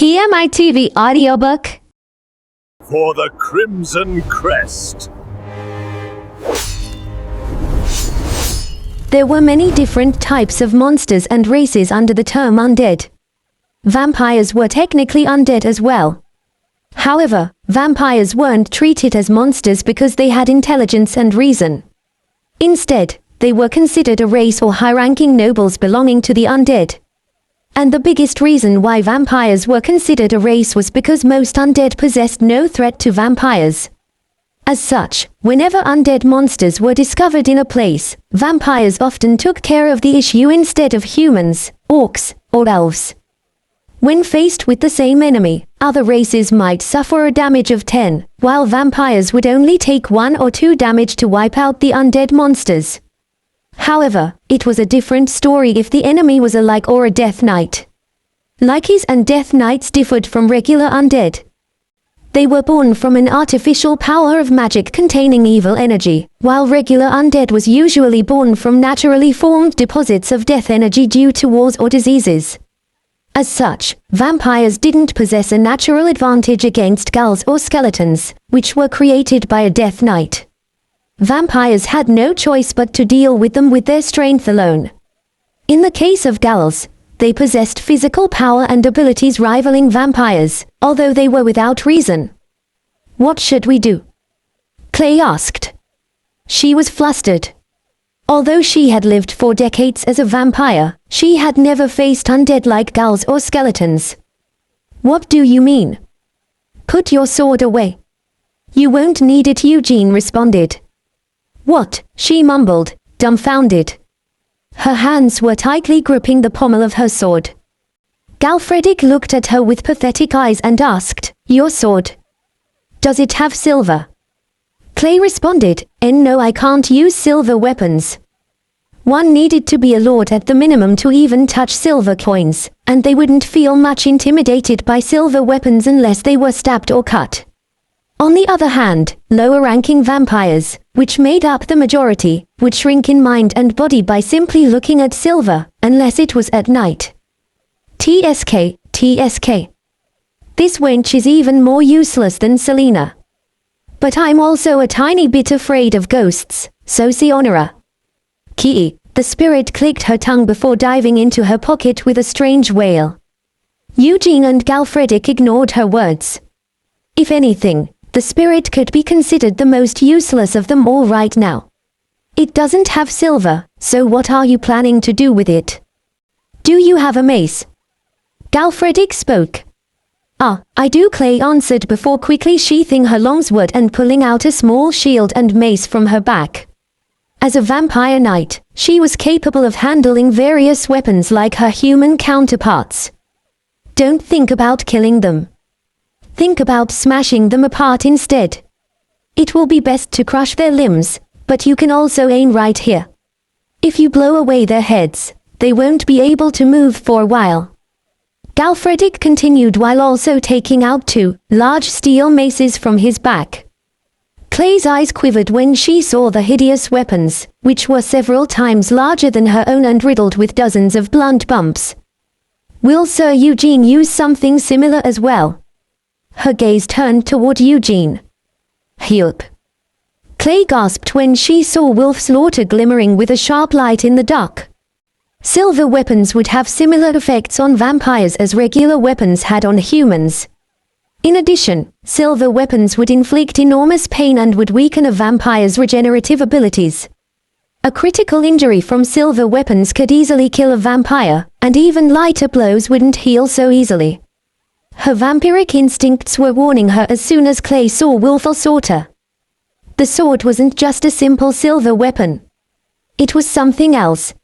PMITV Audiobook. For the Crimson Crest. There were many different types of monsters and races under the term undead. Vampires were technically undead as well. However, vampires weren't treated as monsters because they had intelligence and reason. Instead, they were considered a race or high-ranking nobles belonging to the undead. And the biggest reason why vampires were considered a race was because most undead possessed no threat to vampires. As such, whenever undead monsters were discovered in a place, vampires often took care of the issue instead of humans, orcs, or elves. When faced with the same enemy, other races might suffer a damage of 10, while vampires would only take 1 or 2 damage to wipe out the undead monsters. However, it was a different story if the enemy was a Like or a Death Knight. Likies and Death Knights differed from regular undead. They were born from an artificial power of magic containing evil energy, while regular undead was usually born from naturally formed deposits of death energy due to wars or diseases. As such, vampires didn't possess a natural advantage against ghouls or skeletons, which were created by a Death Knight. Vampires had no choice but to deal with them with their strength alone. In the case of ghouls, they possessed physical power and abilities rivaling vampires, although they were without reason. "What should we do?" Clay asked. She was flustered. Although she had lived for decades as a vampire, she had never faced undead like ghouls or skeletons. "What do you mean?" "Put your sword away." "You won't need it," Eugene responded. "What?" she mumbled, dumbfounded. Her hands were tightly gripping the pommel of her sword. Galfredic looked at her with pathetic eyes and asked, "Your sword? Does it have silver?" Clay responded, "No, I can't use silver weapons." One needed to be a lord at the minimum to even touch silver coins, and they wouldn't feel much intimidated by silver weapons unless they were stabbed or cut. On the other hand, lower-ranking vampires, which made up the majority, would shrink in mind and body by simply looking at silver, unless it was at night. TSK. This wench is even more useless than Selena. But I'm also a tiny bit afraid of ghosts, so Sionora. Key, the spirit clicked her tongue before diving into her pocket with a strange wail. Eugene and Galfredic ignored her words. If anything, the spirit could be considered the most useless of them all right now. It doesn't have silver, so what are you planning to do with it? Do you have a mace? Galfredic spoke. I do, Clay answered before quickly sheathing her longsword and pulling out a small shield and mace from her back. As a vampire knight, she was capable of handling various weapons like her human counterparts. Don't think about killing them. Think about smashing them apart instead. It will be best to crush their limbs, but you can also aim right here. If you blow away their heads, they won't be able to move for a while. Galfredic continued while also taking out 2 large steel maces from his back. Clay's eyes quivered when she saw the hideous weapons, which were several times larger than her own and riddled with dozens of blunt bumps. Will Sir Eugene use something similar as well? Her gaze turned toward Eugene. Help! Clay gasped when she saw Wolf's slaughter glimmering with a sharp light in the dark. Silver weapons would have similar effects on vampires as regular weapons had on humans. In addition, silver weapons would inflict enormous pain and would weaken a vampire's regenerative abilities. A critical injury from silver weapons could easily kill a vampire, and even lighter blows wouldn't heal so easily. Her vampiric instincts were warning her as soon as Clay saw Wolf's slaughter. The sword wasn't just a simple silver weapon. It was something else.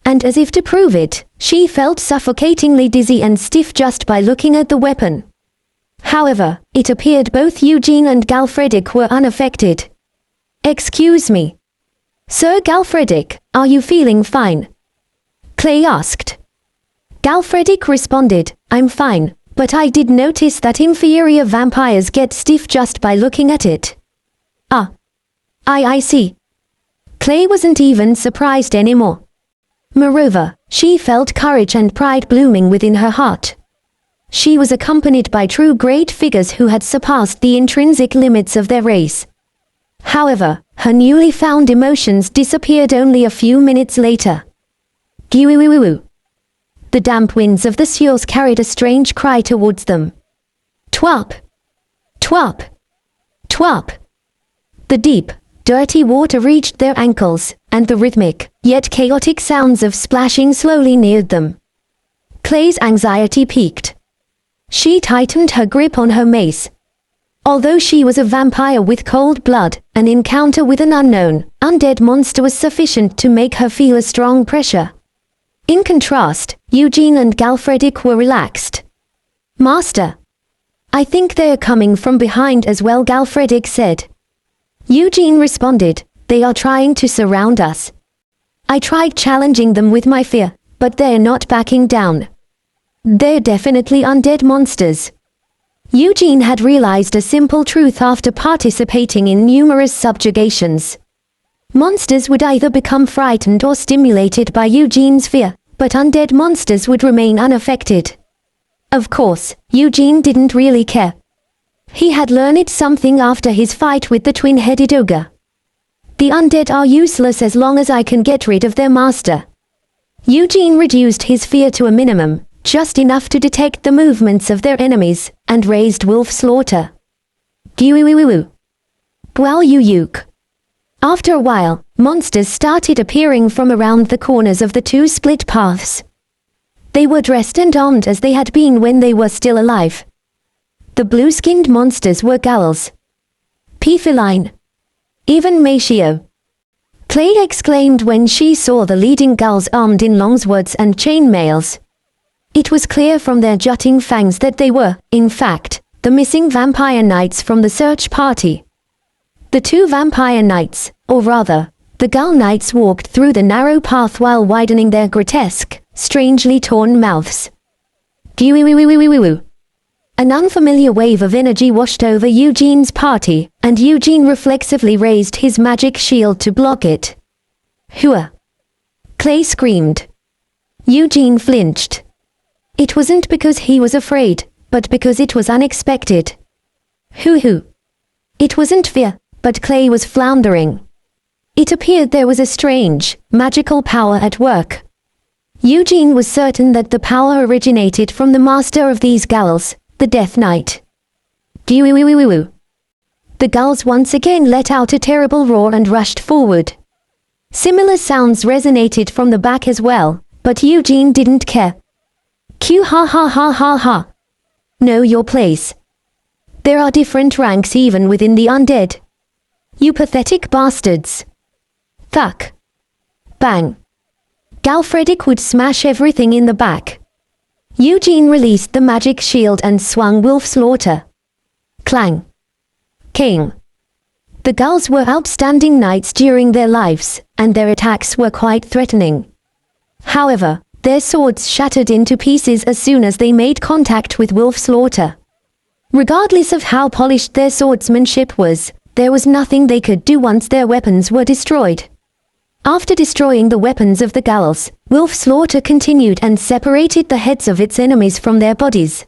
And as if to prove it, she felt suffocatingly dizzy and stiff just by looking at the weapon. However, it appeared both Eugene and Galfredic were unaffected. "Excuse me. Sir Galfredic, are you feeling fine?" Clay asked. Galfredic responded, "I'm fine, but I did notice that inferior vampires get stiff just by looking at it." I see. Clay wasn't even surprised anymore. Moreover, she felt courage and pride blooming within her heart. she was accompanied by true great figures who had surpassed the intrinsic limits of their race. However, her newly found emotions disappeared only a few minutes later. Giwiwiwiwu. The damp winds of the seals carried a strange cry towards them. Twop! Twop! Twop! The deep, dirty water reached their ankles, and the rhythmic, yet chaotic sounds of splashing slowly neared them. Clay's anxiety peaked. She tightened her grip on her mace. Although she was a vampire with cold blood, an encounter with an unknown, undead monster was sufficient to make her feel a strong pressure. In contrast, Eugene and Galfredic were relaxed. Master. I think they are coming from behind as well, Galfredic said. Eugene responded, they are trying to surround us. I tried challenging them with my fear, but they're not backing down. They're definitely undead monsters. Eugene had realized a simple truth after participating in numerous subjugations. Monsters would either become frightened or stimulated by Eugene's fear, but undead monsters would remain unaffected. Of course, Eugene didn't really care. He had learned something after his fight with the twin-headed ogre. The undead are useless as long as I can get rid of their master. Eugene reduced his fear to a minimum, just enough to detect the movements of their enemies, and raised wolf slaughter. Giwiwiwiwu. Bwal-yu-yuk. After a while, monsters started appearing from around the corners of the two split paths. They were dressed and armed as they had been when they were still alive. The blue-skinned monsters were ghouls. P-feline. Even Matio. Clay exclaimed when she saw the leading ghouls armed in longswords and chainmails. It was clear from their jutting fangs that they were, in fact, the missing vampire knights from the search party. The two vampire knights, or rather, the ghoul knights walked through the narrow path while widening their grotesque, strangely torn mouths. Giwiwiwiwiwiwiwu. An unfamiliar wave of energy washed over Eugene's party, and Eugene reflexively raised his magic shield to block it. Hua! Clay screamed. Eugene flinched. It wasn't because he was afraid, but because it was unexpected. Hoo-hoo! It wasn't fear, but Clay was floundering. It appeared there was a strange, magical power at work. Eugene was certain that the power originated from the master of these ghouls, the Death Knight. Giwiwiwiwiwu. The ghouls once again let out a terrible roar and rushed forward. Similar sounds resonated from the back as well, but Eugene didn't care. Q ha ha ha ha ha. Know your place. There are different ranks even within the undead. You pathetic bastards. Thuck. Bang. Galfredic would smash everything in the back. Eugene released the magic shield and swung wolf slaughter. Clang. King. The ghouls were outstanding knights during their lives, and their attacks were quite threatening. However, their swords shattered into pieces as soon as they made contact with wolf slaughter. Regardless of how polished their swordsmanship was, there was nothing they could do once their weapons were destroyed. After destroying the weapons of the ghouls, wolf slaughter continued and separated the heads of its enemies from their bodies.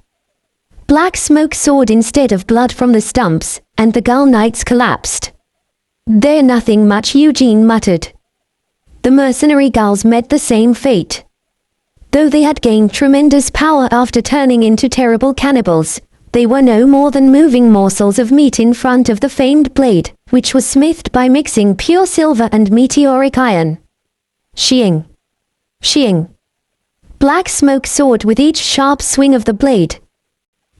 Black smoke soared instead of blood from the stumps, and the ghoul knights collapsed. They're nothing much, Eugene muttered. The mercenary ghouls met the same fate. Though they had gained tremendous power after turning into terrible cannibals, they were no more than moving morsels of meat in front of the famed blade, which was smithed by mixing pure silver and meteoric iron. Sheeing. Sheeing. Black smoke soared with each sharp swing of the blade.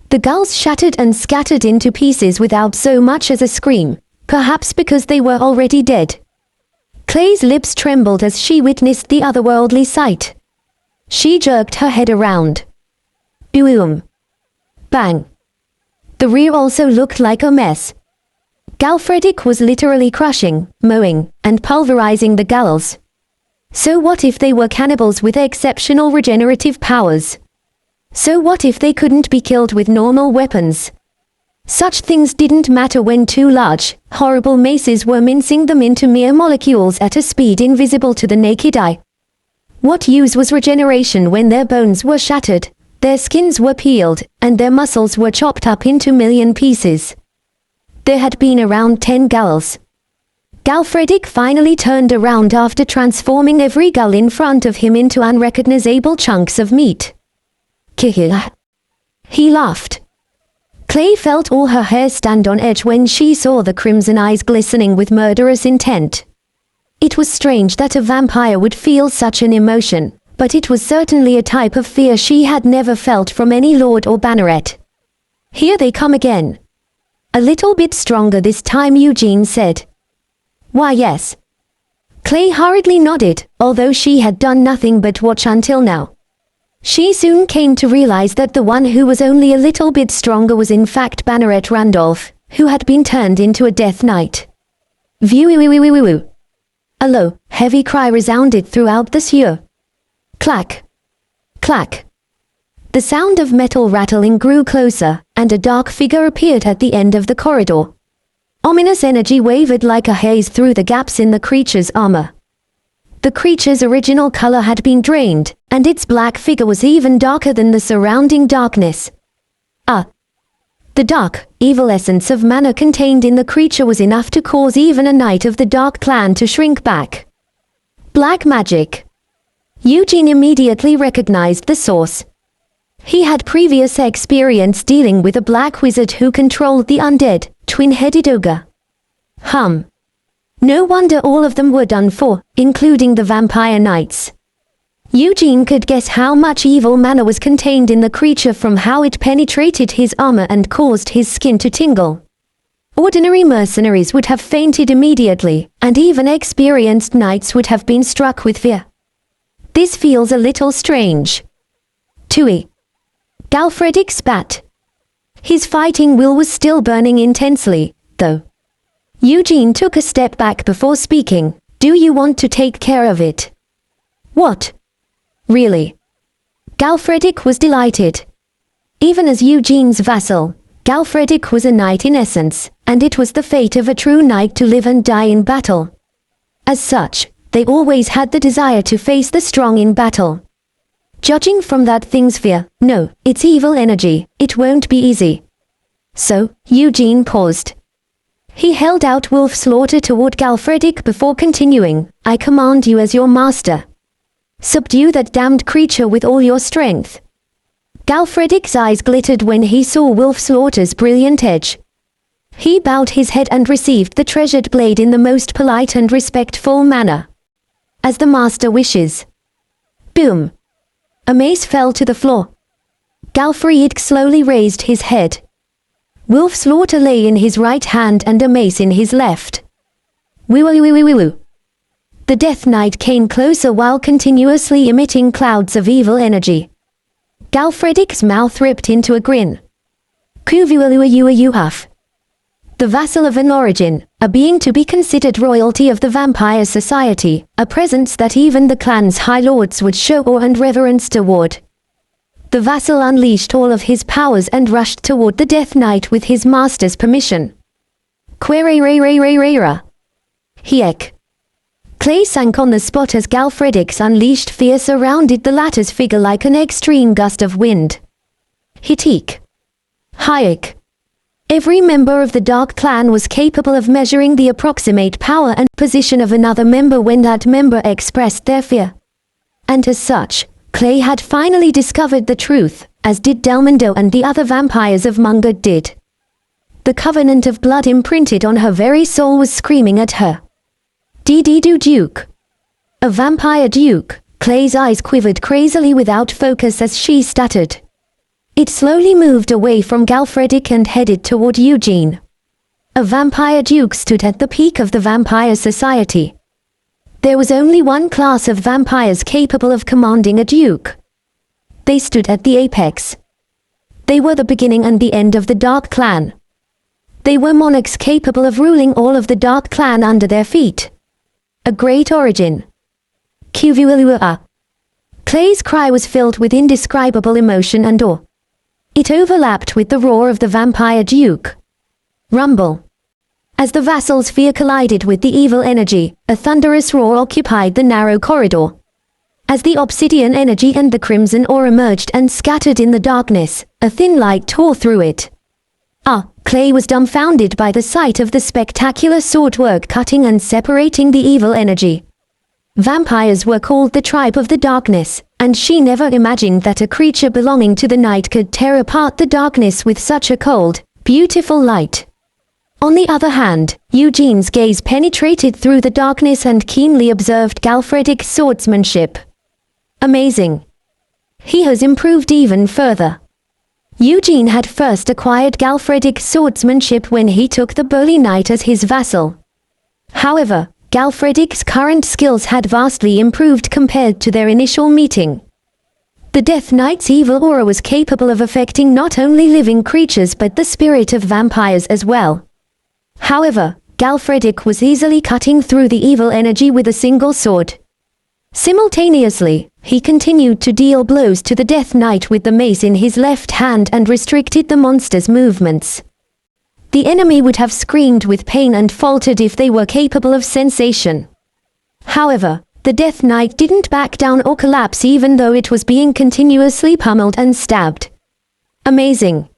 The ghouls shattered and scattered into pieces without so much as a scream, perhaps because they were already dead. Clay's lips trembled as she witnessed the otherworldly sight. She jerked her head around. Boom. Bang. The rear also looked like a mess. Galfredic was literally crushing, mowing, and pulverizing the ghouls. So what if they were cannibals with exceptional regenerative powers? So what if they couldn't be killed with normal weapons? Such things didn't matter when two large, horrible maces were mincing them into mere molecules at a speed invisible to the naked eye. What use was regeneration when their bones were shattered, Their skins were peeled, and their muscles were chopped up into million pieces. There had been around 10 gulls. Galfredic finally turned around after transforming every gull in front of him into unrecognizable chunks of meat. Kihila. He laughed. Clay felt all her hair stand on edge when she saw the crimson eyes glistening with murderous intent. It was strange that a vampire would feel such an emotion, but it was certainly a type of fear she had never felt from any lord or banneret. Here they come again. A little bit stronger this time, Eugene said. Why, yes. Clay hurriedly nodded, although she had done nothing but watch until now. She soon came to realize that the one who was only a little bit stronger was in fact Banneret Randolph, who had been turned into a Death Knight. View. A low, heavy cry resounded throughout the sewer. Clack. Clack. The sound of metal rattling grew closer, and a dark figure appeared at the end of the corridor. Ominous energy wavered like a haze through the gaps in the creature's armor. The creature's original color had been drained, and its black figure was even darker than the surrounding darkness. The dark, evil essence of mana contained in the creature was enough to cause even a knight of the Dark Clan to shrink back. Black magic. Eugene immediately recognized the source. He had previous experience dealing with a black wizard who controlled the undead, twin-headed ogre. No wonder all of them were done for, including the vampire knights. Eugene could guess how much evil mana was contained in the creature from how it penetrated his armor and caused his skin to tingle. Ordinary mercenaries would have fainted immediately, and even experienced knights would have been struck with fear. This feels a little strange. Tui. Galfredic spat. His fighting will was still burning intensely, though. Eugene took a step back before speaking. Do you want to take care of it? What? Really? Galfredic was delighted. Even as Eugene's vassal, Galfredic was a knight in essence, and it was the fate of a true knight to live and die in battle. As such, they always had the desire to face the strong in battle. Judging from that thing's fear, no, it's evil energy, it won't be easy. So, Eugene paused. He held out wolf slaughter toward Galfredic before continuing, I command you as your master. Subdue that damned creature with all your strength. Galfredic's eyes glittered when he saw Wolf Slaughter's brilliant edge. He bowed his head and received the treasured blade in the most polite and respectful manner. As the master wishes. Boom. A mace fell to the floor. Galfredic slowly raised his head. Wolf Slaughter lay in his right hand and a mace in his left. Woo. The Death Knight came closer while continuously emitting clouds of evil energy. Galfredic's mouth ripped into a grin. The vassal of an origin, a being to be considered royalty of the vampire society, a presence that even the clan's high lords would show awe and reverence toward. The vassal unleashed all of his powers and rushed toward the Death Knight with his master's permission. Hiek. Clay sank on the spot as Galfredic's unleashed fear surrounded the latter's figure like an extreme gust of wind. Hitik. Hayek. Every member of the Dark Clan was capable of measuring the approximate power and position of another member when that member expressed their fear. And as such, Clay had finally discovered the truth, as did Delmondo and the other vampires of Mungard did. The covenant of blood imprinted on her very soul was screaming at her. Dee-dee-doo Duke. A vampire duke. Clay's eyes quivered crazily without focus as she stuttered. It slowly moved away from Galfredic and headed toward Eugene. A vampire duke stood at the peak of the vampire society. There was only one class of vampires capable of commanding a duke. They stood at the apex. They were the beginning and the end of the Dark Clan. They were monarchs capable of ruling all of the Dark Clan under their feet. A great origin. Clay's cry was filled with indescribable emotion and awe. It overlapped with the roar of the vampire duke. Rumble. As the vassal's fear collided with the evil energy, a thunderous roar occupied the narrow corridor. As the obsidian energy and the crimson ore emerged and scattered in the darkness, a thin light tore through it. Clay was dumbfounded by the sight of the spectacular swordwork cutting and separating the evil energy. Vampires were called the tribe of the darkness, and she never imagined that a creature belonging to the night could tear apart the darkness with such a cold, beautiful light. On the other hand, Eugene's gaze penetrated through the darkness and keenly observed Galfredic's swordsmanship. Amazing. He has improved even further. Eugene had first acquired Galfredic's swordsmanship when he took the burly knight as his vassal. However, Galfredic's current skills had vastly improved compared to their initial meeting. The Death Knight's evil aura was capable of affecting not only living creatures but the spirit of vampires as well. However, Galfredic was easily cutting through the evil energy with a single sword. Simultaneously, he continued to deal blows to the Death Knight with the mace in his left hand and restricted the monster's movements. The enemy would have screamed with pain and faltered if they were capable of sensation. However, the Death Knight didn't back down or collapse even though it was being continuously pummeled and stabbed. Amazing.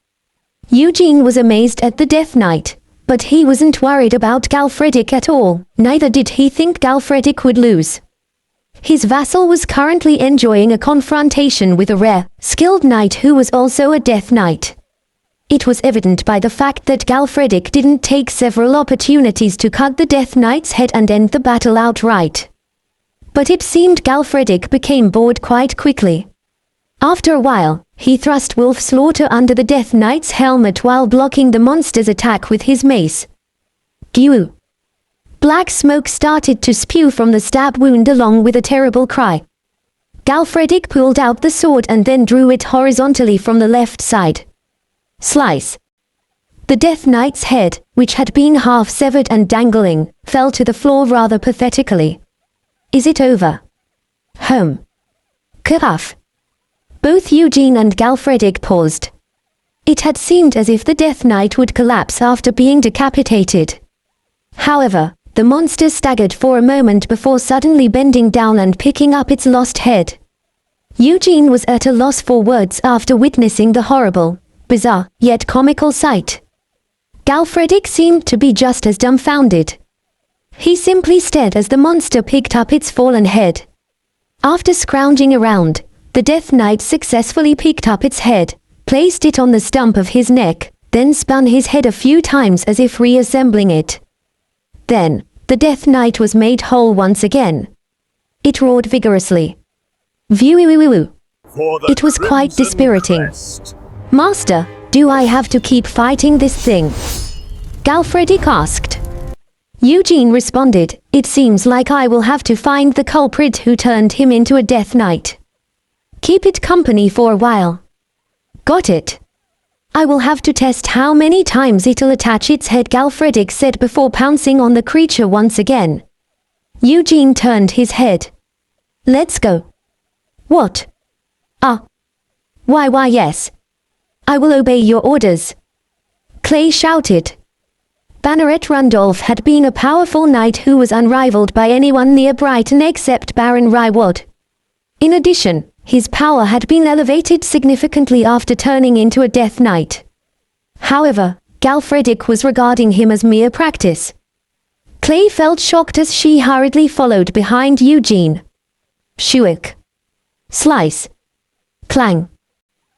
Eugene was amazed at the Death Knight, but he wasn't worried about Galfredic at all, neither did he think Galfredic would lose. His vassal was currently enjoying a confrontation with a rare, skilled knight who was also a Death Knight. It was evident by the fact that Galfredic didn't take several opportunities to cut the Death Knight's head and end the battle outright. But it seemed Galfredic became bored quite quickly. After a while, he thrust Wolf Slaughter under the Death Knight's helmet while blocking the monster's attack with his mace. Gyu! Black smoke started to spew from the stab wound along with a terrible cry. Galfredic pulled out the sword and then drew it horizontally from the left side. Slice. The Death Knight's head, which had been half severed and dangling, fell to the floor rather pathetically. Is it over? Home. Keraf. Both Eugene and Galfredic paused. It had seemed as if the Death Knight would collapse after being decapitated. However, the monster staggered for a moment before suddenly bending down and picking up its lost head. Eugene was at a loss for words after witnessing the horrible, bizarre, yet comical sight. Galfredic seemed to be just as dumbfounded. He simply stared as the monster picked up its fallen head. After scrounging around, the Death Knight successfully picked up its head, placed it on the stump of his neck, then spun his head a few times as if reassembling it. Then, the Death Knight was made whole once again. It roared vigorously. View. It was quite dispiriting. Crest. Master, do I have to keep fighting this thing? Galfredic asked. Eugene responded, it seems like I will have to find the culprit who turned him into a Death Knight. Keep it company for a while. Got it. I will have to test how many times it'll attach its head, Galfredic said before pouncing on the creature once again. Eugene turned his head. Let's go. What? Why yes. I will obey your orders. Clay shouted. Banneret Randolph had been a powerful knight who was unrivaled by anyone near Brighton except Baron Ryward. In addition, his power had been elevated significantly after turning into a Death Knight. However, Galfredic was regarding him as mere practice. Clay felt shocked as she hurriedly followed behind Eugene. Shuik. Slice. Clang.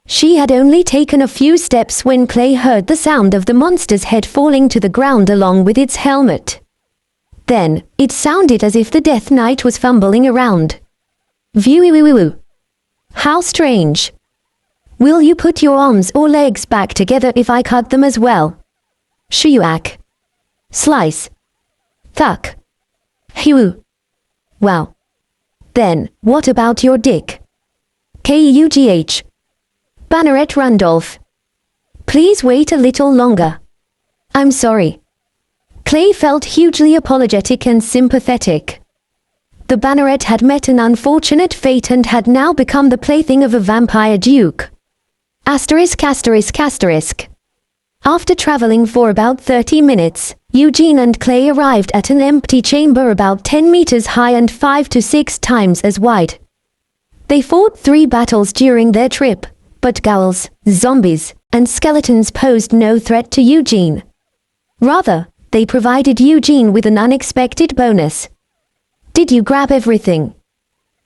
She had only taken a few steps when Clay heard the sound of the monster's head falling to the ground along with its helmet. Then, it sounded as if the Death Knight was fumbling around. View. How strange. Will you put your arms or legs back together if I cut them as well? Shuak. Slice. Thuck. Hew. Wow. Then, what about your dick? Kugh. Banneret Randolph. Please wait a little longer. I'm sorry. Clay felt hugely apologetic and sympathetic. The Banneret had met an unfortunate fate and had now become the plaything of a vampire duke. Asterisk. After traveling for about 30 minutes, Eugene and Clay arrived at an empty chamber about 10 meters high and 5 to 6 times as wide. They fought 3 battles during their trip, but ghouls, zombies, and skeletons posed no threat to Eugene. Rather, they provided Eugene with an unexpected bonus. "Did you grab everything?"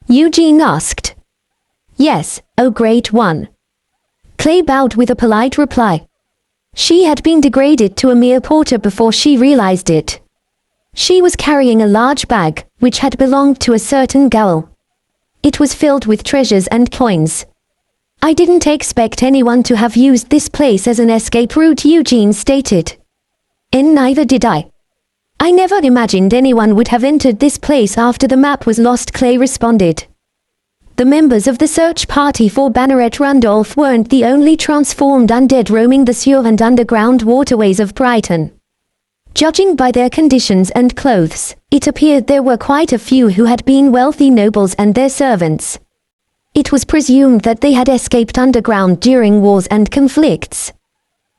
Eugene asked. "Yes, oh great one." Clay bowed with a polite reply. She had been degraded to a mere porter before she realized it. She was carrying a large bag, which had belonged to a certain ghoul. It was filled with treasures and coins. "I didn't expect anyone to have used this place as an escape route," Eugene stated. "And neither did I. I never imagined anyone would have entered this place after the map was lost," Clay responded. The members of the search party for Banneret Randolph weren't the only transformed undead roaming the sewer and underground waterways of Brighton. Judging by their conditions and clothes, it appeared there were quite a few who had been wealthy nobles and their servants. It was presumed that they had escaped underground during wars and conflicts.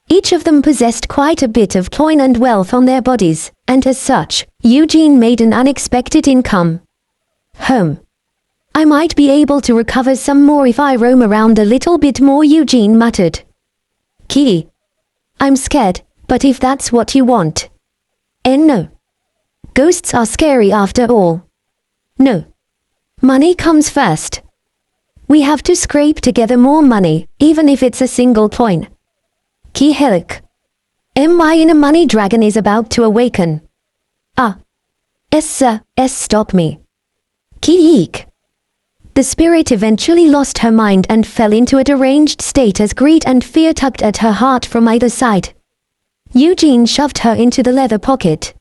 Each of them possessed quite a bit of coin and wealth on their bodies, and as such, Eugene made an unexpected income. I might be able to recover some more if I roam around a little bit more," Eugene muttered. "Key. I'm scared, but if that's what you want." "And no. Ghosts are scary after all." "No. Money comes first. We have to scrape together more money, even if it's a single coin." "Key Helic. My inner money dragon is about to awaken." Sir, stop me." "Key Eek." The spirit eventually lost her mind and fell into a deranged state as greed and fear tugged at her heart from either side. Eugene shoved her into the leather pocket.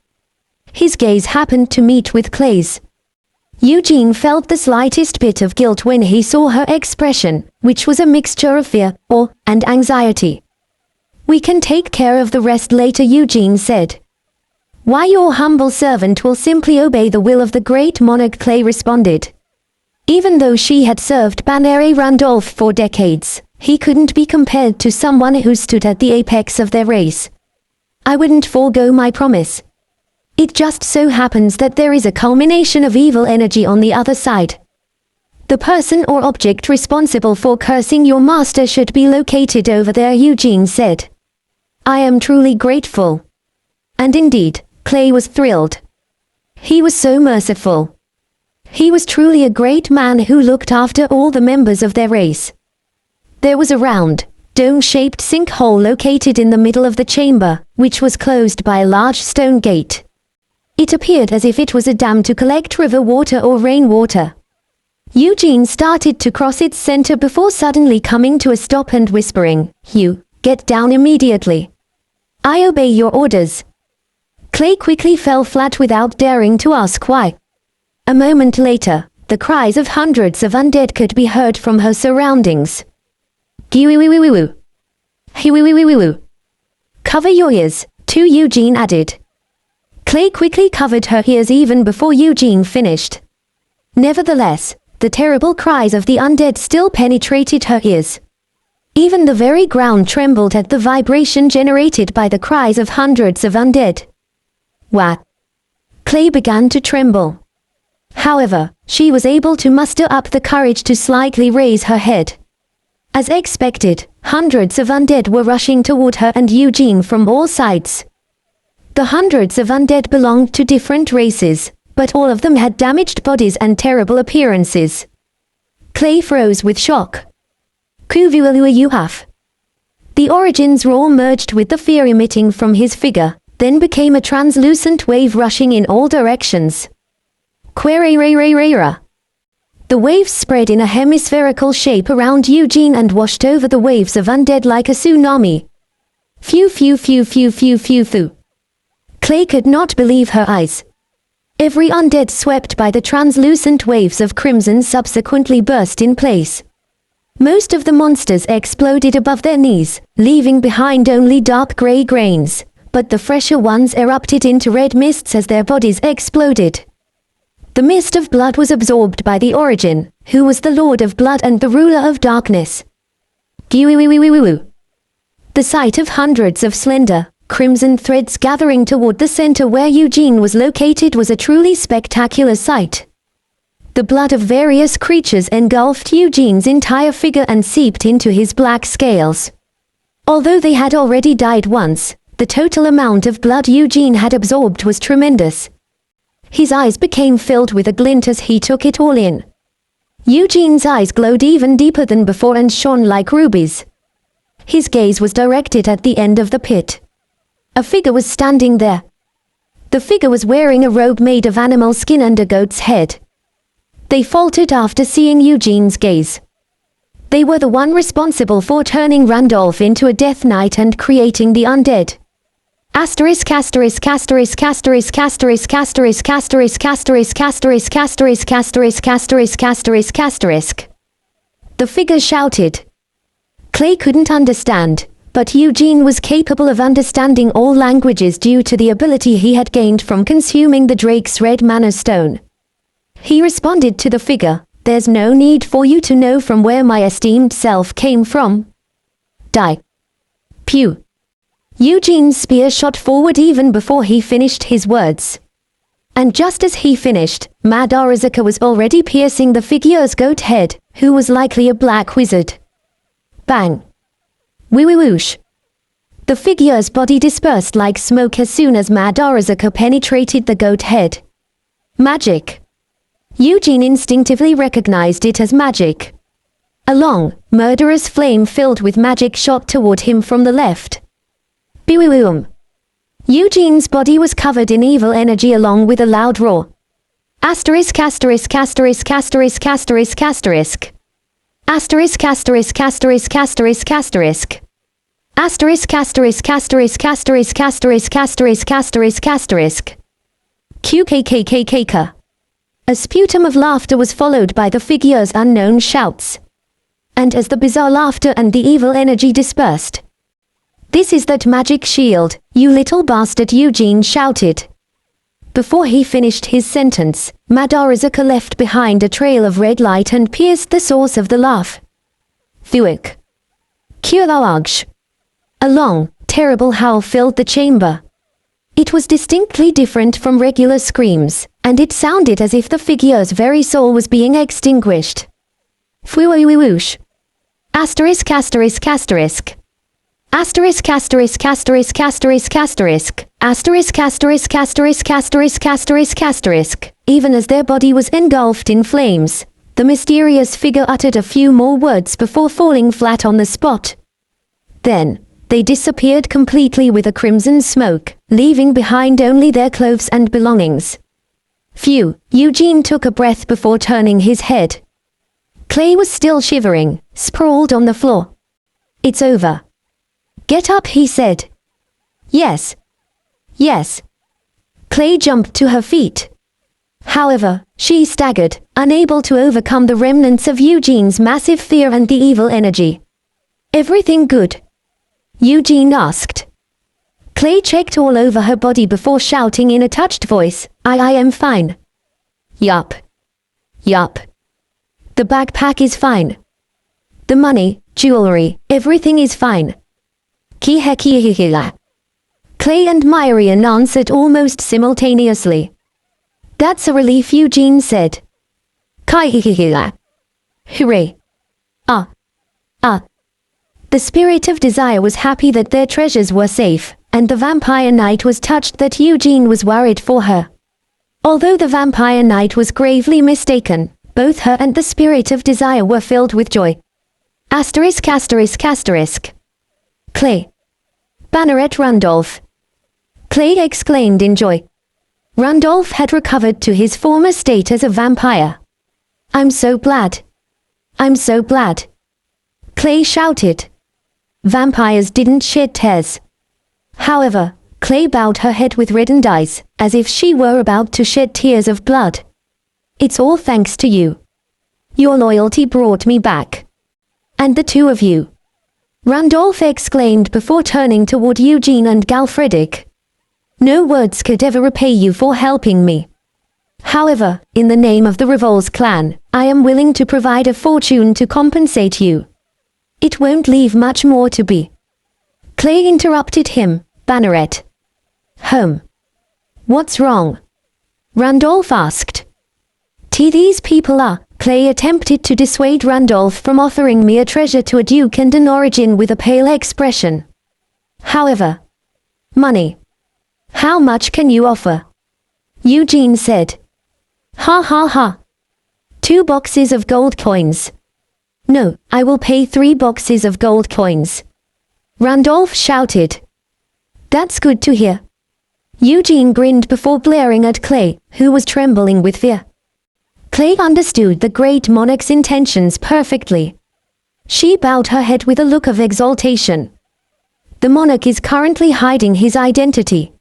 His gaze happened to meet with Clay's. Eugene felt the slightest bit of guilt when he saw her expression, which was a mixture of fear, awe, and anxiety. "We can take care of the rest later," Eugene said. "Why, your humble servant will simply obey the will of the great monarch," Clay responded. Even though she had served Banneret Randolph for decades, he couldn't be compared to someone who stood at the apex of their race. "I wouldn't forego my promise. It just so happens that there is a culmination of evil energy on the other side. The person or object responsible for cursing your master should be located over there," Eugene said. "I am truly grateful." And indeed, Clay was thrilled. He was so merciful. He was truly a great man who looked after all the members of their race. There was a round, dome-shaped sinkhole located in the middle of the chamber, which was closed by a large stone gate. It appeared as if it was a dam to collect river water or rainwater. Eugene started to cross its center before suddenly coming to a stop and whispering, "Hugh, get down immediately. I obey your orders." Clay quickly fell flat without daring to ask why. A moment later, the cries of hundreds of undead could be heard from her surroundings. "Giwiwiwiwiwu. Hiwiwiwiwiwu. Cover your ears," too, Eugene added. Clay quickly covered her ears even before Eugene finished. Nevertheless, the terrible cries of the undead still penetrated her ears. Even the very ground trembled at the vibration generated by the cries of hundreds of undead. What? Clay began to tremble. However, she was able to muster up the courage to slightly raise her head. As expected, hundreds of undead were rushing toward her and Eugene from all sides. The hundreds of undead belonged to different races, but all of them had damaged bodies and terrible appearances. Clay froze with shock. "Kuvualua you have." The Origin's roar merged with the fear emitting from his figure, then became a translucent wave rushing in all directions. Quererererera. The waves spread in a hemispherical shape around Eugene and washed over the waves of undead like a tsunami. Phew phew phew phew phew phew phew. Clay could not believe her eyes. Every undead swept by the translucent waves of crimson subsequently burst in place. Most of the monsters exploded above their knees, leaving behind only dark gray grains, but the fresher ones erupted into red mists as their bodies exploded. The mist of blood was absorbed by the Origin, who was the Lord of Blood and the ruler of darkness. Giwiwiwiwiwiwu. The sight of hundreds of slender, crimson threads gathering toward the center where Eugene was located was a truly spectacular sight. The blood of various creatures engulfed Eugene's entire figure and seeped into his black scales. Although they had already died once, the total amount of blood Eugene had absorbed was tremendous. His eyes became filled with a glint as he took it all in. Eugene's eyes glowed even deeper than before and shone like rubies. His gaze was directed at the end of the pit. A figure was standing there. The figure was wearing a robe made of animal skin and a goat's head. They faltered after seeing Eugene's gaze. They were the one responsible for turning Randolph into a death knight and creating the undead. Asterisk asterisk asterisk asterisk asterisk asterisk asterisk asterisk asterisk asterisk asterisk asterisk asterisk asterisk. The figure shouted. Clay couldn't understand, but Eugene was capable of understanding all languages due to the ability he had gained from consuming the Drake's Red Mana Stone. He responded to the figure, "There's no need for you to know from where my esteemed self came from. Die." Pew. Eugene's spear shot forward even before he finished his words. And just as he finished, Mad Arazuka was already piercing the figure's goat head, who was likely a black wizard. Bang. Wee-wee-whoosh. The figure's body dispersed like smoke as soon as Mad Arazuka penetrated the goat head. Magic. Eugene instinctively recognized it as magic. A long, murderous flame filled with magic shot toward him from the left. Biwiwum. Eugene's body was covered in evil energy along with a loud roar. Asterisk asterisk asterisk asterisk asterisk asterisk. Asterisk asterisk asterisk asterisk asterisk. Asterisk asterisk asterisk asterisk asterisk asterisk asterisk asterisk. QKKKK. A sputum of laughter was followed by the figure's unknown shouts. And as the bizarre laughter and the evil energy dispersed, "This is that magic shield, you little bastard," Eugene shouted. Before he finished his sentence, Mad Arazuka left behind a trail of red light and pierced the source of the laugh. Thuik. Kyulawagsh. A long, terrible howl filled the chamber. It was distinctly different from regular screams, and it sounded as if the figure's very soul was being extinguished. Fwee-wee-wee-whoosh. Asterisk asterisk asterisk. Asterisk asterisk asterisk asterisk asterisk. Asterisk asterisk asterisk asterisk asterisk asterisk. Even as their body was engulfed in flames, the mysterious figure uttered a few more words before falling flat on the spot. Then, they disappeared completely with a crimson smoke, leaving behind only their clothes and belongings. Phew, Eugene took a breath before turning his head. Clay was still shivering, sprawled on the floor. "It's over. Get up," he said. "Yes. Yes." Clay jumped to her feet. However, she staggered, unable to overcome the remnants of Eugene's massive fear and the evil energy. "Everything good?" Eugene asked. Clay checked all over her body before shouting in a touched voice, I am fine." "Yup. Yup. The backpack is fine. The money, jewelry, everything is fine." Kihekihihila. Clay and Myrian answered almost simultaneously. "That's a relief," Eugene said. Kaihihila. Hooray. Ah. The spirit of desire was happy that their treasures were safe, and the vampire knight was touched that Eugene was worried for her. Although the vampire knight was gravely mistaken, both her and the spirit of desire were filled with joy. Asterisk asterisk asterisk. Clay. Banneret Randolph. Clay exclaimed in joy. Randolph had recovered to his former state as a vampire. "I'm so glad. I'm so glad." Clay shouted. Vampires didn't shed tears. However, Clay bowed her head with reddened eyes, as if she were about to shed tears of blood. "It's all thanks to you. Your loyalty brought me back. And the two of you," Randolph exclaimed before turning toward Eugene and Galfredic. "No words could ever repay you for helping me. However, in the name of the Revol's clan, I am willing to provide a fortune to compensate you. It won't leave much more to be." Clay interrupted him. "Banneret. Home. What's wrong?" Randolph asked. These people are. Clay attempted to dissuade Randolph from offering me a treasure to a duke and an origin with a pale expression. However, money. How much can you offer? Eugene said. Ha ha ha. 2 boxes of gold coins. No, I will pay 3 boxes of gold coins. Randolph shouted. That's good to hear. Eugene grinned before glaring at Clay, who was trembling with fear. Clay understood the great monarch's intentions perfectly. She bowed her head with a look of exaltation. The monarch is currently hiding his identity.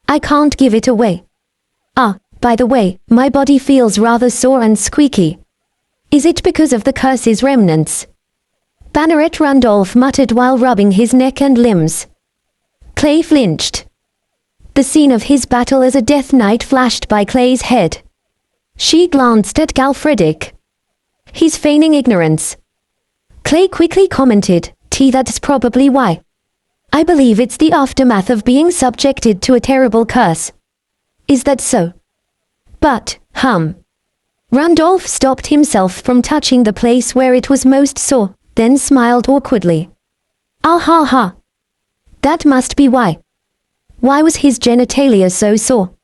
I can't give it away. Ah, by the way, my body feels rather sore and squeaky. Is it because of the curse's remnants? Banneret Randolph muttered while rubbing his neck and limbs. Clay flinched. The scene of his battle as a Death Knight flashed by Clay's head. She glanced at Galfredic. He's feigning ignorance. Clay quickly commented, That's probably why. I believe it's the aftermath of being subjected to a terrible curse. Is that so? But, Randolph stopped himself from touching the place where it was most sore, then smiled awkwardly. Ah ha ha. That must be why. Why was his genitalia so sore?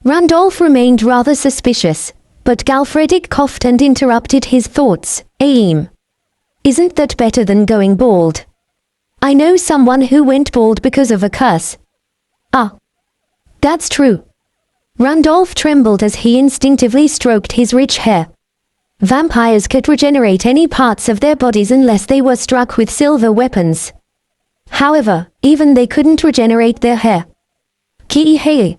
Randolph remained rather suspicious, but Galfredic coughed and interrupted his thoughts. Isn't that better than going bald? I know someone who went bald because of a curse. Ah. That's true. Randolph trembled as he instinctively stroked his rich hair. Vampires could regenerate any parts of their bodies unless they were struck with silver weapons. However, even they couldn't regenerate their hair. Hey.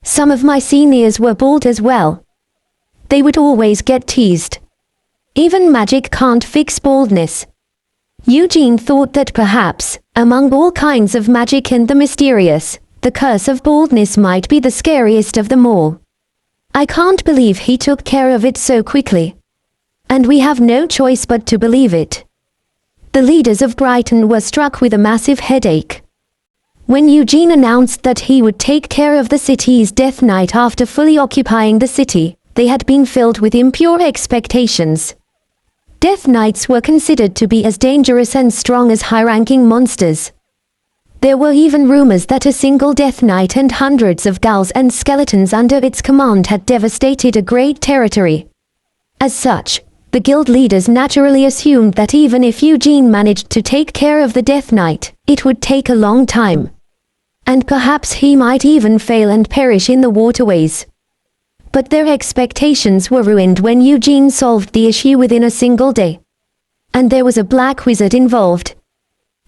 Some of my seniors were bald as well. They would always get teased. Even magic can't fix baldness. Eugene thought that perhaps, among all kinds of magic and the mysterious, the curse of baldness might be the scariest of them all. I can't believe he took care of it so quickly. And we have no choice but to believe it. The leaders of Brighton were struck with a massive headache. When Eugene announced that he would take care of the city's Death Knight after fully occupying the city, they had been filled with impure expectations. Death Knights were considered to be as dangerous and strong as high-ranking monsters. There were even rumors that a single Death Knight and hundreds of ghouls and skeletons under its command had devastated a great territory. As such, the guild leaders naturally assumed that even if Eugene managed to take care of the Death Knight, it would take a long time. And perhaps he might even fail and perish in the waterways. But their expectations were ruined when Eugene solved the issue within a single day. And there was a black wizard involved.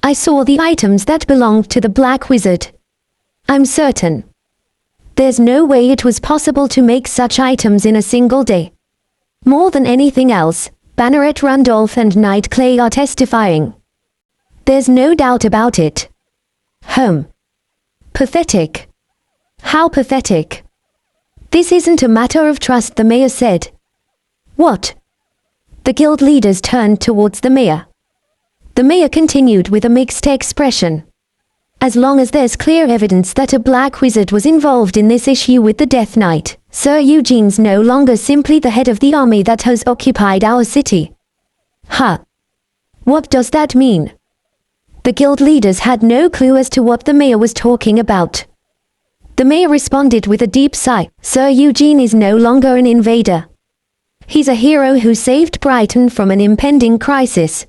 I saw the items that belonged to the black wizard. I'm certain. There's no way it was possible to make such items in a single day. More than anything else, Banneret Randolph and Knight Clay are testifying. There's no doubt about it. Pathetic. How pathetic. This isn't a matter of trust, the mayor said. What? The guild leaders turned towards the mayor. The mayor continued with a mixed expression. As long as there's clear evidence that a black wizard was involved in this issue with the Death Knight, Sir Eugene's no longer simply the head of the army that has occupied our city. What does that mean? The guild leaders had no clue as to what the mayor was talking about. The mayor responded with a deep sigh. Sir Eugene is no longer an invader. He's a hero who saved Brighton from an impending crisis.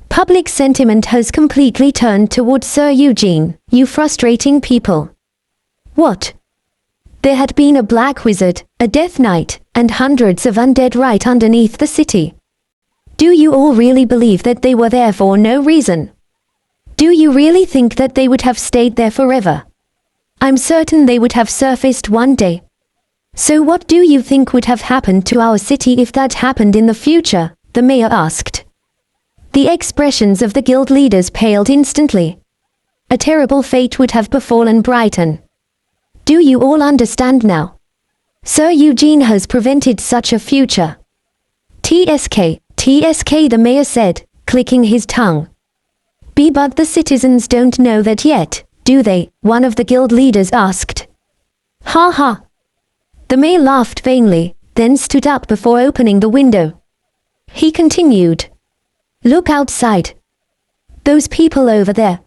Public sentiment has completely turned toward Sir Eugene, you frustrating people. What? There had been a black wizard, a Death Knight, and hundreds of undead right underneath the city. Do you all really believe that they were there for no reason? Do you really think that they would have stayed there forever? I'm certain they would have surfaced one day. So what do you think would have happened to our city if that happened in the future? The mayor asked. The expressions of the guild leaders paled instantly. A terrible fate would have befallen Brighton. Do you all understand now? Sir Eugene has prevented such a future. TSK, the mayor said, clicking his tongue. But the citizens don't know that yet, do they? One of the guild leaders asked. Ha ha. The mayor laughed vainly, then stood up before opening the window. He continued. Look outside. Those people over there.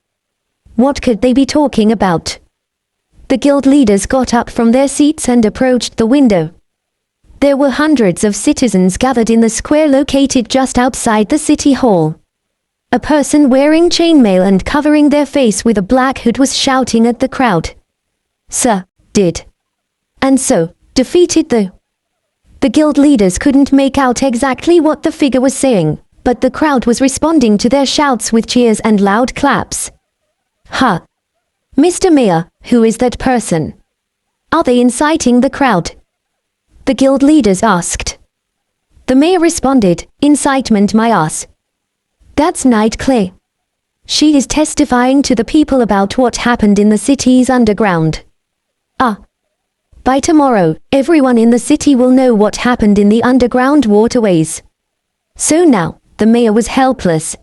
What could they be talking about? The guild leaders got up from their seats and approached the window. There were hundreds of citizens gathered in the square located just outside the city hall. A person wearing chainmail and covering their face with a black hood was shouting at the crowd. Sir, did. And so, defeated the guild leaders couldn't make out exactly what the figure was saying, but the crowd was responding to their shouts with cheers and loud claps. Huh. Mr. Mayor, who is that person? Are they inciting the crowd? The guild leaders asked. The mayor responded, incitement my ass. That's Night Clay. She is testifying to the people about what happened in the city's underground. By tomorrow, everyone in the city will know what happened in the underground waterways. So now, the mayor was helpless.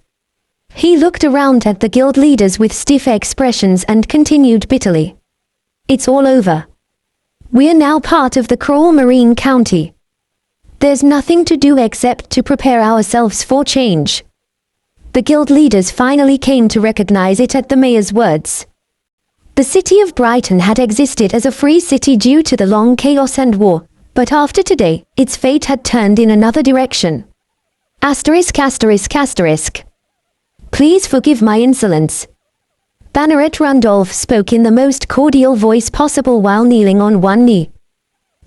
He looked around at the guild leaders with stiff expressions and continued bitterly. It's all over. We're now part of the Cruel Marine County. There's nothing to do except to prepare ourselves for change. The guild leaders finally came to recognize it at the mayor's words. The city of Brighton had existed as a free city due to the long chaos and war, but after today, its fate had turned in another direction. Asterisk asterisk asterisk. Please forgive my insolence. Banneret Randolph spoke in the most cordial voice possible while kneeling on one knee.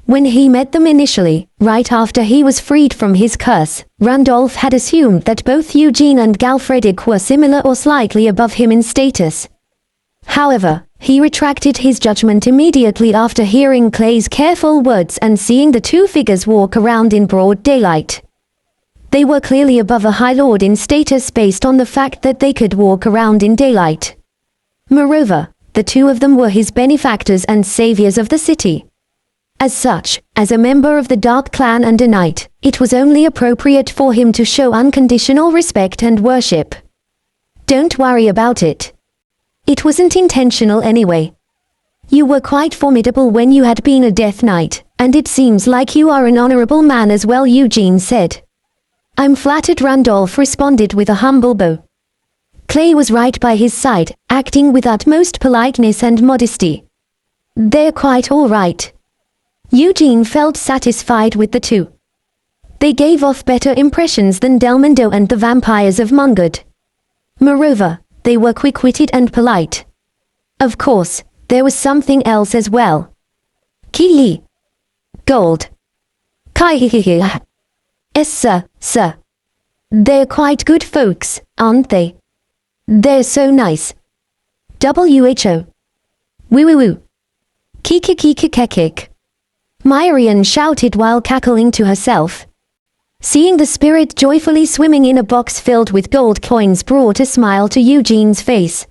When he met them initially, right after he was freed from his curse, Randolph had assumed that both Eugene and Galfredic were similar or slightly above him in status. However, he retracted his judgment immediately after hearing Clay's careful words and seeing the two figures walk around in broad daylight. They were clearly above a High Lord in status based on the fact that they could walk around in daylight. Moreover, the two of them were his benefactors and saviors of the city. As such, as a member of the Dark Clan and a knight, it was only appropriate for him to show unconditional respect and worship. Don't worry about it. It wasn't intentional anyway. You were quite formidable when you had been a Death Knight, and it seems like you are an honorable man as well, Eugene said. I'm flattered, Randolph responded with a humble bow. Clay was right by his side, acting with utmost politeness and modesty. They're quite all right. Eugene felt satisfied with the two. They gave off better impressions than Delmondo and the vampires of Mungard. Moreover, they were quick-witted and polite. Of course, there was something else as well. Ki. Gold. Kai. Sir. They're quite good folks, aren't they? They're so nice. WHO. Woo. Kikikikikekik. Myrian shouted while cackling to herself. Seeing the spirit joyfully swimming in a box filled with gold coins brought a smile to Eugene's face.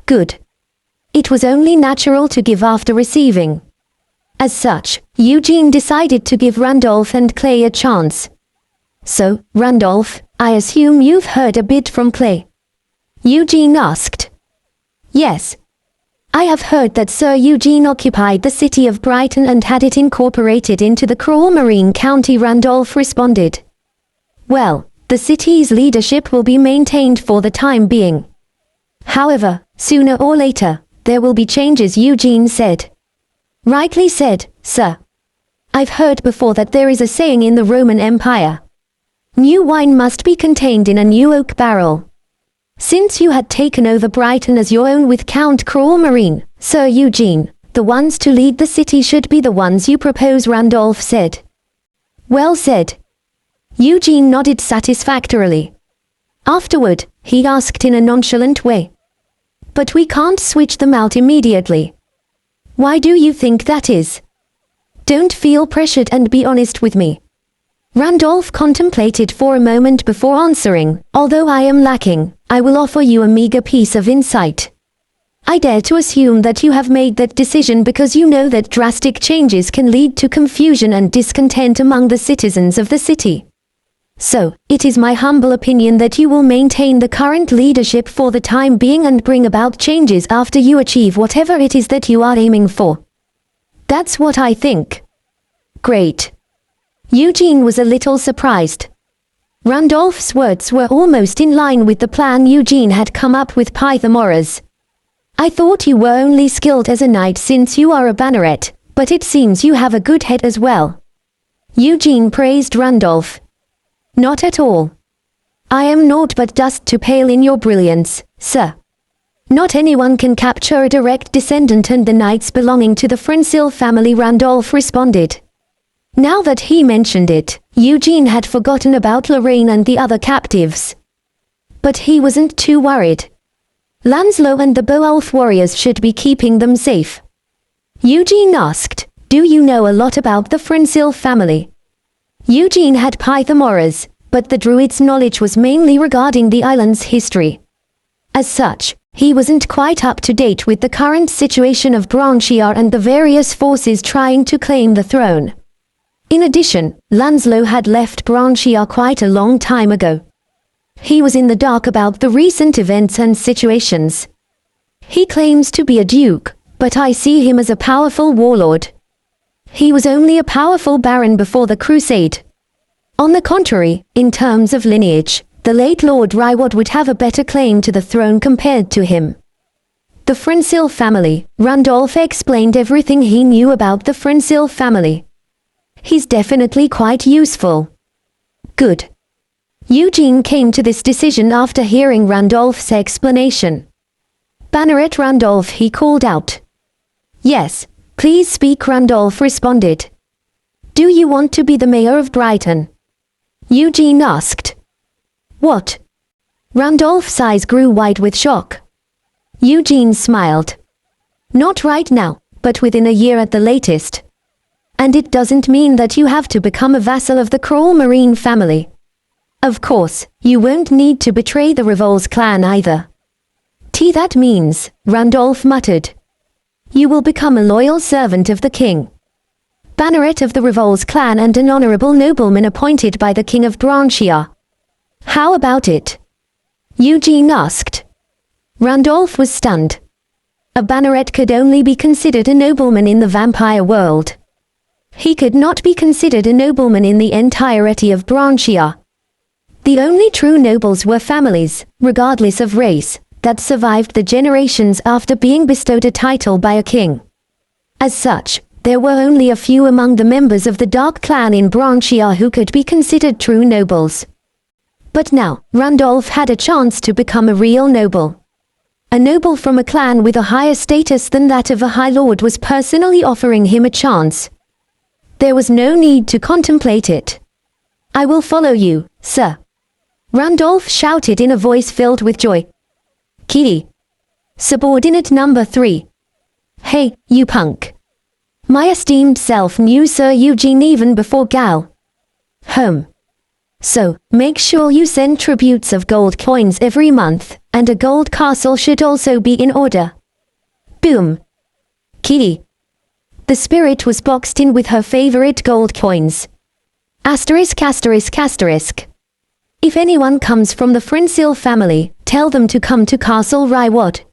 Good. It was only natural to give after receiving. As such, Eugene decided to give Randolph and Clay a chance. So, Randolph, I assume you've heard a bit from Clay? Eugene asked. Yes. I have heard that Sir Eugene occupied the city of Brighton and had it incorporated into the Cruel Marine County, Randolph responded. Well, the city's leadership will be maintained for the time being. However, sooner or later, there will be changes, Eugene said. Rightly said, sir. I've heard before that there is a saying in the Roman Empire. New wine must be contained in a new oak barrel. Since you had taken over Brighton as your own with Count Cruel Marine, Sir Eugene, the ones to lead the city should be the ones you propose, Randolph said. Well said. Eugene nodded satisfactorily. Afterward, he asked in a nonchalant way. But we can't switch them out immediately. Why do you think that is? Don't feel pressured and be honest with me. Randolph contemplated for a moment before answering. Although I am lacking, I will offer you a meager piece of insight. I dare to assume that you have made that decision because you know that drastic changes can lead to confusion and discontent among the citizens of the city. So, it is my humble opinion that you will maintain the current leadership for the time being and bring about changes after you achieve whatever it is that you are aiming for. That's what I think. Great. Eugene was a little surprised. Randolph's words were almost in line with the plan Eugene had come up with Pythagoras. I thought you were only skilled as a knight since you are a banneret, but it seems you have a good head as well. Eugene praised Randolph. Not at all. I am naught but dust to pale in your brilliance, sir. Not anyone can capture a direct descendant and the knights belonging to the Frensil family, Randolph responded. Now that he mentioned it, Eugene had forgotten about Lorraine and the other captives. But he wasn't too worried. Lancelot and the Beowulf warriors should be keeping them safe. Eugene asked, do you know a lot about the Frensil family? Eugene had Pythagoras, but the druid's knowledge was mainly regarding the island's history. As such, he wasn't quite up to date with the current situation of Branchiar and the various forces trying to claim the throne. In addition, Lancelot had left Branchiar quite a long time ago. He was in the dark about the recent events and situations. He claims to be a duke, but I see him as a powerful warlord. He was only a powerful baron before the crusade. On the contrary, in terms of lineage, the late Lord Ryward would have a better claim to the throne compared to him. The Frensil family, Randolph explained everything he knew about the Frensil family. He's definitely quite useful. Good. Eugene came to this decision after hearing Randolph's explanation. Banneret Randolph, he called out. Yes, please speak, Randolph responded. Do you want to be the mayor of Brighton? Eugene asked. What? Randolph's eyes grew wide with shock. Eugene smiled. Not right now, but within a year at the latest. And it doesn't mean that you have to become a vassal of the Crawl Marine family. Of course, you won't need to betray the Revol's clan either. That means, Randolph muttered. You will become a loyal servant of the king. Banneret of the Revol's clan and an honorable nobleman appointed by the king of Branchiar. How about it? Eugene asked. Randolph was stunned. A banneret could only be considered a nobleman in the vampire world. He could not be considered a nobleman in the entirety of Branchiar. The only true nobles were families, regardless of race, that survived the generations after being bestowed a title by a king. As such, there were only a few among the members of the Dark Clan in Branchiar who could be considered true nobles. But now, Randolph had a chance to become a real noble. A noble from a clan with a higher status than that of a High Lord was personally offering him a chance. There was no need to contemplate it. I will follow you, sir. Randolph shouted in a voice filled with joy. Key. Subordinate number 3. Hey, you punk. My esteemed self knew Sir Eugene even before Gal. Home. So, make sure you send tributes of gold coins every month, and a gold castle should also be in order. Boom. Key. The spirit was boxed in with her favorite gold coins. Asterisk asterisk asterisk. If anyone comes from the Frensil family, tell them to come to Castle Ryward.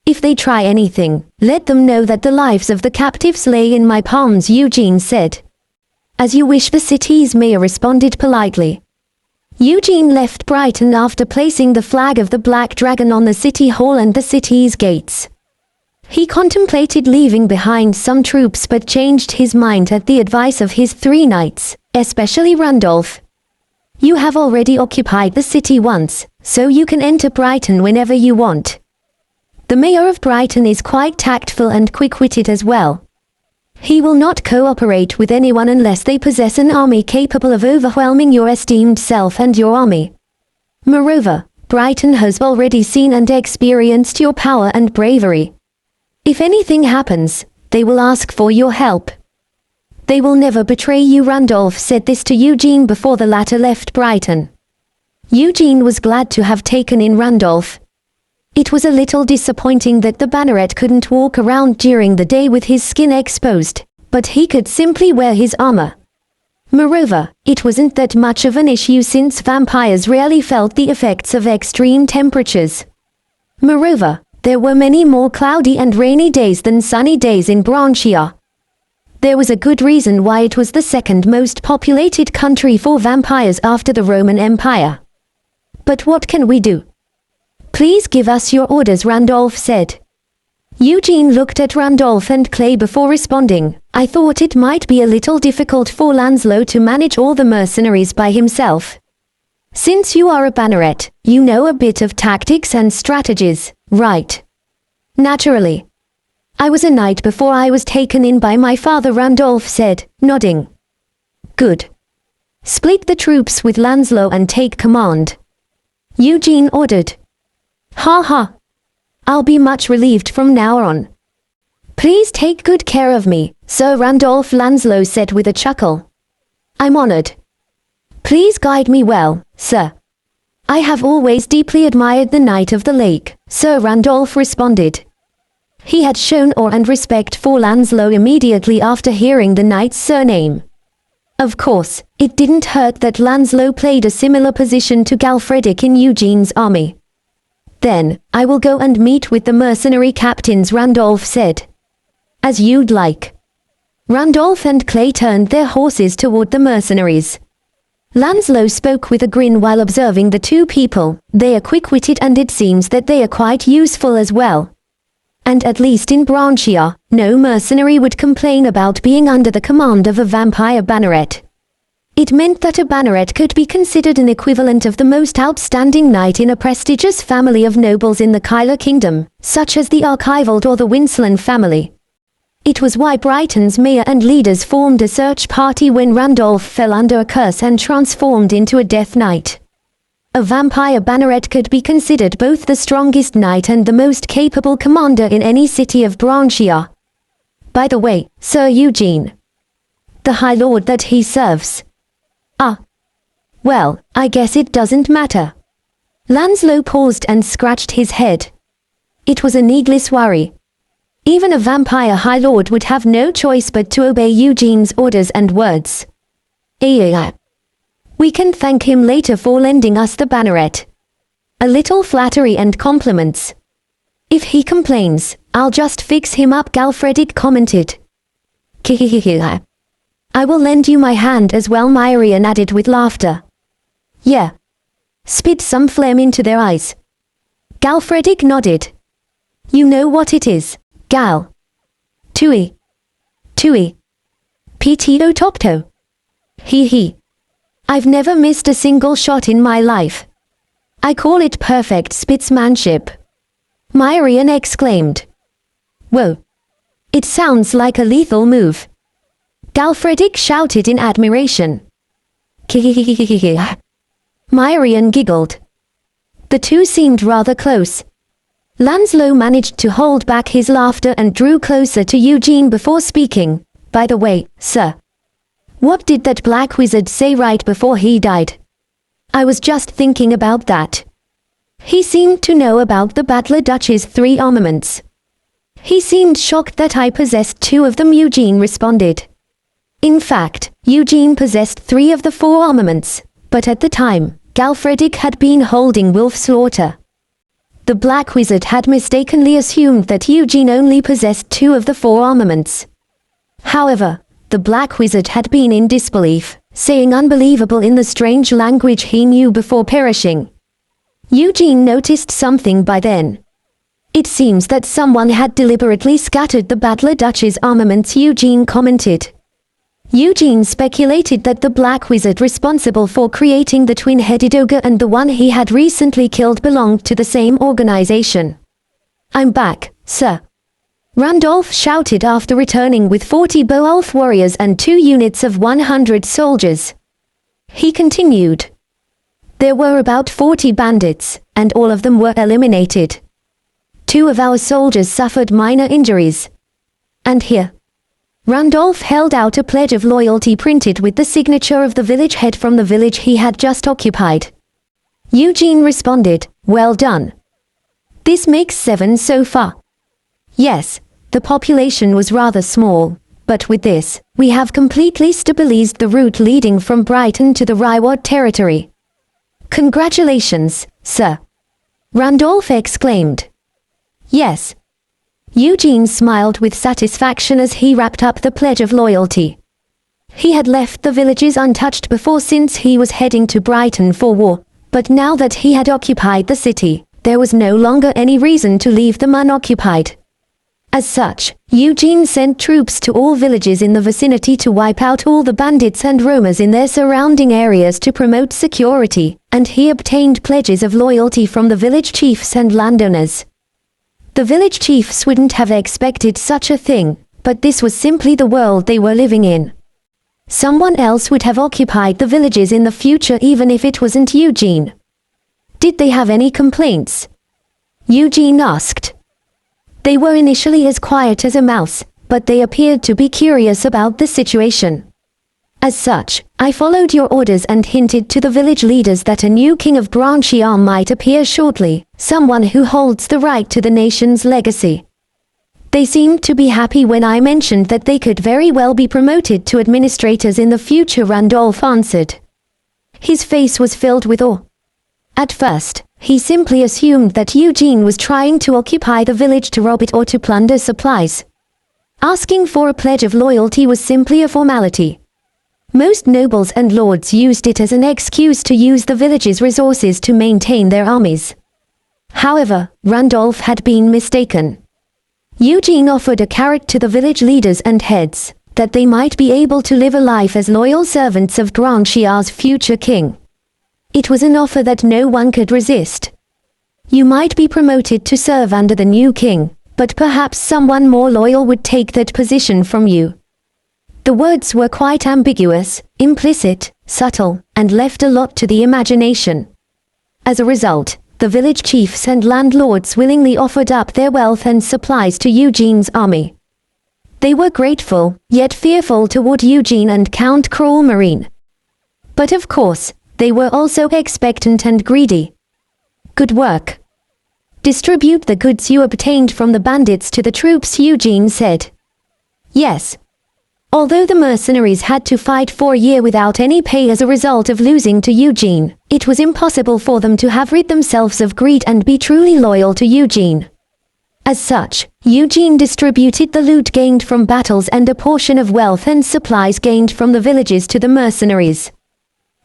If they try anything, let them know that the lives of the captives lay in my palms, Eugene said. As you wish, the city's mayor responded politely. Eugene left Brighton after placing the flag of the Black Dragon on the city hall and the city's gates. He contemplated leaving behind some troops but changed his mind at the advice of his 3 knights, especially Randolph. You have already occupied the city once, so you can enter Brighton whenever you want. The mayor of Brighton is quite tactful and quick-witted as well. He will not cooperate with anyone unless they possess an army capable of overwhelming your esteemed self and your army. Moreover, Brighton has already seen and experienced your power and bravery. If anything happens, they will ask for your help. They will never betray you. Randolph said this to Eugene before the latter left Brighton. Eugene was glad to have taken in Randolph. It was a little disappointing that the banneret couldn't walk around during the day with his skin exposed, but he could simply wear his armor. Moreover, it wasn't that much of an issue since vampires rarely felt the effects of extreme temperatures. Moreover, there were many more cloudy and rainy days than sunny days in Branchiar. There was a good reason why it was the second most populated country for vampires after the Roman Empire. But what can we do? Please give us your orders, Randolph said. Eugene looked at Randolph and Clay before responding. I thought it might be a little difficult for Lancelot to manage all the mercenaries by himself. Since you are a banneret, you know a bit of tactics and strategies, right? Naturally. I was a knight before I was taken in by my father, Randolph said, nodding. Good. Split the troops with Lancelot and take command. Eugene ordered. Ha ha. I'll be much relieved from now on. Please take good care of me, Sir Randolph, Lancelot said with a chuckle. I'm honored. Please guide me well, sir. I have always deeply admired the Knight of the Lake, Sir Randolph responded. He had shown awe and respect for Lancelot immediately after hearing the knight's surname. Of course, it didn't hurt that Lancelot played a similar position to Galfredic in Eugene's army. Then, I will go and meet with the mercenary captains, Randolph said. As you'd like. Randolph and Clay turned their horses toward the mercenaries. Lancelot spoke with a grin while observing the two people. They are quick-witted and it seems that they are quite useful as well. And at least in Branchia, no mercenary would complain about being under the command of a vampire banneret. It meant that a banneret could be considered an equivalent of the most outstanding knight in a prestigious family of nobles in the Kyler Kingdom, such as the Archivald or the Wincelan family. It was why Brighton's mayor and leaders formed a search party when Randolph fell under a curse and transformed into a Death Knight. A vampire banneret could be considered both the strongest knight and the most capable commander in any city of Branchia. By the way, Sir Eugene. The High Lord that he serves. Ah. Well, I guess it doesn't matter. Lancelot paused and scratched his head. It was a needless worry. Even a vampire High Lord would have no choice but to obey Eugene's orders and words. We can thank him later for lending us the banneret. A little flattery and compliments. If he complains, I'll just fix him up, Galfredic commented. Kihihihi. I will lend you my hand as well, Myrian added with laughter. Yeah. Spit some phlegm into their eyes. Galfredic nodded. You know what it is, Gal. Tui. Tui. Pto Topto. He. I've never missed a single shot in my life. I call it perfect spitsmanship. Myrian exclaimed. Whoa. It sounds like a lethal move. Galfredic shouted in admiration. Myrian giggled. The two seemed rather close. Lancelot managed to hold back his laughter and drew closer to Eugene before speaking. By the way, sir. What did that black wizard say right before he died? I was just thinking about that. He seemed to know about the Battler Dutch's 3 armaments. He seemed shocked that I possessed 2 of them, Eugene responded. In fact, Eugene possessed 3 of the 4 armaments, but at the time, Galfredic had been holding Wolfslaughter. The Black Wizard had mistakenly assumed that Eugene only possessed 2 of the 4 armaments. However, the Black Wizard had been in disbelief, saying unbelievable in the strange language he knew before perishing. Eugene noticed something by then. It seems that someone had deliberately scattered the Battler Dutch's armaments, Eugene commented. Eugene speculated that the Black Wizard responsible for creating the twin-headed ogre and the one he had recently killed belonged to the same organization. I'm back, sir. Randolph shouted after returning with 40 Beowulf warriors and 2 units of 100 soldiers. He continued. There were about 40 bandits, and all of them were eliminated. 2 of our soldiers suffered minor injuries. And here. Randolph held out a pledge of loyalty printed with the signature of the village head from the village he had just occupied. Eugene responded, well done. This makes 7 so far. Yes, the population was rather small, but with this, we have completely stabilized the route leading from Brighton to the Ryward territory. Congratulations, sir. Randolph exclaimed. Yes. Eugene smiled with satisfaction as he wrapped up the pledge of loyalty. He had left the villages untouched before since he was heading to Brighton for war, but now that he had occupied the city, there was no longer any reason to leave them unoccupied. As such, Eugene sent troops to all villages in the vicinity to wipe out all the bandits and roamers in their surrounding areas to promote security, and he obtained pledges of loyalty from the village chiefs and landowners. The village chiefs wouldn't have expected such a thing, but this was simply the world they were living in. Someone else would have occupied the villages in the future even if it wasn't Eugene. Did they have any complaints? Eugene asked. They were initially as quiet as a mouse, but they appeared to be curious about the situation. As such, I followed your orders and hinted to the village leaders that a new king of Branchiar might appear shortly, someone who holds the right to the nation's legacy. They seemed to be happy when I mentioned that they could very well be promoted to administrators in the future, Randolph answered. His face was filled with awe. At first, he simply assumed that Eugene was trying to occupy the village to rob it or to plunder supplies. Asking for a pledge of loyalty was simply a formality. Most nobles and lords used it as an excuse to use the village's resources to maintain their armies. However, Randolph had been mistaken. Eugene offered a carrot to the village leaders and heads, that they might be able to live a life as loyal servants of Branchiar's future king. It was an offer that no one could resist. You might be promoted to serve under the new king, but perhaps someone more loyal would take that position from you. The words were quite ambiguous, implicit, subtle, and left a lot to the imagination. As a result, the village chiefs and landlords willingly offered up their wealth and supplies to Eugene's army. They were grateful, yet fearful toward Eugene and Count Cruel-Marine. But of course, they were also expectant and greedy. Good work. Distribute the goods you obtained from the bandits to the troops, Eugene said. Yes. Although the mercenaries had to fight for a year without any pay as a result of losing to Eugene, it was impossible for them to have rid themselves of greed and be truly loyal to Eugene. As such, Eugene distributed the loot gained from battles and a portion of wealth and supplies gained from the villages to the mercenaries.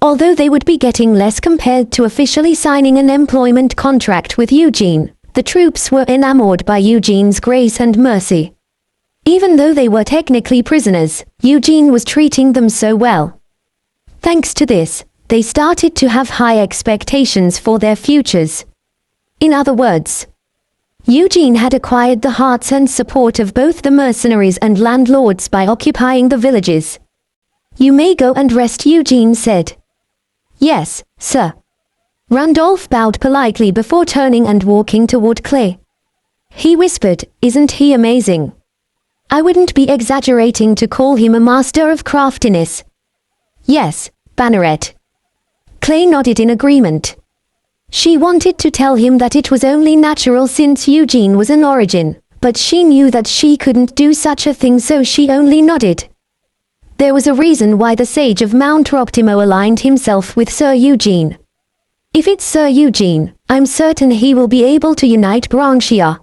Although they would be getting less compared to officially signing an employment contract with Eugene, the troops were enamored by Eugene's grace and mercy. Even though they were technically prisoners, Eugene was treating them so well. Thanks to this, they started to have high expectations for their futures. In other words, Eugene had acquired the hearts and support of both the mercenaries and landlords by occupying the villages. You may go and rest, Eugene said. Yes, sir. Randolph bowed politely before turning and walking toward Clay. He whispered, "Isn't he amazing? I wouldn't be exaggerating to call him a master of craftiness." Yes, Banneret. Clay nodded in agreement. She wanted to tell him that it was only natural since Eugene was an origin, but she knew that she couldn't do such a thing, so she only nodded. There was a reason why the Sage of Mount Optimo aligned himself with Sir Eugene. If it's Sir Eugene, I'm certain he will be able to unite Branchiar.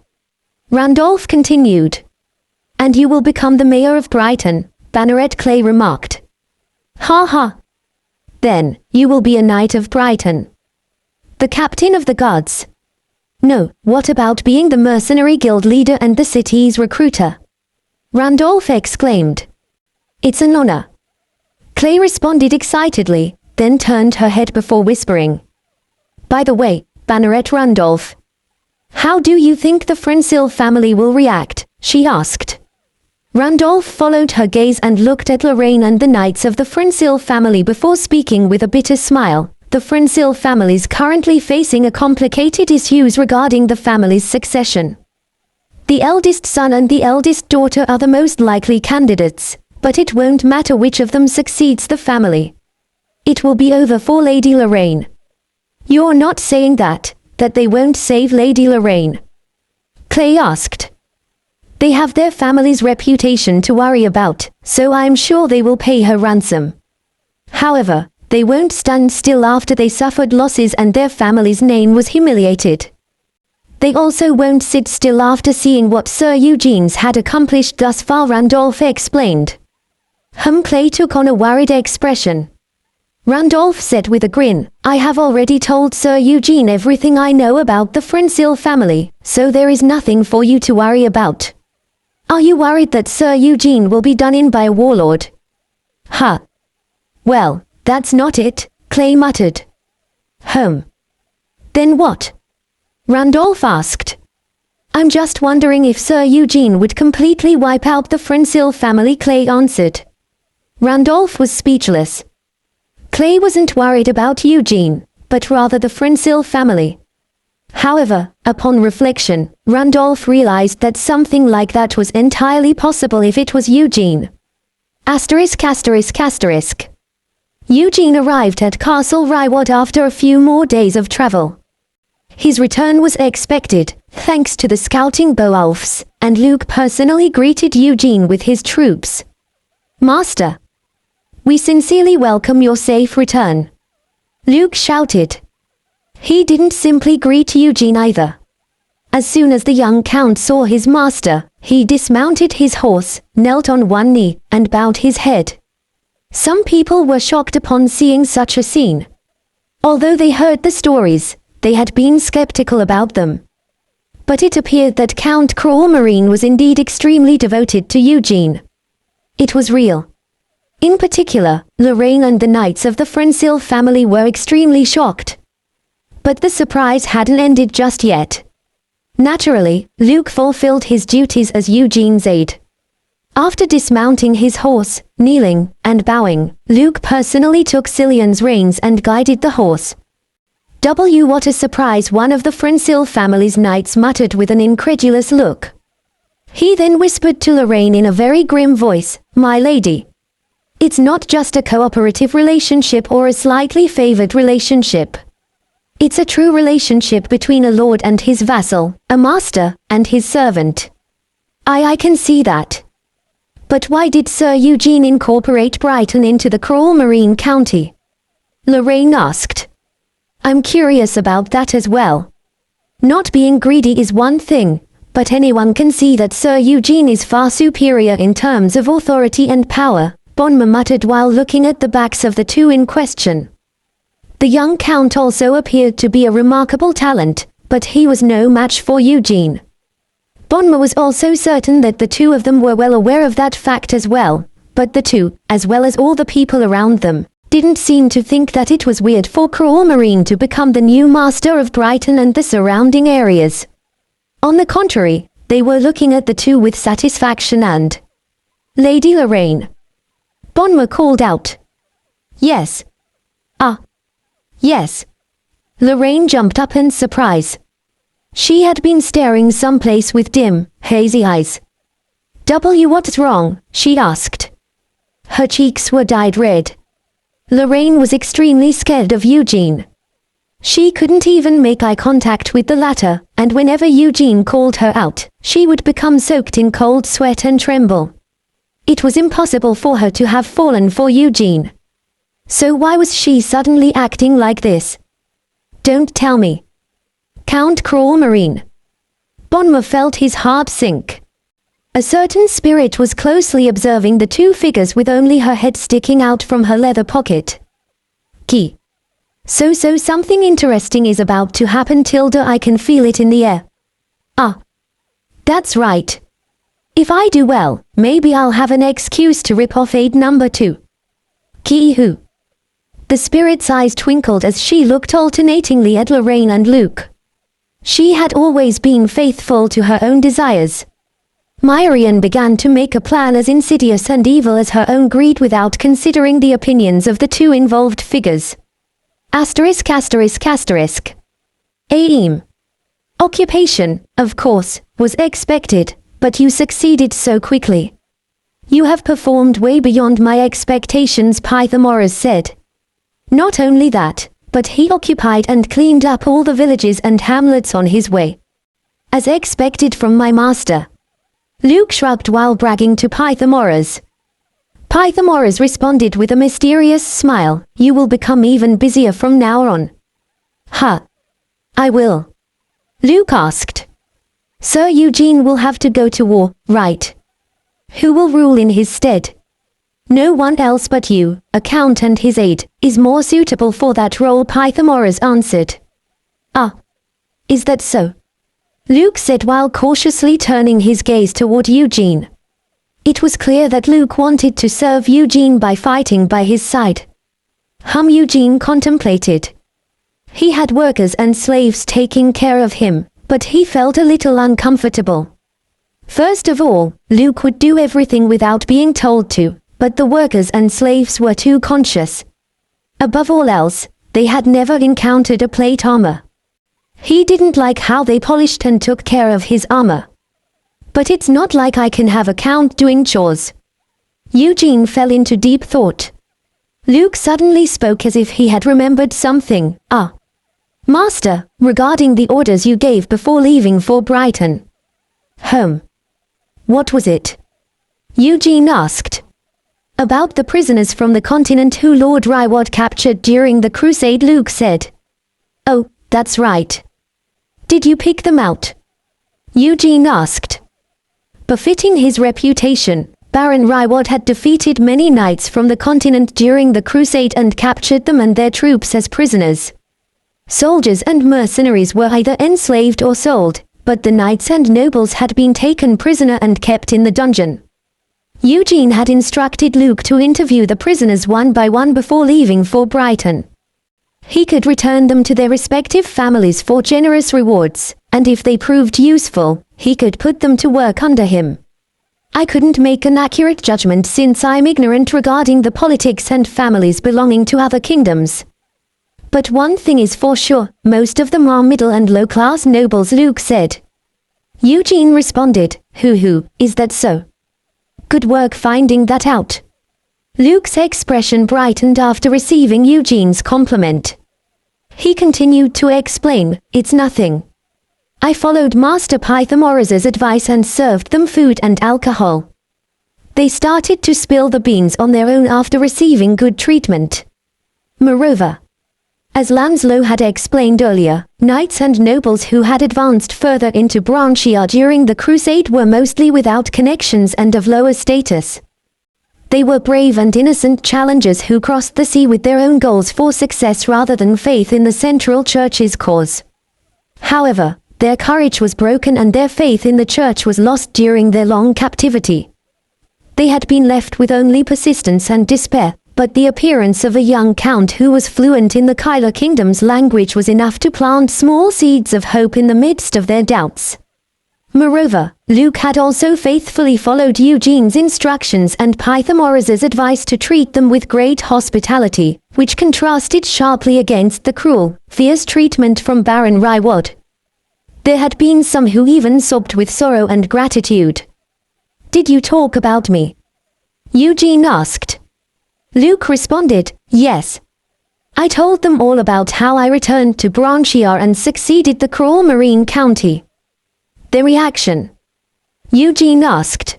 Randolph continued. And you will become the mayor of Brighton, Banneret Clay remarked. Ha ha. Then, you will be a knight of Brighton. The captain of the guards. No, what about being the mercenary guild leader and the city's recruiter? Randolph exclaimed. It's an honor. Clay responded excitedly, then turned her head before whispering. By the way, Banneret Randolph. How do you think the Frensil family will react? She asked. Randolph followed her gaze and looked at Lorraine and the knights of the Frensil family before speaking with a bitter smile. The Frensil family is currently facing a complicated issues regarding the family's succession. The eldest son and the eldest daughter are the most likely candidates, but it won't matter which of them succeeds the family. It will be over for Lady Lorraine. You're not saying that they won't save Lady Lorraine? Clay asked. They have their family's reputation to worry about, so I'm sure they will pay her ransom. However, they won't stand still after they suffered losses and their family's name was humiliated. They also won't sit still after seeing what Sir Eugene's had accomplished thus far, Randolph explained. Clay took on a worried expression. Randolph said with a grin, I have already told Sir Eugene everything I know about the Frensil family, so there is nothing for you to worry about. Are you worried that Sir Eugene will be done in by a warlord? Huh. Well, that's not it, Clay muttered. Then what? Randolph asked. I'm just wondering if Sir Eugene would completely wipe out the Frensil family, Clay answered. Randolph was speechless. Clay wasn't worried about Eugene, but rather the Frensil family. However, upon reflection, Randolph realized that something like that was entirely possible if it was Eugene. ****. Eugene arrived at Castle Ryward after a few more days of travel. His return was expected, thanks to the scouting Beowulfs, and Luke personally greeted Eugene with his troops. Master, we sincerely welcome your safe return. Luke shouted. He didn't simply greet Eugene either. As soon as the young count saw his master, he dismounted his horse, knelt on one knee, and bowed his head. Some people were shocked upon seeing such a scene. Although they heard the stories, they had been skeptical about them. But it appeared that Count Crawlmarine was indeed extremely devoted to Eugene. It was real. In particular, Lorraine and the knights of the Frensil family were extremely shocked. But the surprise hadn't ended just yet. Naturally, Luke fulfilled his duties as Eugene's aide. After dismounting his horse, kneeling, and bowing, Luke personally took Cillian's reins and guided the horse. What a surprise, one of the Frensil family's knights muttered with an incredulous look. He then whispered to Lorraine in a very grim voice, My lady. It's not just a cooperative relationship or a slightly favored relationship. It's a true relationship between a lord and his vassal, a master, and his servant. I can see that. But why did Sir Eugene incorporate Brighton into the Crawlmarine County? Lorraine asked. I'm curious about that as well. Not being greedy is one thing, but anyone can see that Sir Eugene is far superior in terms of authority and power, Bonma muttered while looking at the backs of the two in question. The young count also appeared to be a remarkable talent, but he was no match for Eugene. Bonma was also certain that the two of them were well aware of that fact as well, but the two, as well as all the people around them, didn't seem to think that it was weird for Crawlmarine to become the new master of Brighton and the surrounding areas. On the contrary, they were looking at the two with satisfaction and... Lady Lorraine. Bonma called out. Yes. Yes. Lorraine jumped up in surprise. She had been staring someplace with dim, hazy eyes. What's wrong? She asked. Her cheeks were dyed red. Lorraine was extremely scared of Eugene. She couldn't even make eye contact with the latter, and whenever Eugene called her out, she would become soaked in cold sweat and tremble. It was impossible for her to have fallen for Eugene. So why was she suddenly acting like this? Don't tell me. Count Crawlmarine. Bonma felt his heart sink. A certain spirit was closely observing the two figures with only her head sticking out from her leather pocket. Key. So something interesting is about to happen, Tilda. I can feel it in the air. That's right. If I do well, maybe I'll have an excuse to rip off aid number 2. Kee-hoo. The spirit's eyes twinkled as she looked alternatingly at Lorraine and Luke. She had always been faithful to her own desires. Myrian began to make a plan as insidious and evil as her own greed without considering the opinions of the two involved figures. *****. Aim. Occupation, of course, was expected, but you succeeded so quickly. You have performed way beyond my expectations, Pythagoras said. Not only that, but he occupied and cleaned up all the villages and hamlets on his way. As expected from my master. Luke shrugged while bragging to Pythagoras. Pythagoras responded with a mysterious smile, you will become even busier from now on. I will. Luke asked. Sir Eugene will have to go to war, right? Who will rule in his stead? No one else but you, a count and his aide, is more suitable for that role, Pythagoras answered. Ah. Is that so? Luke said while cautiously turning his gaze toward Eugene. It was clear that Luke wanted to serve Eugene by fighting by his side. Eugene contemplated. He had workers and slaves taking care of him, but he felt a little uncomfortable. First of all, Luke would do everything without being told to, but the workers and slaves were too conscious. Above all else, they had never encountered a plate armor. He didn't like how they polished and took care of his armor. But it's not like I can have a count doing chores. Eugene fell into deep thought. Luke suddenly spoke as if he had remembered something. Ah. Master, regarding the orders you gave before leaving for Brighton. What was it? Eugene asked. About the prisoners from the continent who Lord Ryward captured during the crusade, Luke said. Oh, that's right. Did you pick them out? Eugene asked. Befitting his reputation, Baron Ryward had defeated many knights from the continent during the crusade and captured them and their troops as prisoners. Soldiers and mercenaries were either enslaved or sold, but the knights and nobles had been taken prisoner and kept in the dungeon. Eugene had instructed Luke to interview the prisoners one by one before leaving for Brighton. He could return them to their respective families for generous rewards, and if they proved useful, he could put them to work under him. I couldn't make an accurate judgment since I'm ignorant regarding the politics and families belonging to other kingdoms. But one thing is for sure, most of them are middle and low-class nobles, Luke said. Eugene responded, is that so? Good work finding that out. Luke's expression brightened after receiving Eugene's compliment. He continued to explain, it's nothing. I followed Master Pythagoras' advice and served them food and alcohol. They started to spill the beans on their own after receiving good treatment. Moreover, as Lancelot had explained earlier, knights and nobles who had advanced further into Branchia during the crusade were mostly without connections and of lower status. They were brave and innocent challengers who crossed the sea with their own goals for success rather than faith in the Central Church's cause. However, their courage was broken and their faith in the Church was lost during their long captivity. They had been left with only persistence and despair, but the appearance of a young count who was fluent in the Kyler Kingdom's language was enough to plant small seeds of hope in the midst of their doubts. Moreover, Luke had also faithfully followed Eugene's instructions and Pythagoras' advice to treat them with great hospitality, which contrasted sharply against the cruel, fierce treatment from Baron Ryward. There had been some who even sobbed with sorrow and gratitude. Did you talk about me? Eugene asked. Luke responded, yes. I told them all about how I returned to Branchia and succeeded the cruel Marine County. Their reaction? Eugene asked.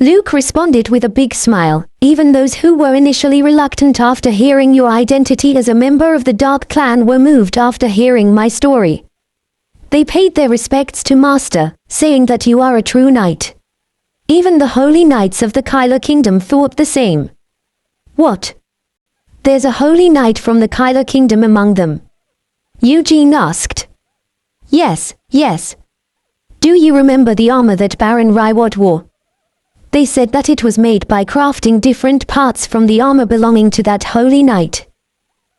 Luke responded with a big smile, even those who were initially reluctant after hearing your identity as a member of the Dark Clan were moved after hearing my story. They paid their respects to Master, saying that you are a true knight. Even the holy knights of the Kyler Kingdom thought the same. What? There's a holy knight from the Kyler Kingdom among them? Eugene asked. Yes. Do you remember the armor that Baron Ryward wore? They said that it was made by crafting different parts from the armor belonging to that holy knight.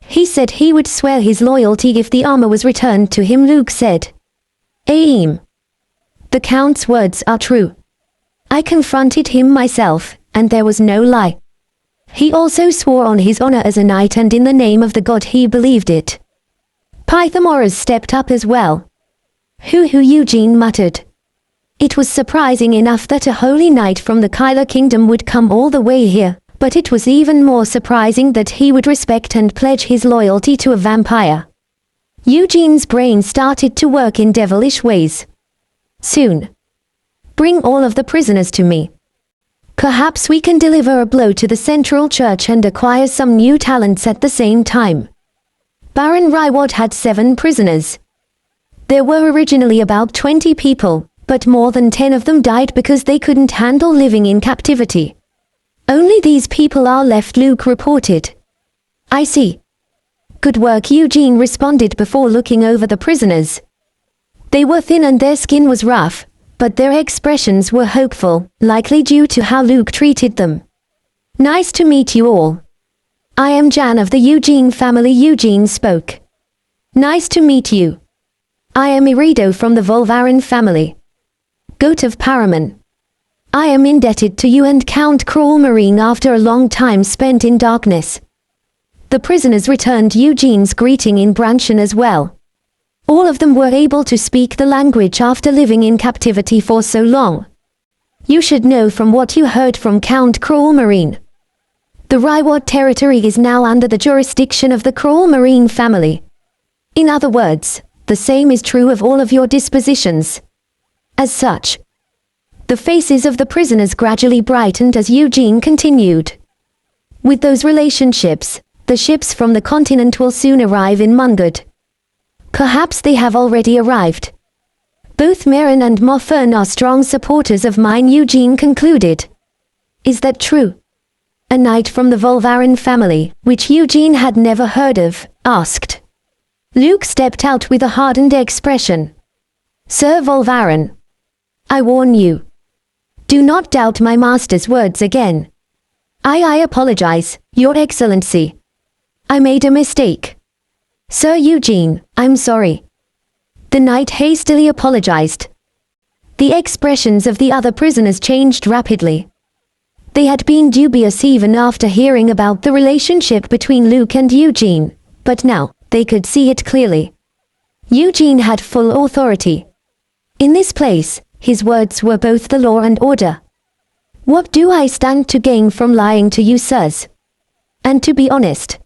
He said he would swear his loyalty if the armor was returned to him, Luke said. Aim. The Count's words are true. I confronted him myself, and there was no lie. He also swore on his honor as a knight and in the name of the god he believed it. Pythagoras stepped up as well. Eugene muttered. It was surprising enough that a holy knight from the Kyler Kingdom would come all the way here, but it was even more surprising that he would respect and pledge his loyalty to a vampire. Eugene's brain started to work in devilish ways. Soon. Bring all of the prisoners to me. Perhaps we can deliver a blow to the Central Church and acquire some new talents at the same time. Baron Ryward had 7 prisoners. There were originally about 20 people, but more than 10 of them died because they couldn't handle living in captivity. Only these people are left, Luke reported. I see. Good work, Eugene responded before looking over the prisoners. They were thin and their skin was rough, but their expressions were hopeful, likely due to how Luke treated them. Nice to meet you all. I am Jan of the Eugene family, Eugene spoke. Nice to meet you. I am Irido from the Volvarin family. Goat of Paraman. I am indebted to you and Count Cruel Marine after a long time spent in darkness. The prisoners returned Eugene's greeting in Branchen as well. All of them were able to speak the language after living in captivity for so long. You should know from what you heard from Count Cruel Marine. The Ryward territory is now under the jurisdiction of the Cruel Marine family. In other words, the same is true of all of your dispositions. As such, the faces of the prisoners gradually brightened as Eugene continued. With those relationships, the ships from the continent will soon arrive in Mungard. Perhaps they have already arrived. Both Marin and Moffern are strong supporters of mine, Eugene concluded. Is that true? A knight from the Volvarin family, which Eugene had never heard of, asked. Luke stepped out with a hardened expression. Sir Volvarin, I warn you. Do not doubt my master's words again. I apologize, Your Excellency. I made a mistake. Sir Eugene, I'm sorry. The knight hastily apologized. The expressions of the other prisoners changed rapidly. They had been dubious even after hearing about the relationship between Luke and Eugene, but now, they could see it clearly. Eugene had full authority. In this place, his words were both the law and order. What do I stand to gain from lying to you, sirs? And to be honest.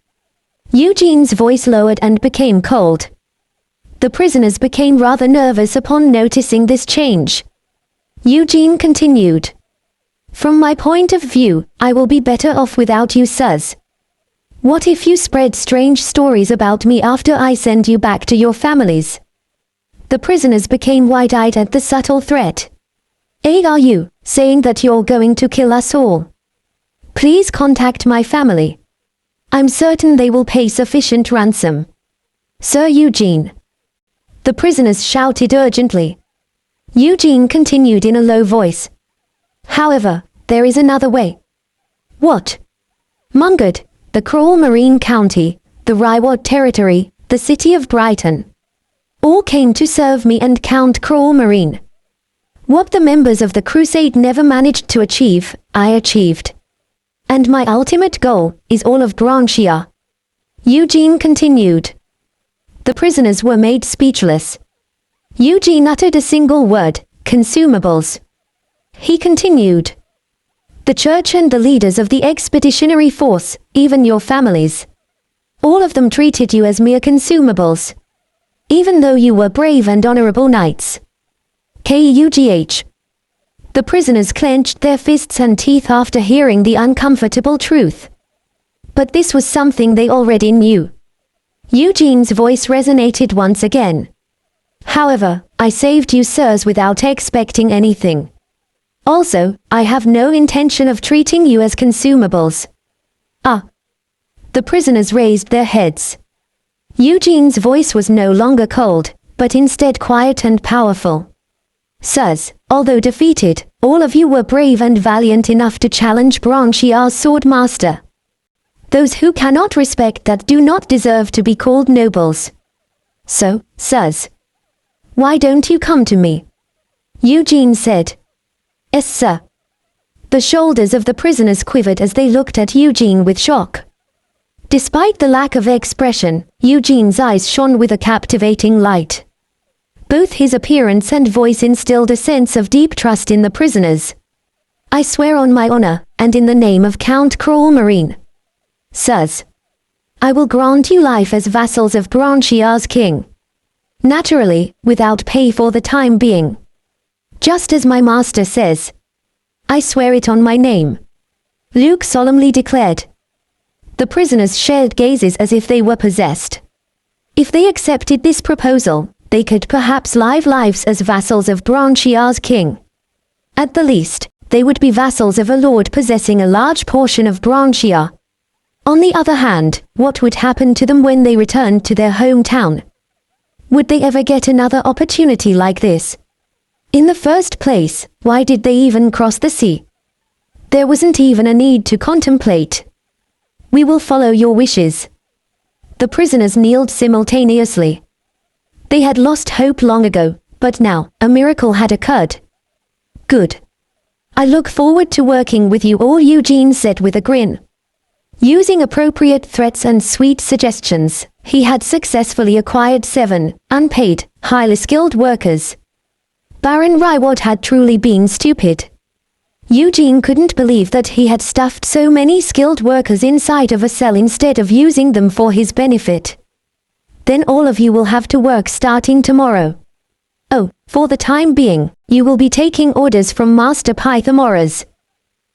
Eugene's voice lowered and became cold. The prisoners became rather nervous upon noticing this change. Eugene continued. From my point of view, I will be better off without you, sirs. What if you spread strange stories about me after I send you back to your families? The prisoners became wide-eyed at the subtle threat. Are you saying that you're going to kill us all? Please contact my family. I'm certain they will pay sufficient ransom. Sir Eugene. The prisoners shouted urgently. Eugene continued in a low voice. However, there is another way. What? Mungard, the Cruel Marine County, the Ryward territory, the city of Brighton. All came to serve me and Count Cruel Marine. What the members of the crusade never managed to achieve, I achieved. And my ultimate goal is all of Branchia. Eugene continued. The prisoners were made speechless. Eugene uttered a single word, consumables. He continued. The church and the leaders of the expeditionary force, even your families. All of them treated you as mere consumables. Even though you were brave and honorable knights. KUGH. The prisoners clenched their fists and teeth after hearing the uncomfortable truth. But this was something they already knew. Eugene's voice resonated once again. However, I saved you, sirs, without expecting anything. Also, I have no intention of treating you as consumables. The prisoners raised their heads. Eugene's voice was no longer cold, but instead quiet and powerful. Sirs, although defeated, all of you were brave and valiant enough to challenge Branchiar's sword master. Those who cannot respect that do not deserve to be called nobles. So, sirs, why don't you come to me? Eugene said. Yes, sir. The shoulders of the prisoners quivered as they looked at Eugene with shock. Despite the lack of expression, Eugene's eyes shone with a captivating light. Both his appearance and voice instilled a sense of deep trust in the prisoners. I swear on my honor, and in the name of Count Cruel Marine. Sirs, I will grant you life as vassals of Branchiar's king. Naturally, without pay for the time being. Just as my master says. I swear it on my name. Luke solemnly declared. The prisoners shared gazes as if they were possessed. If they accepted this proposal, they could perhaps live lives as vassals of Branchiar's king. At the least, they would be vassals of a lord possessing a large portion of Branchiar. On the other hand, what would happen to them when they returned to their hometown? Would they ever get another opportunity like this? In the first place, why did they even cross the sea? There wasn't even a need to contemplate. We will follow your wishes. The prisoners kneeled simultaneously. They had lost hope long ago, but now, a miracle had occurred. Good. I look forward to working with you all, Eugene said with a grin. Using appropriate threats and sweet suggestions, he had successfully acquired 7 unpaid, highly skilled workers. Baron Ryward had truly been stupid. Eugene couldn't believe that he had stuffed so many skilled workers inside of a cell instead of using them for his benefit. Then all of you will have to work starting tomorrow. Oh, for the time being, you will be taking orders from Master Pythagoras.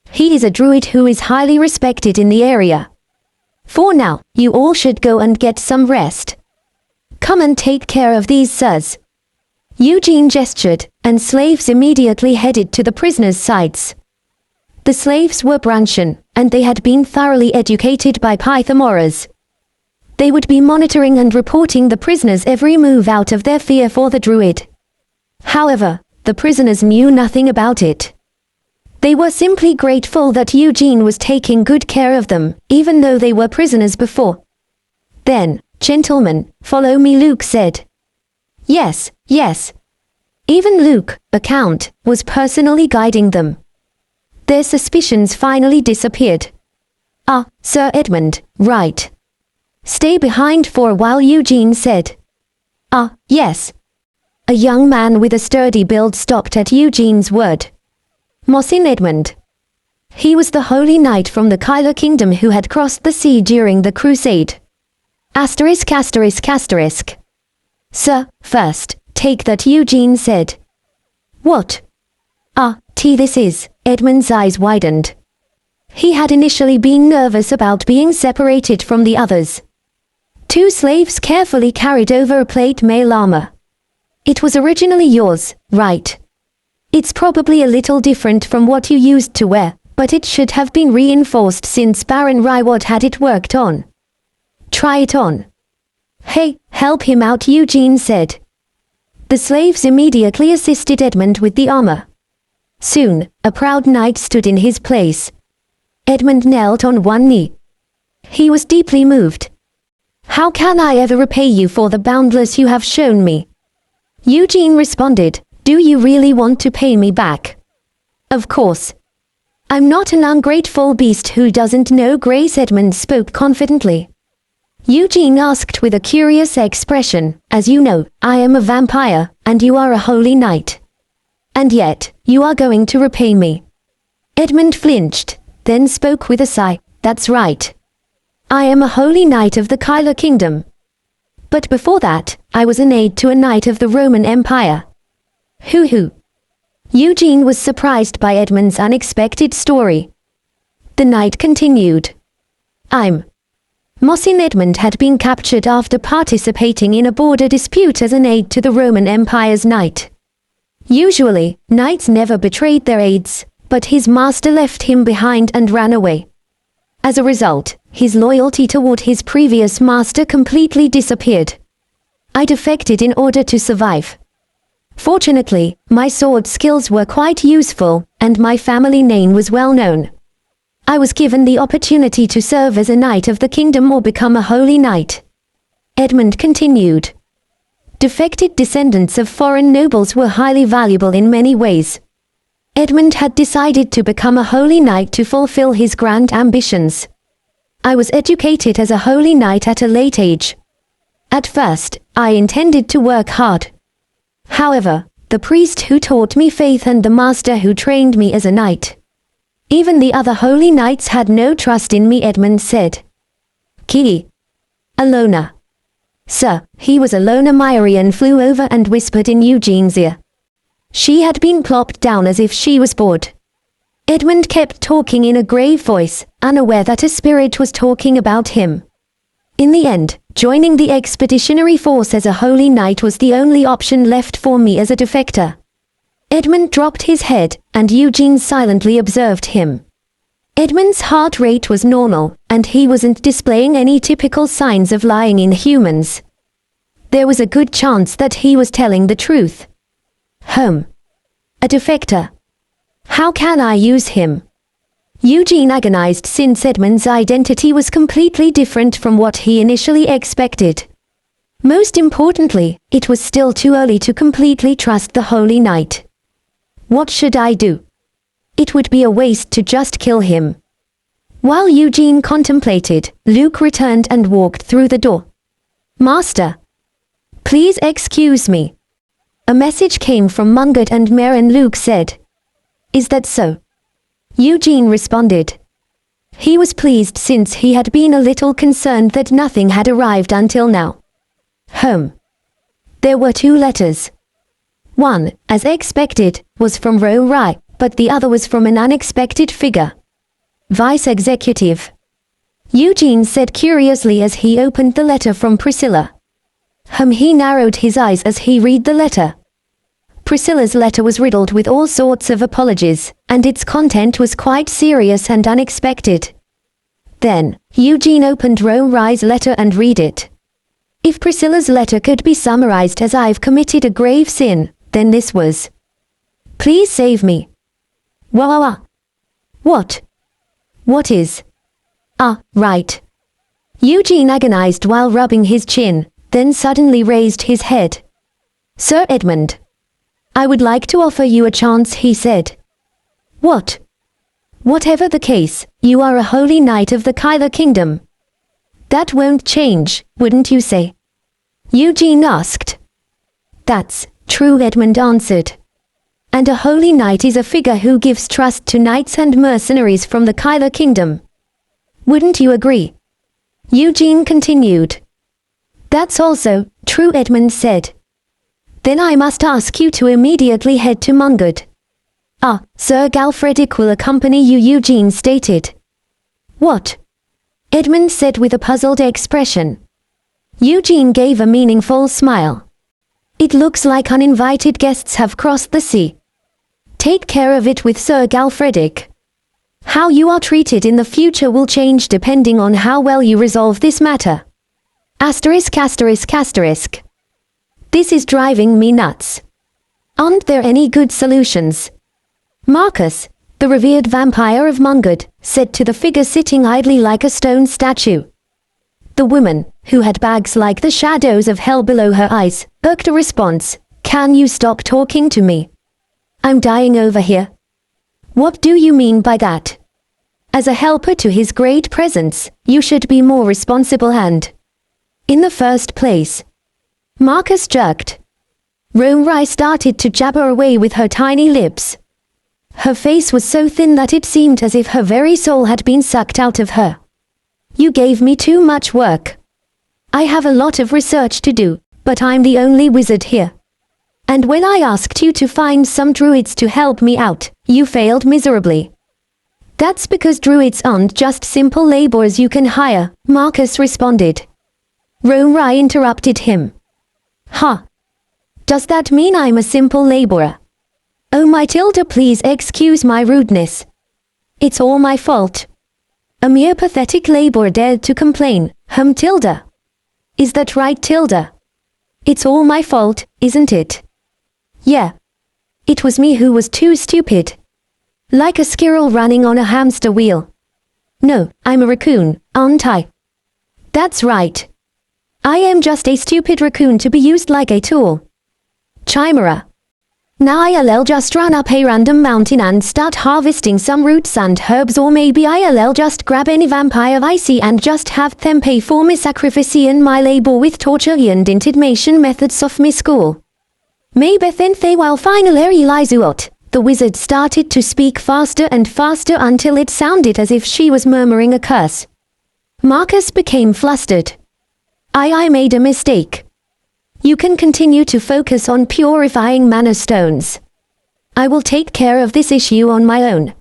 He is a druid who is highly respected in the area. For now, you all should go and get some rest. Come and take care of these, sirs. Eugene gestured, and slaves immediately headed to the prisoners' sides. The slaves were Branchian, and they had been thoroughly educated by Pythagoras. They would be monitoring and reporting the prisoners' every move out of their fear for the druid. However, the prisoners knew nothing about it. They were simply grateful that Eugene was taking good care of them, even though they were prisoners before. Then, gentlemen, follow me, Luke said. Yes, yes. Even Luke, the Count, was personally guiding them. Their suspicions finally disappeared. Ah, Sir Edmund, right. Stay behind for a while, Eugene said. Ah, yes. A young man with a sturdy build stopped at Eugene's word. Mosin Edmund. He was the holy knight from the Kyler kingdom who had crossed the sea during the crusade. Asterisk asterisk asterisk. Sir, first, take that, Eugene said. What? Ah, this is, Edmund's eyes widened. He had initially been nervous about being separated from the others. 2 slaves carefully carried over a plate mail armor. It was originally yours, right? It's probably a little different from what you used to wear, but it should have been reinforced since Baron Ryward had it worked on. Try it on. Hey, help him out, Eugene said. The slaves immediately assisted Edmund with the armor. Soon, a proud knight stood in his place. Edmund knelt on one knee. He was deeply moved. How can I ever repay you for the boundless you have shown me? Eugene responded, do you really want to pay me back? Of course. I'm not an ungrateful beast who doesn't know grace, Edmund spoke confidently. Eugene asked with a curious expression, as you know, I am a vampire, and you are a holy knight. And yet, you are going to repay me. Edmund flinched, then spoke with a sigh, that's right. I am a holy knight of the Kyler kingdom. But before that, I was an aide to a knight of the Roman Empire. Hoo-hoo. Eugene was surprised by Edmund's unexpected story. The knight continued. Mosin Edmund had been captured after participating in a border dispute as an aide to the Roman Empire's knight. Usually, knights never betrayed their aides, but his master left him behind and ran away. As a result, his loyalty toward his previous master completely disappeared. I defected in order to survive. Fortunately, my sword skills were quite useful, and my family name was well known. I was given the opportunity to serve as a knight of the kingdom or become a holy knight. Edmund continued. Defected descendants of foreign nobles were highly valuable in many ways. Edmund had decided to become a holy knight to fulfill his grand ambitions. I was educated as a holy knight at a late age. At first, I intended to work hard. However, the priest who taught me faith and the master who trained me as a knight. Even the other holy knights had no trust in me, Edmund said. Ki. A loner. Sir, he was a loner. Myrian flew over and whispered in Eugene's ear. She had been plopped down as if she was bored. Edmund kept talking in a grave voice, unaware that a spirit was talking about him. In the end, joining the expeditionary force as a holy knight was the only option left for me as a defector. Edmund dropped his head, and Eugene silently observed him. Edmund's heart rate was normal, and he wasn't displaying any typical signs of lying in humans. There was a good chance that he was telling the truth. A defector. How can I use him? Eugene agonized since Edmund's identity was completely different from what he initially expected. Most importantly, it was still too early to completely trust the Holy Knight. What should I do? It would be a waste to just kill him. While Eugene contemplated, Luke returned and walked through the door. Master. Please excuse me. A message came from Mungard and Mare, and Luke said, "Is that so?" Eugene responded. He was pleased since he had been a little concerned that nothing had arrived until now. There were 2 letters. One, as expected, was from Rai, but the other was from an unexpected figure. Vice Executive. Eugene said curiously as he opened the letter from Priscilla. He narrowed his eyes as he read the letter. Priscilla's letter was riddled with all sorts of apologies, and its content was quite serious and unexpected. Then, Eugene opened Rai's letter and read it. If Priscilla's letter could be summarized as "I've committed a grave sin," then this was. "Please save me." What? What is? Right. Eugene agonized while rubbing his chin, then suddenly raised his head. "Sir Edmund. I would like to offer you a chance," he said. "What?" "Whatever the case, you are a holy knight of the Kyler Kingdom. That won't change, wouldn't you say?" Eugene asked. "That's true," Edmund answered. "And a holy knight is a figure who gives trust to knights and mercenaries from the Kyler Kingdom. Wouldn't you agree?" Eugene continued. "That's also true," Edmund said. "Then I must ask you to immediately head to Mungard." Sir Galfredic will accompany you," Eugene stated. "What?" Edmund said with a puzzled expression. Eugene gave a meaningful smile. "It looks like uninvited guests have crossed the sea. Take care of it with Sir Galfredic. How you are treated in the future will change depending on how well you resolve this matter. ****. This is driving me nuts. Aren't there any good solutions?" Marcus, the revered vampire of Mungard, said to the figure sitting idly like a stone statue. The woman, who had bags like the shadows of hell below her eyes, irked a response. "Can you stop talking to me? I'm dying over here." "What do you mean by that? As a helper to his great presence, you should be more responsible and..." "In the first place..." Marcus jerked. Rai started to jabber away with her tiny lips. Her face was so thin that it seemed as if her very soul had been sucked out of her. "You gave me too much work. I have a lot of research to do, but I'm the only wizard here. And when I asked you to find some druids to help me out, you failed miserably." "That's because druids aren't just simple laborers you can hire," Marcus responded. Rai interrupted him. Does that mean I'm a simple laborer? Oh Matilda, please excuse my rudeness. It's all my fault. A mere pathetic laborer dared to complain, Tilda. Is that right, Tilda? It's all my fault, isn't it? Yeah. It was me who was too stupid. Like a squirrel running on a hamster wheel. No, I'm a raccoon, aren't I? That's right. I am just a stupid raccoon to be used like a tool. Chimera. Now I'll just run up a random mountain and start harvesting some roots and herbs, or maybe I'll just grab any vampire I see and just have them pay for me sacrifice and my labor with torture and intimidation methods of me school. Maybe then they will finally realize what. The wizard started to speak faster and faster until it sounded as if she was murmuring a curse. Marcus became flustered. I made a mistake. You can continue to focus on purifying mana stones. I will take care of this issue on my own.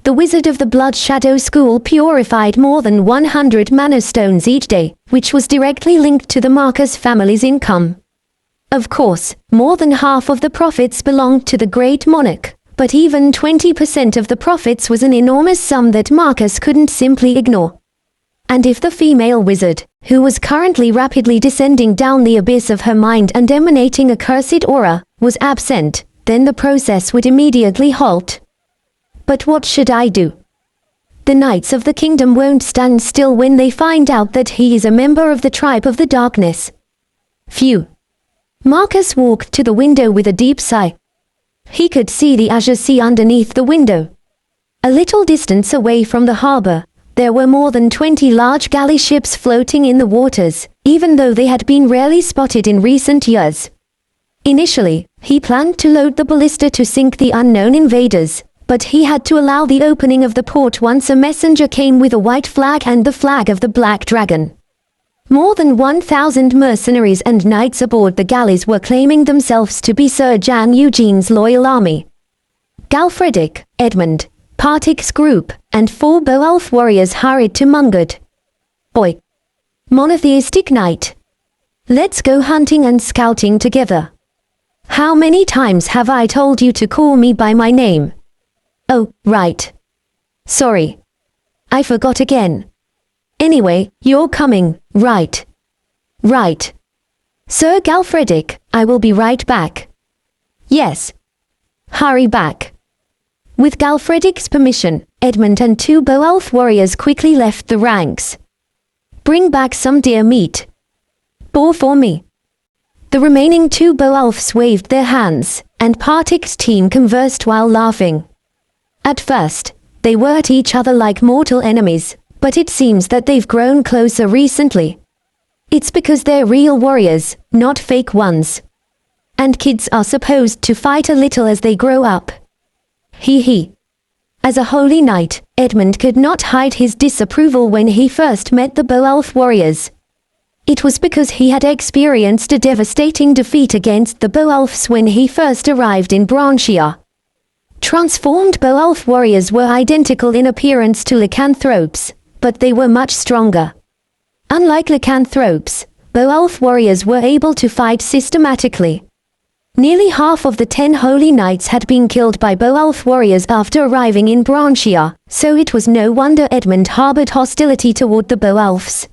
The wizard of the Blood Shadow School purified more than 100 mana stones each day, which was directly linked to the Marcus family's income. Of course, more than half of the profits belonged to the Great Monarch, but even 20% of the profits was an enormous sum that Marcus couldn't simply ignore. And if the female wizard, who was currently rapidly descending down the abyss of her mind and emanating a cursed aura, was absent, then the process would immediately halt. But what should I do? The Knights of the Kingdom won't stand still when they find out that he is a member of the Tribe of the Darkness. Phew. Marcus walked to the window with a deep sigh. He could see the azure sea underneath the window. A little distance away from the harbor, there were more than 20 large galley ships floating in the waters, even though they had been rarely spotted in recent years. Initially, he planned to load the ballista to sink the unknown invaders, but he had to allow the opening of the port once a messenger came with a white flag and the flag of the Black Dragon. More than 1,000 mercenaries and knights aboard the galleys were claiming themselves to be Sir Jan Eugene's loyal army. Galfredic, Edmund, Partik's group, and 4 Beowulf warriors hurried to Mungard. Oi! Monotheistic knight! Let's go hunting and scouting together. How many times have I told you to call me by my name? Oh, right. Sorry. I forgot again. Anyway, you're coming, right? Right. Sir Galfredic, I will be right back. Yes. Hurry back. With Galfredic's permission, Edmund and 2 Beowulf warriors quickly left the ranks. Bring back some deer meat. Boar for me. The remaining 2 Beowulfs waved their hands, and Partik's team conversed while laughing. At first, they were at each other like mortal enemies, but it seems that they've grown closer recently. It's because they're real warriors, not fake ones. And kids are supposed to fight a little as they grow up. He. As a holy knight, Edmund could not hide his disapproval when he first met the Beowulf warriors. It was because he had experienced a devastating defeat against the Beowulfs when he first arrived in Branchia. Transformed Beowulf warriors were identical in appearance to lycanthropes, but they were much stronger. Unlike lycanthropes, Beowulf warriors were able to fight systematically. Nearly half of the 10 holy knights had been killed by Beowulf warriors after arriving in Branchia, so it was no wonder Edmund harbored hostility toward the Beowulfs.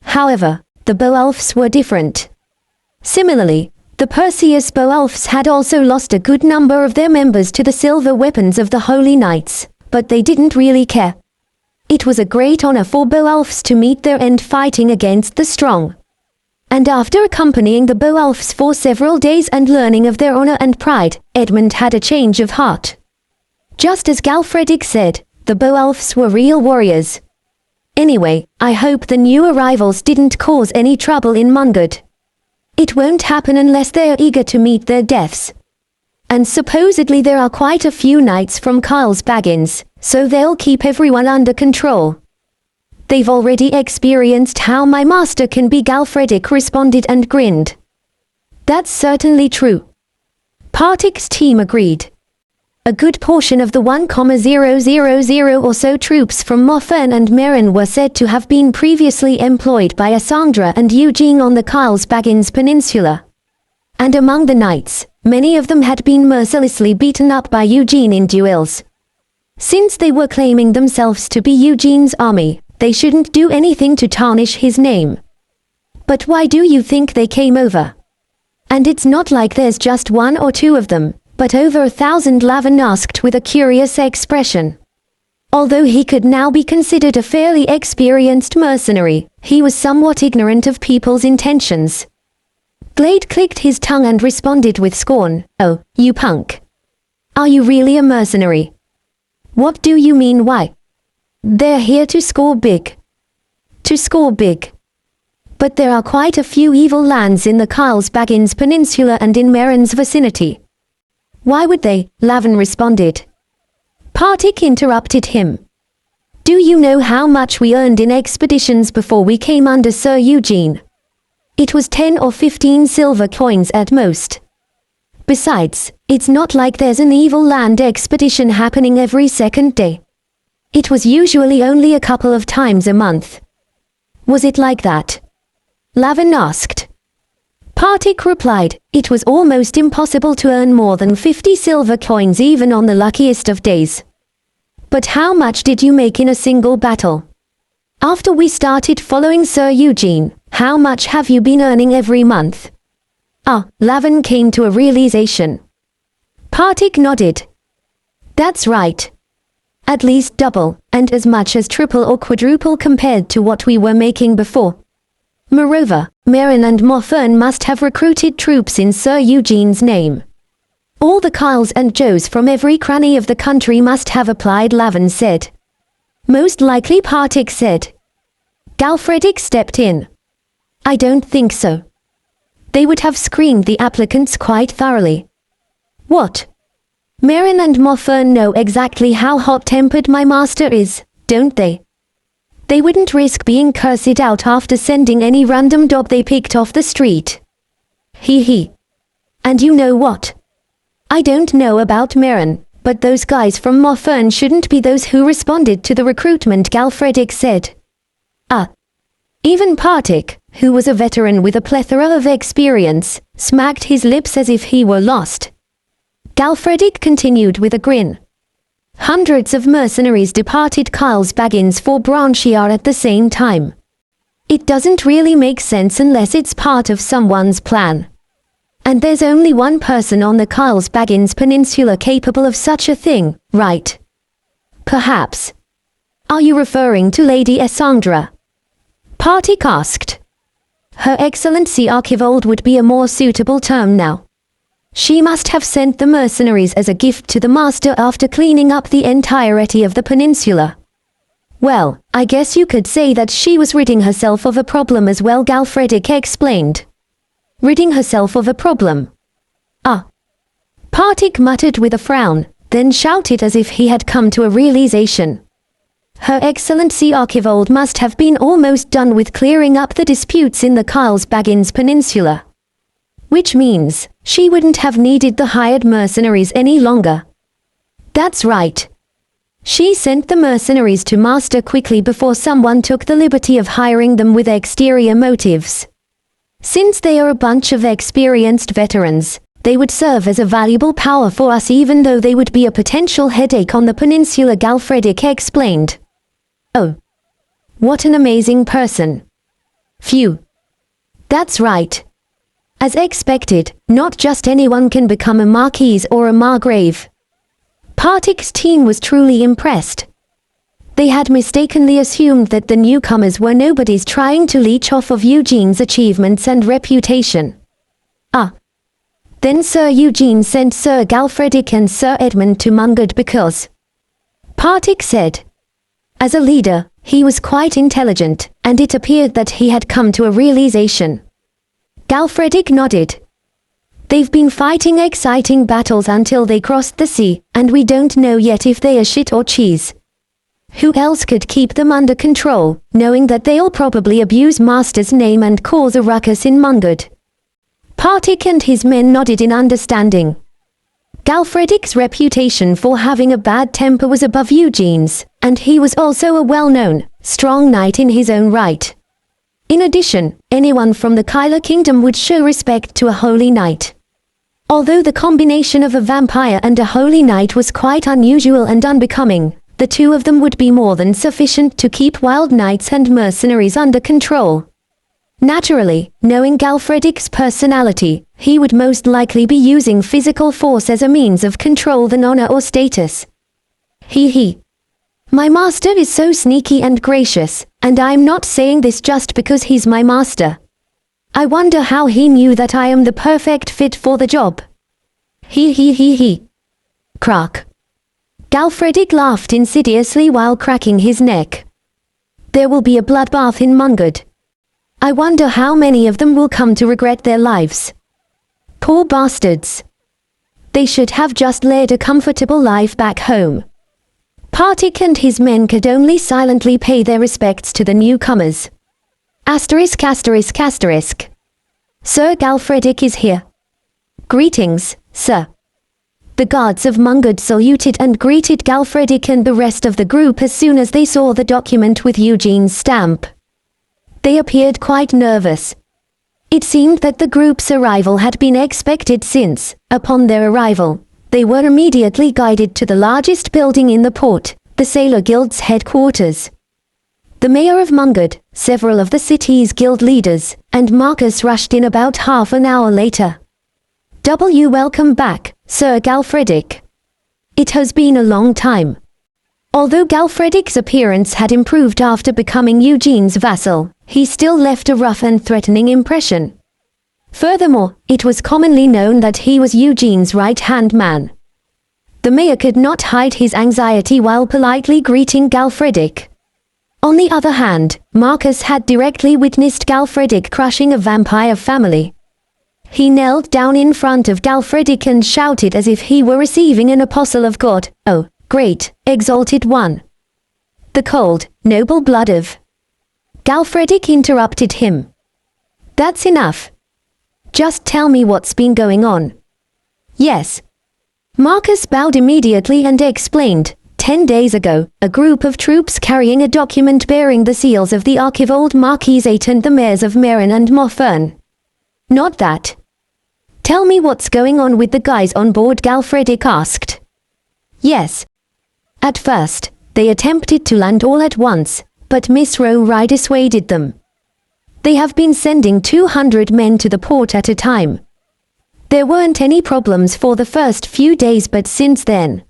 However, the Beowulfs were different. Similarly, the Perseus Beowulfs had also lost a good number of their members to the silver weapons of the holy knights, but they didn't really care. It was a great honor for Beowulfs to meet their end fighting against the strong. And after accompanying the Beowulfs for several days and learning of their honor and pride, Edmund had a change of heart. Just as Galfredic said, the Beowulfs were real warriors. Anyway, I hope the new arrivals didn't cause any trouble in Mungard. It won't happen unless they're eager to meet their deaths. And supposedly there are quite a few knights from Kyle's Baggins, so they'll keep everyone under control. They've already experienced how my master can be. Galfredic responded and grinned. That's certainly true. Partik's team agreed. A good portion of the 1,000 or so troops from Moffern and Merin were said to have been previously employed by Asandra and Eugene on the Kyle's Baggins Peninsula. And among the knights, many of them had been mercilessly beaten up by Eugene in duels. Since they were claiming themselves to be Eugene's army, they shouldn't do anything to tarnish his name. But why do you think they came over? And it's not like there's just 1 or 2 of them, but over 1,000, Lavin asked with a curious expression. Although he could now be considered a fairly experienced mercenary, he was somewhat ignorant of people's intentions. Glade clicked his tongue and responded with scorn, "Oh, you punk. Are you really a mercenary? What do you mean why? They're here to score big. To score big. But there are quite a few evil lands in the Kyle's Baggins Peninsula and in Merin's vicinity. Why would they?" Lavin responded. Partik interrupted him. "Do you know how much we earned in expeditions before we came under Sir Eugene? It was 10 or 15 silver coins at most. Besides, it's not like there's an evil land expedition happening every second day. It was usually only a couple of times a month. Was it like that? Lavin asked. Partik replied, it was almost impossible to earn more than 50 silver coins even on the luckiest of days. But how much did you make in a single battle? After we started following Sir Eugene, how much have you been earning every month? Lavin came to a realization. Partik nodded. That's right. At least double, and as much as triple or quadruple compared to what we were making before. Moreover, Marin and Morfern must have recruited troops in Sir Eugene's name. All the Kyles and Joes from every cranny of the country must have applied, Lavin said. Most likely, Partik said. Galfredic stepped in. I don't think so. They would have screened the applicants quite thoroughly. What? Marin and Morfern know exactly how hot-tempered my master is, don't they? They wouldn't risk being cursed out after sending any random dog they picked off the street. He. And you know what? I don't know about Marin, but those guys from Morfern shouldn't be those who responded to the recruitment, Galfredic said. Even Partik, who was a veteran with a plethora of experience, smacked his lips as if he were lost. Galfredic continued with a grin. Hundreds of mercenaries departed Kyle's Baggins for Branchiar at the same time. It doesn't really make sense unless it's part of someone's plan. And there's only one person on the Kyle's Baggins Peninsula capable of such a thing, right? Perhaps. Are you referring to Lady Essandra? Partik asked. Her Excellency Archivold would be a more suitable term now. She must have sent the mercenaries as a gift to the master after cleaning up the entirety of the peninsula. Well, I guess you could say that she was ridding herself of a problem as well, Galfredic explained. Ridding herself of a problem. Partik muttered with a frown, then shouted as if he had come to a realization. Her Excellency Archivold must have been almost done with clearing up the disputes in the Kyle's Baggins Peninsula. Which means, she wouldn't have needed the hired mercenaries any longer. That's right. She sent the mercenaries to Master quickly before someone took the liberty of hiring them with exterior motives. Since they are a bunch of experienced veterans, they would serve as a valuable power for us even though they would be a potential headache on the peninsula, Galfredic explained. Oh. What an amazing person. Phew. That's right. As expected, not just anyone can become a marquise or a margrave. Partik's team was truly impressed. They had mistakenly assumed that the newcomers were nobodies trying to leech off of Eugene's achievements and reputation. Then Sir Eugene sent Sir Galfredic and Sir Edmund to Mungard because... Partik said. As a leader, he was quite intelligent, and it appeared that he had come to a realization. Galfredic nodded. They've been fighting exciting battles until they crossed the sea, and we don't know yet if they are shit or cheese. Who else could keep them under control, knowing that they'll probably abuse Master's name and cause a ruckus in Mungard? Partik and his men nodded in understanding. Galfredic's reputation for having a bad temper was above Eugene's, and he was also a well-known, strong knight in his own right. In addition, anyone from the Kyler Kingdom would show respect to a holy knight. Although the combination of a vampire and a holy knight was quite unusual and unbecoming, the two of them would be more than sufficient to keep wild knights and mercenaries under control. Naturally, knowing Galfredic's personality, he would most likely be using physical force as a means of control than honor or status. He. My master is so sneaky and gracious, and I'm not saying this just because he's my master. I wonder how he knew that I am the perfect fit for the job. He. Crack. Galfredic laughed insidiously while cracking his neck. There will be a bloodbath in Mungard. I wonder how many of them will come to regret their lives. Poor bastards. They should have just led a comfortable life back home. Partik and his men could only silently pay their respects to the newcomers. Asterisk. Sir Galfredic is here. Greetings, sir. The guards of Mungud saluted and greeted Galfredic and the rest of the group as soon as they saw the document with Eugene's stamp. They appeared quite nervous. It seemed that the group's arrival had been expected since, upon their arrival, they were immediately guided to the largest building in the port, the Sailor Guild's headquarters. The mayor of Mungud, several of the city's guild leaders, and Marcus rushed in about half an hour later. Welcome back, Sir Galfredic. It has been a long time. Although Galfredic's appearance had improved after becoming Eugene's vassal, he still left a rough and threatening impression. Furthermore, it was commonly known that he was Eugene's right-hand man. The mayor could not hide his anxiety while politely greeting Galfredic. On the other hand, Marcus had directly witnessed Galfredic crushing a vampire family. He knelt down in front of Galfredic and shouted as if he were receiving an apostle of God, "Oh, great, exalted one!" The cold, noble blood of... Galfredic interrupted him. "That's enough. Just tell me what's been going on." "Yes." Marcus bowed immediately and explained, 10 days ago, a group of troops carrying a document bearing the seals of the Archivold Marquisate and the mayors of Meran and Moffern. "Not that. Tell me what's going on with the guys on board," Galfredic asked. "Yes. At first, they attempted to land all at once, but Miss Rowe dissuaded them. They have been sending 200 men to the port at a time. There weren't any problems for the first few days, but since then..."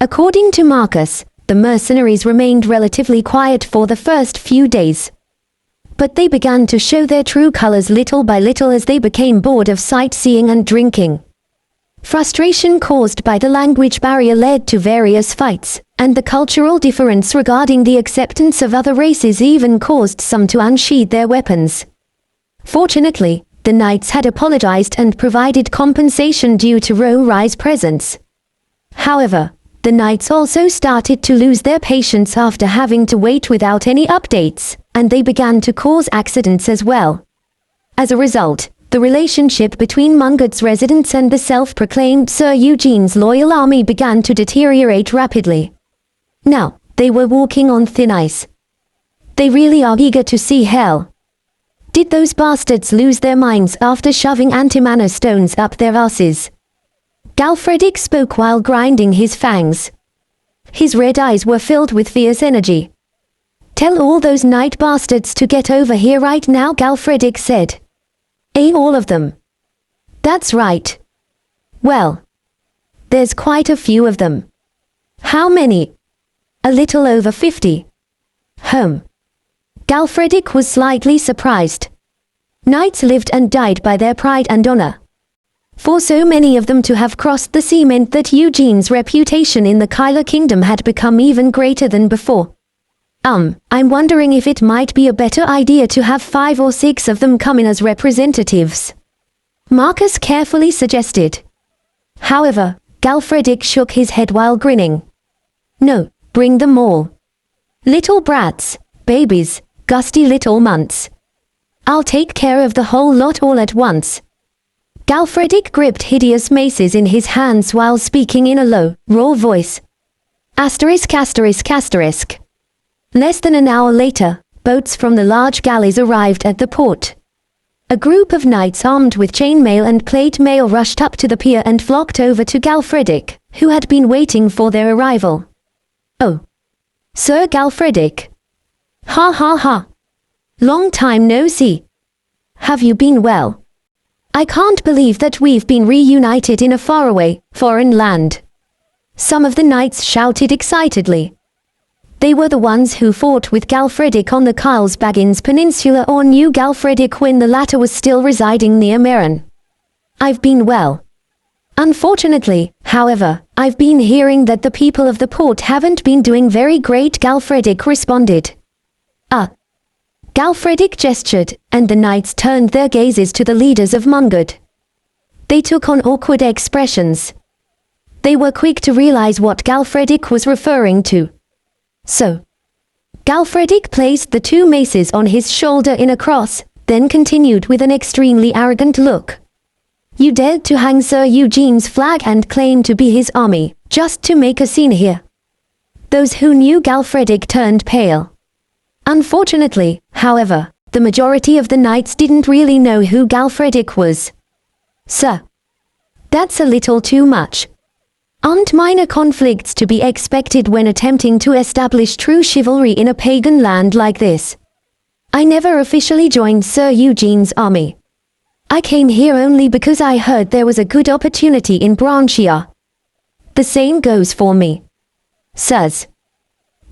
According to Marcus, the mercenaries remained relatively quiet for the first few days. But they began to show their true colors little by little as they became bored of sightseeing and drinking. Frustration caused by the language barrier led to various fights, and the cultural difference regarding the acceptance of other races even caused some to unsheathe their weapons. Fortunately, the knights had apologized and provided compensation due to Rory's presence. However, the knights also started to lose their patience after having to wait without any updates, and they began to cause accidents as well. As a result, the relationship between Mungud's residents and the self-proclaimed Sir Eugene's loyal army began to deteriorate rapidly. Now, they were walking on thin ice. They really are eager to see hell. Did those bastards lose their minds after shoving antimano stones up their asses? Galfredic spoke while grinding his fangs. His red eyes were filled with fierce energy. "Tell all those night bastards to get over here right now," Galfredic said. "All of them?" "That's right." "Well, there's quite a few of them." "How many?" "A little over 50. Galfredic was slightly surprised. Knights lived and died by their pride and honor. For so many of them to have crossed the sea meant that Eugene's reputation in the Kyler Kingdom had become even greater than before. I'm wondering if it might be a better idea to have 5 or 6 of them come in as representatives," Marcus carefully suggested. However, Galfredic shook his head while grinning. "No, bring them all. Little brats, babies, gusty little munts. I'll take care of the whole lot all at once." Galfredic gripped hideous maces in his hands while speaking in a low, raw voice. Asterisk asterisk asterisk. Less than an hour later, boats from the large galleys arrived at the port. A group of knights armed with chainmail and plate mail rushed up to the pier and flocked over to Galfredic, who had been waiting for their arrival. "Oh, Sir Galfredic. Ha ha ha. Long time no see. Have you been well? I can't believe that we've been reunited in a faraway, foreign land." Some of the knights shouted excitedly. They were the ones who fought with Galfredic on the Carlsbaggins Peninsula or knew Galfredic when the latter was still residing near Meran. "I've been well. Unfortunately, however, I've been hearing that the people of the port haven't been doing very great," Galfredic responded. Galfredic gestured, and the knights turned their gazes to the leaders of Mungud. They took on awkward expressions. They were quick to realize what Galfredic was referring to. So, Galfredic placed the 2 maces on his shoulder in a cross, then continued with an extremely arrogant look. You dared to hang Sir Eugene's flag and claim to be his army, just to make a scene here. Those who knew Galfredic turned pale. Unfortunately, however, the majority of the knights didn't really know who Galfredic was. Sir, that's a little too much. Aren't minor conflicts to be expected when attempting to establish true chivalry in a pagan land like this? I never officially joined Sir Eugene's army. I came here only because I heard there was a good opportunity in Branchia. The same goes for me. Sirs,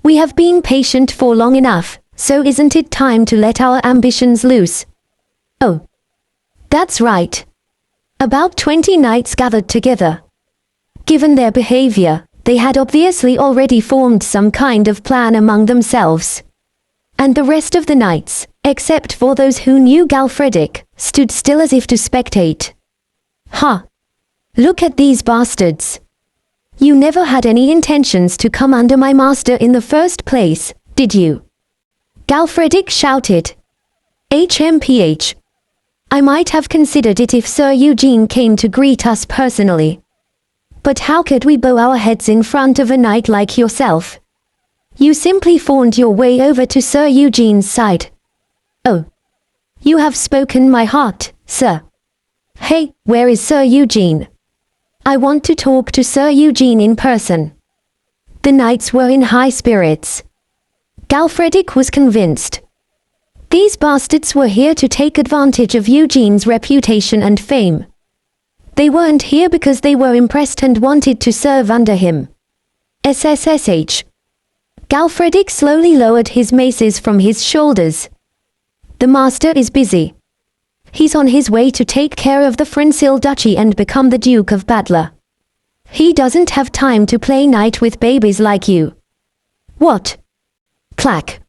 we have been patient for long enough, so isn't it time to let our ambitions loose? Oh, that's right. About 20 knights gathered together. Given their behavior, they had obviously already formed some kind of plan among themselves. And the rest of the knights, except for those who knew Galfredic, stood still as if to spectate. Ha! Look at these bastards. You never had any intentions to come under my master in the first place, did you? Galfredic shouted. HMPH. I might have considered it if Sir Eugene came to greet us personally. But how could we bow our heads in front of a knight like yourself? You simply fawned your way over to Sir Eugene's side. Oh. You have spoken my heart, sir. Hey, where is Sir Eugene? I want to talk to Sir Eugene in person. The knights were in high spirits. Galfredic was convinced. These bastards were here to take advantage of Eugene's reputation and fame. They weren't here because they were impressed and wanted to serve under him. SSSH. Galfredic slowly lowered his maces from his shoulders. The master is busy. He's on his way to take care of the Frinsil Duchy and become the Duke of Battler. He doesn't have time to play knight with babies like you. What? Clack.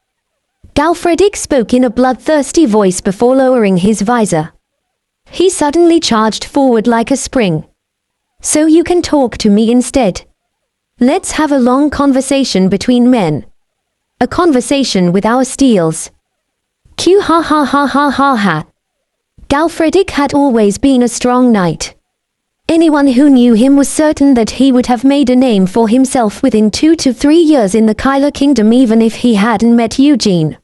Galfredic spoke in a bloodthirsty voice before lowering his visor. He suddenly charged forward like a spring. So you can talk to me instead. Let's have a long conversation between men. A conversation with our steels. Q ha ha ha ha ha ha. Galfredic had always been a strong knight. Anyone who knew him was certain that he would have made a name for himself within 2 to 3 years in the Kyler Kingdom even if he hadn't met Eugene.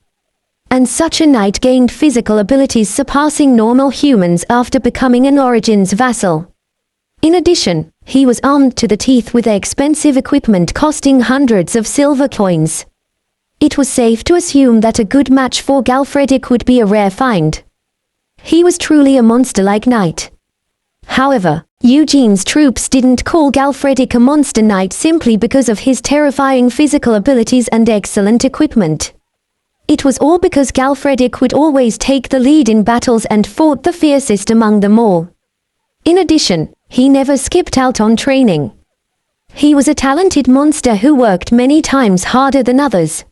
And such a knight gained physical abilities surpassing normal humans after becoming an Origin's vassal. In addition, he was armed to the teeth with expensive equipment costing hundreds of silver coins. It was safe to assume that a good match for Galfredic would be a rare find. He was truly a monster-like knight. However, Eugene's troops didn't call Galfredic a monster knight simply because of his terrifying physical abilities and excellent equipment. It was all because Galfredic would always take the lead in battles and fought the fiercest among them all. In addition, he never skipped out on training. He was a talented monster who worked many times harder than others.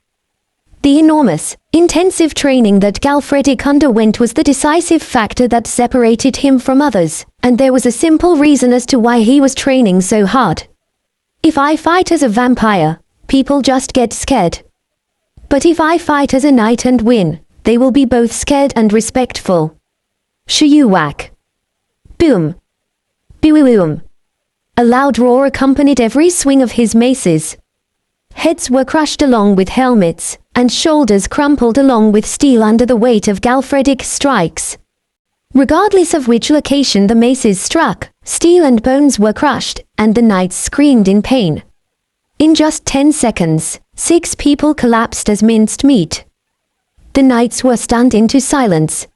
The enormous, intensive training that Galfredic underwent was the decisive factor that separated him from others, and there was a simple reason as to why he was training so hard. If I fight as a vampire, people just get scared. But if I fight as a knight and win, they will be both scared and respectful. Shoo whack. Boom. Boom. A loud roar accompanied every swing of his maces. Heads were crushed along with helmets, and shoulders crumpled along with steel under the weight of Galfredic's strikes. Regardless of which location the maces struck, steel and bones were crushed, and the knights screamed in pain. In just 10 seconds, 6 people collapsed as minced meat. The knights were stunned into silence.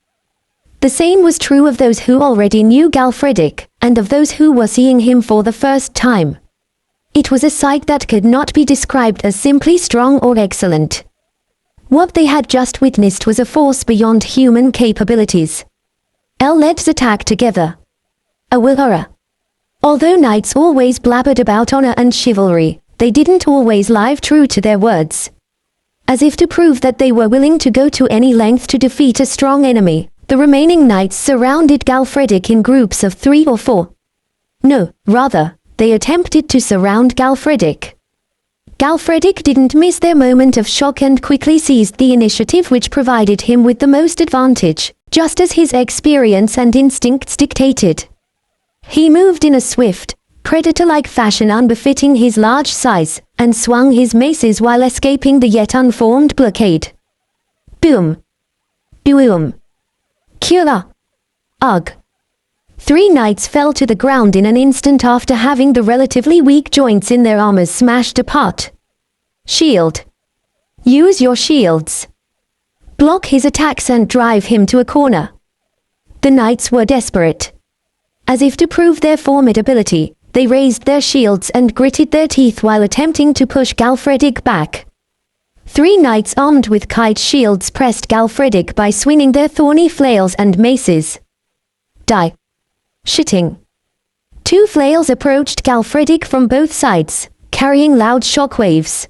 The same was true of those who already knew Galfredic, and of those who were seeing him for the first time. It was a sight that could not be described as simply strong or excellent. What they had just witnessed was a force beyond human capabilities. Let's attack together. Awilhara. Although knights always blabbered about honor and chivalry, they didn't always live true to their words. As if to prove that they were willing to go to any length to defeat a strong enemy, the remaining knights surrounded Galfredic in groups of 3 or 4. No, rather, they attempted to surround Galfredic. Galfredic didn't miss their moment of shock and quickly seized the initiative which provided him with the most advantage, just as his experience and instincts dictated. He moved in a swift, predator-like fashion unbefitting his large size, and swung his maces while escaping the yet unformed blockade. Boom! Boom! Kula! Ugh! 3 knights fell to the ground in an instant after having the relatively weak joints in their armors smashed apart. Shield. Use your shields. Block his attacks and drive him to a corner. The knights were desperate. As if to prove their formidability, they raised their shields and gritted their teeth while attempting to push Galfredig back. 3 knights armed with kite shields pressed Galfredig by swinging their thorny flails and maces. Die. Shitting. 2 flails approached Galfredig from both sides, carrying loud shockwaves.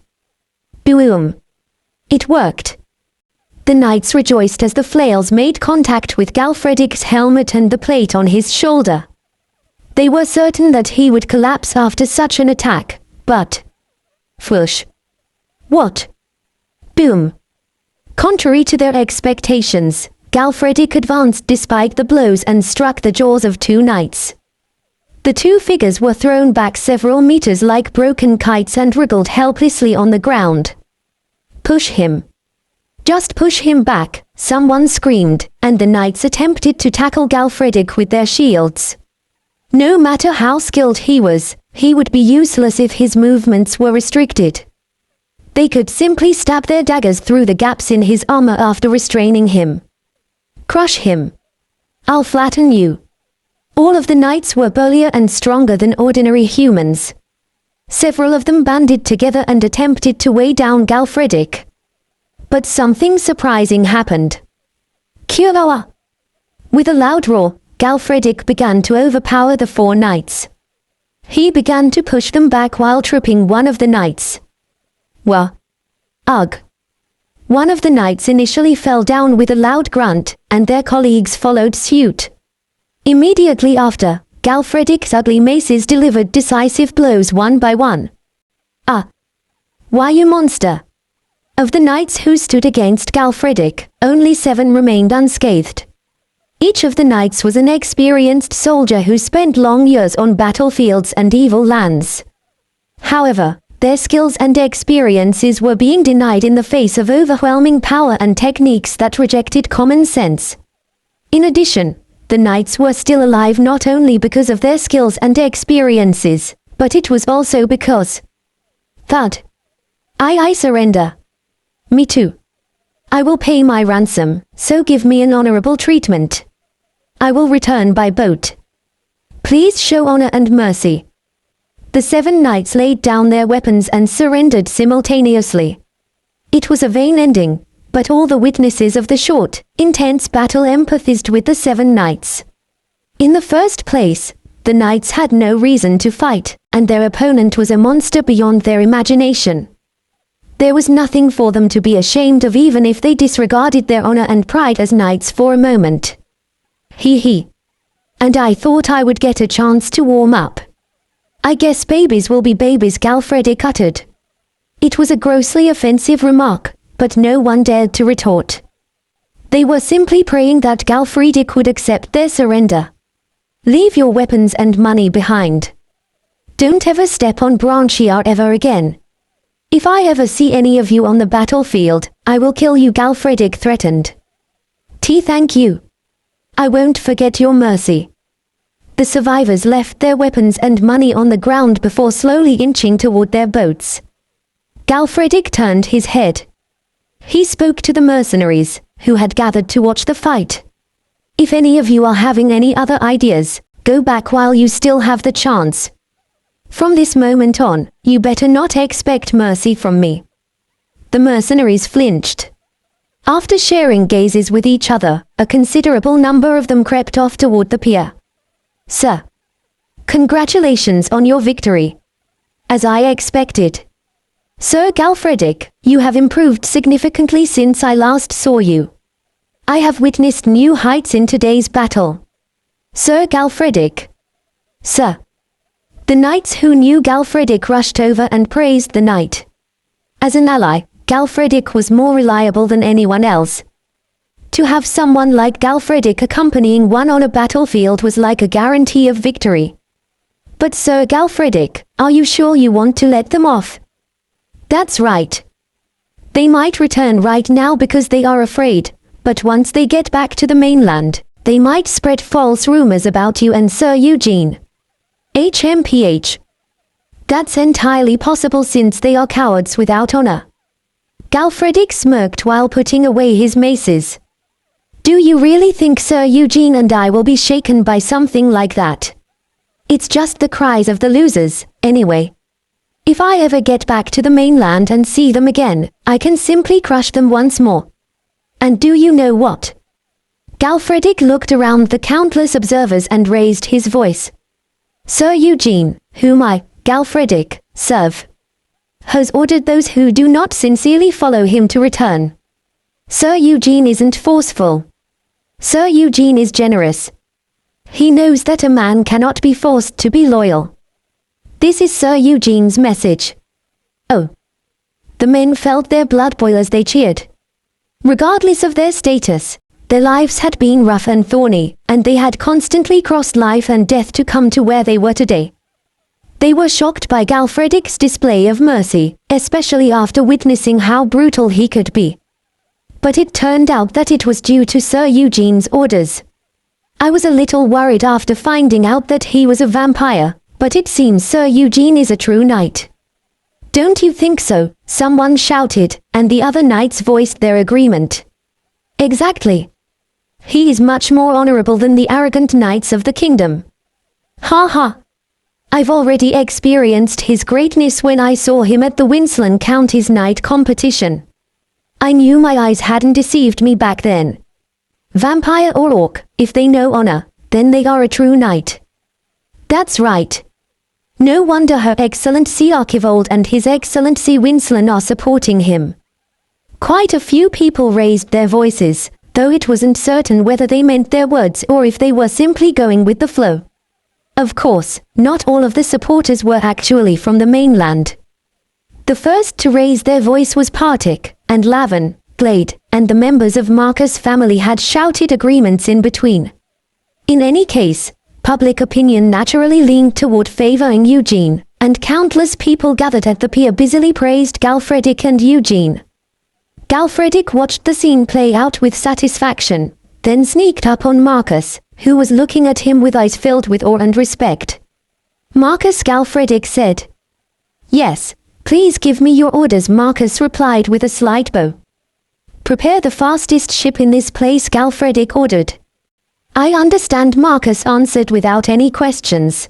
Boom. It worked. The knights rejoiced as the flails made contact with Galfredig's helmet and the plate on his shoulder. They were certain that he would collapse after such an attack, but... Whoosh. What? Boom. Contrary to their expectations, Galfredig advanced despite the blows and struck the jaws of 2 knights. The 2 figures were thrown back several meters like broken kites and wriggled helplessly on the ground. Push him. Just push him back, someone screamed, and the knights attempted to tackle Galfredig with their shields. No matter how skilled he was, he would be useless if his movements were restricted. They could simply stab their daggers through the gaps in his armor after restraining him. Crush him. I'll flatten you. All of the knights were burlier and stronger than ordinary humans. Several of them banded together and attempted to weigh down Galfredig. But something surprising happened. Kyoa! With a loud roar, Galfredig began to overpower the 4 knights. He began to push them back while tripping one of the knights. Wah! Ugh! One of the knights initially fell down with a loud grunt, and their colleagues followed suit. Immediately after, Galfredig's ugly maces delivered decisive blows one by one. Ah! Why, you monster! Of the knights who stood against Galfredig, only 7 remained unscathed. Each of the knights was an experienced soldier who spent long years on battlefields and evil lands. However, their skills and experiences were being denied in the face of overwhelming power and techniques that rejected common sense. In addition, the knights were still alive not only because of their skills and experiences, but it was also because... Thud. I surrender. Me too. I will pay my ransom, so give me an honorable treatment. I will return by boat. Please show honor and mercy. The 7 knights laid down their weapons and surrendered simultaneously. It was a vain ending, but all the witnesses of the short, intense battle empathized with the 7 knights. In the first place, the knights had no reason to fight, and their opponent was a monster beyond their imagination. There was nothing for them to be ashamed of even if they disregarded their honor and pride as knights for a moment. Hee. And I thought I would get a chance to warm up. I guess babies will be babies, Galfredig uttered. It was a grossly offensive remark, but no one dared to retort. They were simply praying that Galfredig would accept their surrender. Leave your weapons and money behind. Don't ever step on Branchiar ever again. If I ever see any of you on the battlefield, I will kill you, Galfredig threatened. Thank you. I won't forget your mercy. The survivors left their weapons and money on the ground before slowly inching toward their boats. Galfredig turned his head. He spoke to the mercenaries, who had gathered to watch the fight. If any of you are having any other ideas, go back while you still have the chance. From this moment on, you better not expect mercy from me. The mercenaries flinched. After sharing gazes with each other, a considerable number of them crept off toward the pier. Sir. Congratulations on your victory. As I expected. Sir Galfredig, you have improved significantly since I last saw you. I have witnessed new heights in today's battle. Sir Galfredig. Sir. The knights who knew Galfredig rushed over and praised the knight. As an ally, Galfredig was more reliable than anyone else. To have someone like Galfredic accompanying one on a battlefield was like a guarantee of victory. But Sir Galfredic, are you sure you want to let them off? That's right. They might return right now because they are afraid, but once they get back to the mainland, they might spread false rumors about you and Sir Eugene. HMPH. That's entirely possible since they are cowards without honor. Galfredic smirked while putting away his maces. Do you really think Sir Eugene and I will be shaken by something like that? It's just the cries of the losers, anyway. If I ever get back to the mainland and see them again, I can simply crush them once more. And do you know what? Galfredic looked around the countless observers and raised his voice. Sir Eugene, whom I, Galfredic, serve, has ordered those who do not sincerely follow him to return. Sir Eugene isn't forceful. Sir Eugene is generous. He knows that a man cannot be forced to be loyal. This is Sir Eugene's message. Oh. The men felt their blood boil as they cheered. Regardless of their status, their lives had been rough and thorny, and they had constantly crossed life and death to come to where they were today. They were shocked by Galfredic's display of mercy, especially after witnessing how brutal he could be. But it turned out that it was due to Sir Eugene's orders. I was a little worried after finding out that he was a vampire, but it seems Sir Eugene is a true knight. Don't you think so? Someone shouted, and the other knights voiced their agreement. Exactly. He is much more honorable than the arrogant knights of the kingdom. Ha ha. I've already experienced his greatness when I saw him at the Winslow County's knight competition. I knew my eyes hadn't deceived me back then. Vampire or orc, if they know honor, then they are a true knight. That's right. No wonder Her Excellency Archivold and His Excellency Winslow are supporting him. Quite a few people raised their voices, though it wasn't certain whether they meant their words or if they were simply going with the flow. Of course, not all of the supporters were actually from the mainland. The first to raise their voice was Partik, and Lavin, Glade, and the members of Marcus' family had shouted agreements in between. In any case, public opinion naturally leaned toward favoring Eugene, and countless people gathered at the pier busily praised Galfredic and Eugene. Galfredic watched the scene play out with satisfaction, then sneaked up on Marcus, who was looking at him with eyes filled with awe and respect. Marcus, Galfredic said. Yes, please give me your orders, Marcus replied with a slight bow. Prepare the fastest ship in this place, Galfredic ordered. I understand, Marcus answered without any questions.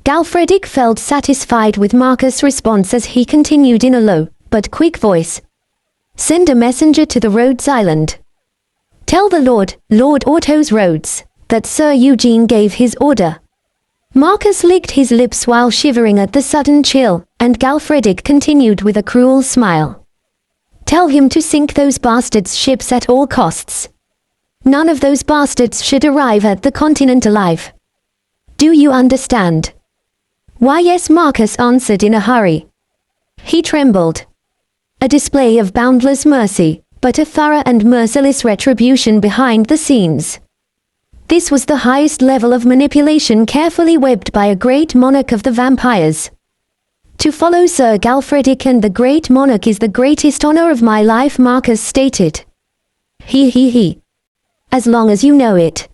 Galfredic felt satisfied with Marcus' response as he continued in a low, but quick voice. Send a messenger to the Rhodes Island. Tell the Lord Otto's Rhodes, that Sir Eugene gave his order. Marcus licked his lips while shivering at the sudden chill, and Galfredic continued with a cruel smile. Tell him to sink those bastards' ships at all costs. None of those bastards should arrive at the continent alive. Do you understand? Why yes, Marcus answered in a hurry. He trembled. A display of boundless mercy, but a thorough and merciless retribution behind the scenes. This was the highest level of manipulation carefully webbed by a great monarch of the vampires. To follow Sir Galfredic and the great monarch is the greatest honor of my life, Marcus stated. He. As long as you know it.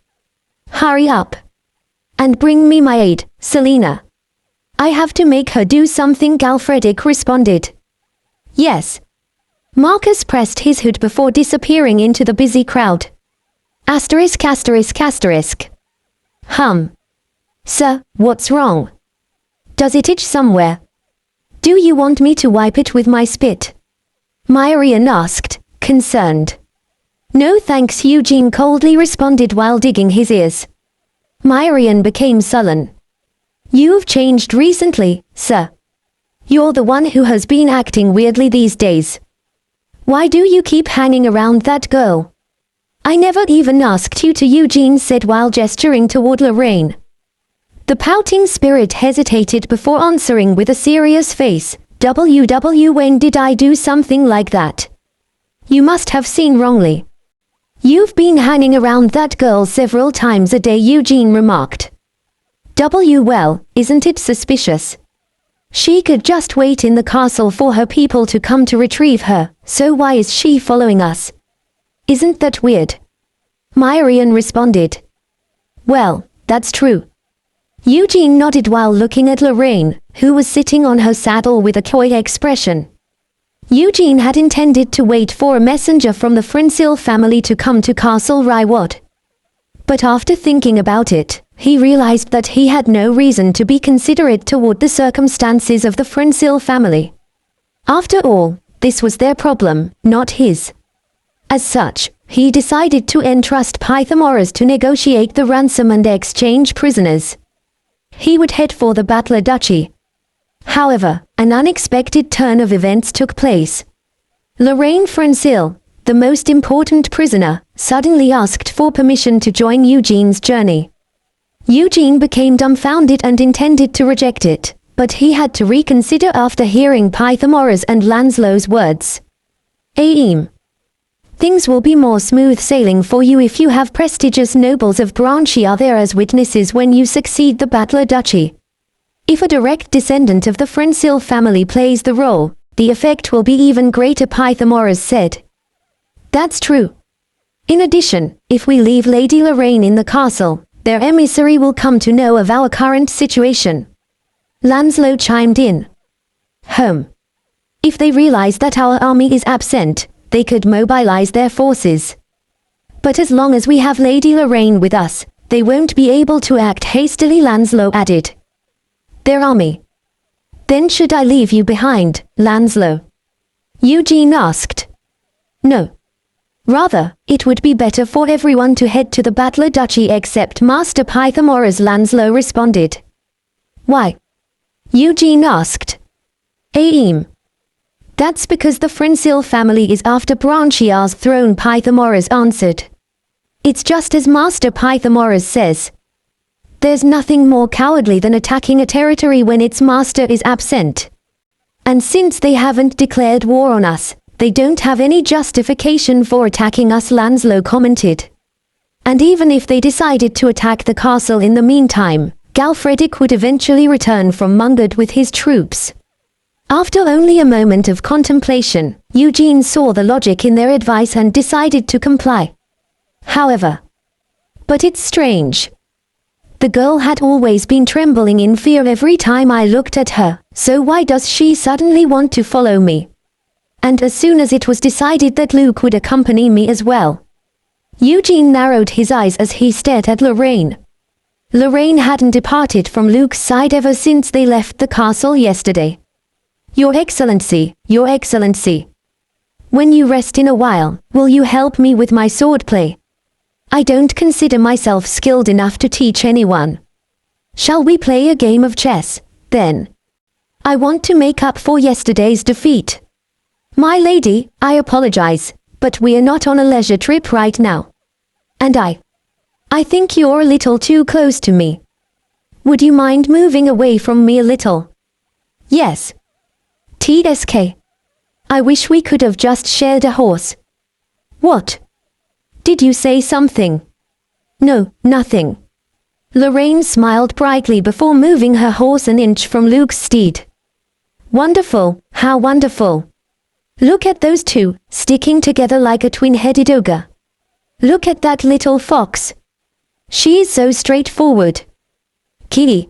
Hurry up. And bring me my aide, Selena. I have to make her do something, Galfredic responded. Yes. Marcus pressed his hood before disappearing into the busy crowd. Asterisk. Sir, what's wrong? Does it itch somewhere? Do you want me to wipe it with my spit? Myrian asked, concerned. No thanks, Eugene coldly responded while digging his ears. Myrian became sullen. You've changed recently, sir. You're the one who has been acting weirdly these days. Why do you keep hanging around that girl? I never even asked you to, Eugene said while gesturing toward Lorraine. The pouting spirit hesitated before answering with a serious face. When did I do something like that? You must have seen wrongly. You've been hanging around that girl several times a day, Eugene remarked. Well, isn't it suspicious? She could just wait in the castle for her people to come to retrieve her, so why is she following us? Isn't that weird? Myrian responded. Well, that's true. Eugene nodded while looking at Lorraine, who was sitting on her saddle with a coy expression. Eugene had intended to wait for a messenger from the Frensil family to come to Castle Ryward. But after thinking about it, he realized that he had no reason to be considerate toward the circumstances of the Frensil family. After all, this was their problem, not his. As such, he decided to entrust Pythagoras to negotiate the ransom and exchange prisoners. He would head for the Battler Duchy. However, an unexpected turn of events took place. Lorraine Frensil, the most important prisoner, suddenly asked for permission to join Eugene's journey. Eugene became dumbfounded and intended to reject it, but he had to reconsider after hearing Pythagoras and Lancelot's words. Aim. Things will be more smooth sailing for you if you have prestigious nobles of Branchia there as witnesses when you succeed the Battler Duchy. If a direct descendant of the Frensil family plays the role, the effect will be even greater, Pythagoras said. That's true. In addition, if we leave Lady Lorraine in the castle, their emissary will come to know of our current situation. Lancelot chimed in. If they realize that our army is absent, they could mobilize their forces. But as long as we have Lady Lorraine with us, they won't be able to act hastily, Lancelot added. Their army. Then should I leave you behind, Lancelot? Eugene asked. No. Rather, it would be better for everyone to head to the Battler Duchy except Master Pythagoras, Lancelot responded. Why? Eugene asked. Aim. That's because the Frensil family is after Branchia's throne, Pythagoras answered. It's just as Master Pythagoras says. There's nothing more cowardly than attacking a territory when its master is absent. And since they haven't declared war on us, they don't have any justification for attacking us, Lancelot commented. And even if they decided to attack the castle in the meantime, Galfredic would eventually return from Mungard with his troops. After only a moment of contemplation, Eugene saw the logic in their advice and decided to comply. However, but it's strange. The girl had always been trembling in fear every time I looked at her, so why does she suddenly want to follow me? And as soon as it was decided that Luke would accompany me as well. Eugene narrowed his eyes as he stared at Lorraine. Lorraine hadn't departed from Luke's side ever since they left the castle yesterday. Your Excellency, Your Excellency. When you rest in a while, will you help me with my swordplay? I don't consider myself skilled enough to teach anyone. Shall we play a game of chess, then? I want to make up for yesterday's defeat. My lady, I apologize, but we're not on a leisure trip right now. And I think you're a little too close to me. Would you mind moving away from me a little? Yes. TSK. I wish we could have just shared a horse. What? Did you say something? No, nothing. Lorraine smiled brightly before moving her horse an inch from Luke's steed. Wonderful, how wonderful. Look at those two, sticking together like a twin-headed ogre. Look at that little fox. She's so straightforward. Kitty.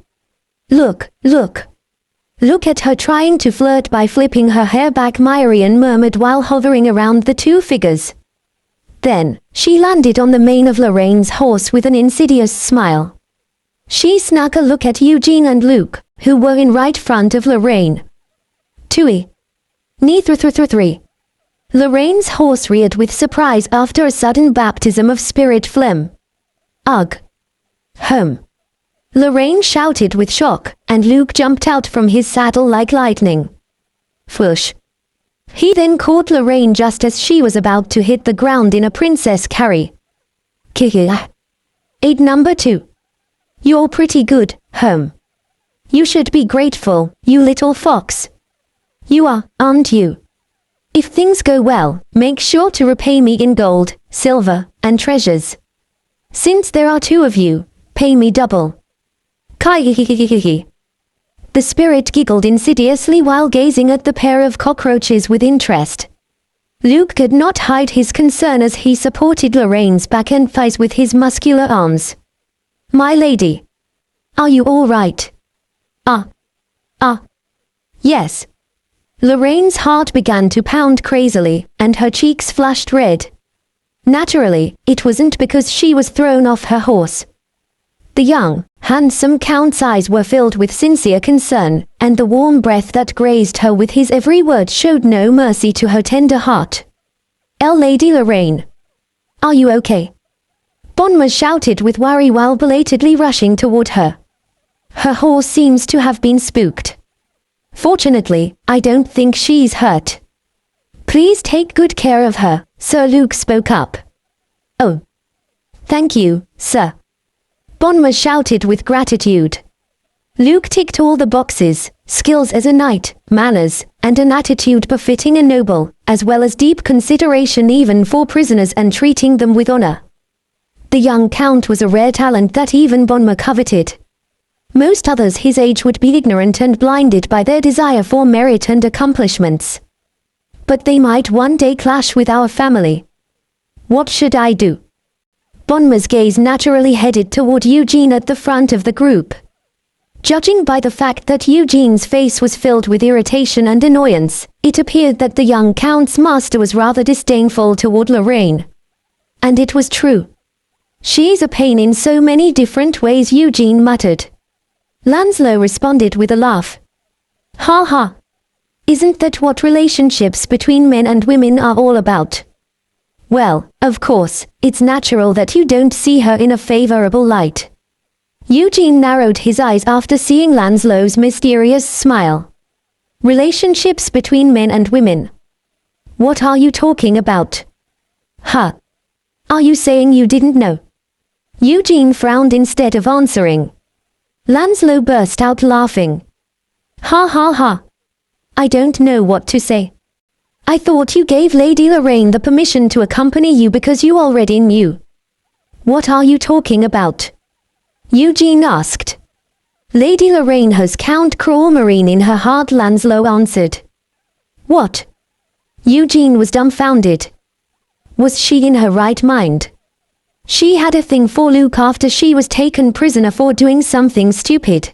Look, look. Look at her trying to flirt by flipping her hair back, Myrian murmured while hovering around the two figures. Then, she landed on the mane of Lorraine's horse with an insidious smile. She snuck a look at Eugene and Luke, who were in right front of Lorraine. Tui. Three. Lorraine's horse reared with surprise after a sudden baptism of spirit phlegm. Ugh. Lorraine shouted with shock, and Luke jumped out from his saddle like lightning. Fwoosh. He then caught Lorraine just as she was about to hit the ground in a princess carry. Aid number 2. You're pretty good, You should be grateful, you little fox. You are, aren't you? If things go well, make sure to repay me in gold, silver, and treasures. Since there are two of you, pay me double. Kai-hi-hi-hi-hi-hi. The spirit giggled insidiously while gazing at the pair of cockroaches with interest. Luke could not hide his concern as he supported Lorraine's back and thighs with his muscular arms. My lady. Are you all right? Yes. Lorraine's heart began to pound crazily, and her cheeks flushed red. Naturally, it wasn't because she was thrown off her horse. The young, handsome Count's eyes were filled with sincere concern, and the warm breath that grazed her with his every word showed no mercy to her tender heart. Lady Lorraine. Are you okay? Bonma shouted with worry while belatedly rushing toward her. Her horse seems to have been spooked. Fortunately, I don't think she's hurt. Please take good care of her, Sir Luke spoke up. Oh. Thank you, sir. Bonma shouted with gratitude. Luke ticked all the boxes, skills as a knight, manners, and an attitude befitting a noble, as well as deep consideration even for prisoners and treating them with honor. The young count was a rare talent that even Bonma coveted. Most others his age would be ignorant and blinded by their desire for merit and accomplishments. But they might one day clash with our family. What should I do? Bonma's gaze naturally headed toward Eugene at the front of the group. Judging by the fact that Eugene's face was filled with irritation and annoyance, it appeared that the young count's master was rather disdainful toward Lorraine. And it was true. She's a pain in so many different ways, Eugene muttered. Lancelot responded with a laugh. Ha ha. Isn't that what relationships between men and women are all about? Well, of course, it's natural that you don't see her in a favorable light. Eugene narrowed his eyes after seeing Lancelot's mysterious smile. Relationships between men and women. What are you talking about? Huh. Are you saying you didn't know? Eugene frowned instead of answering. Lancelot burst out laughing. Ha ha ha. I don't know what to say. I thought you gave Lady Lorraine the permission to accompany you because you already knew. What are you talking about? Eugene asked. Lady Lorraine has Count Crawlmarine in her heart, Lancelot answered. What? Eugene was dumbfounded. Was she in her right mind? She had a thing for Luke after she was taken prisoner for doing something stupid.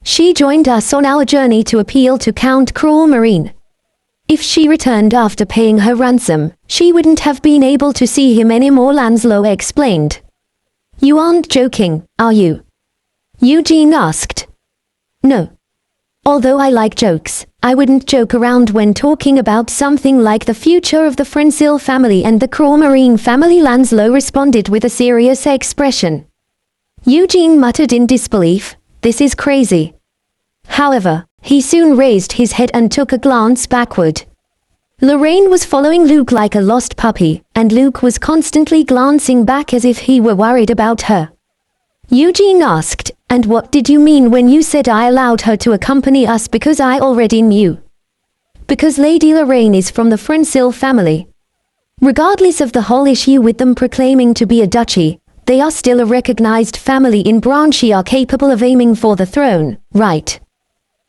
She joined us on our journey to appeal to Count Crawlmarine. If she returned after paying her ransom, she wouldn't have been able to see him anymore, Lancelot explained. You aren't joking, are you? Eugene asked. No. Although I like jokes, I wouldn't joke around when talking about something like the future of the Frensil family and the Crawlmarine family, Lancelot responded with a serious expression. Eugene muttered in disbelief, this is crazy. However, he soon raised his head and took a glance backward. Lorraine was following Luke like a lost puppy, and Luke was constantly glancing back as if he were worried about her. Eugene asked, and what did you mean when you said I allowed her to accompany us because I already knew? Because Lady Lorraine is from the Frensil family. Regardless of the whole issue with them proclaiming to be a duchy, they are still a recognized family in Branchy are capable of aiming for the throne, right?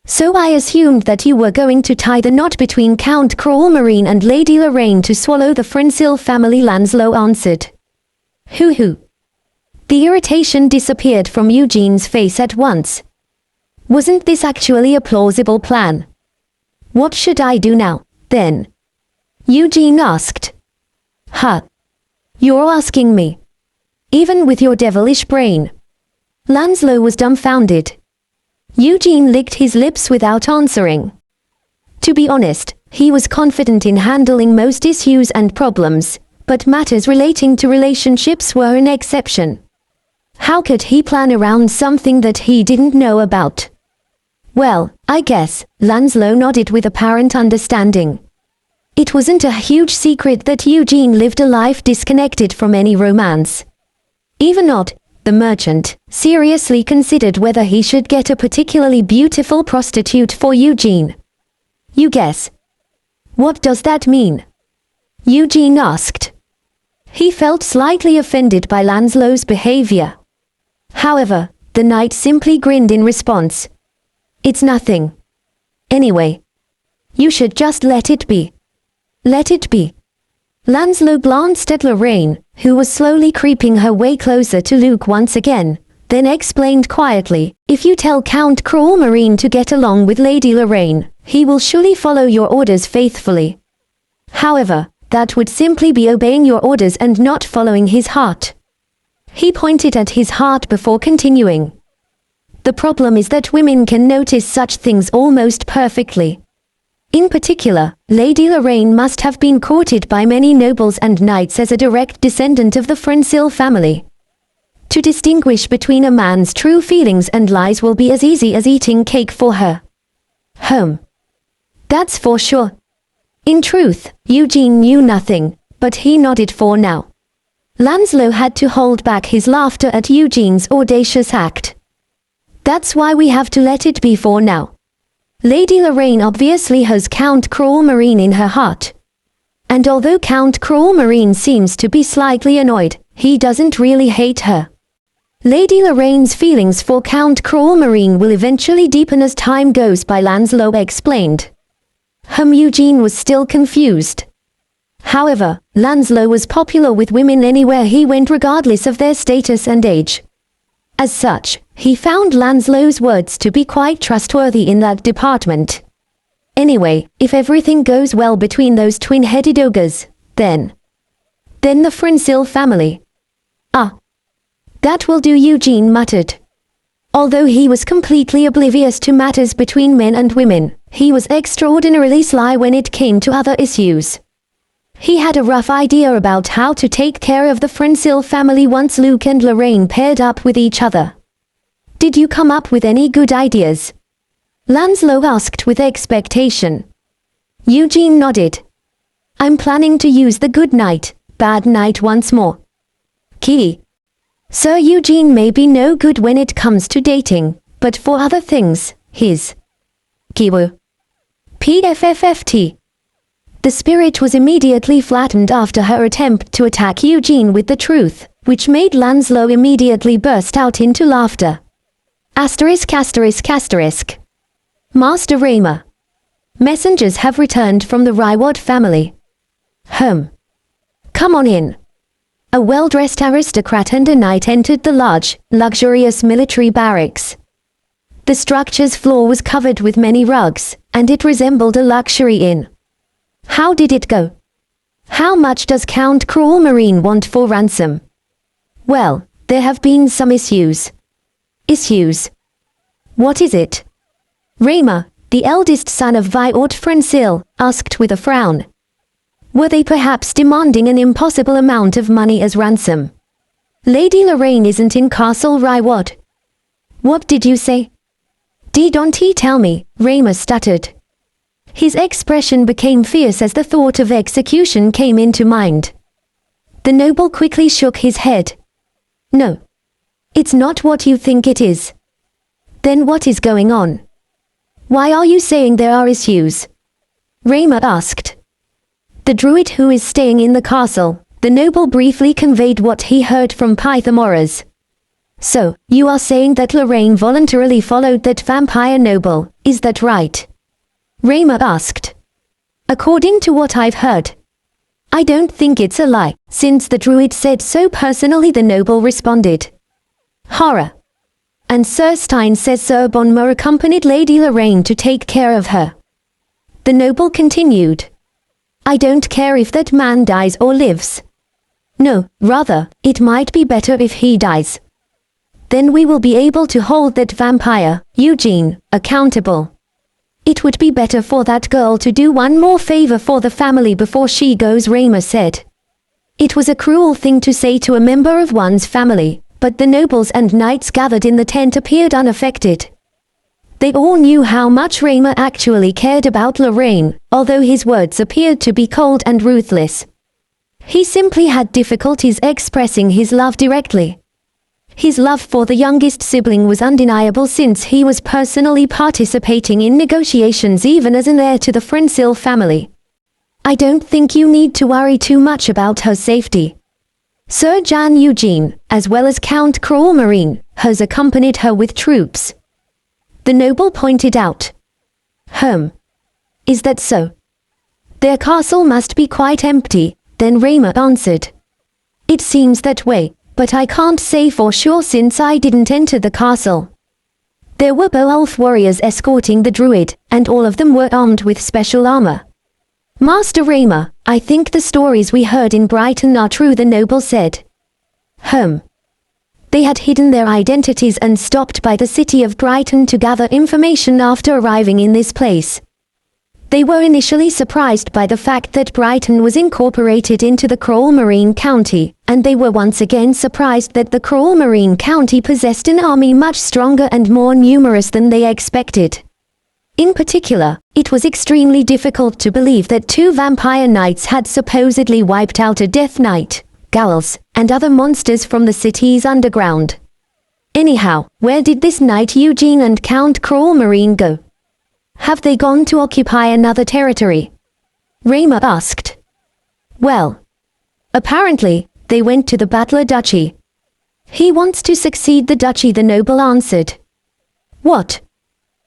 So I assumed that you were going to tie the knot between Count Crawlmarine and Lady Lorraine to swallow the Frensil family, Lancelot answered. Hoo-hoo. The irritation disappeared from Eugene's face at once. Wasn't this actually a plausible plan? What should I do now, then? Eugene asked. Huh. You're asking me. Even with your devilish brain. Lancelot was dumbfounded. Eugene licked his lips without answering. To be honest, he was confident in handling most issues and problems, but matters relating to relationships were an exception. How could he plan around something that he didn't know about? Well, I guess, Lancelot nodded with apparent understanding. It wasn't a huge secret that Eugene lived a life disconnected from any romance. Even odd, the merchant seriously considered whether he should get a particularly beautiful prostitute for Eugene. You guess. What does that mean? Eugene asked. He felt slightly offended by Lancelot's behavior. However, the knight simply grinned in response. It's nothing. Anyway, you should just let it be. Let it be. Lancelot glanced at Lorraine, who was slowly creeping her way closer to Luke once again, then explained quietly, if you tell Count Cruel Marine to get along with Lady Lorraine, he will surely follow your orders faithfully. However, that would simply be obeying your orders and not following his heart. He pointed at his heart before continuing. The problem is that women can notice such things almost perfectly. In particular, Lady Lorraine must have been courted by many nobles and knights as a direct descendant of the Frensil family. To distinguish between a man's true feelings and lies will be as easy as eating cake for her. That's for sure. In truth, Eugene knew nothing, but he nodded for now. Lancelot had to hold back his laughter at Eugene's audacious act. That's why we have to let it be for now. Lady Lorraine obviously has Count Cruel Marine in her heart. And although Count Cruel Marine seems to be slightly annoyed, he doesn't really hate her. Lady Lorraine's feelings for Count Cruel Marine will eventually deepen as time goes by, Lancelot explained. Eugene was still confused. However, Lancelot was popular with women anywhere he went regardless of their status and age. As such, he found Lancelot's words to be quite trustworthy in that department. Anyway, if everything goes well between those twin-headed ogres, then the Frensil family. That will do, Eugene muttered. Although he was completely oblivious to matters between men and women, he was extraordinarily sly when it came to other issues. He had a rough idea about how to take care of the Frensil family once Luke and Lorraine paired up with each other. Did you come up with any good ideas? Lancelot asked with expectation. Eugene nodded. I'm planning to use the good night, bad night once more. Key. Sir Eugene may be no good when it comes to dating, but for other things, his Kiwu. PFFFT. The spirit was immediately flattened after her attempt to attack Eugene with the truth, which made Lancelot immediately burst out into laughter. Asterisk asterisk asterisk. Master Raymer. Messengers have returned from the Ryward family. Come on in. A well-dressed aristocrat and a knight entered the large, luxurious military barracks. The structure's floor was covered with many rugs, and it resembled a luxury inn. How did it go? How much does Count Cruel Marine want for ransom? Well, there have been some issues. Issues? What is it? Raymer, the eldest son of Viort Frensil, asked with a frown. Were they perhaps demanding an impossible amount of money as ransom? Lady Lorraine isn't in Castle Ryward. What did you say? Don't he tell me, Raymer stuttered. His expression became fierce as the thought of execution came into mind. The noble quickly shook his head. No. It's not what you think it is. Then what is going on? Why are you saying there are issues? Raymer asked. The druid who is staying in the castle, the noble briefly conveyed what he heard from Pythagoras. So, you are saying that Lorraine voluntarily followed that vampire noble, is that right? Raymer asked. According to what I've heard. I don't think it's a lie, since the druid said so personally, the noble responded. Horror. And Sir Stein says Sir Bonmer accompanied Lady Lorraine to take care of her. The noble continued. I don't care if that man dies or lives. No, rather, it might be better if he dies. Then we will be able to hold that vampire, Eugene, accountable. It would be better for that girl to do one more favor for the family before she goes, Raymer said. It was a cruel thing to say to a member of one's family, but the nobles and knights gathered in the tent appeared unaffected. They all knew how much Raymer actually cared about Lorraine, although his words appeared to be cold and ruthless. He simply had difficulties expressing his love directly. His love for the youngest sibling was undeniable since he was personally participating in negotiations even as an heir to the Frensil family. I don't think you need to worry too much about her safety. Sir Jan Eugene, as well as Count Kralmarine, has accompanied her with troops. The noble pointed out. Is that so? Their castle must be quite empty, then Rayma answered. It seems that way, but I can't say for sure since I didn't enter the castle. There were Beowulf warriors escorting the druid, and all of them were armed with special armor. Master Rayma, I think the stories we heard in Brighton are true, the noble said. They had hidden their identities and stopped by the city of Brighton to gather information after arriving in this place. They were initially surprised by the fact that Brighton was incorporated into the Kralmarine County, and they were once again surprised that the Kralmarine County possessed an army much stronger and more numerous than they expected. In particular, it was extremely difficult to believe that 2 vampire knights had supposedly wiped out a Death Knight, ghouls, and other monsters from the city's underground. Anyhow, where did this Knight Eugene and Count Kralmarine go? Have they gone to occupy another territory? Rayma asked. Well, apparently, they went to the Battler Duchy. He wants to succeed the duchy, the noble answered. What?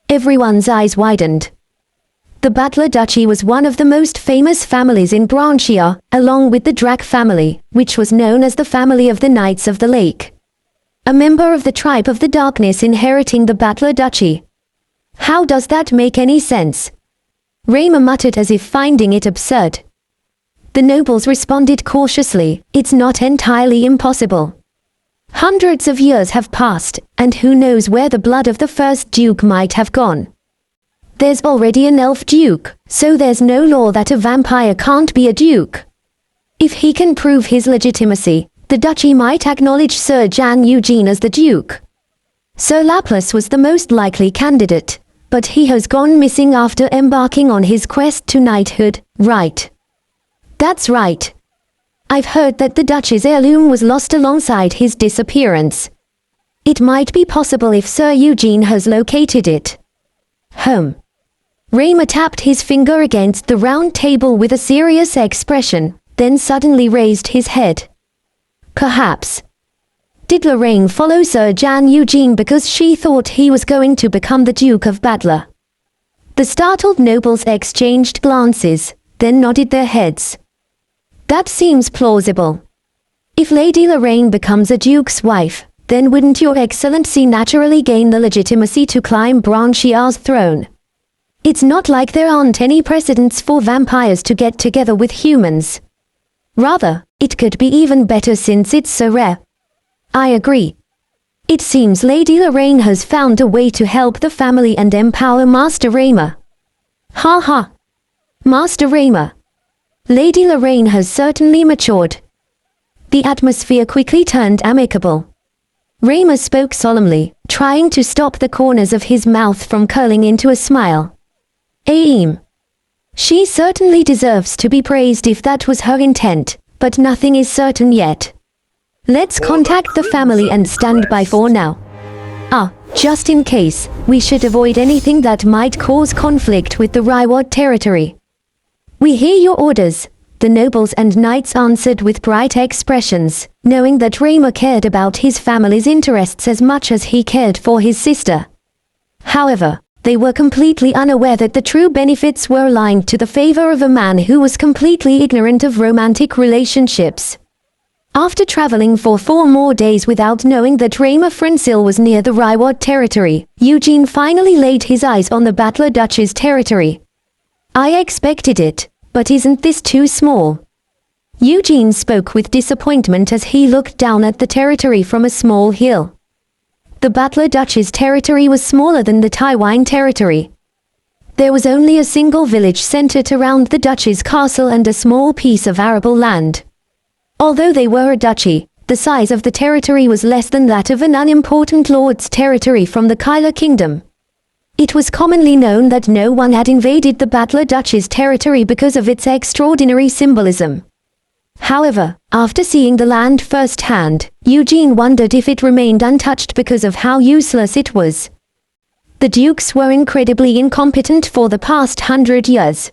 Everyone's eyes widened. The Battler Duchy was one of the most famous families in Branchia, along with the Drac family, which was known as the family of the Knights of the Lake. A member of the tribe of the Darkness inheriting the Battler Duchy. How does that make any sense? Rayma muttered as if finding it absurd. The nobles responded cautiously, it's not entirely impossible. Hundreds of years have passed, and who knows where the blood of the first duke might have gone. There's already an elf duke, so there's no law that a vampire can't be a duke. If he can prove his legitimacy, the duchy might acknowledge Sir Jan Eugene as the duke. Sir Lapras was the most likely candidate, but he has gone missing after embarking on his quest to knighthood, right? That's right. I've heard that the duchy's heirloom was lost alongside his disappearance. It might be possible if Sir Eugene has located it. Rayma tapped his finger against the round table with a serious expression, then suddenly raised his head. Perhaps. Did Lorraine follow Sir Jan Eugene because she thought he was going to become the Duke of Battler? The startled nobles exchanged glances, then nodded their heads. That seems plausible. If Lady Lorraine becomes a duke's wife, then wouldn't your excellency naturally gain the legitimacy to climb Branchia's throne? It's not like there aren't any precedents for vampires to get together with humans. Rather, it could be even better since it's so rare. I agree. It seems Lady Lorraine has found a way to help the family and empower Master Rayma. Ha ha. Master Rayma. Lady Lorraine has certainly matured. The atmosphere quickly turned amicable. Rayma spoke solemnly, trying to stop the corners of his mouth from curling into a smile. Aim. She certainly deserves to be praised if that was her intent, but nothing is certain yet. Let's contact the family and stand by for now. Just in case, we should avoid anything that might cause conflict with the Ryward territory. We hear your orders, the nobles and knights answered with bright expressions, knowing that Rayma cared about his family's interests as much as he cared for his sister. However, they were completely unaware that the true benefits were aligned to the favor of a man who was completely ignorant of romantic relationships. After traveling for 4 more days without knowing that Rayma Frensil was near the Ryward territory, Eugene finally laid his eyes on the Battler Duchy's territory. I expected it, but isn't this too small? Eugene spoke with disappointment as he looked down at the territory from a small hill. The Battler Duchy's territory was smaller than the Tywine territory. There was only a single village centered around the duchy's castle and a small piece of arable land. Although they were a duchy, the size of the territory was less than that of an unimportant lord's territory from the Kyler kingdom. It was commonly known that no one had invaded the Battler Duchy's territory because of its extraordinary symbolism. However, after seeing the land firsthand, Eugene wondered if it remained untouched because of how useless it was. The dukes were incredibly incompetent for the past 100 years.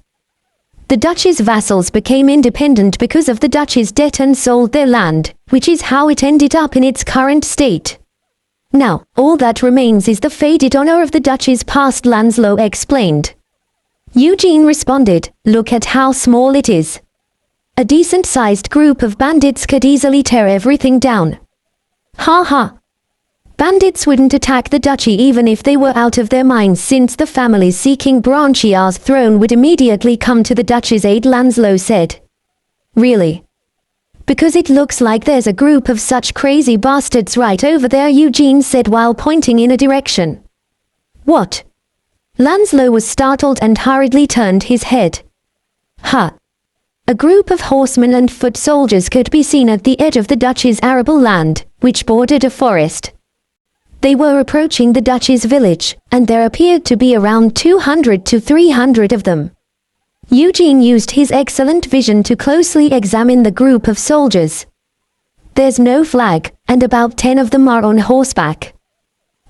The duchy's vassals became independent because of the duchy's debt and sold their land, which is how it ended up in its current state. Now, all that remains is the faded honor of the duchy's past, Lancelot explained. Eugene responded, "Look at how small it is. A decent-sized group of bandits could easily tear everything down." Ha ha. Bandits wouldn't attack the duchy even if they were out of their minds, since the families seeking Branchiar's throne would immediately come to the duchy's aid, Lancelot said. Really? Because it looks like there's a group of such crazy bastards right over there, Eugene said while pointing in a direction. What? Lancelot was startled and hurriedly turned his head. Ha! A group of horsemen and foot soldiers could be seen at the edge of the duchy's arable land, which bordered a forest. They were approaching the duchy's village, and there appeared to be around 200 to 300 of them. Eugene used his excellent vision to closely examine the group of soldiers. There's no flag, and about 10 of them are on horseback.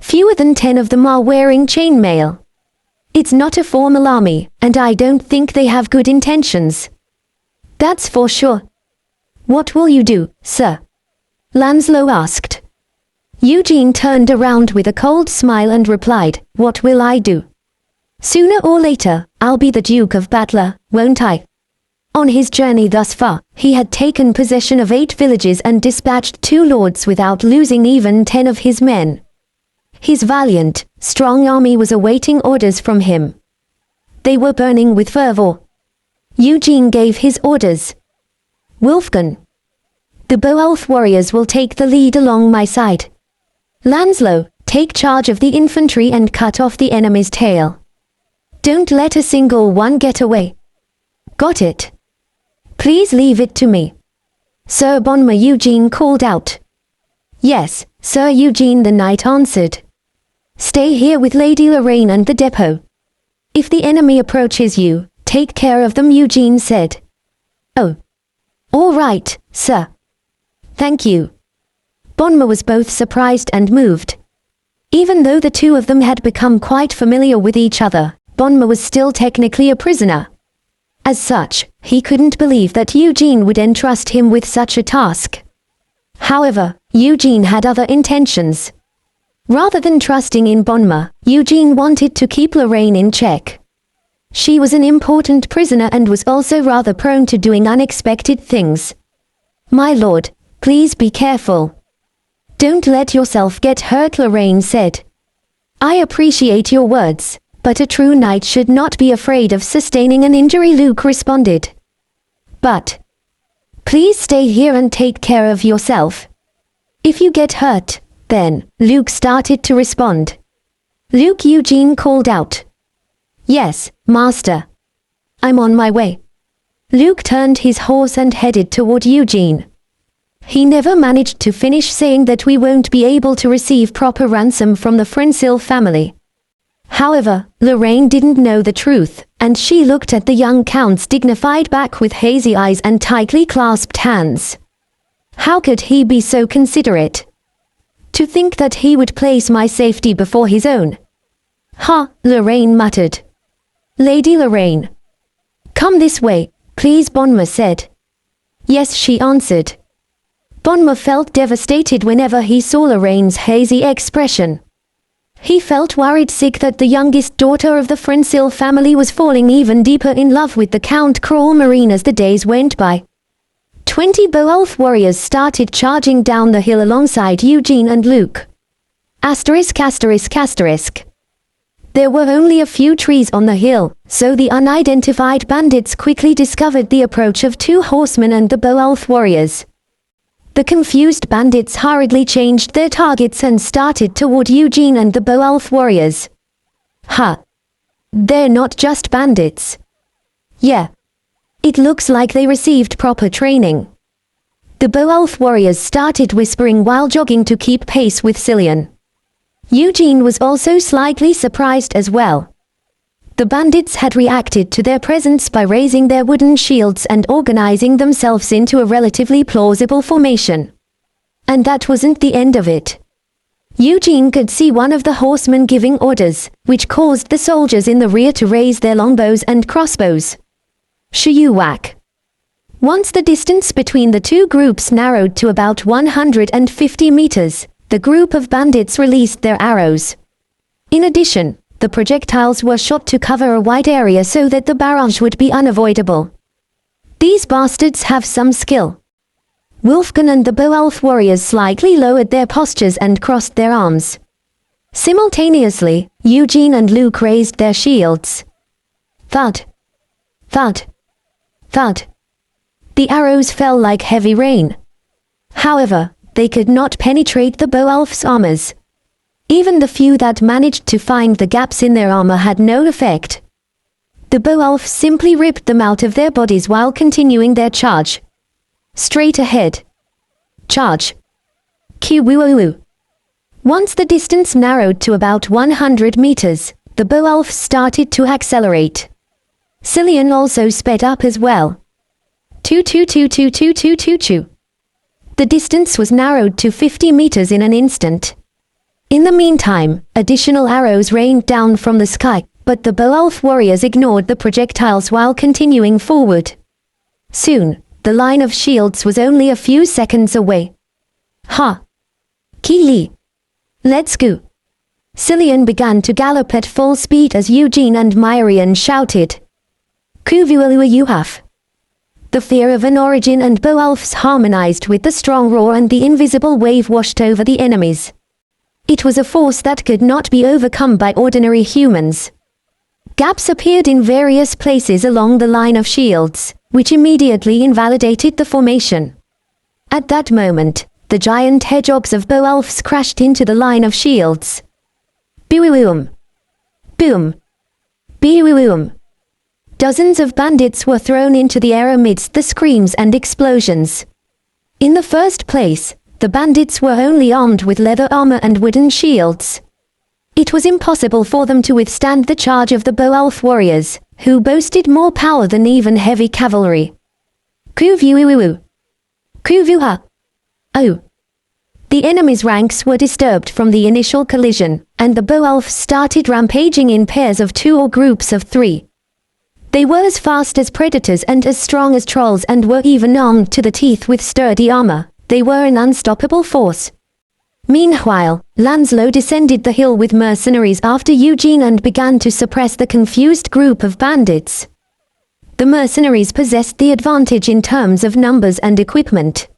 Fewer than 10 of them are wearing chainmail. It's not a formal army, and I don't think they have good intentions. That's for sure. What will you do, sir? Lancelot asked. Eugene turned around with a cold smile and replied, "What will I do? Sooner or later, I'll be the Duke of Battler, won't I?" On his journey thus far, he had taken possession of 8 villages and dispatched 2 lords without losing even 10 of his men. His valiant, strong army was awaiting orders from him. They were burning with fervor. Eugene gave his orders. "Wolfgang, the Beowulf warriors will take the lead along my side. Lancelot, take charge of the infantry and cut off the enemy's tail. Don't let a single one get away. Got it? Please leave it to me." "Sir Bonma," Eugene called out. "Yes, Sir," Eugene the knight answered. "Stay here with Lady Lorraine and the depot. If the enemy approaches you, take care of them," Eugene said. "Oh. All right, sir. Thank you." Bonma was both surprised and moved. Even though the two of them had become quite familiar with each other, Bonma was still technically a prisoner. As such, he couldn't believe that Eugene would entrust him with such a task. However, Eugene had other intentions. Rather than trusting in Bonma, Eugene wanted to keep Lorraine in check. She was an important prisoner and was also rather prone to doing unexpected things. "My lord, please be careful. Don't let yourself get hurt," Lorraine said. "I appreciate your words, but a true knight should not be afraid of sustaining an injury," Luke responded. "But please stay here and take care of yourself. If you get hurt, then," Luke started to respond. "Luke," Eugene called out. "Yes, master. I'm on my way." Luke turned his horse and headed toward Eugene. He never managed to finish saying that "We won't be able to receive proper ransom from the Frensil family." However, Lorraine didn't know the truth, and she looked at the young count's dignified back with hazy eyes and tightly clasped hands. How could he be so considerate? To think that he would place my safety before his own. "Ha," Lorraine muttered. "Lady Lorraine. Come this way, please," Bonma said. "Yes," she answered. Bonma felt devastated whenever he saw Lorraine's hazy expression. He felt worried sick that the youngest daughter of the Frensil family was falling even deeper in love with the Count Cruel Marine as the days went by. 20 Beowulf warriors started charging down the hill alongside Eugene and Luke. Asterisk asterisk asterisk. There were only a few trees on the hill, so the unidentified bandits quickly discovered the approach of 2 horsemen and the Beowulf warriors. The confused bandits hurriedly changed their targets and started toward Eugene and the Beowulf warriors. "Ha! They're not just bandits. Yeah. It looks like they received proper training." The Beowulf warriors started whispering while jogging to keep pace with Cillian. Eugene was also slightly surprised as well. The bandits had reacted to their presence by raising their wooden shields and organizing themselves into a relatively plausible formation. And that wasn't the end of it. Eugene could see one of the horsemen giving orders, which caused the soldiers in the rear to raise their longbows and crossbows. Shiyu whack. Once the distance between the two groups narrowed to about 150 meters, the group of bandits released their arrows. In addition, the projectiles were shot to cover a wide area so that the barrage would be unavoidable. These bastards have some skill. Wolfgang and the Beowulf warriors slightly lowered their postures and crossed their arms. Simultaneously, Eugene and Luke raised their shields. Thud. Thud. Thud. The arrows fell like heavy rain. However, they could not penetrate the Beowulf's armors. Even the few that managed to find the gaps in their armor had no effect. The Beowulf simply ripped them out of their bodies while continuing their charge. Straight ahead. Charge. Q-woo-woo-woo. Once the distance narrowed to about 100 meters, the Beowulf started to accelerate. Cillian also sped up as well. Choo-choo-choo-choo-choo-choo-choo. The distance was narrowed to 50 meters in an instant. In the meantime, additional arrows rained down from the sky, but the Beowulf warriors ignored the projectiles while continuing forward. Soon, the line of shields was only a few seconds away. Ha! Ki-li! Let's go! Cillian began to gallop at full speed as Eugene and Myrian shouted. Kuvualua you have! The fear of an origin and Beowulf's harmonized with the strong roar, and the invisible wave washed over the enemies. It was a force that could not be overcome by ordinary humans. Gaps appeared in various places along the line of shields, which immediately invalidated the formation. At that moment, the giant hedgehogs of Beowulfs crashed into the line of shields. Boom! Boom! Boom! Dozens of bandits were thrown into the air amidst the screams and explosions. In the first place, the bandits were only armed with leather armor and wooden shields. It was impossible for them to withstand the charge of the Beowulf warriors, who boasted more power than even heavy cavalry. Kuvuuuu. Kuvuha. Oh. The enemy's ranks were disturbed from the initial collision, and the Beowulfs started rampaging in pairs of 2 or groups of 3. They were as fast as predators and as strong as trolls, and were even armed to the teeth with sturdy armor. They were an unstoppable force. Meanwhile, Lancelot descended the hill with mercenaries after Eugene and began to suppress the confused group of bandits. The mercenaries possessed the advantage in terms of numbers and equipment.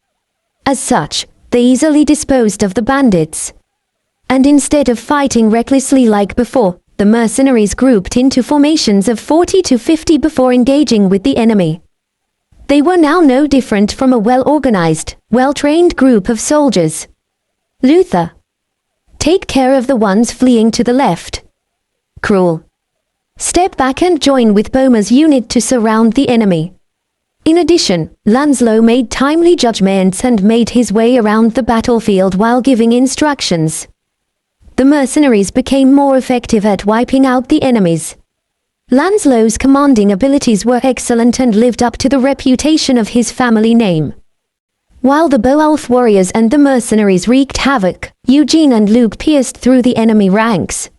As such, they easily disposed of the bandits. And instead of fighting recklessly like before, the mercenaries grouped into formations of 40 to 50 before engaging with the enemy. They were now no different from a well-organized, well-trained group of soldiers. Luther. Take care of the ones fleeing to the left. Cruel. Step back and join with Boma's unit to surround the enemy. In addition, Lancelot made timely judgments and made his way around the battlefield while giving instructions. The mercenaries became more effective at wiping out the enemies. Lancelot's commanding abilities were excellent and lived up to the reputation of his family name. While the Beowulf warriors and the mercenaries wreaked havoc, Eugene and Luke pierced through the enemy ranks.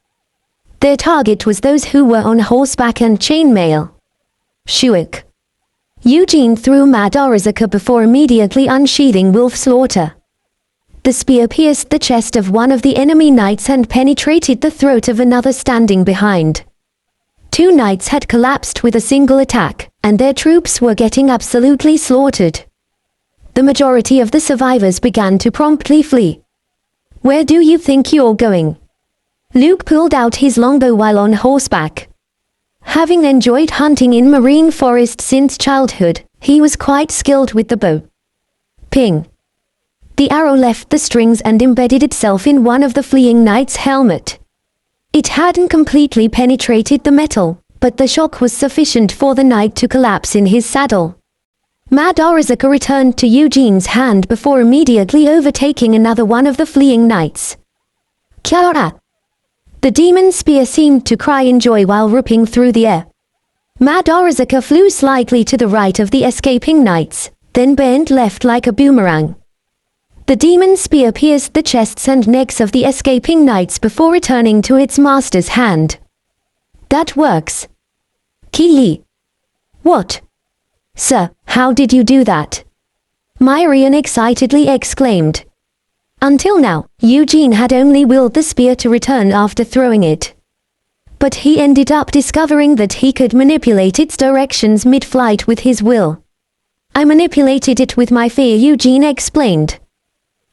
Their target was those who were on horseback and chainmail. Shuik. Eugene threw Mad Orizaka before immediately unsheathing Wolf Slaughter. The spear pierced the chest of one of the enemy knights and penetrated the throat of another standing behind. 2 knights had collapsed with a single attack, and their troops were getting absolutely slaughtered. The majority of the survivors began to promptly flee. Where do you think you're going? Luke pulled out his longbow while on horseback. Having enjoyed hunting in marine forest since childhood, he was quite skilled with the bow. Ping. The arrow left the strings and embedded itself in one of the fleeing knight's helmet. It hadn't completely penetrated the metal, but the shock was sufficient for the knight to collapse in his saddle. Mad Orizaka returned to Eugene's hand before immediately overtaking another one of the fleeing knights. Kyara! The demon spear seemed to cry in joy while ripping through the air. Mad Orizaka flew slightly to the right of the escaping knights, then bent left like a boomerang. The demon spear pierced the chests and necks of the escaping knights before returning to its master's hand. That works. Ki-li. What? Sir, how did you do that? Myrian excitedly exclaimed. Until now, Eugene had only willed the spear to return after throwing it. But he ended up discovering that he could manipulate its directions mid-flight with his will. I manipulated it with my fear, Eugene explained.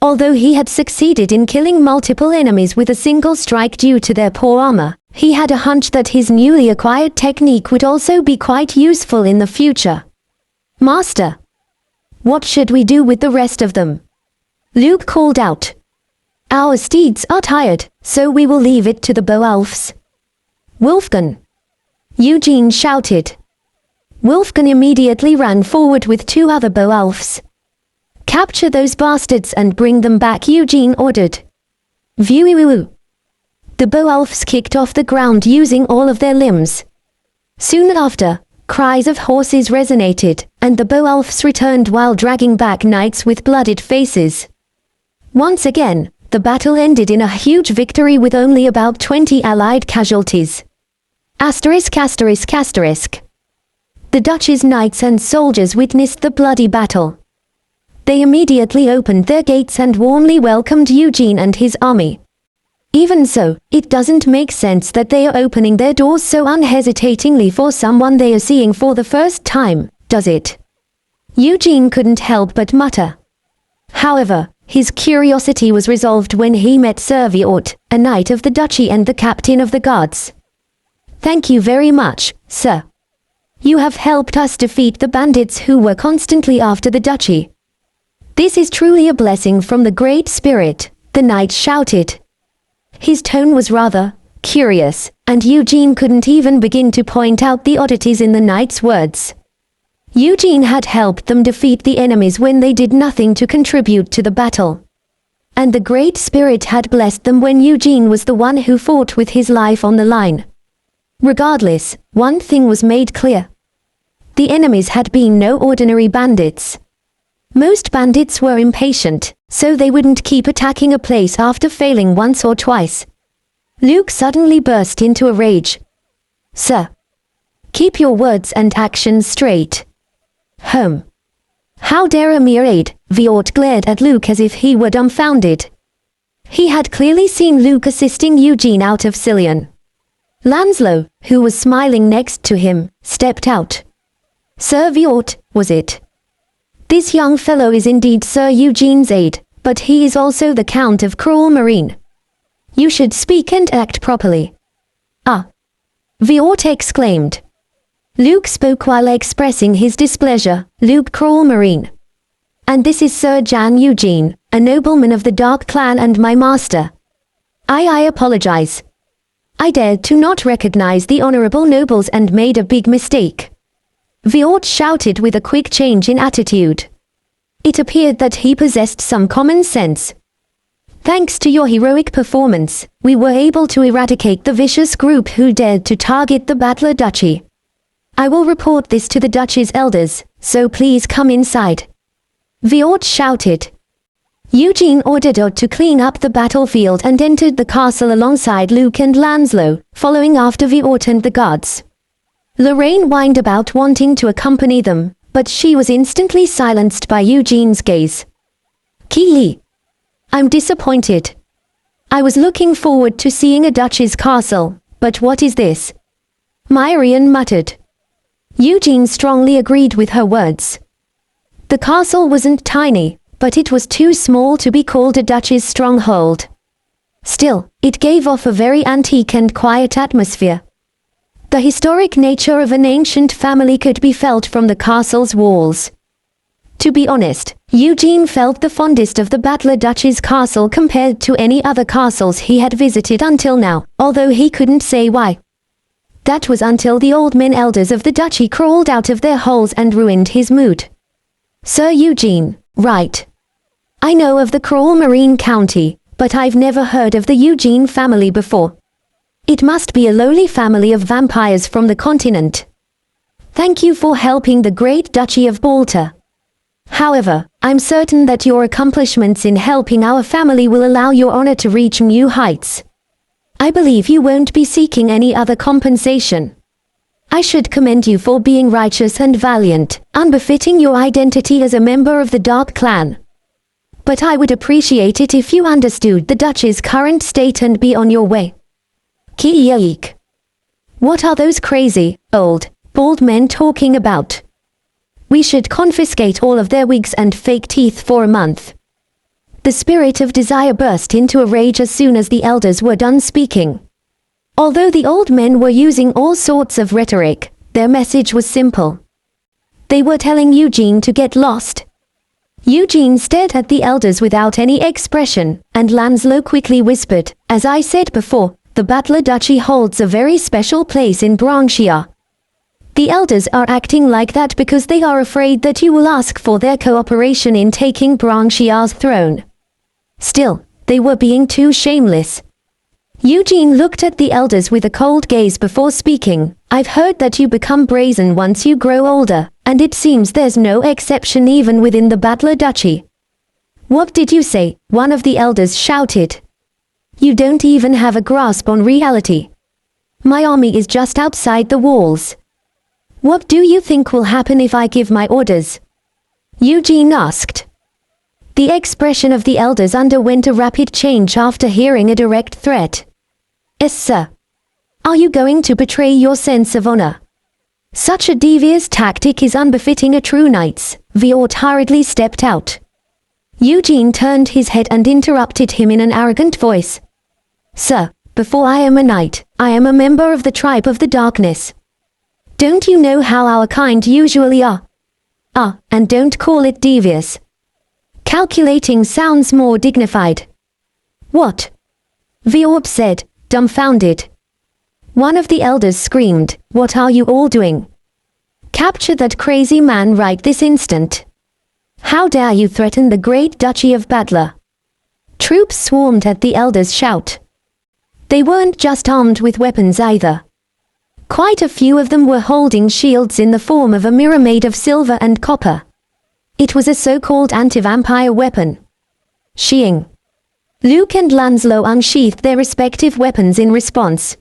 Although he had succeeded in killing multiple enemies with a single strike due to their poor armor, he had a hunch that his newly acquired technique would also be quite useful in the future. Master, what should we do with the rest of them? Luke called out. Our steeds are tired, so we will leave it to the Beowulfs. Wolfgang! Eugene shouted. Wolfgang immediately ran forward with 2 other Beowulfs. Capture those bastards and bring them back, Eugene ordered. View. The Beowulfs kicked off the ground using all of their limbs. Soon after, cries of horses resonated, and the Beowulfs returned while dragging back knights with bloodied faces. Once again, the battle ended in a huge victory with only about 20 allied casualties. ****. The Duchy's knights and soldiers witnessed the bloody battle. They immediately opened their gates and warmly welcomed Eugene and his army. Even so, it doesn't make sense that they are opening their doors so unhesitatingly for someone they are seeing for the first time, does it? Eugene couldn't help but mutter. However, his curiosity was resolved when he met Sir Viort, a knight of the Duchy and the captain of the guards. Thank you very much, sir. You have helped us defeat the bandits who were constantly after the Duchy. This is truly a blessing from the Great Spirit, the knight shouted. His tone was rather curious, and Eugene couldn't even begin to point out the oddities in the knight's words. Eugene had helped them defeat the enemies when they did nothing to contribute to the battle. And the Great Spirit had blessed them when Eugene was the one who fought with his life on the line. Regardless, one thing was made clear. The enemies had been no ordinary bandits. Most bandits were impatient, so they wouldn't keep attacking a place after failing once or twice. Luke suddenly burst into a rage. Sir, keep your words and actions straight. How dare a mere aide? Viort glared at Luke as if he were dumbfounded. He had clearly seen Luke assisting Eugene out of Cillian. Lancelot, who was smiling next to him, stepped out. Sir Viort, was it? This young fellow is indeed Sir Eugene's aide, but he is also the Count of Cruel Marine. You should speak and act properly. Ah! Viort exclaimed. Luke spoke while expressing his displeasure. Luke Cruel Marine. And this is Sir Jan Eugene, a nobleman of the Dark Clan and my master. I apologize. I dared to not recognize the honorable nobles and made a big mistake. Viort shouted with a quick change in attitude. It appeared that he possessed some common sense. Thanks to your heroic performance, we were able to eradicate the vicious group who dared to target the Battler Duchy. I will report this to the Duchy's elders, so please come inside. Viort shouted. Eugene ordered Odd to clean up the battlefield and entered the castle alongside Luke and Lancelot, following after Viort and the guards. Lorraine whined about wanting to accompany them, but she was instantly silenced by Eugene's gaze. Kee. I'm disappointed. I was looking forward to seeing a Duchy's castle, but what is this? Myrian muttered. Eugene strongly agreed with her words. The castle wasn't tiny, but it was too small to be called a Duchy's stronghold. Still, it gave off a very antique and quiet atmosphere. The historic nature of an ancient family could be felt from the castle's walls. To be honest, Eugene felt the fondest of the Battler Duchy's castle compared to any other castles he had visited until now, although he couldn't say why. That was until the old men elders of the Duchy crawled out of their holes and ruined his mood. Sir Eugene, right. I know of the Cruel Marine County, but I've never heard of the Eugene family before. It must be a lowly family of vampires from the continent. Thank you for helping the Great Duchy of Balta. However, I'm certain that your accomplishments in helping our family will allow your honor to reach new heights. I believe you won't be seeking any other compensation. I should commend you for being righteous and valiant, unbefitting your identity as a member of the Dark Clan. But I would appreciate it if you understood the Dutch's current state and be on your way. Ki-yeek. What are those crazy, old, bald men talking about? We should confiscate all of their wigs and fake teeth for a month. The spirit of desire burst into a rage as soon as the elders were done speaking. Although the old men were using all sorts of rhetoric, their message was simple. They were telling Eugene to get lost. Eugene stared at the elders without any expression, and Lancelot quickly whispered, "As I said before, the Battler Duchy holds a very special place in Branchia. The elders are acting like that because they are afraid that you will ask for their cooperation in taking Branchia's throne." Still, they were being too shameless. Eugene looked at the elders with a cold gaze before speaking. "I've heard that you become brazen once you grow older, and it seems there's no exception even within the Battler Duchy." "What did you say?" one of the elders shouted. "You don't even have a grasp on reality. My army is just outside the walls. What do you think will happen if I give my orders?" Eugene asked. The expression of the elders underwent a rapid change after hearing a direct threat. "Yes, sir. Are you going to betray your sense of honor? Such a devious tactic is unbefitting a true knight." Viort hurriedly stepped out. Eugene turned his head and interrupted him in an arrogant voice. "Sir, before I am a knight, I am a member of the tribe of the darkness. Don't you know how our kind usually are? And don't call it devious. Calculating sounds more dignified." "What?" Viorb said, dumbfounded. One of the elders screamed, "What are you all doing? Capture that crazy man right this instant. How dare you threaten the great Duchy of Battler?" Troops swarmed at the elders' shout. They weren't just armed with weapons either. Quite a few of them were holding shields in the form of a mirror made of silver and copper. It was a so-called anti-vampire weapon. Shing. Luke and Lancelot unsheathed their respective weapons in response.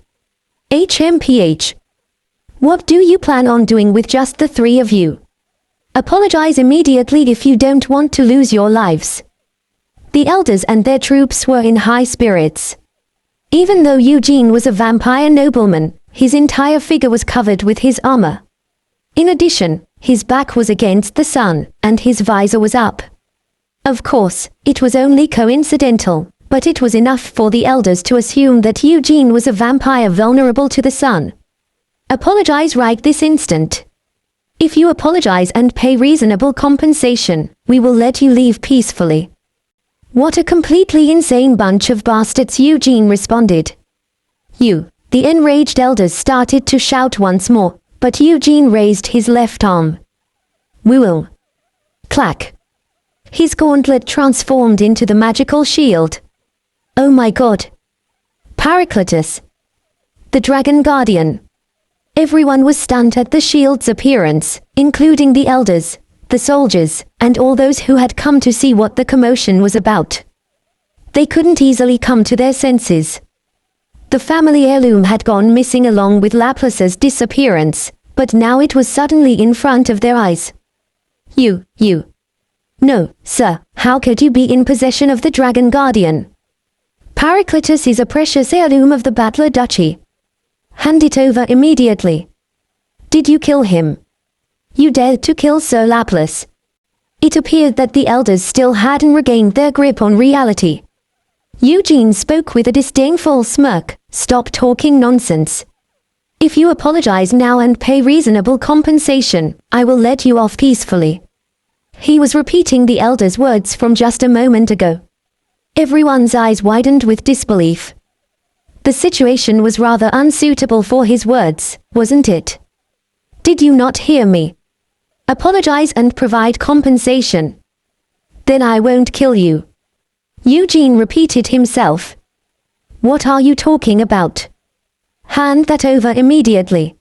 HMPH. What do you plan on doing with just the three of you? Apologize immediately if you don't want to lose your lives. The elders and their troops were in high spirits. Even though Eugene was a vampire nobleman, his entire figure was covered with his armor. In addition, his back was against the sun, and his visor was up. Of course, it was only coincidental, but it was enough for the elders to assume that Eugene was a vampire vulnerable to the sun. Apologize right this instant. If you apologize and pay reasonable compensation, we will let you leave peacefully. What a completely insane bunch of bastards, Eugene responded. The enraged elders started to shout once more, but Eugene raised his left arm. Woo! Clack! His gauntlet transformed into the magical shield. Oh my god! Paracletus! The Dragon Guardian! Everyone was stunned at the shield's appearance, including the elders, the soldiers, and all those who had come to see what the commotion was about. They couldn't easily come to their senses. The family heirloom had gone missing along with Laplace's disappearance, but now it was suddenly in front of their eyes. You. No, sir, how could you be in possession of the Dragon Guardian? Paracletus is a precious heirloom of the Battler Duchy. Hand it over immediately. Did you kill him? You dared to kill Sir Laplace. It appeared that the elders still hadn't regained their grip on reality. Eugene spoke with a disdainful smirk. Stop talking nonsense. If you apologize now and pay reasonable compensation, I will let you off peacefully. He was repeating the elders' words from just a moment ago. Everyone's eyes widened with disbelief. The situation was rather unsuitable for his words, wasn't it? Did you not hear me? Apologize and provide compensation. Then I won't kill you. Eugene repeated himself. What are you talking about? Hand that over immediately.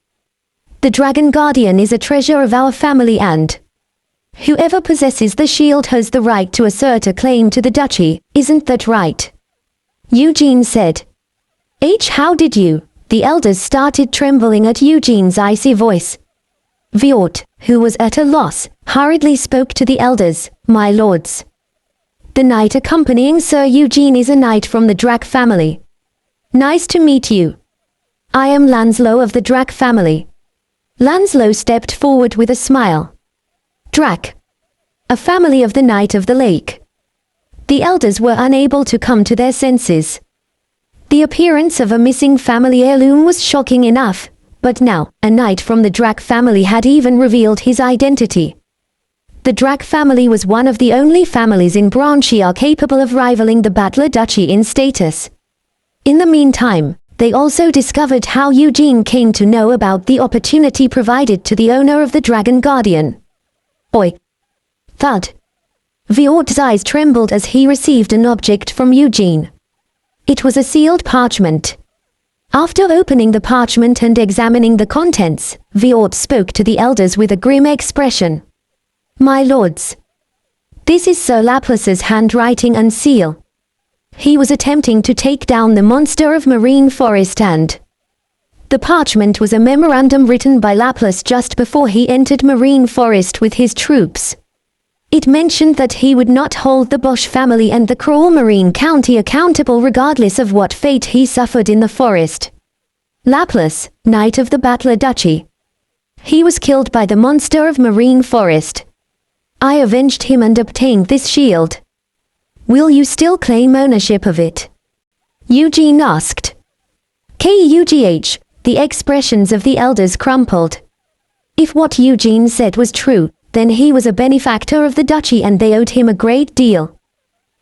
The Dragon Guardian is a treasure of our family and whoever possesses the shield has the right to assert a claim to the duchy, isn't that right? Eugene said. How did you? the elders started trembling at Eugene's icy voice. Viort, who was at a loss, hurriedly spoke to the elders. "My lords, the knight accompanying Sir Eugene is a knight from the Drac family. Nice to meet you. I am Lanslow of the Drac family." Lanslow stepped forward with a smile. Drac, a family of the Knight of the Lake. The elders were unable to come to their senses. The appearance of a missing family heirloom was shocking enough, but now, a knight from the Drac family had even revealed his identity. The Drac family was one of the only families in Branchia capable of rivaling the Battler Duchy in status. In the meantime, they also discovered how Eugene came to know about the opportunity provided to the owner of the Dragon Guardian. Oi! Thud! Viort's eyes trembled as he received an object from Eugene. It was a sealed parchment. After opening the parchment and examining the contents, Viort spoke to the elders with a grim expression. "My lords, this is Sir Laplace's handwriting and seal. He was attempting to take down the monster of Marine Forest and..." The parchment was a memorandum written by Laplace just before he entered Marine Forest with his troops. It mentioned that he would not hold the Bosch family and the cruel Marine County accountable regardless of what fate he suffered in the forest. Laplace, Knight of the Battler Duchy. He was killed by the monster of Marine Forest. I avenged him and obtained this shield. Will you still claim ownership of it? Eugene asked. KUGH, the expressions of the elders crumpled. If what Eugene said was true, then he was a benefactor of the duchy and they owed him a great deal.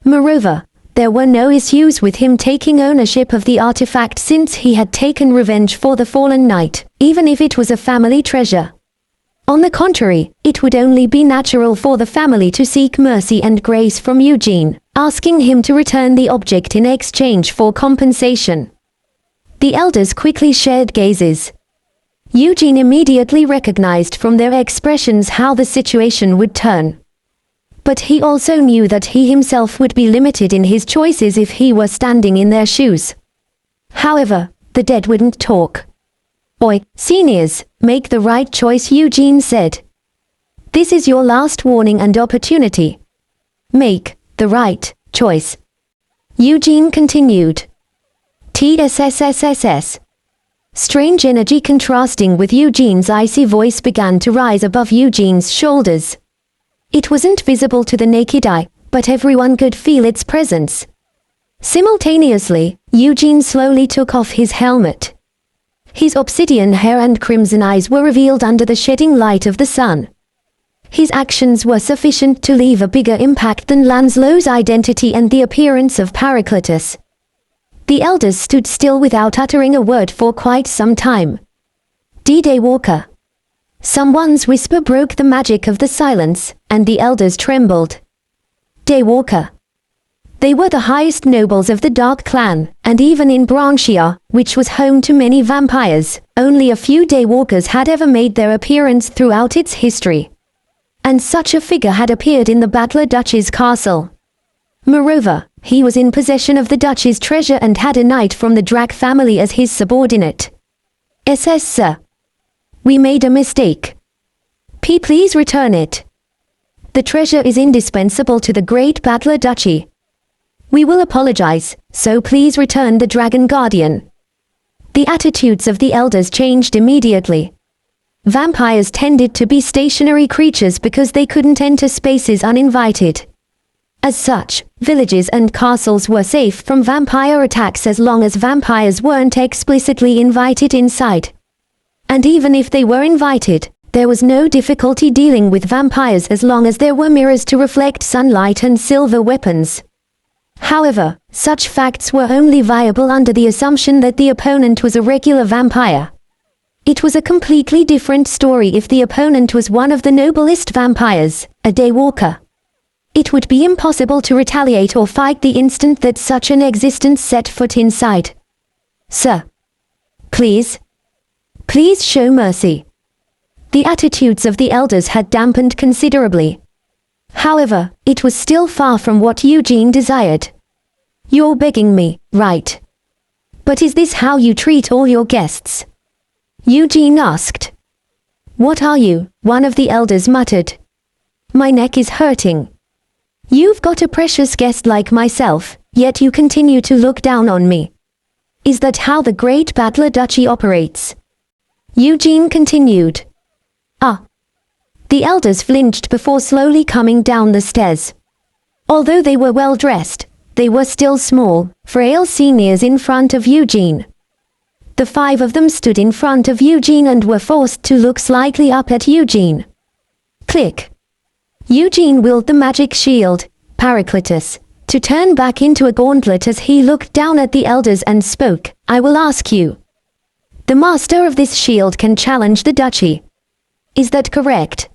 Moreover, there were no issues with him taking ownership of the artifact since he had taken revenge for the fallen knight, even if it was a family treasure. On the contrary, it would only be natural for the family to seek mercy and grace from Eugene, asking him to return the object in exchange for compensation. The elders quickly shared gazes. Eugene immediately recognized from their expressions how the situation would turn. But he also knew that he himself would be limited in his choices if he were standing in their shoes. However, the dead wouldn't talk. Oi, seniors, make the right choice, Eugene said. This is your last warning and opportunity. Make the right choice. Eugene continued. TSSSSS. Strange energy contrasting with Eugene's icy voice began to rise above Eugene's shoulders. It wasn't visible to the naked eye, but everyone could feel its presence. Simultaneously, Eugene slowly took off his helmet. His obsidian hair and crimson eyes were revealed under the shedding light of the sun. His actions were sufficient to leave a bigger impact than Lanslow's identity and the appearance of Paracletus. The elders stood still without uttering a word for quite some time. D-Day-Walker. Someone's whisper broke the magic of the silence, and the elders trembled. Daywalker. They were the highest nobles of the Dark Clan, and even in Branchia, which was home to many vampires, only a few Daywalkers had ever made their appearance throughout its history. And such a figure had appeared in the Battler Duchy's castle. Moreover, he was in possession of the duchy's treasure and had a knight from the Drac family as his subordinate. SS sir. We made a mistake. Please return it. The treasure is indispensable to the great Battler Duchy. We will apologize, so please return the Dragon Guardian. The attitudes of the elders changed immediately. Vampires tended to be stationary creatures because they couldn't enter spaces uninvited. As such, villages and castles were safe from vampire attacks as long as vampires weren't explicitly invited inside. And even if they were invited, there was no difficulty dealing with vampires as long as there were mirrors to reflect sunlight and silver weapons. However, such facts were only viable under the assumption that the opponent was a regular vampire. It was a completely different story if the opponent was one of the noblest vampires, a Daywalker. It would be impossible to retaliate or fight the instant that such an existence set foot inside. Sir. Please. Please show mercy. The attitudes of the elders had dampened considerably. However, it was still far from what Eugene desired. You're begging me, right? But is this how you treat all your guests? Eugene asked. What are you? One of the elders muttered. My neck is hurting. You've got a precious guest like myself, yet you continue to look down on me. Is that how the great Battler Duchy operates? Eugene continued. Ah. The elders flinched before slowly coming down the stairs. Although they were well dressed, they were still small, frail seniors in front of Eugene. The 5 of them stood in front of Eugene and were forced to look slightly up at Eugene. Click. Eugene willed the magic shield, Paracletus, to turn back into a gauntlet as he looked down at the elders and spoke. I will ask you. The master of this shield can challenge the duchy. Is that correct?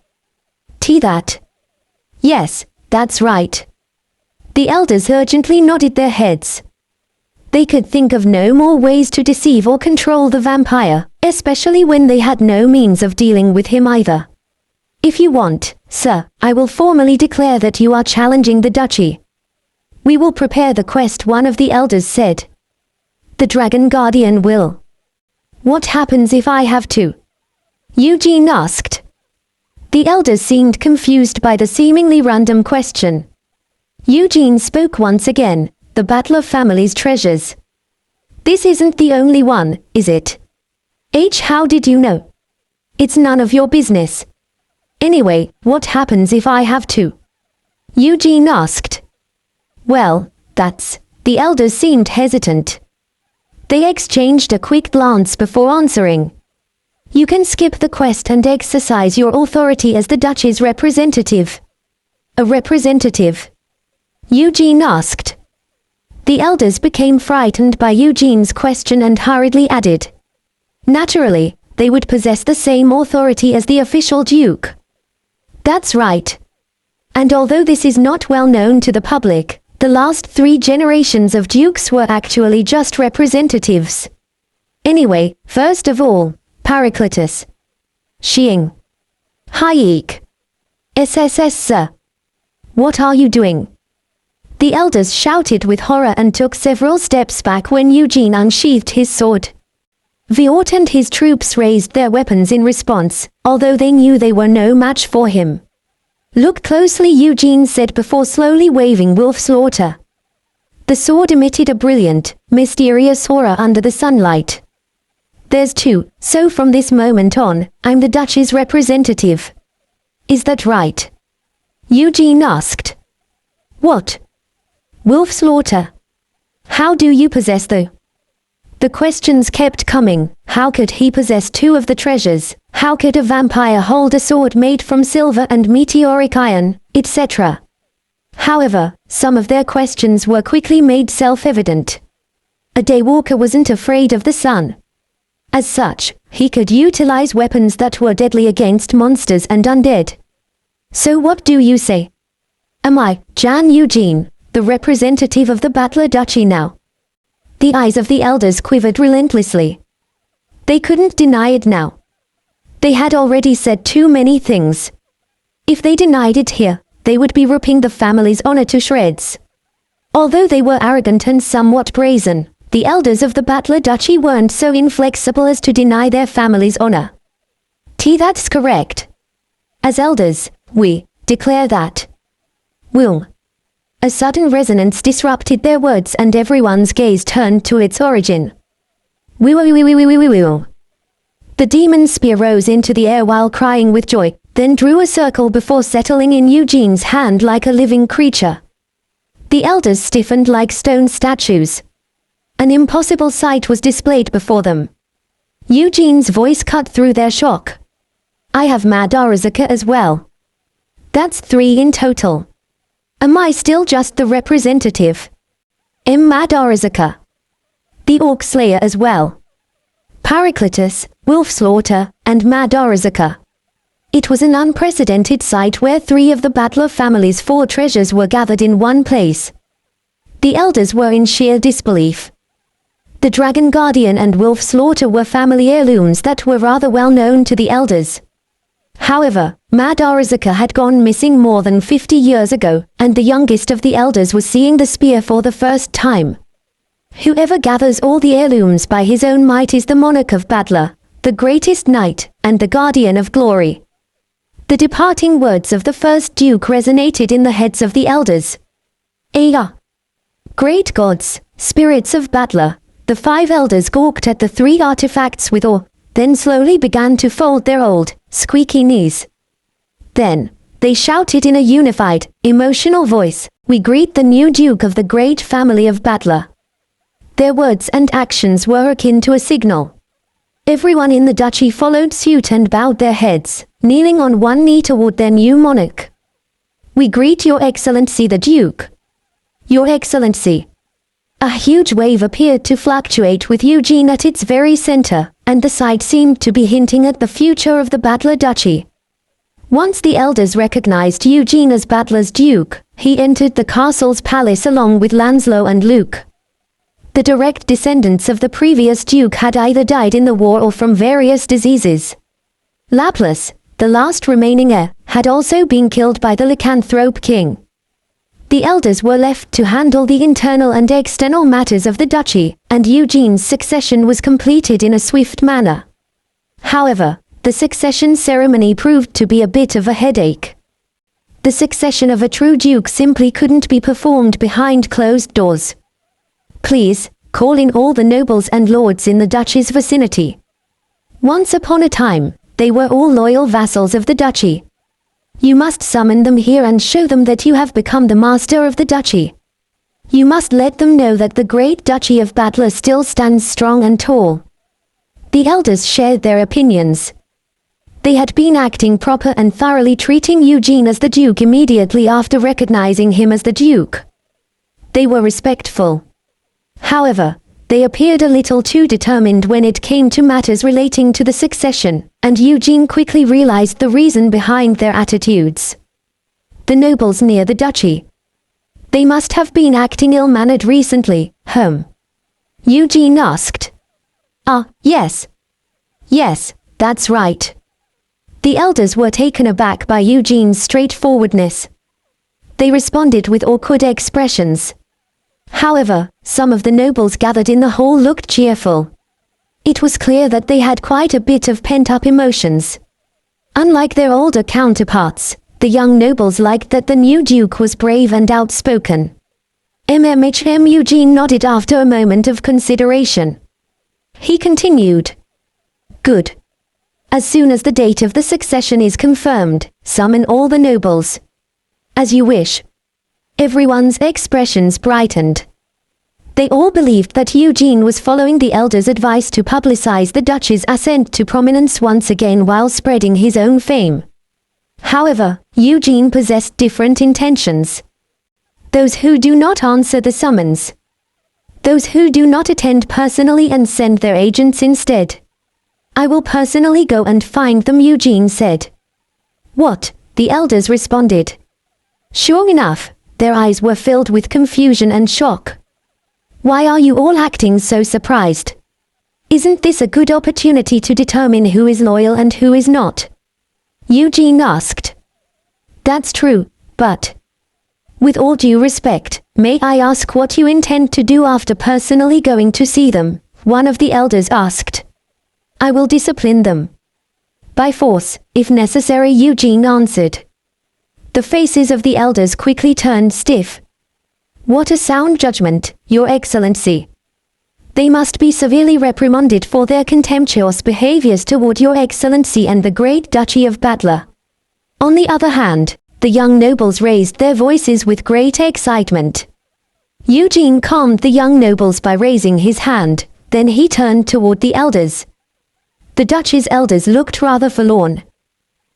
That. Yes, that's right. The elders urgently nodded their heads. They could think of no more ways to deceive or control the vampire, especially when they had no means of dealing with him either. If you want, sir, I will formally declare that you are challenging the duchy. We will prepare the quest, one of the elders said. The Dragon Guardian will. What happens if I have to? Eugene asked. The elders seemed confused by the seemingly random question. Eugene spoke once again. The Battler family's treasures. This isn't the only one, is it? How did you know? It's none of your business. Anyway, what happens if I have to? Eugene asked. Well, that's... The elders seemed hesitant. They exchanged a quick glance before answering. You can skip the quest and exercise your authority as the duchy's representative. A representative? Eugene asked. The elders became frightened by Eugene's question and hurriedly added. Naturally, they would possess the same authority as the official duke. That's right. And although this is not well known to the public, the last 3 generations of dukes were actually just representatives. Anyway, first of all, Paracletus. Xing. Hayek. SSS sir. What are you doing? The elders shouted with horror and took several steps back when Eugene unsheathed his sword. Viort and his troops raised their weapons in response, although they knew they were no match for him. Look closely, Eugene said before slowly waving Wolfslaughter. The sword emitted a brilliant, mysterious aura under the sunlight. There's 2, so from this moment on, I'm the duchy's representative. Is that right? Eugene asked. What? Wolfslaughter. How do you possess the... The questions kept coming. How could he possess 2 of the treasures? How could a vampire hold a sword made from silver and meteoric iron, etc.? However, some of their questions were quickly made self-evident. A daywalker wasn't afraid of the sun. As such, he could utilize weapons that were deadly against monsters and undead. So what do you say? Am I, Jan Eugene, the representative of the Battler Duchy now? The eyes of the elders quivered relentlessly. They couldn't deny it now. They had already said too many things. If they denied it here, they would be ripping the family's honor to shreds. Although they were arrogant and somewhat brazen, the elders of the Battler Duchy weren't so inflexible as to deny their family's honor. That's correct. As elders, we declare that. Will. A sudden resonance disrupted their words and everyone's gaze turned to its origin. Will. The demon spear rose into the air while crying with joy, then drew a circle before settling in Eugene's hand like a living creature. The elders stiffened like stone statues. An impossible sight was displayed before them. Eugene's voice cut through their shock. I have Madarazaka as well. That's 3 in total. Am I still just the representative? Madarazaka. The Orc Slayer as well. Paracletus, Wolfslaughter, and Madarazaka. It was an unprecedented sight where 3 of the Battler family's 4 treasures were gathered in one place. The elders were in sheer disbelief. The Dragon Guardian and Wolfslaughter were family heirlooms that were rather well known to the elders. However, Madarazaka had gone missing more than 50 years ago, and the youngest of the elders was seeing the spear for the first time. Whoever gathers all the heirlooms by his own might is the monarch of Badler, the greatest knight, and the guardian of glory. The departing words of the first duke resonated in the heads of the elders. Ah! Great gods, spirits of Badler! The 5 elders gawked at the 3 artifacts with awe, then slowly began to fold their old, squeaky knees. Then, they shouted in a unified, emotional voice, "We greet the new duke of the great family of Badler." Their words and actions were akin to a signal. Everyone in the duchy followed suit and bowed their heads, kneeling on one knee toward their new monarch. "We greet Your Excellency the Duke." "Your Excellency." A huge wave appeared to fluctuate with Eugene at its very center, and the sight seemed to be hinting at the future of the Badler Duchy. Once the elders recognized Eugene as Badler's duke, he entered the castle's palace along with Lancelot and Luke. The direct descendants of the previous duke had either died in the war or from various diseases. Helpless, the last remaining heir, had also been killed by the lycanthrope king. The elders were left to handle the internal and external matters of the duchy, and Eugene's succession was completed in a swift manner. However, the succession ceremony proved to be a bit of a headache. The succession of a true duke simply couldn't be performed behind closed doors. "Please, call in all the nobles and lords in the duchy's vicinity." Once upon a time, they were all loyal vassals of the duchy. "You must summon them here and show them that you have become the master of the duchy. You must let them know that the great duchy of Badler still stands strong and tall." The elders shared their opinions. They had been acting proper and thoroughly treating Eugene as the duke immediately after recognizing him as the duke. They were respectful. However, they appeared a little too determined when it came to matters relating to the succession, and Eugene quickly realized the reason behind their attitudes. The nobles near the duchy. They must have been acting ill-mannered recently, Eugene asked. Yes. Yes, that's right. The elders were taken aback by Eugene's straightforwardness. They responded with awkward expressions. However, some of the nobles gathered in the hall looked cheerful. It was clear that they had quite a bit of pent-up emotions. Unlike their older counterparts, the young nobles liked that the new duke was brave and outspoken. Eugene nodded after a moment of consideration. He continued. "Good. As soon as the date of the succession is confirmed, summon all the nobles." "As you wish." Everyone's expressions brightened. They all believed that Eugene was following the elders' advice to publicize the duchy's ascent to prominence once again while spreading his own fame. However, Eugene possessed different intentions. Those who do not answer the summons. Those who do not attend personally and send their agents instead. "I will personally go and find them," Eugene said. "What?" the elders responded. Sure enough, their eyes were filled with confusion and shock. "Why are you all acting so surprised? Isn't this a good opportunity to determine who is loyal and who is not?" Eugene asked. "That's true, but with all due respect, may I ask what you intend to do after personally going to see them?" one of the elders asked. "I will discipline them. By force, if necessary," Eugene answered. The faces of the elders quickly turned stiff. "What a sound judgment, Your Excellency. They must be severely reprimanded for their contemptuous behaviors toward Your Excellency and the great Duchy of Badler." On the other hand, the young nobles raised their voices with great excitement. Eugene calmed the young nobles by raising his hand, then he turned toward the elders. The duchy's elders looked rather forlorn.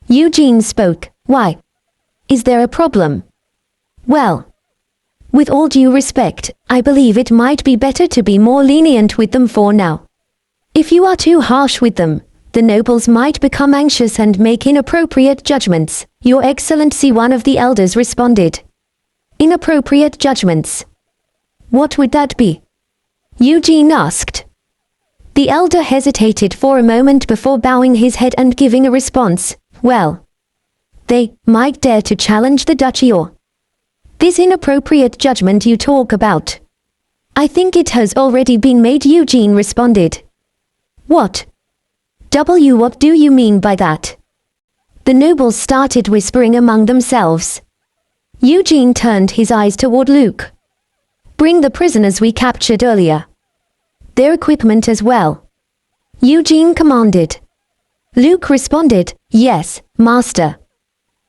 Eugene spoke. "Why? Is there a problem?" "Well, with all due respect, I believe it might be better to be more lenient with them for now. If you are too harsh with them, the nobles might become anxious and make inappropriate judgments, Your Excellency," one of the elders responded. "Inappropriate judgments? What would that be?" Eugene asked. The elder hesitated for a moment before bowing his head and giving a response. "Well, they might dare to challenge the duchy or this inappropriate judgment you talk about. I think it has already been made, Eugene responded. What do you mean by that? The nobles started whispering among themselves. Eugene turned his eyes toward Luke. Bring the prisoners we captured earlier. Their equipment as well. Eugene commanded. Luke responded, Yes, master.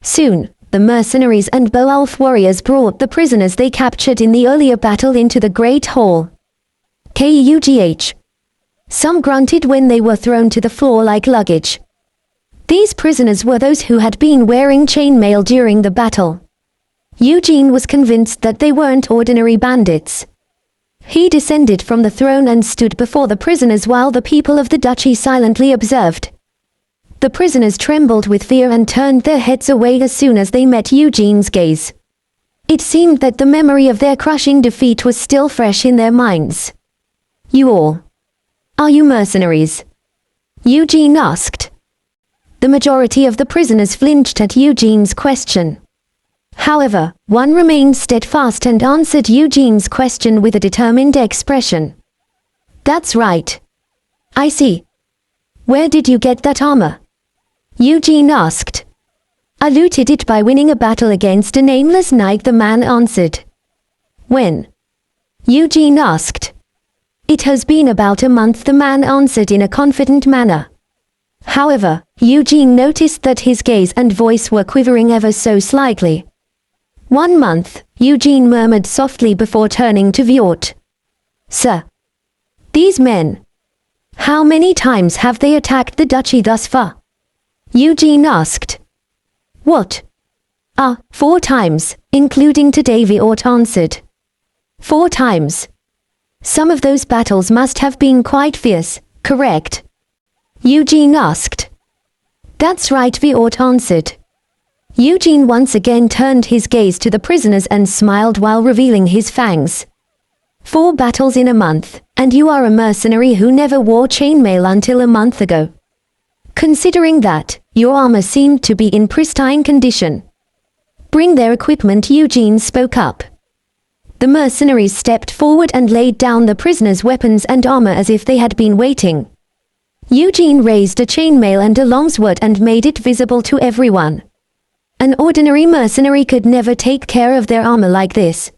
Soon, the mercenaries and Beowulf warriors brought the prisoners they captured in the earlier battle into the Great Hall. Kugh. Some grunted when they were thrown to the floor like luggage. These prisoners were those who had been wearing chainmail during the battle. Eugene was convinced that they weren't ordinary bandits. He descended from the throne and stood before the prisoners while the people of the duchy silently observed. The prisoners trembled with fear and turned their heads away as soon as they met Eugene's gaze. It seemed that the memory of their crushing defeat was still fresh in their minds. You all. Are you mercenaries? Eugene asked. The majority of the prisoners flinched at Eugene's question. However, one remained steadfast and answered Eugene's question with a determined expression. That's right. I see. Where did you get that armor? Eugene asked. I looted it by winning a battle against a nameless knight, the man answered. When? Eugene asked. It has been about a month, the man answered in a confident manner. However, Eugene noticed that his gaze and voice were quivering ever so slightly. 1 month, Eugene murmured softly before turning to Viort. Sir. These men. How many times have they attacked the duchy thus far? Eugene asked. What? 4 times, including today, Viort answered. 4 times. Some of those battles must have been quite fierce, correct? Eugene asked. That's right, Viort answered. Eugene once again turned his gaze to the prisoners and smiled while revealing his fangs. 4 battles in a month, and you are a mercenary who never wore chainmail until a month ago. Considering that, your armor seemed to be in pristine condition. Bring their equipment, Eugene spoke up. The mercenaries stepped forward and laid down the prisoners' weapons and armor as if they had been waiting. Eugene raised a chainmail and a longsword and made it visible to everyone. An ordinary mercenary could never take care of their armor like this.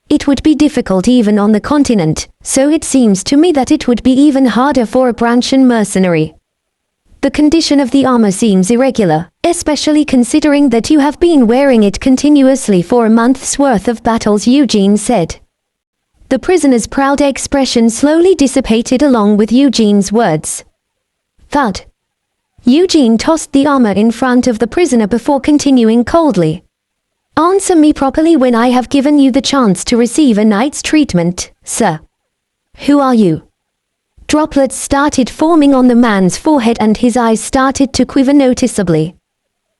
It would be difficult even on the continent, so it seems to me that it would be even harder for a Branchian mercenary. The condition of the armor seems irregular, especially considering that you have been wearing it continuously for a month's worth of battles, Eugene said. The prisoner's proud expression slowly dissipated along with Eugene's words. Thud. Eugene tossed the armor in front of the prisoner before continuing coldly. Answer me properly when I have given you the chance to receive a knight's treatment, sir. Who are you? Droplets started forming on the man's forehead and his eyes started to quiver noticeably.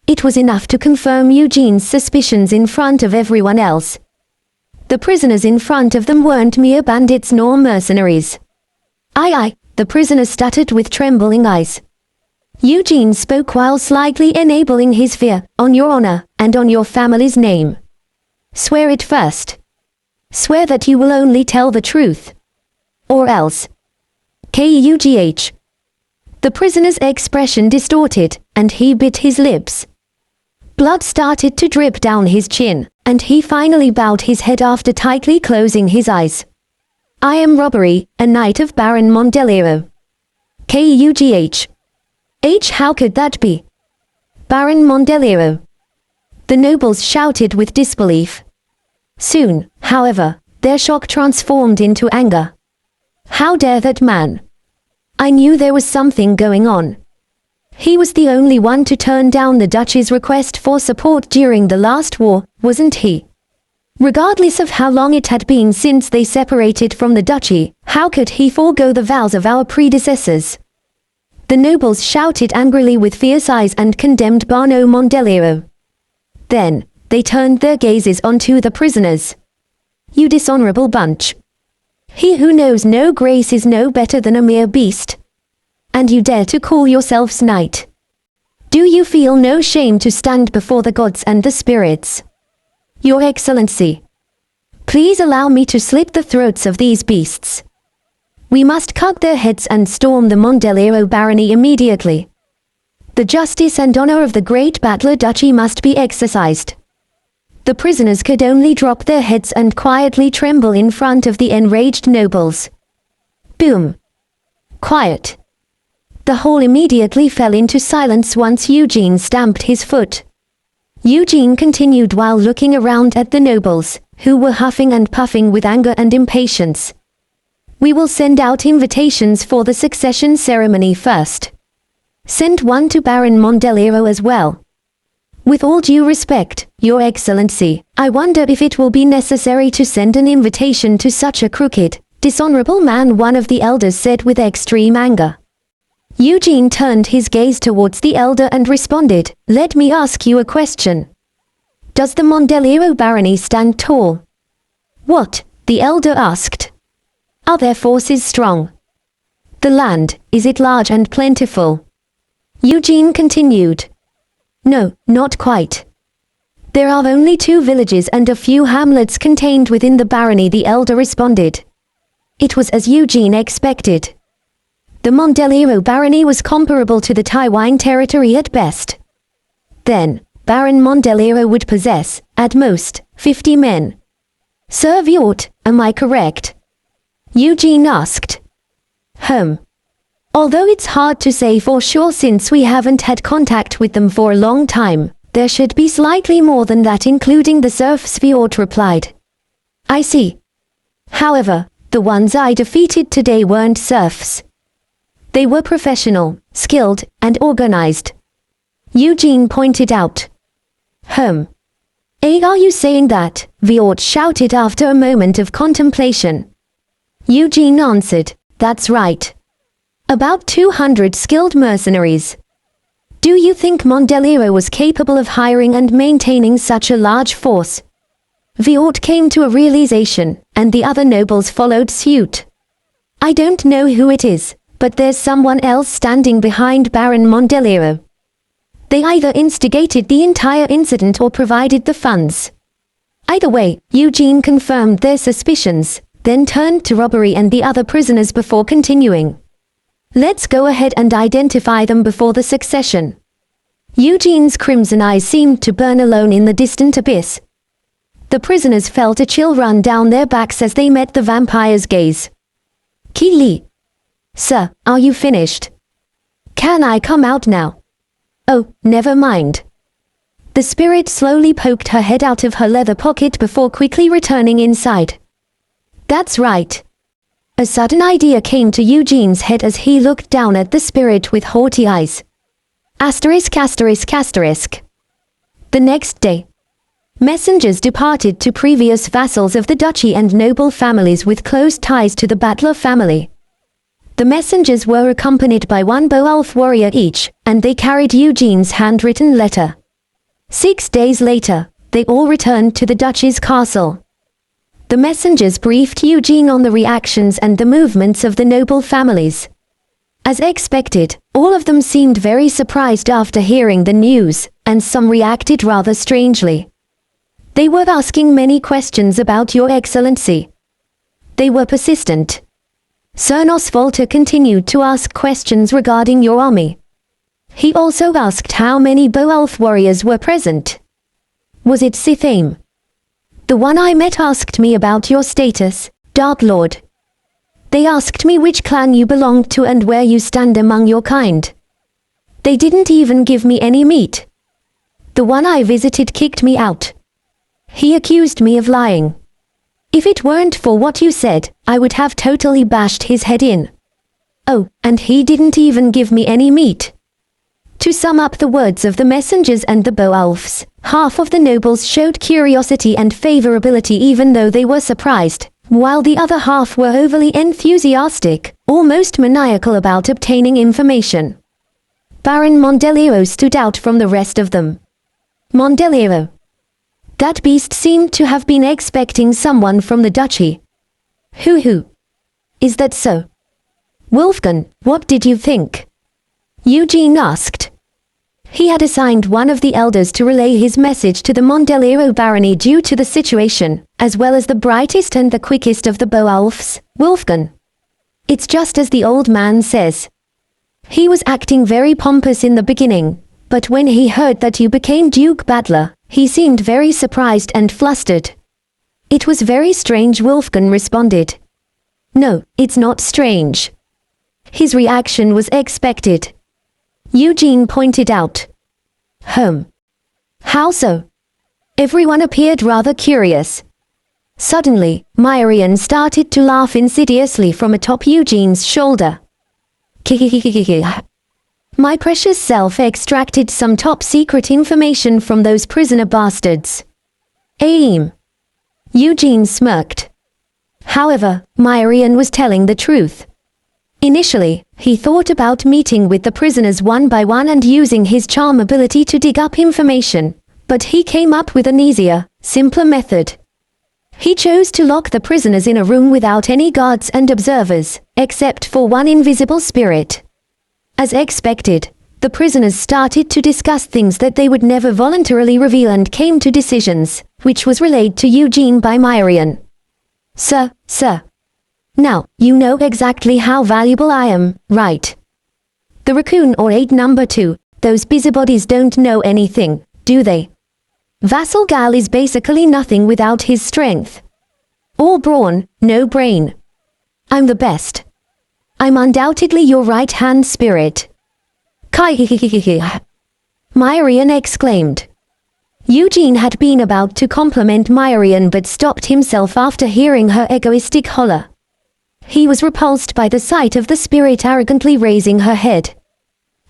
It was enough to confirm Eugene's suspicions in front of everyone else. The prisoners in front of them weren't mere bandits nor mercenaries. Aye, the prisoner stuttered with trembling eyes. Eugene spoke while slightly enabling his fear, on your honor, and on your family's name. Swear it first. Swear that you will only tell the truth. Or else. Kugh. The prisoner's expression distorted, and he bit his lips. Blood started to drip down his chin, and he finally bowed his head after tightly closing his eyes. I am Robbery, a knight of Baron Mondelero. Kugh. How could that be? Baron Mondelero. The nobles shouted with disbelief. Soon, however, their shock transformed into anger. How dare that man? I knew there was something going on. He was the only one to turn down the duchy's request for support during the last war, wasn't he? Regardless of how long it had been since they separated from the duchy, how could he forego the vows of our predecessors? The nobles shouted angrily with fierce eyes and condemned Baron Mondelero. Then, they turned their gazes onto the prisoners. You dishonorable bunch. He who knows no grace is no better than a mere beast. And you dare to call yourselves knight. Do you feel no shame to stand before the gods and the spirits? Your Excellency. Please allow me to slit the throats of these beasts. We must cut their heads and storm the Mondelero barony immediately. The justice and honor of the great battler duchy must be exercised. The prisoners could only drop their heads and quietly tremble in front of the enraged nobles. Boom. Quiet. The hall immediately fell into silence once Eugene stamped his foot. Eugene continued while looking around at the nobles, who were huffing and puffing with anger and impatience. We will send out invitations for the succession ceremony first. Send one to Baron Mondelero as well. With all due respect, Your Excellency, I wonder if it will be necessary to send an invitation to such a crooked, dishonorable man, one of the elders said with extreme anger. Eugene turned his gaze towards the elder and responded, "Let me ask you a question. Does the Mondelero barony stand tall?" "What?" the elder asked. "Are their forces strong? The land, is it large and plentiful?" Eugene continued. "No, not quite. There are only 2 villages and a few hamlets contained within the barony," the elder responded. It was as Eugene expected. The Mondelero barony was comparable to the Taiwan territory at best. Then, Baron Mondelero would possess, at most, 50 men. "Sir Viort, am I correct?" Eugene asked. Although it's hard to say for sure since we haven't had contact with them for a long time, there should be slightly more than that, including the serfs," Viort replied. "I see. However, the ones I defeated today weren't serfs. They were professional, skilled, and organized," Eugene pointed out. Are you saying that?" Viort shouted after a moment of contemplation. Eugene answered, "That's right. About 200 skilled mercenaries. Do you think Mondelero was capable of hiring and maintaining such a large force?" Viort came to a realization, and the other nobles followed suit. "I don't know who it is, but there's someone else standing behind Baron Mondelero. They either instigated the entire incident or provided the funds." Either way, Eugene confirmed their suspicions, then turned to robbery and the other prisoners before continuing. "Let's go ahead and identify them before the succession." Eugene's crimson eyes seemed to burn alone in the distant abyss. The prisoners felt a chill run down their backs as they met the vampire's gaze. "Qi Li. Sir, are you finished? Can I come out now?" "Oh, never mind." The spirit slowly poked her head out of her leather pocket before quickly returning inside. "That's right." A sudden idea came to Eugene's head as he looked down at the spirit with haughty eyes. Asterisk asterisk asterisk. The next day, messengers departed to previous vassals of the duchy and noble families with close ties to the Battler family. The messengers were accompanied by 1 Beowulf warrior each, and they carried Eugene's handwritten letter. 6 days later, they all returned to the duchy's castle. The messengers briefed Eugene on the reactions and the movements of the noble families. As expected, all of them seemed very surprised after hearing the news, and some reacted rather strangely. They were asking many questions about Your Excellency. They were persistent. Sir Nosvolta continued to ask questions regarding your army. He also asked how many Beowulf warriors were present. Was it Sithame? The one I met asked me about your status, Dark Lord. They asked me which clan you belonged to and where you stand among your kind. They didn't even give me any meat. The one I visited kicked me out. He accused me of lying. If it weren't for what you said, I would have totally bashed his head in. Oh, and he didn't even give me any meat. To sum up the words of the messengers and the Beowulfs, half of the nobles showed curiosity and favorability even though they were surprised, while the other half were overly enthusiastic, almost maniacal about obtaining information. Baron Mondelero stood out from the rest of them. Mondelero. That beast seemed to have been expecting someone from the duchy. Who? Is that so? Wolfgang, what did you think? Eugene asked. He had assigned one of the elders to relay his message to the Mondelero barony due to the situation, as well as the brightest and the quickest of the Beowulfs, Wolfgang. It's just as the old man says. He was acting very pompous in the beginning, but when he heard that you became Duke Battler, he seemed very surprised and flustered. It was very strange, Wolfgang responded. No, it's not strange. His reaction was expected. Eugene pointed out. How so? Everyone appeared rather curious. Suddenly, Myrian started to laugh insidiously from atop Eugene's shoulder. My precious self extracted some top-secret information from those prisoner bastards. Aim. Eugene smirked. However, Myrian was telling the truth. Initially, he thought about meeting with the prisoners one by one and using his charm ability to dig up information, but he came up with an easier, simpler method. He chose to lock the prisoners in a room without any guards and observers, except for one invisible spirit. As expected, the prisoners started to discuss things that they would never voluntarily reveal and came to decisions, which was relayed to Eugene by Myrian. Sir. Now, you know exactly how valuable I am, right? The raccoon or aide number 2, those busybodies don't know anything, do they? Vassal Gal is basically nothing without his strength. All brawn, no brain. I'm the best. I'm undoubtedly your right-hand spirit. Myrian exclaimed. Eugene had been about to compliment Myrian but stopped himself after hearing her egoistic holler. He was repulsed by the sight of the spirit arrogantly raising her head.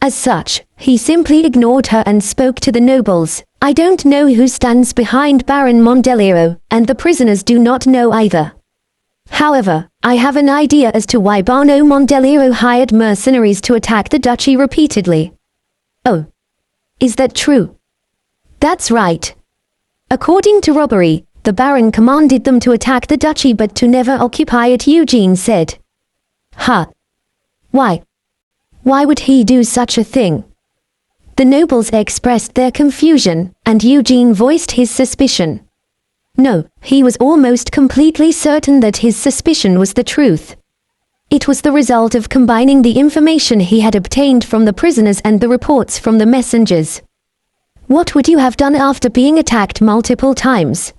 As such, he simply ignored her and spoke to the nobles. I don't know who stands behind Baron Mondelero, and the prisoners do not know either. However, I have an idea as to why Baron Mondelero hired mercenaries to attack the duchy repeatedly. Oh. Is that true? That's right. According to robbery, the Baron commanded them to attack the duchy but to never occupy it, Eugene said. Why? Why would he do such a thing? The nobles expressed their confusion, and Eugene voiced his suspicion. No, he was almost completely certain that his suspicion was the truth. It was the result of combining the information he had obtained from the prisoners and the reports from the messengers. What would you have done after being attacked multiple times?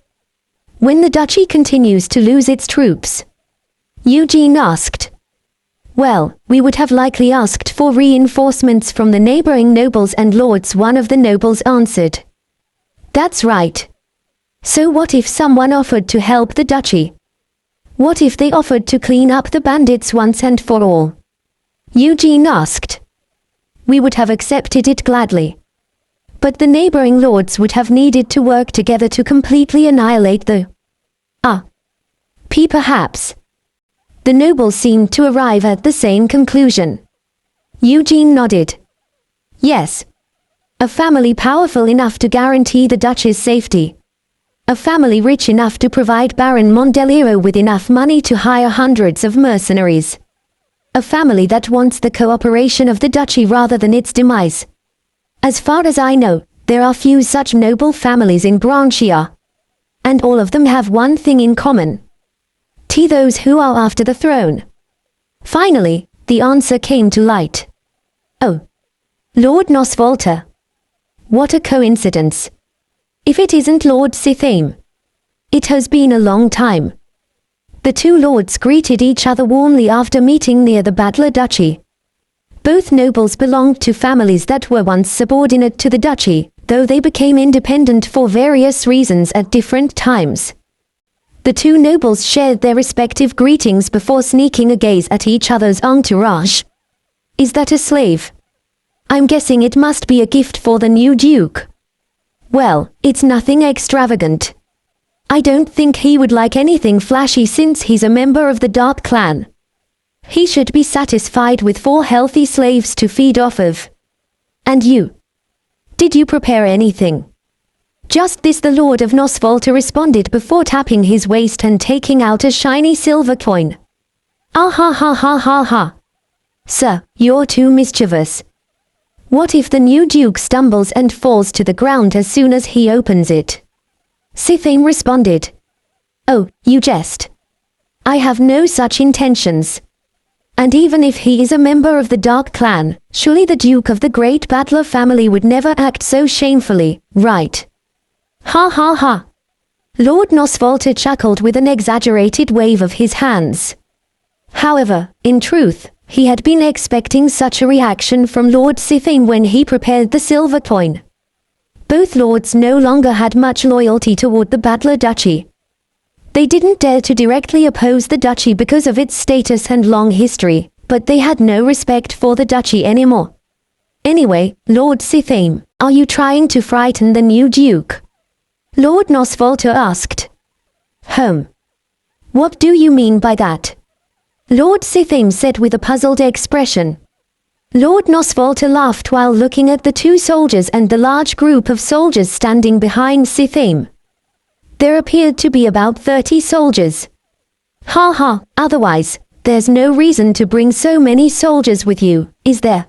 When the duchy continues to lose its troops? Eugene asked. Well, we would have likely asked for reinforcements from the neighboring nobles and lords, one of the nobles answered. That's right. So what if someone offered to help the duchy? What if they offered to clean up the bandits once and for all? Eugene asked. We would have accepted it gladly. But the neighboring lords would have needed to work together to completely annihilate the perhaps. The nobles seemed to arrive at the same conclusion. Eugene nodded. Yes. A family powerful enough to guarantee the duchy's safety. A family rich enough to provide Baron Mondelero with enough money to hire hundreds of mercenaries. A family that wants the cooperation of the duchy rather than its demise. As far as I know, there are few such noble families in Branchia. And all of them have one thing in common. Those who are after the throne. Finally, the answer came to light. Oh. Lord Nosvolta. What a coincidence. If it isn't Lord Sithame. It has been a long time. The two lords greeted each other warmly after meeting near the Battler Duchy. Both nobles belonged to families that were once subordinate to the duchy, though they became independent for various reasons at different times. The two nobles shared their respective greetings before sneaking a gaze at each other's entourage. Is that a slave? I'm guessing it must be a gift for the new duke. Well, it's nothing extravagant. I don't think he would like anything flashy since he's a member of the Dark Clan. He should be satisfied with 4 healthy slaves to feed off of. And you? Did you prepare anything? Just this, the Lord of Nosvolta responded before tapping his waist and taking out a shiny silver coin. Ah ha ha ha ha ha. Sir, you're too mischievous. What if the new Duke stumbles and falls to the ground as soon as he opens it? Sithame responded. Oh, you jest. I have no such intentions. And even if he is a member of the Dark Clan, surely the Duke of the Great Battler family would never act so shamefully, right? Ha ha ha. Lord Nosvalter chuckled with an exaggerated wave of his hands. However, in truth, he had been expecting such a reaction from Lord Sithame when he prepared the silver coin. Both lords no longer had much loyalty toward the Battler Duchy. They didn't dare to directly oppose the duchy because of its status and long history, but they had no respect for the duchy anymore. Anyway, Lord Sithame, are you trying to frighten the new Duke? Lord Nosvalter asked. What do you mean by that? Lord Sithame said with a puzzled expression. Lord Nosvalter laughed while looking at the two soldiers and the large group of soldiers standing behind Sithame. There appeared to be about 30 soldiers. Ha ha, otherwise, there's no reason to bring so many soldiers with you, is there?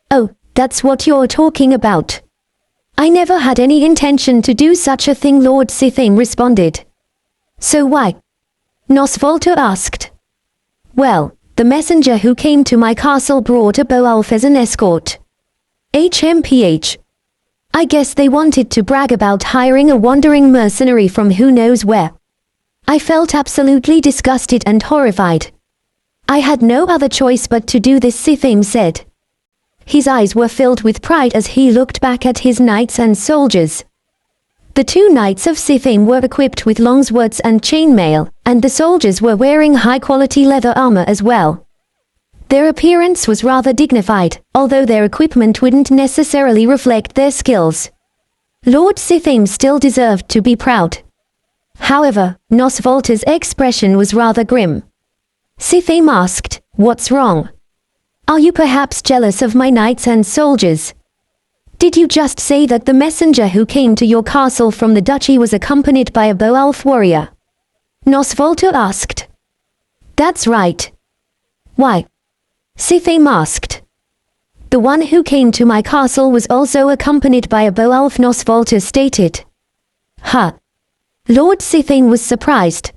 Oh, that's what you're talking about. I never had any intention to do such a thing, Lord Sithame responded. So why? Nosvalter asked. Well, the messenger who came to my castle brought a Beowulf as an escort. HMPH. I guess they wanted to brag about hiring a wandering mercenary from who knows where. I felt absolutely disgusted and horrified. I had no other choice but to do this, Sithame said. His eyes were filled with pride as he looked back at his knights and soldiers. The two knights of Sithame were equipped with long swords and chainmail, and the soldiers were wearing high-quality leather armor as well. Their appearance was rather dignified, although their equipment wouldn't necessarily reflect their skills. Lord Sithame still deserved to be proud. However, Nosvalter's expression was rather grim. Sithame asked, "What's wrong? Are you perhaps jealous of my knights and soldiers? Did you just say that the messenger who came to your castle from the duchy was accompanied by a Beowulf warrior?" Nosvalter asked. That's right. Why? Sithame asked. The one who came to my castle was also accompanied by a Beowulf, Nosvalter stated. Huh. Lord Sithame was surprised.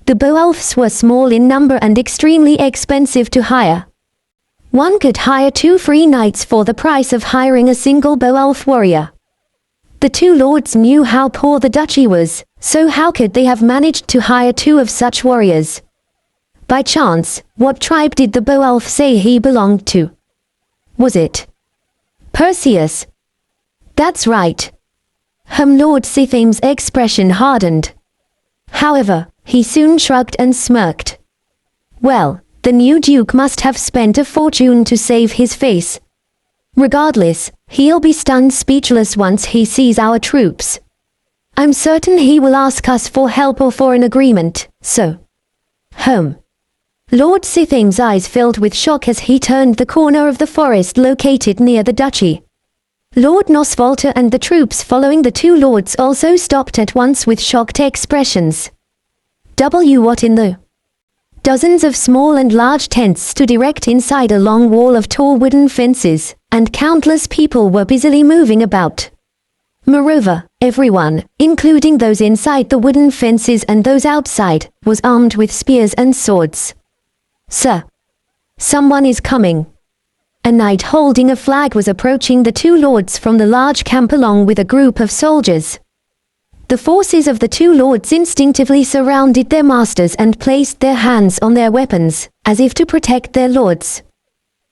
The Beowulfs were small in number and extremely expensive to hire. One could hire 2 free knights for the price of hiring a single Beowulf warrior. The two lords knew how poor the duchy was, so how could they have managed to hire 2 of such warriors? By chance, what tribe did the Beowulf say he belonged to? Was it Perseus? That's right. Lord Sithame's expression hardened. However, he soon shrugged and smirked. Well, the new Duke must have spent a fortune to save his face. Regardless, he'll be stunned speechless once he sees our troops. I'm certain he will ask us for help or for an agreement, so. Lord Sithame's eyes filled with shock as he turned the corner of the forest located near the duchy. Lord Nosvalter and the troops following the two lords also stopped at once with shocked expressions. What in the? Dozens of small and large tents stood erect inside a long wall of tall wooden fences, and countless people were busily moving about. Moreover, everyone, including those inside the wooden fences and those outside, was armed with spears and swords. Sir. Someone is coming. A knight holding a flag was approaching the two lords from the large camp along with a group of soldiers. The forces of the two lords instinctively surrounded their masters and placed their hands on their weapons, as if to protect their lords.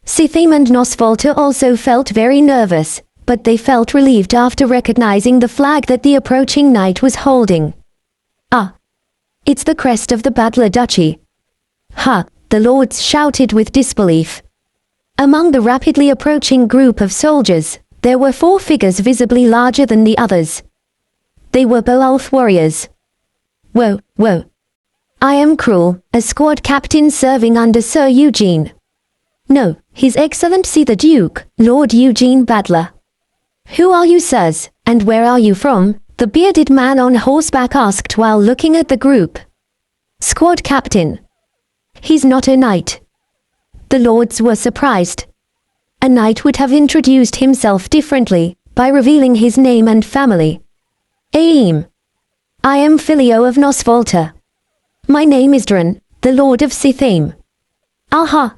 Sithame and Nosvalter also felt very nervous, but they felt relieved after recognizing the flag that the approaching knight was holding. Ah! It's the crest of the Battler Duchy. Ha! The lords shouted with disbelief. Among the rapidly approaching group of soldiers, there were 4 figures visibly larger than the others. They were Beowulf warriors. Whoa. I am Cruel, a squad captain serving under Sir Eugene. No, His Excellency the Duke, Lord Eugene Battler. Who are you, sirs, and where are you from? The bearded man on horseback asked while looking at the group. Squad captain. He's not a knight. The lords were surprised. a knight would have introduced himself differently, by revealing his name and family. Aim. I am Filio of Nosvolta. My name is Dran, the Lord of Sithame. Aha!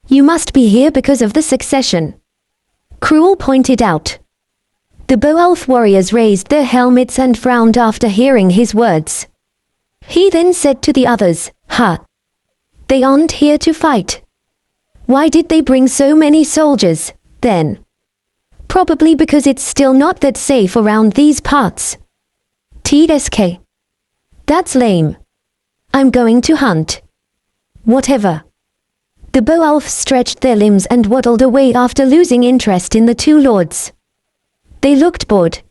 You must be here because of the succession. Cruel pointed out. The Beowulf warriors raised their helmets and frowned after hearing his words. He then said to the others, They aren't here to fight. Why did they bring so many soldiers, then? Probably because it's still not that safe around these parts. TSK. That's lame. I'm going to hunt. Whatever. The Beowulfs stretched their limbs and waddled away after losing interest in the two lords. They looked bored.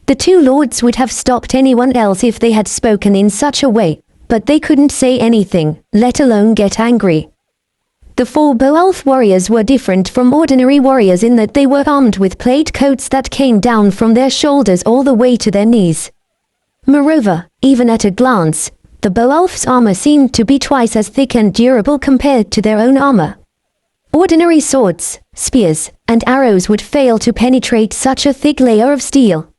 The two lords would have stopped anyone else if they had spoken in such a way, but they couldn't say anything, let alone get angry. The four Beowulf warriors were different from ordinary warriors in that they were armed with plate coats that came down from their shoulders all the way to their knees. Moreover, even at a glance, the Beowulf's armor seemed to be twice as thick and durable compared to their own armor. Ordinary swords, spears, and arrows would fail to penetrate such a thick layer of steel.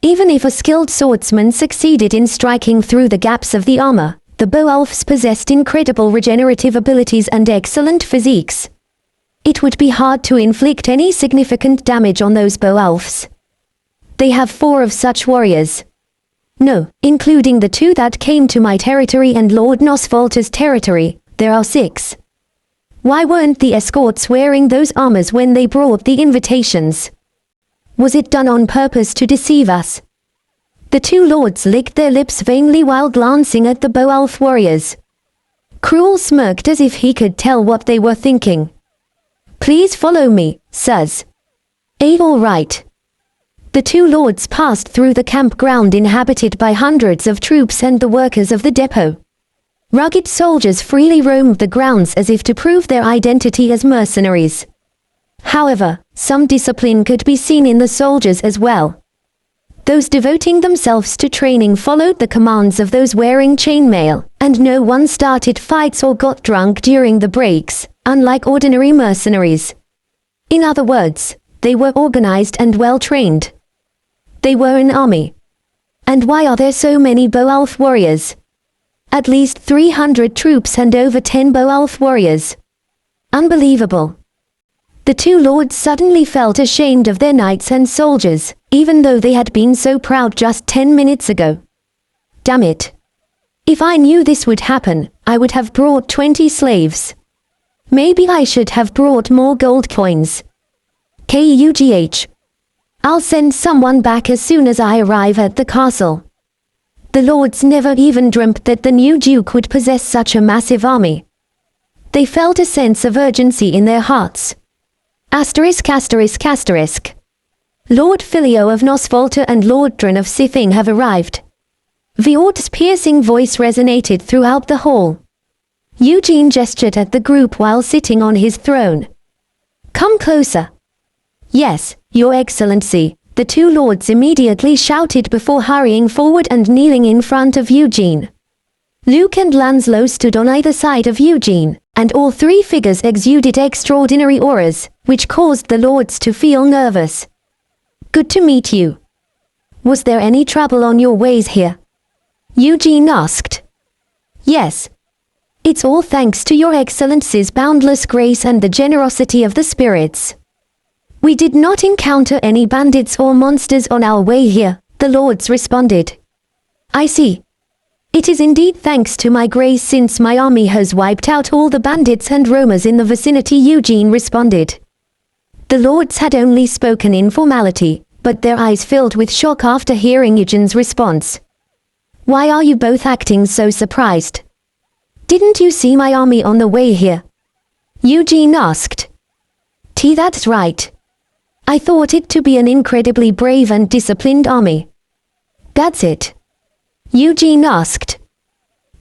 Even if a skilled swordsman succeeded in striking through the gaps of the armor, the Beowulfs possessed incredible regenerative abilities and excellent physiques. It would be hard to inflict any significant damage on those Beowulfs. They have 4 of such warriors. No, including the 2 that came to my territory and Lord Nosvolta's territory, there are 6. Why weren't the escorts wearing those armors when they brought the invitations? Was it done on purpose to deceive us? The 2 lords licked their lips vainly while glancing at the Beowulf warriors. Cruel smirked as if he could tell what they were thinking. Please follow me, sirs. All right. The 2 lords passed through the campground inhabited by hundreds of troops and the workers of the depot. Rugged soldiers freely roamed the grounds as if to prove their identity as mercenaries. However, some discipline could be seen in the soldiers as well. Those devoting themselves to training followed the commands of those wearing chainmail, and no one started fights or got drunk during the breaks, unlike ordinary mercenaries. In other words, they were organized and well-trained. They were an army. And why are there so many Beowulf warriors? At least 300 troops and over 10 Beowulf warriors. Unbelievable. The 2 lords suddenly felt ashamed of their knights and soldiers, even though they had been so proud just 10 minutes ago. Damn it. If I knew this would happen, I would have brought 20 slaves. Maybe I should have brought more gold coins. KUGH. I'll send someone back as soon as I arrive at the castle. The lords never even dreamt that the new duke would possess such a massive army. They felt a sense of urgency in their hearts. Asterisk. Lord Filio of Nosvolta and Lord Dran of Sithing have arrived. Viort's piercing voice resonated throughout the hall. Eugene gestured at the group while sitting on his throne. Come closer. Yes, Your Excellency, the 2 lords immediately shouted before hurrying forward and kneeling in front of Eugene. Luke and Lanslow stood on either side of Eugene, and all 3 figures exuded extraordinary auras, which caused the lords to feel nervous. Good to meet you. Was there any trouble on your ways here? Eugene asked. Yes. It's all thanks to Your Excellency's boundless grace and the generosity of the spirits. We did not encounter any bandits or monsters on our way here, the lords responded. I see. It is indeed thanks to my grace since my army has wiped out all the bandits and roamers in the vicinity, Eugene responded. The lords had only spoken in formality, but their eyes filled with shock after hearing Eugene's response. Why are you both acting so surprised? Didn't you see my army on the way here? Eugene asked. That's right. I thought it to be an incredibly brave and disciplined army. That's it. Eugene asked.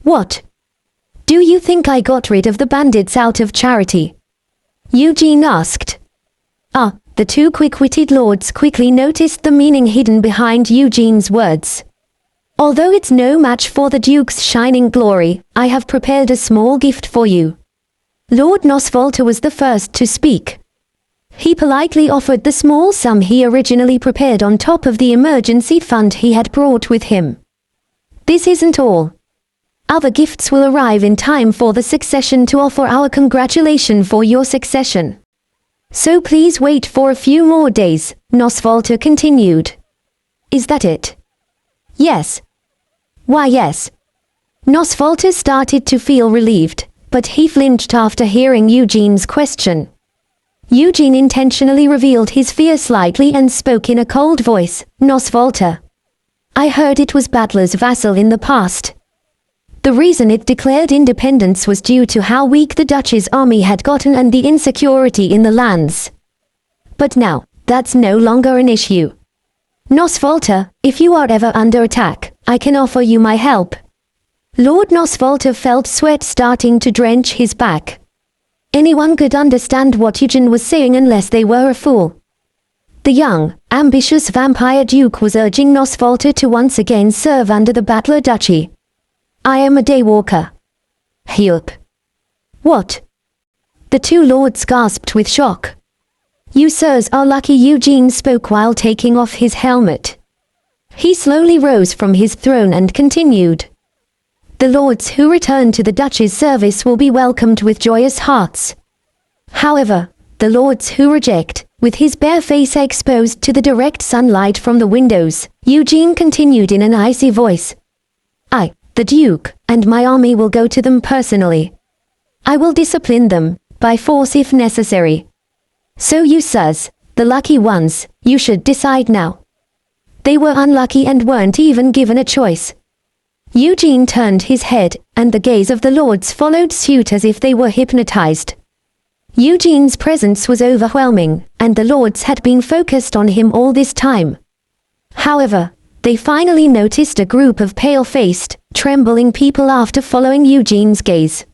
What? Do you think I got rid of the bandits out of charity? Eugene asked. The 2 quick-witted lords quickly noticed the meaning hidden behind Eugene's words. Although it's no match for the Duke's shining glory, I have prepared a small gift for you. Lord Nosvolta was the first to speak. He politely offered the small sum he originally prepared on top of the emergency fund he had brought with him. This isn't all. Other gifts will arrive in time for the succession to offer our congratulation for your succession. So please wait for a few more days, Nosvalter continued. Is that it? Yes. Why yes. Nosvalter started to feel relieved, but he flinched after hearing Eugene's question. Eugene intentionally revealed his fear slightly and spoke in a cold voice. Nosvalter. I heard it was Battler's vassal in the past. The reason it declared independence was due to how weak the Duchy's army had gotten and the insecurity in the lands. But now, that's no longer an issue. Nosvalter, if you are ever under attack, I can offer you my help. Lord Nosvalter felt sweat starting to drench his back. Anyone could understand what Eugene was saying unless they were a fool. The young, ambitious vampire duke was urging Nosvalter to once again serve under the Battler Duchy. I am a daywalker. Help. What? The two lords gasped with shock. You sirs are lucky, Eugene spoke while taking off his helmet. He slowly rose from his throne and continued. The lords who return to the Duchy's service will be welcomed with joyous hearts. However, the lords who reject, with his bare face exposed to the direct sunlight from the windows, Eugene continued in an icy voice. I, the Duke, and my army will go to them personally. I will discipline them, by force if necessary. So you sirs, the lucky ones, you should decide now. They were unlucky and weren't even given a choice. Eugene turned his head, and the gaze of the lords followed suit as if they were hypnotized. Eugene's presence was overwhelming, and the lords had been focused on him all this time. However, they finally noticed a group of pale-faced, trembling people after following Eugene's gaze.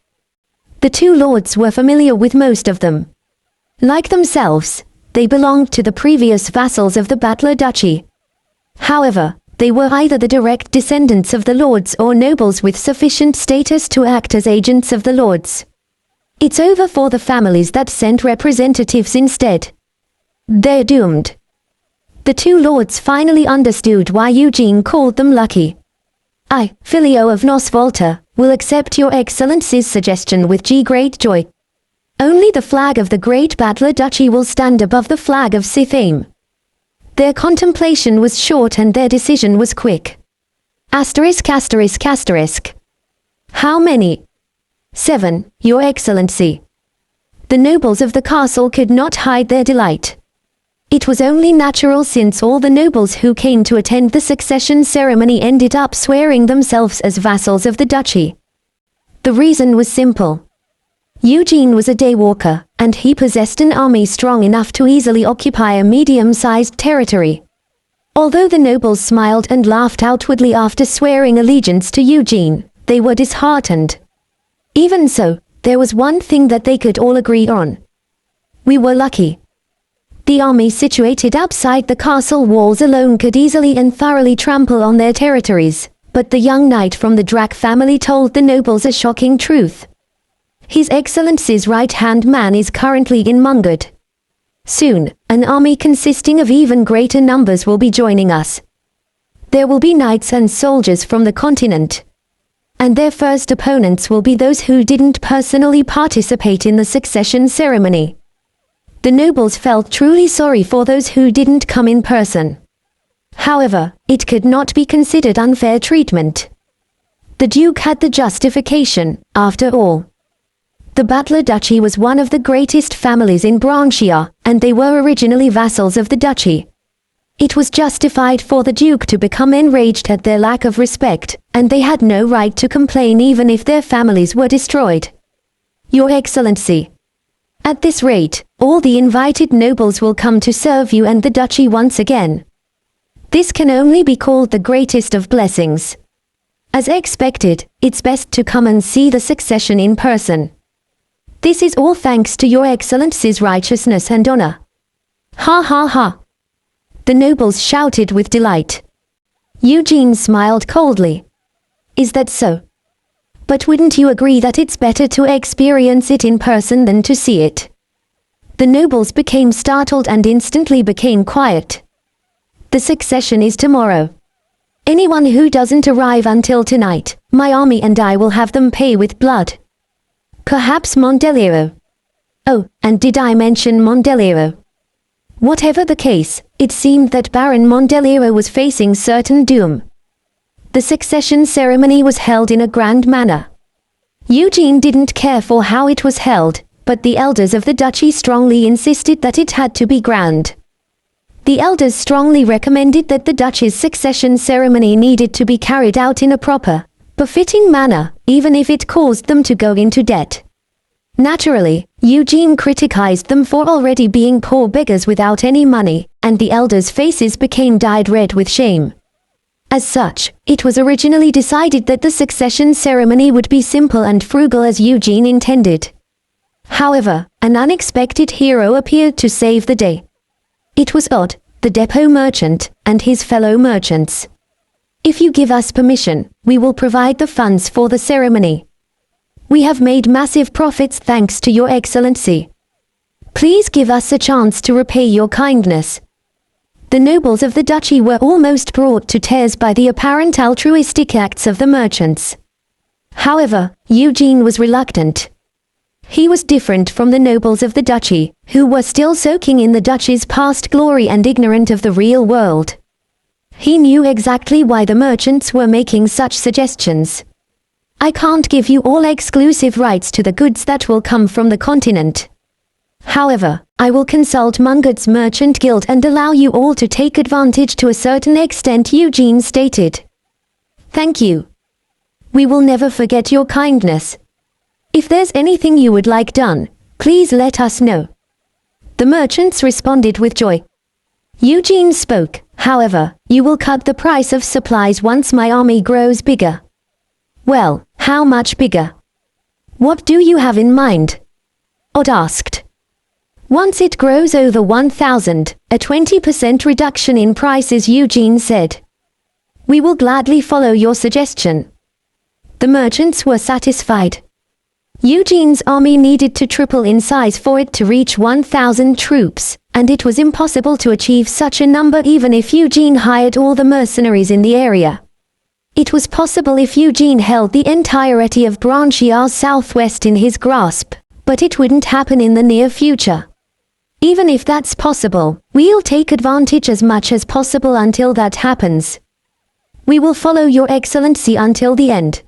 The two lords were familiar with most of them. Like themselves, they belonged to the previous vassals of the Battler Duchy. However, they were either the direct descendants of the lords or nobles with sufficient status to act as agents of the lords. It's over for the families that sent representatives instead. They're doomed. The two lords finally understood why Eugene called them lucky. I, Filio of Nosvalter, will accept your excellency's suggestion with great joy. Only the flag of the Great Battler Duchy will stand above the flag of Sithame. Their contemplation was short and their decision was quick. Asterisk asterisk asterisk. How many? 7, Your Excellency. The nobles of the castle could not hide their delight. It was only natural since all the nobles who came to attend the succession ceremony ended up swearing themselves as vassals of the duchy. The reason was simple. Eugene was a daywalker, and he possessed an army strong enough to easily occupy a medium-sized territory. Although the nobles smiled and laughed outwardly after swearing allegiance to Eugene, they were disheartened. Even so, there was one thing that they could all agree on. We were lucky. The army situated outside the castle walls alone could easily and thoroughly trample on their territories, but the young knight from the Drac family told the nobles a shocking truth. His Excellency's right-hand man is currently in Mungard. Soon, an army consisting of even greater numbers will be joining us. There will be knights and soldiers from the continent. And their first opponents will be those who didn't personally participate in the succession ceremony. The nobles felt truly sorry for those who didn't come in person. However, it could not be considered unfair treatment. The Duke had the justification, after all. The Battler Duchy was one of the greatest families in Branchia, and they were originally vassals of the duchy. It was justified for the Duke to become enraged at their lack of respect, and they had no right to complain even if their families were destroyed. Your Excellency. At this rate, all the invited nobles will come to serve you and the duchy once again. This can only be called the greatest of blessings. As expected, it's best to come and see the succession in person. This is all thanks to your Excellency's righteousness and honor. Ha ha ha. The nobles shouted with delight. Eugene smiled coldly. Is that so? But wouldn't you agree that it's better to experience it in person than to see it? The nobles became startled and instantly became quiet. The succession is tomorrow. Anyone who doesn't arrive until tonight, my army and I will have them pay with blood. Perhaps Mondelero. Oh, and did I mention Mondelero? Whatever the case, it seemed that Baron Mondelero was facing certain doom. The succession ceremony was held in a grand manner. Eugene didn't care for how it was held, but the elders of the duchy strongly insisted that it had to be grand. The elders strongly recommended that the duchy's succession ceremony needed to be carried out in a proper, befitting manner, even if it caused them to go into debt. Naturally, Eugene criticized them for already being poor beggars without any money, and the elders' faces became dyed red with shame. As such, it was originally decided that the succession ceremony would be simple and frugal as Eugene intended. However, an unexpected hero appeared to save the day. It was Odd, the depot merchant, and his fellow merchants. If you give us permission, we will provide the funds for the ceremony. We have made massive profits thanks to your excellency. Please give us a chance to repay your kindness. The nobles of the duchy were almost brought to tears by the apparent altruistic acts of the merchants. However, Eugene was reluctant. He was different from the nobles of the duchy, who were still soaking in the duchy's past glory and ignorant of the real world. He knew exactly why the merchants were making such suggestions. I can't give you all exclusive rights to the goods that will come from the continent. However, I will consult Mungut's merchant guild and allow you all to take advantage to a certain extent, Eugene stated. Thank you. We will never forget your kindness. If there's anything you would like done, please let us know. The merchants responded with joy. Eugene spoke, however, you will cut the price of supplies once my army grows bigger. Well, how much bigger? What do you have in mind? Odd asked. Once it grows over 1,000, a 20% reduction in prices, Eugene said. We will gladly follow your suggestion. The merchants were satisfied. Eugene's army needed to triple in size for it to reach 1,000 troops, and it was impossible to achieve such a number even if Eugene hired all the mercenaries in the area. It was possible if Eugene held the entirety of Branchiar's southwest in his grasp, but it wouldn't happen in the near future. Even if that's possible, we'll take advantage as much as possible until that happens. We will follow your excellency until the end.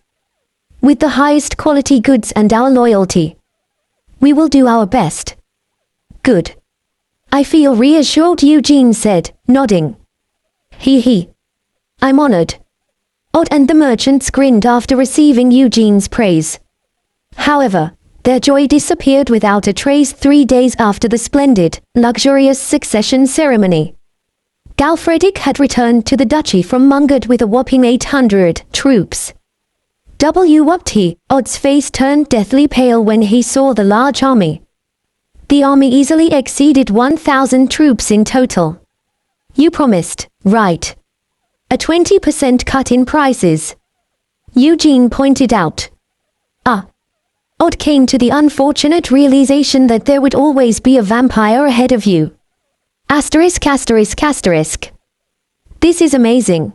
With the highest quality goods and our loyalty. We will do our best. Good. I feel reassured, Eugene said, nodding. He. I'm honored. Odd and the merchants grinned after receiving Eugene's praise. However, their joy disappeared without a trace 3 days after the splendid, luxurious succession ceremony. Galfredic had returned to the duchy from Mungut with a whopping 800 troops. Whooped he, Odd's face turned deathly pale when he saw the large army. The army easily exceeded 1,000 troops in total. You promised, right? A 20% cut in prices. Eugene pointed out. Odd came to the unfortunate realization that there would always be a vampire ahead of you. Asterisk. This is amazing.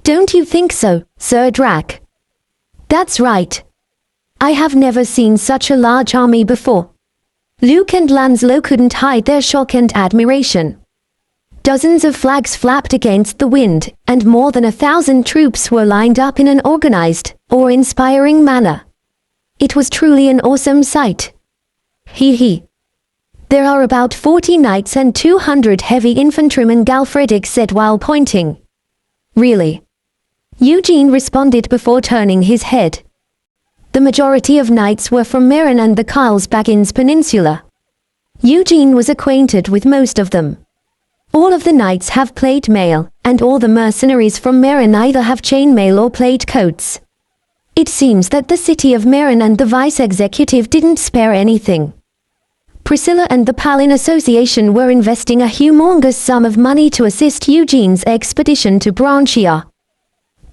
Don't you think so, Sir Drac? That's right. I have never seen such a large army before. Luke and Lancelot couldn't hide their shock and admiration. Dozens of flags flapped against the wind, and more than 1,000 troops were lined up in an organized, awe-inspiring manner. It was truly an awesome sight. He. There are about 40 knights and 200 heavy infantrymen, Galfredic said while pointing. Really? Eugene responded before turning his head. The majority of knights were from Meran and the Carlsbaggens Peninsula. Eugene was acquainted with most of them. All of the knights have plate mail, and all the mercenaries from Meran either have chainmail or plate coats. It seems that the city of Meran and the vice-executive didn't spare anything. Priscilla and the Palin Association were investing a humongous sum of money to assist Eugene's expedition to Branchiar.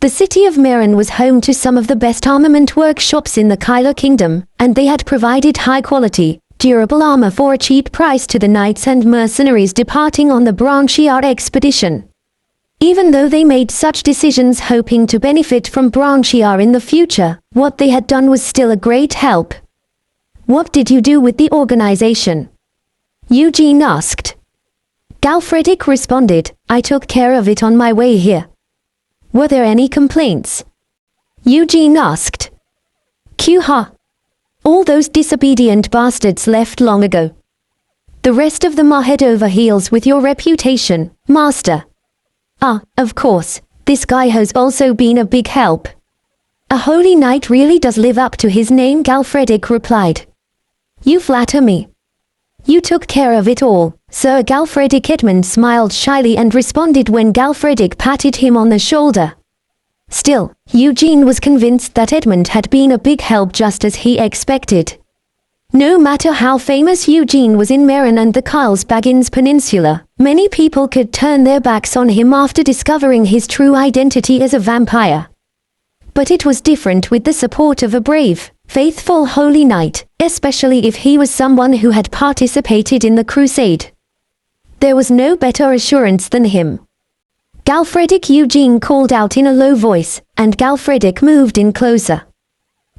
The city of Meran was home to some of the best armament workshops in the Kyler Kingdom, and they had provided high-quality, durable armor for a cheap price to the knights and mercenaries departing on the Branchiar expedition. Even though they made such decisions hoping to benefit from Branchiar in the future, what they had done was still a great help. What did you do with the organization? Eugene asked. Galfredic responded, I took care of it on my way here. Were there any complaints? Eugene asked. Q-ha. All those disobedient bastards left long ago. The rest of them are head over heels with your reputation, master. Ah, of course, this guy has also been a big help. A holy knight really does live up to his name, Galfredic replied. You flatter me. You took care of it all, Sir Galfredic. Edmund smiled shyly and responded when Galfredic patted him on the shoulder. Still, Eugene was convinced that Edmund had been a big help just as he expected. No matter how famous Eugene was in Meran and the Carlsbaggins Peninsula, many people could turn their backs on him after discovering his true identity as a vampire. But it was different with the support of a brave, faithful holy knight, especially if he was someone who had participated in the crusade. There was no better assurance than him. Galfredic, Eugene called out in a low voice, and Galfredic moved in closer.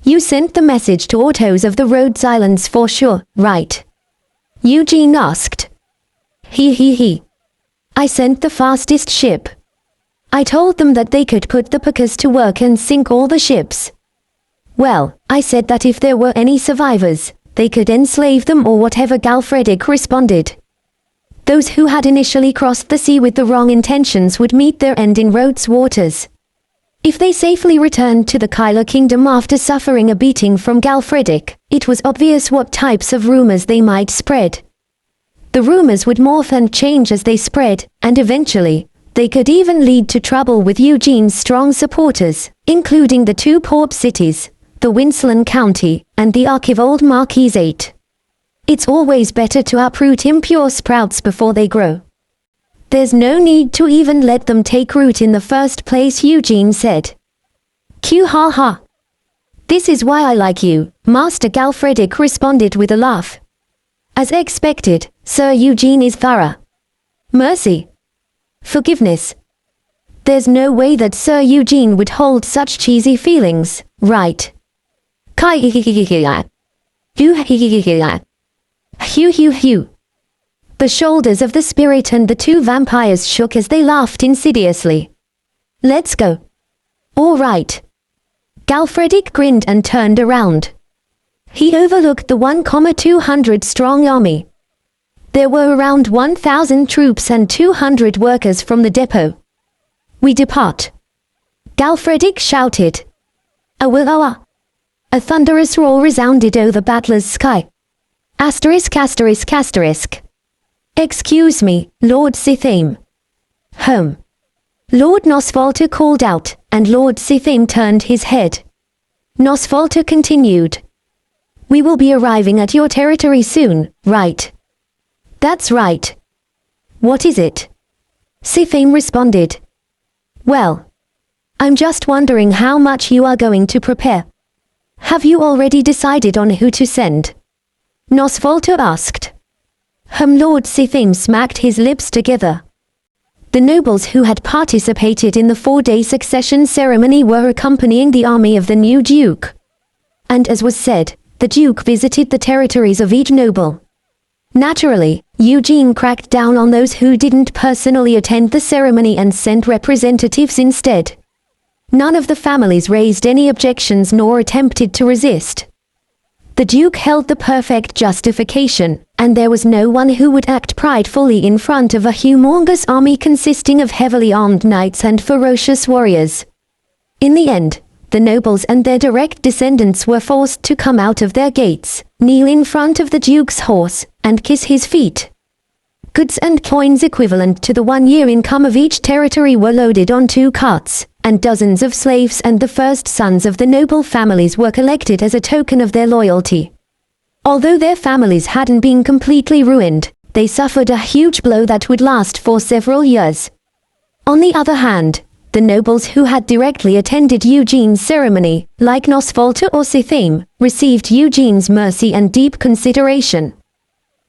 You sent the message to Autos of the Rhodes Islands for sure, right? Eugene asked. He. I sent the fastest ship. I told them that they could put the packers to work and sink all the ships. Well, I said that if there were any survivors, they could enslave them or whatever, Galfredic responded. Those who had initially crossed the sea with the wrong intentions would meet their end in Rhodes waters. If they safely returned to the Kyla Kingdom after suffering a beating from Galfredic, it was obvious what types of rumors they might spread. The rumors would morph and change as they spread, and eventually, they could even lead to trouble with Eugene's strong supporters, including the two port cities, the Windslan County, and the Archivold Marquisate. It's always better to uproot impure sprouts before they grow. There's no need to even let them take root in the first place, Eugene said. Q-ha-ha. This is why I like you, Master. Galfredic responded with a laugh. As expected, Sir Eugene is thorough. Mercy. Forgiveness. There's no way that Sir Eugene would hold such cheesy feelings, right? Hugh. The shoulders of the spirit and the two vampires shook as they laughed insidiously. Let's go. All right. Galfredic grinned and turned around. He overlooked the 1,200-strong army. There were around 1,000 troops and 200 workers from the depot. We depart. Galfredic shouted. Awawa. A thunderous roar resounded over the battler's sky. Asterisk. Excuse me, Lord Sithame. Home. Lord Nosvalter called out, and Lord Sithame turned his head. Nosvalter continued. We will be arriving at your territory soon, right? That's right. What is it? Sithame responded. Well, I'm just wondering how much you are going to prepare. Have you already decided on who to send? Nosvalter asked. Lord Sithame smacked his lips together. The nobles who had participated in the 4-day succession ceremony were accompanying the army of the new duke. And as was said, the duke visited the territories of each noble. Naturally, Eugene cracked down on those who didn't personally attend the ceremony and sent representatives instead. None of the families raised any objections nor attempted to resist. The Duke held the perfect justification, and there was no one who would act pridefully in front of a humongous army consisting of heavily armed knights and ferocious warriors. In the end, the nobles and their direct descendants were forced to come out of their gates, kneel in front of the Duke's horse, and kiss his feet. Goods and coins equivalent to the 1-year income of each territory were loaded on 2 carts, and dozens of slaves and the first sons of the noble families were collected as a token of their loyalty. Although their families hadn't been completely ruined, they suffered a huge blow that would last for several years. On the other hand, The nobles who had directly attended Eugene's ceremony, like Nosvalta or Sithame, received Eugene's mercy and deep consideration.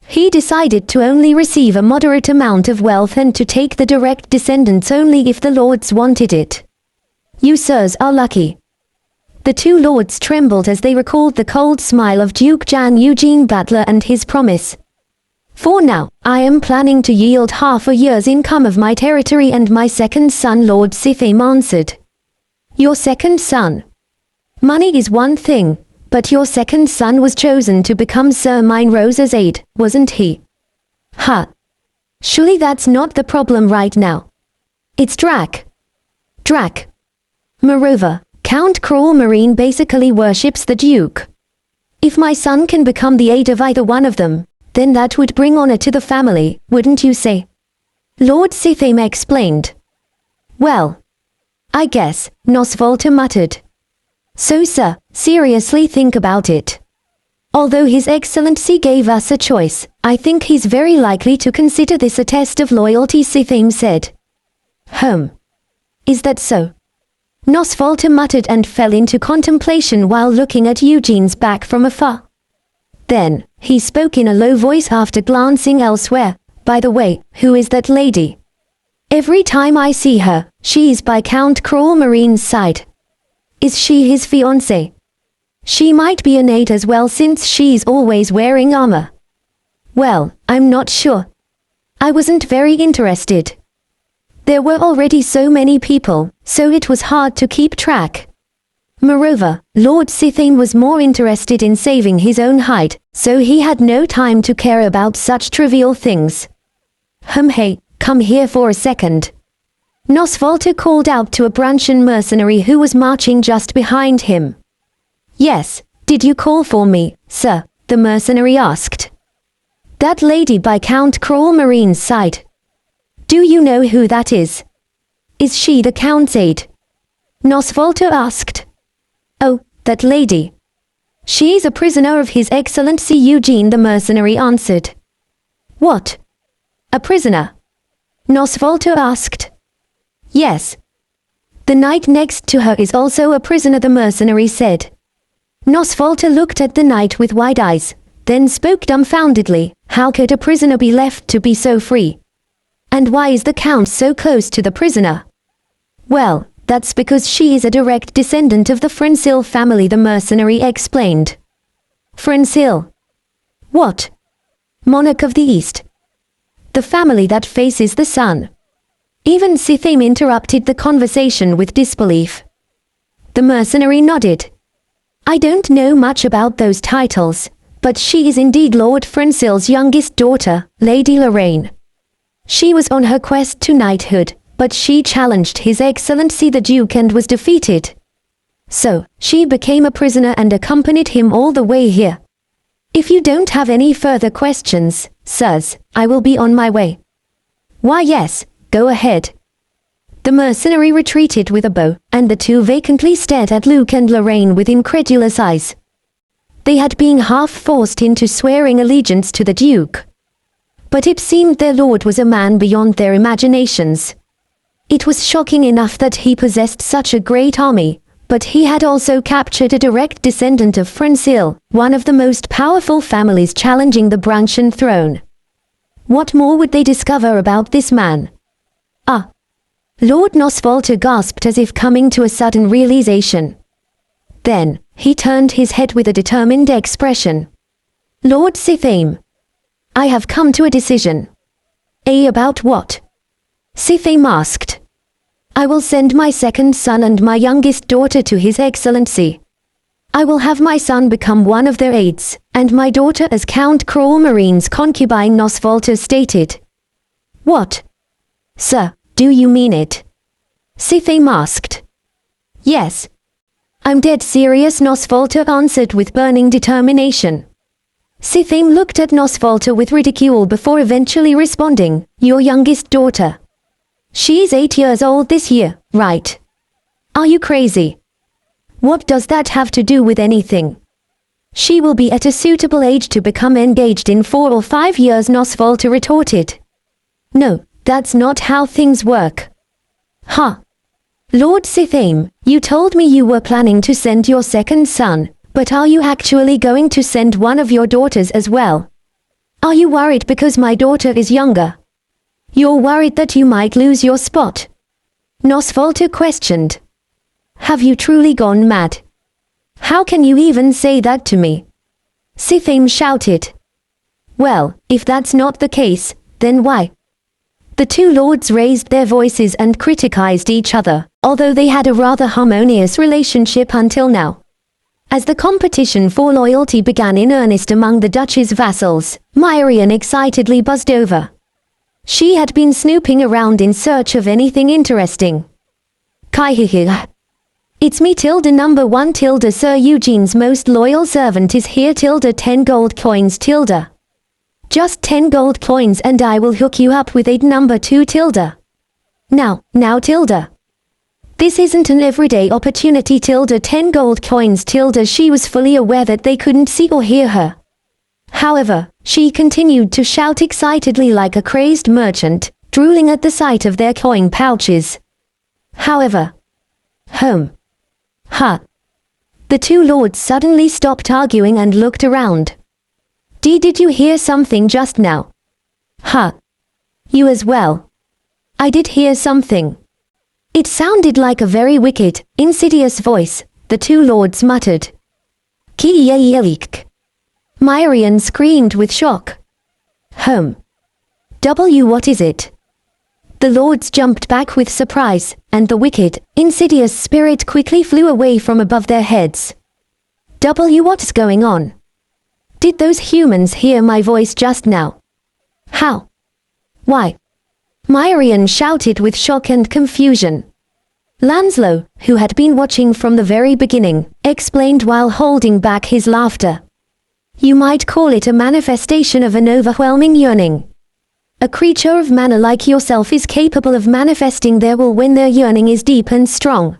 He decided to only receive a moderate amount of wealth and to take the direct descendants only if the lords wanted it. You sirs are lucky. The two lords trembled as they recalled the cold smile of Duke Jan Eugene Butler and his promise. For now, I am planning to yield half a year's income of my territory, and my second son, Lord Sithame, answered. Your second son? Money is one thing, but your second son was chosen to become Sir Minrose's aide, wasn't he? Ha! Surely that's not the problem right now. It's Drac. Drac. Moreover, Count Cruel Marine basically worships the Duke. If my son can become the aide of either one of them, then that would bring honor to the family, wouldn't you say? Lord Sithame explained. Well, I guess, Nosvalta muttered. So sir, seriously think about it. Although His Excellency gave us a choice, I think he's very likely to consider this a test of loyalty, Sithame said. Is that so? Nosvalta muttered and fell into contemplation while looking at Eugene's back from afar. Then, he spoke in a low voice after glancing elsewhere. By the way, who is that lady? Every time I see her, she's by Count Cruel Marine's side. Is she his fiancée? She might be an aide as well since she's always wearing armor. Well, I'm not sure. I wasn't very interested. There were already so many people, so it was hard to keep track. Moreover, Lord Sithame was more interested in saving his own hide, so he had no time to care about such trivial things. Hey, come here for a second. Nosvalta called out to a Branchian mercenary who was marching just behind him. Yes, did you call for me, sir? The mercenary asked. That lady by Count Cruel Marine's side. Do you know who that is? Is she the Count's aide? Nosvalta asked. Oh, that lady. She's a prisoner of His Excellency Eugene, the mercenary answered. What? A prisoner? Nosvalta asked. Yes. The knight next to her is also a prisoner, the mercenary said. Nosvalta looked at the knight with wide eyes, then spoke dumbfoundedly. How could a prisoner be left to be so free? And why is the count so close to the prisoner? Well, that's because she is a direct descendant of the Frensil family, the mercenary explained. Frensil? What? Monarch of the East. The family that faces the sun. Even Sithame interrupted the conversation with disbelief. The mercenary nodded. I don't know much about those titles, but she is indeed Lord Frensil's youngest daughter, Lady Lorraine. She was on her quest to knighthood, but she challenged His Excellency the Duke and was defeated. So, she became a prisoner and accompanied him all the way here. If you don't have any further questions, sirs, I will be on my way. Why yes, go ahead. The mercenary retreated with a bow, and the two vacantly stared at Luke and Lorraine with incredulous eyes. They had been half forced into swearing allegiance to the Duke. But it seemed their lord was a man beyond their imaginations. It was shocking enough that he possessed such a great army, but he had also captured a direct descendant of Frensil, one of the most powerful families challenging the Branchian throne. What more would they discover about this man? Ah! Lord Nosvalta gasped as if coming to a sudden realization. Then, he turned his head with a determined expression. Lord Sithame. I have come to a decision. About what? Sithame asked. I will send my second son and my youngest daughter to His Excellency. I will have my son become one of their aides, and my daughter as Count Cruel Marine's concubine, Nosvalta stated. What? Sir, do you mean it? Sithame asked. Yes. I'm dead serious, Nosvalta answered with burning determination. Sithame looked at Nosvalta with ridicule before eventually responding, your youngest daughter. She's 8 years old this year, right? Are you crazy? What does that have to do with anything? She will be at a suitable age to become engaged in 4 or 5 years, Nosvalta retorted. No, that's not how things work. Huh. Lord Sithame, you told me you were planning to send your second son, but are you actually going to send one of your daughters as well? Are you worried because my daughter is younger? You're worried that you might lose your spot? Nosvalter questioned. Have you truly gone mad? How can you even say that to me? Sithame shouted. Well, if that's not the case, then why? The two lords raised their voices and criticized each other, although they had a rather harmonious relationship until now. As the competition for loyalty began in earnest among the Duchess' vassals, Myrian excitedly buzzed over. She had been snooping around in search of anything interesting. Kaihihih. It's me tilde number 1 tilde Sir Eugene's most loyal servant is here tilde 10 gold coins tilde. Just 10 gold coins and I will hook you up with aid number 2 tilde. Now tilde. This isn't an everyday opportunity tilde 10 gold coins tilde. She was fully aware that they couldn't see or hear her. However, she continued to shout excitedly like a crazed merchant, drooling at the sight of their coin pouches. However. Ha. The two lords suddenly stopped arguing and looked around. Did you hear something just now? Ha. You as well. I did hear something. It sounded like a very wicked, insidious voice, the two lords muttered. Ki-yelik. Myrian screamed with shock. What is it? The lords jumped back with surprise, and the wicked, insidious spirit quickly flew away from above their heads. What's going on? Did those humans hear my voice just now? How? Why? Myrian shouted with shock and confusion. Lanslow, who had been watching from the very beginning, explained while holding back his laughter. You might call it a manifestation of an overwhelming yearning. A creature of mana like yourself is capable of manifesting their will when their yearning is deep and strong.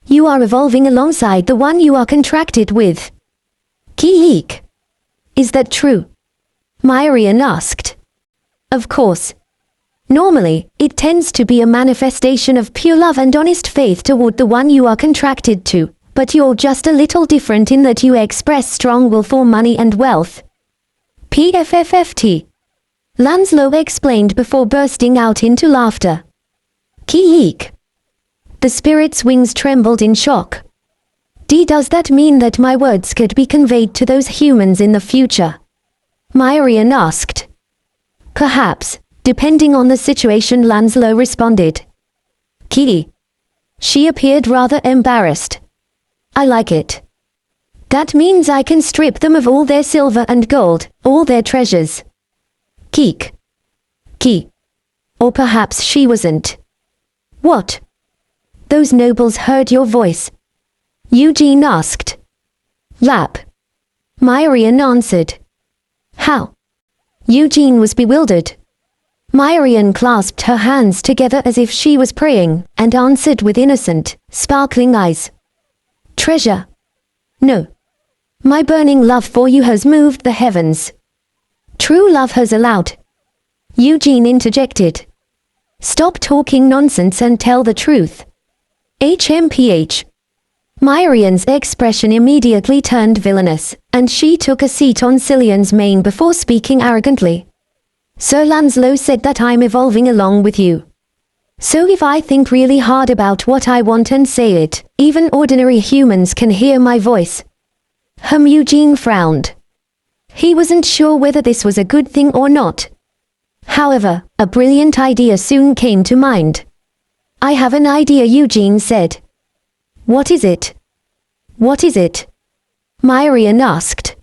You are evolving alongside the one you are contracted with. Ki-eek. Is that true? Myrian asked. Of course. Normally, it tends to be a manifestation of pure love and honest faith toward the one you are contracted to, but you're just a little different in that you express strong will for money and wealth. PFFFT. Lanslow explained before bursting out into laughter. Ki-eek. The spirit's wings trembled in shock. Does that mean that my words could be conveyed to those humans in the future? Myrian asked. Perhaps, depending on the situation, Lanslow responded. Ki. She appeared rather embarrassed. I like it. That means I can strip them of all their silver and gold, all their treasures. Keek. Ki. Or perhaps she wasn't. What? Those nobles heard your voice. Eugene asked. Lap. Myrian answered. How? Eugene was bewildered. Myrian clasped her hands together as if she was praying, and answered with innocent, sparkling eyes. Treasure. No. My burning love for you has moved the heavens. True love has allowed. Eugene interjected. Stop talking nonsense and tell the truth. HMPH. Myrian's expression immediately turned villainous, and she took a seat on Cillian's mane before speaking arrogantly. Sir Lanslow said that I'm evolving along with you. So if I think really hard about what I want and say it, even ordinary humans can hear my voice. Eugene frowned. He wasn't sure whether this was a good thing or not. However, a brilliant idea soon came to mind. I have an idea, Eugene said. What is it? What is it? Myrian asked.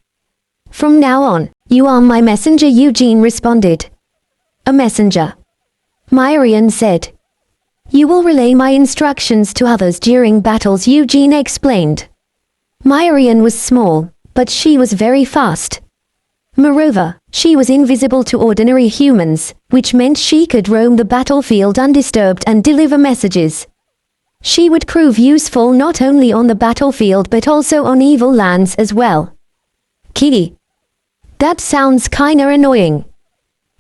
From now on, you are my messenger, Eugene responded. A messenger. Myrian said. You will relay my instructions to others during battles, Eugene explained. Myrian was small, but she was very fast. Moreover, she was invisible to ordinary humans, which meant she could roam the battlefield undisturbed and deliver messages. She would prove useful not only on the battlefield but also on evil lands as well. Ki. That sounds kinda annoying.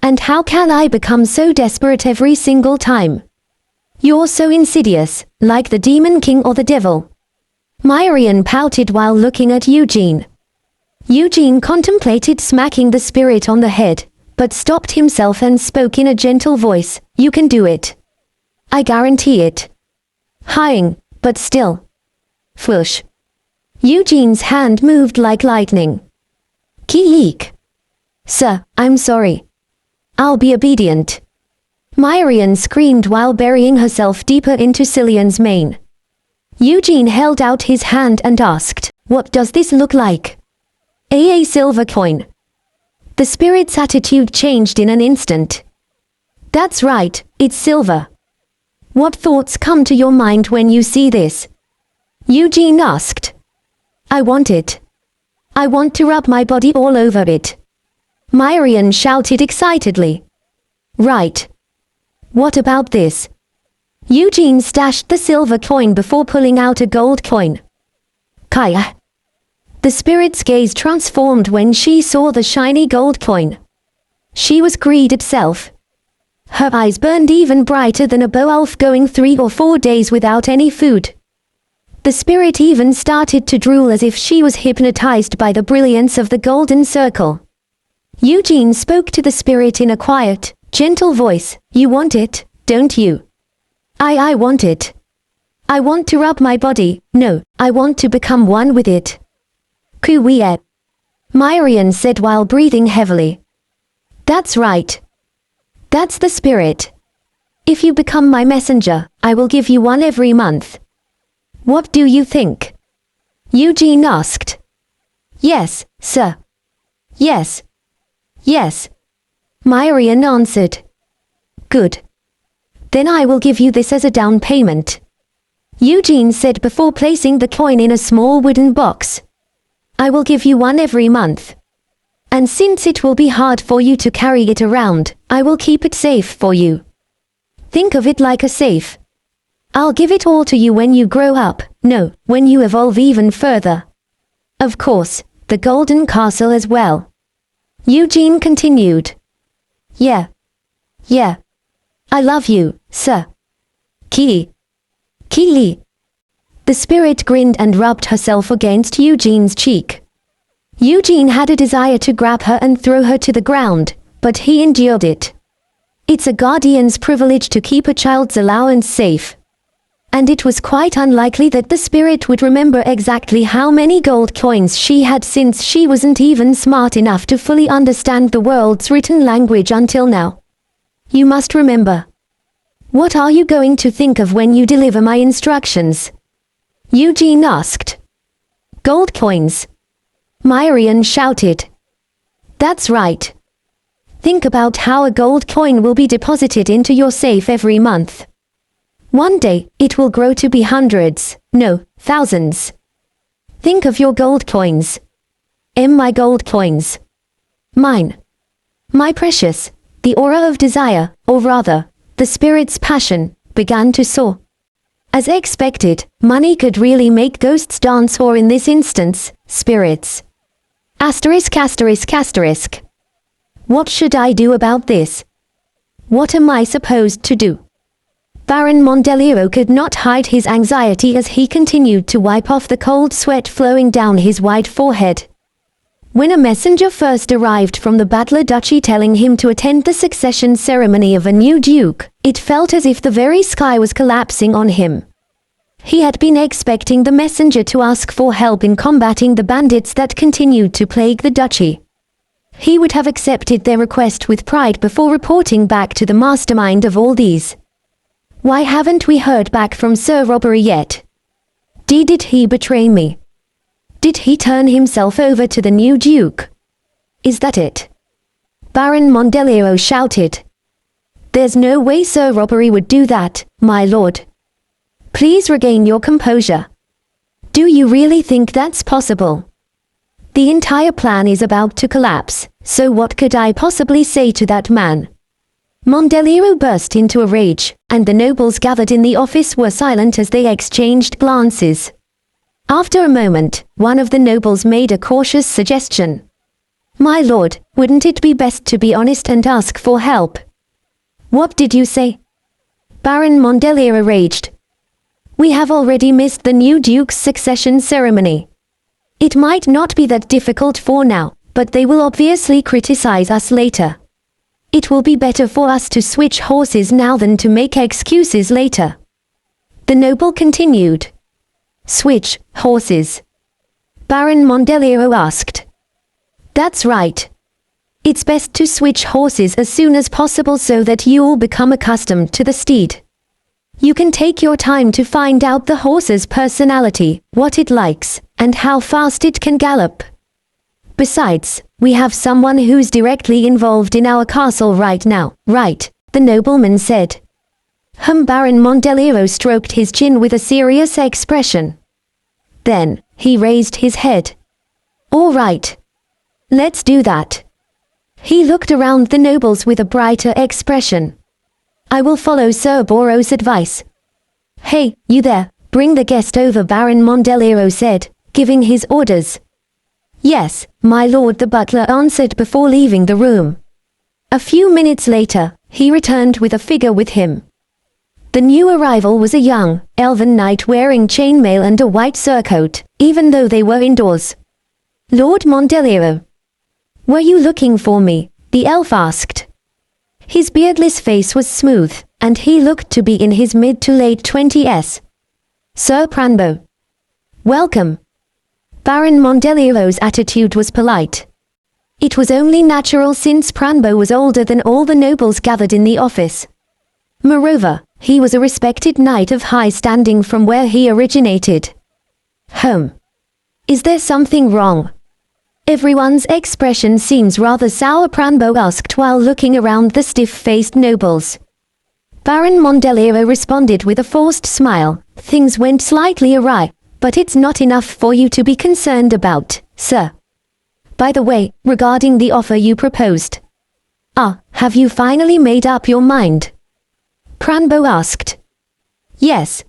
And how can I become so desperate every single time? You're so insidious, like the Demon King or the devil. Myrian pouted while looking at Eugene. Eugene contemplated smacking the spirit on the head, but stopped himself and spoke in a gentle voice, "You can do it. I guarantee it." Hyung, but still. Flush. Eugene's hand moved like lightning. Ki-eek. "Sir, I'm sorry. I'll be obedient." Myrian screamed while burying herself deeper into Cillian's mane. Eugene held out his hand and asked, "What does this look like?" A silver coin." The spirit's attitude changed in an instant. "That's right, it's silver. What thoughts come to your mind when you see this?" Eugene asked. "I want it. I want to rub my body all over it." Myrian shouted excitedly. "Right. What about this?" Eugene stashed the silver coin before pulling out a gold coin. Kaya. The spirit's gaze transformed when she saw the shiny gold coin. She was greed itself. Her eyes burned even brighter than a Beowulf going 3 or 4 days without any food. The spirit even started to drool as if she was hypnotized by the brilliance of the golden circle. Eugene spoke to the spirit in a quiet, gentle voice, "You want it, don't you?" I want it. I want to rub my body, no, I want to become one with it." "Kuwie," Myrian said while breathing heavily. "That's right. That's the spirit. If you become my messenger, I will give you one every month. What do you think?" Eugene asked. "Yes, sir. Yes. Yes." Myrian answered. "Good. Then I will give you this as a down payment," Eugene said before placing the coin in a small wooden box. "I will give you one every month. And since it will be hard for you to carry it around, I will keep it safe for you. Think of it like a safe. I'll give it all to you when you grow up, no, when you evolve even further. Of course, the golden castle as well." Eugene continued. Yeah. I love you, sir. Ki. The spirit grinned and rubbed herself against Eugene's cheek. Eugene had a desire to grab her and throw her to the ground, but he endured it. It's a guardian's privilege to keep a child's allowance safe. And it was quite unlikely that the spirit would remember exactly how many gold coins she had, since she wasn't even smart enough to fully understand the world's written language until now. "You must remember. What are you going to think of when you deliver my instructions?" Eugene asked. "Gold coins," Myrian shouted. "That's right. Think about how a gold coin will be deposited into your safe every month. One day, it will grow to be hundreds, no, thousands. Think of your gold coins. My gold coins. Mine. My precious." The aura of desire, or rather, the spirit's passion, began to soar. As expected, money could really make ghosts dance, or in this instance, spirits. *****. What should I do about this? What am I supposed to do? Baron Mondeliro could not hide his anxiety as he continued to wipe off the cold sweat flowing down his wide forehead. When a messenger first arrived from the Badler Duchy telling him to attend the succession ceremony of a new duke, it felt as if the very sky was collapsing on him. He had been expecting the messenger to ask for help in combating the bandits that continued to plague the duchy. He would have accepted their request with pride before reporting back to the mastermind of all these. Why haven't we heard back from Sir Robbery yet? Did he betray me? Did he turn himself over to the new duke? Is that it? Baron Mondeliro shouted. There's no way Sir Robbery would do that, my lord. Please regain your composure. Do you really think that's possible? The entire plan is about to collapse, so what could I possibly say to that man? Mondeliro burst into a rage, and the nobles gathered in the office were silent as they exchanged glances. After a moment, one of the nobles made a cautious suggestion. My lord, wouldn't it be best to be honest and ask for help? What did you say? Baron Mondelier raged. We have already missed the new Duke's succession ceremony. It might not be that difficult for now, but they will obviously criticize us later. It will be better for us to switch horses now than to make excuses later. The noble continued. Switch horses? Baron Mondelier asked. That's right. It's best to switch horses as soon as possible so that you all become accustomed to the steed. You can take your time to find out the horse's personality, what it likes, and how fast it can gallop. Besides, we have someone who's directly involved in our castle right now, right? The nobleman said. Baron Mondelier stroked his chin with a serious expression. Then, he raised his head. All right. Let's do that. He looked around the nobles with a brighter expression. I will follow Sir Borrow's advice. Hey, you there, bring the guest over, Baron Mondelier said, giving his orders. Yes, my lord, the butler answered before leaving the room. A few minutes later, he returned with a figure with him. The new arrival was a young, elven knight wearing chainmail and a white surcoat, even though they were indoors. Lord Mondelier. Were you looking for me? The elf asked. His beardless face was smooth, and he looked to be in his mid to late 20s. Sir Pranbo. Welcome. Baron Mondelier's attitude was polite. It was only natural since Pranbo was older than all the nobles gathered in the office. Moreover, he was a respected knight of high standing from where he originated. Is there something wrong? Everyone's expression seems rather sour, Pranbo asked while looking around the stiff-faced nobles. Baron Mondelier responded with a forced smile. Things went slightly awry, but it's not enough for you to be concerned about, sir. By the way, regarding the offer you proposed. Have you finally made up your mind? Pranbo asked. Yes.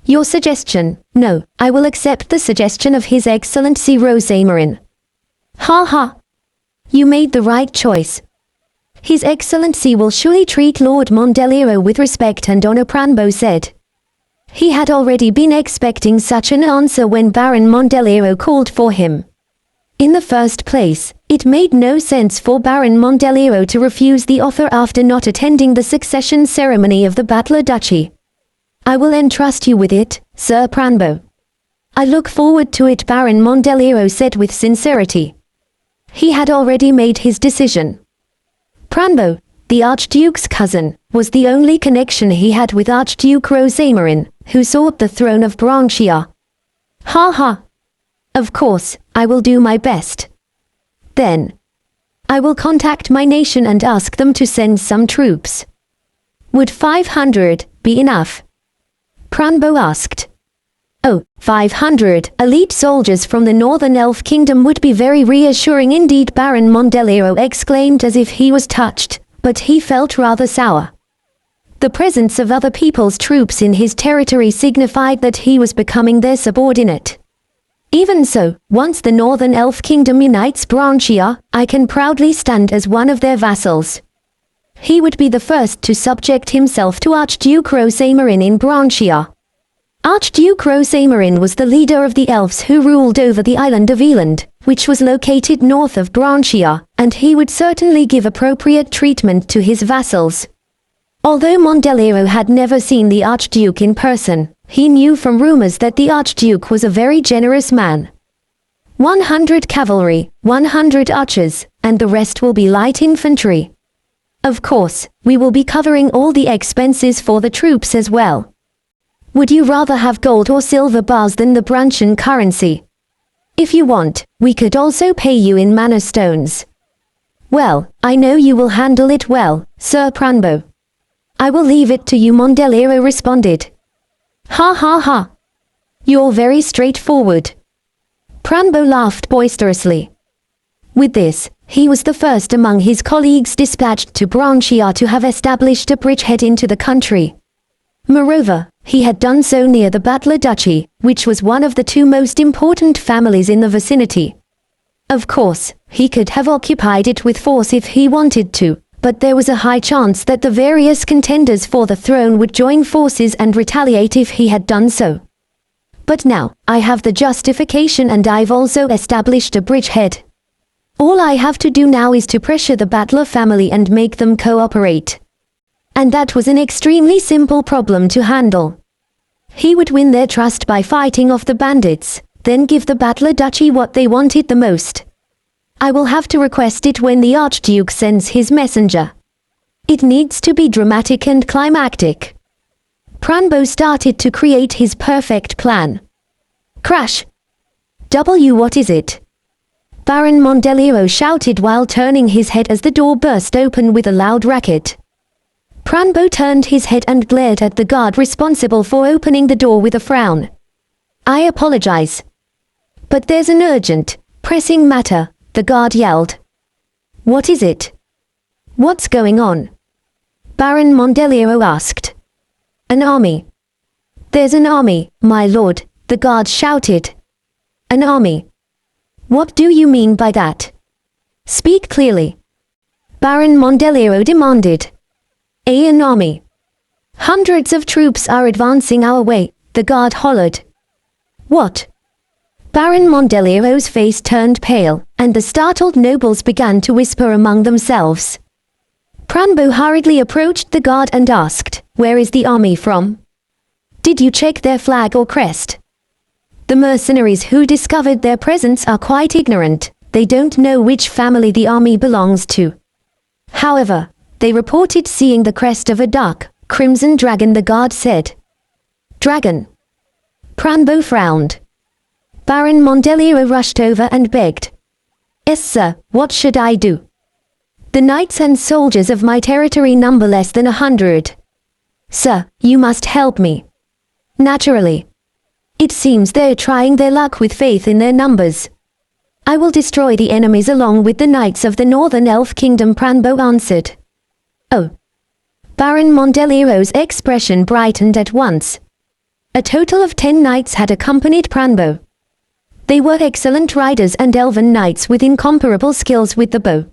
Your suggestion? No, I will accept the suggestion of His Excellency Rosemarin. Ha. You made the right choice. His Excellency will surely treat Lord Mondelier with respect and honor, Pranbo said. He had already been expecting such an answer when Baron Mondelier called for him. In the first place, it made no sense for Baron Mondelier to refuse the offer after not attending the succession ceremony of the Battler Duchy. I will entrust you with it, Sir Pranbo. I look forward to it, Baron Mondelier said with sincerity. He had already made his decision. Pranbo, the Archduke's cousin, was the only connection he had with Archduke Rosemarin, who sought the throne of Branchia. Ha. Of course, I will do my best. Then, I will contact my nation and ask them to send some troops. Would 500 be enough? Pranbo asked. 500 elite soldiers from the Northern Elf Kingdom would be very reassuring indeed, Baron Mondelier exclaimed as if he was touched, but he felt rather sour. The presence of other people's troops in his territory signified that he was becoming their subordinate. Even so, once the Northern Elf Kingdom unites Branchia, I can proudly stand as one of their vassals. He would be the first to subject himself to Archduke Rosemarin in Branchia. Archduke Rosemarin was the leader of the elves who ruled over the island of Eland, which was located north of Branchia, and he would certainly give appropriate treatment to his vassals. Although Mondelier had never seen the Archduke in person, he knew from rumors that the Archduke was a very generous man. 100 cavalry, 100 archers, and the rest will be light infantry. Of course, we will be covering all the expenses for the troops as well. Would you rather have gold or silver bars than the Branchian currency? If you want, we could also pay you in mana stones. Well, I know you will handle it well, Sir Pranbo. I will leave it to you, Mondelier responded. Ha. You're very straightforward. Pranbo laughed boisterously. With this, he was the first among his colleagues dispatched to Branchia to have established a bridgehead into the country. Moreover, he had done so near the Battler Duchy, which was one of the two most important families in the vicinity. Of course, he could have occupied it with force if he wanted to, but there was a high chance that the various contenders for the throne would join forces and retaliate if he had done so. But now, I have the justification and I've also established a bridgehead. All I have to do now is to pressure the Battler family and make them cooperate. And that was an extremely simple problem to handle. He would win their trust by fighting off the bandits, then give the Battler Duchy what they wanted the most. I will have to request it when the Archduke sends his messenger. It needs to be dramatic and climactic. Pranbo started to create his perfect plan. Crash! What is it? Baron Mondeliro shouted while turning his head as the door burst open with a loud racket. Pranbo turned his head and glared at the guard responsible for opening the door with a frown. I apologize. But there's an urgent, pressing matter, the guard yelled. What is it? What's going on? Baron Mondeliro asked. An army. There's an army, my lord, the guard shouted. An army. What do you mean by that? Speak clearly. Baron Mondeliro demanded. An army. Hundreds of troops are advancing our way, the guard hollered. What? Baron Mondeliro's face turned pale, and the startled nobles began to whisper among themselves. Pranbo hurriedly approached the guard and asked, Where is the army from? Did you check their flag or crest? The mercenaries who discovered their presence are quite ignorant, they don't know which family the army belongs to. However, they reported seeing the crest of a dark, crimson dragon, the guard said. Dragon. Pranbo frowned. Baron Mondeliro rushed over and begged. Yes, sir, what should I do? The knights and soldiers of my territory number less than 100. Sir, you must help me. Naturally. It seems they're trying their luck with faith in their numbers. I will destroy the enemies along with the knights of the Northern Elf Kingdom, Pranbo answered. Oh. Baron Mondeliro's expression brightened at once. A total of 10 knights had accompanied Pranbo. They were excellent riders and elven knights with incomparable skills with the bow.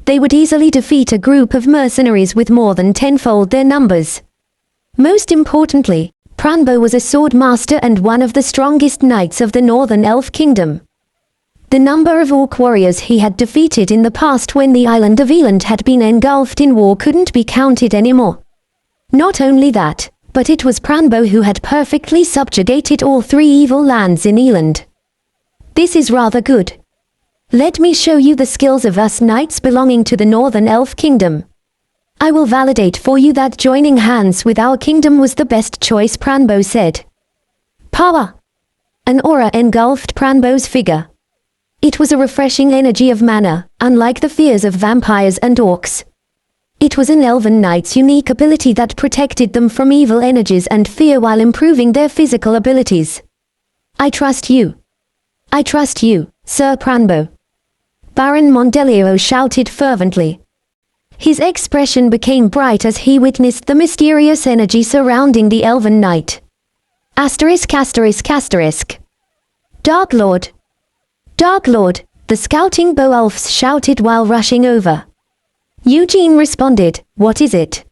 They would easily defeat a group of mercenaries with more than tenfold their numbers. Most importantly, Pranbo was a sword master and one of the strongest knights of the Northern Elf Kingdom. The number of orc warriors he had defeated in the past when the island of Eland had been engulfed in war couldn't be counted anymore. Not only that, but it was Pranbo who had perfectly subjugated all 3 evil lands in Eland. This is rather good. Let me show you the skills of us knights belonging to the Northern Elf Kingdom. I will validate for you that joining hands with our kingdom was the best choice, Pranbo said. Power! An aura engulfed Pranbo's figure. It was a refreshing energy of mana, unlike the fears of vampires and orcs. It was an elven knight's unique ability that protected them from evil energies and fear while improving their physical abilities. I trust you. I trust you, Sir Pranbo. Baron Mondeliro shouted fervently. His expression became bright as he witnessed the mysterious energy surrounding the elven knight. Asterisk asterisk asterisk. Dark Lord. Dark Lord, the scouting Beowulfs shouted while rushing over. Eugene responded, What is it?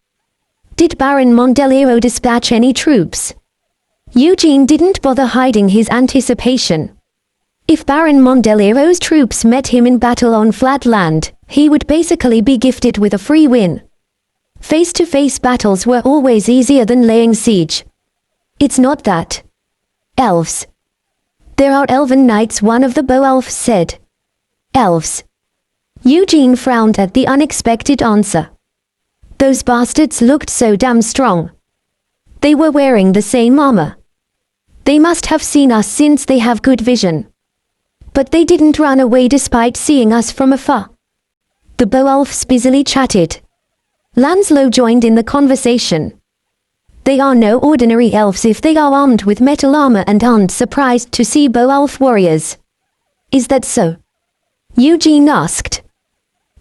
Did Baron Mondeliro dispatch any troops? Eugene didn't bother hiding his anticipation. If Baron Mondeliro's troops met him in battle on flat land, he would basically be gifted with a free win. Face-to-face battles were always easier than laying siege. It's not that. Elves. There are elven knights, one of the Beowulfs said. Elves. Eugene frowned at the unexpected answer. Those bastards looked so damn strong. They were wearing the same armor. They must have seen us since they have good vision. But they didn't run away despite seeing us from afar. The Beowulfs busily chatted. Lanslow joined in the conversation. They are no ordinary elves if they are armed with metal armor and aren't surprised to see Beowulf warriors. Is that so? Eugene asked.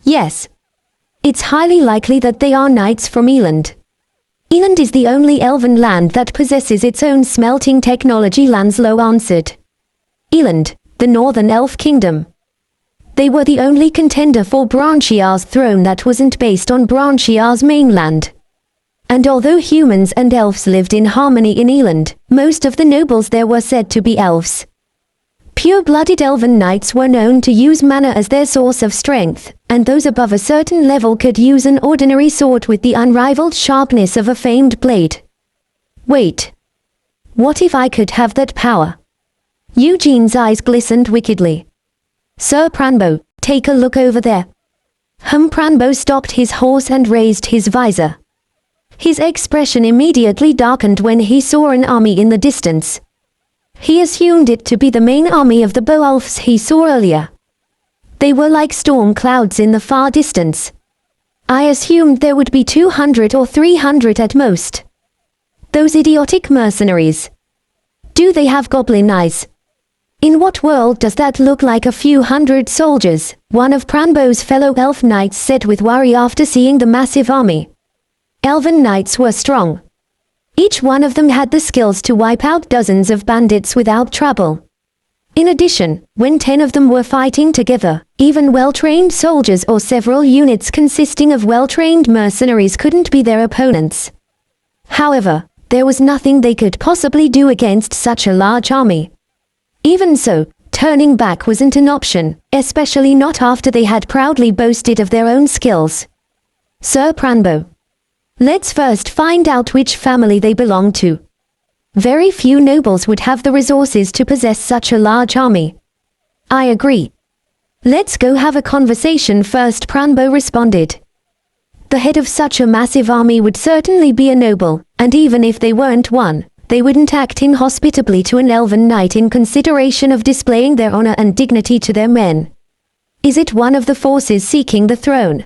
Yes. It's highly likely that they are knights from Eland. Eland is the only elven land that possesses its own smelting technology, Lanslow answered. Eland, the Northern Elf Kingdom. They were the only contender for Branchiar's throne that wasn't based on Branchiar's mainland. And although humans and elves lived in harmony in Eland, most of the nobles there were said to be elves. Pure-blooded elven knights were known to use mana as their source of strength, and those above a certain level could use an ordinary sword with the unrivaled sharpness of a famed blade. Wait. What if I could have that power? Eugene's eyes glistened wickedly. Sir Pranbo, take a look over there. Pranbo stopped his horse and raised his visor. His expression immediately darkened when he saw an army in the distance. He assumed it to be the main army of the Beowulfs he saw earlier. They were like storm clouds in the far distance. I assumed there would be 200 or 300 at most. Those idiotic mercenaries. Do they have goblin eyes? In what world does that look like a few hundred soldiers? One of Pranbo's fellow elf knights said with worry after seeing the massive army. Elven knights were strong. Each one of them had the skills to wipe out dozens of bandits without trouble. In addition, when 10 of them were fighting together, even well-trained soldiers or several units consisting of well-trained mercenaries couldn't be their opponents. However, there was nothing they could possibly do against such a large army. Even so, turning back wasn't an option, especially not after they had proudly boasted of their own skills. Sir Pranbo. Let's first find out which family they belong to. Very few nobles would have the resources to possess such a large army. I agree. Let's go have a conversation first, Pranbo responded. The head of such a massive army would certainly be a noble, and even if they weren't one, they wouldn't act inhospitably to an elven knight in consideration of displaying their honor and dignity to their men. Is it one of the forces seeking the throne?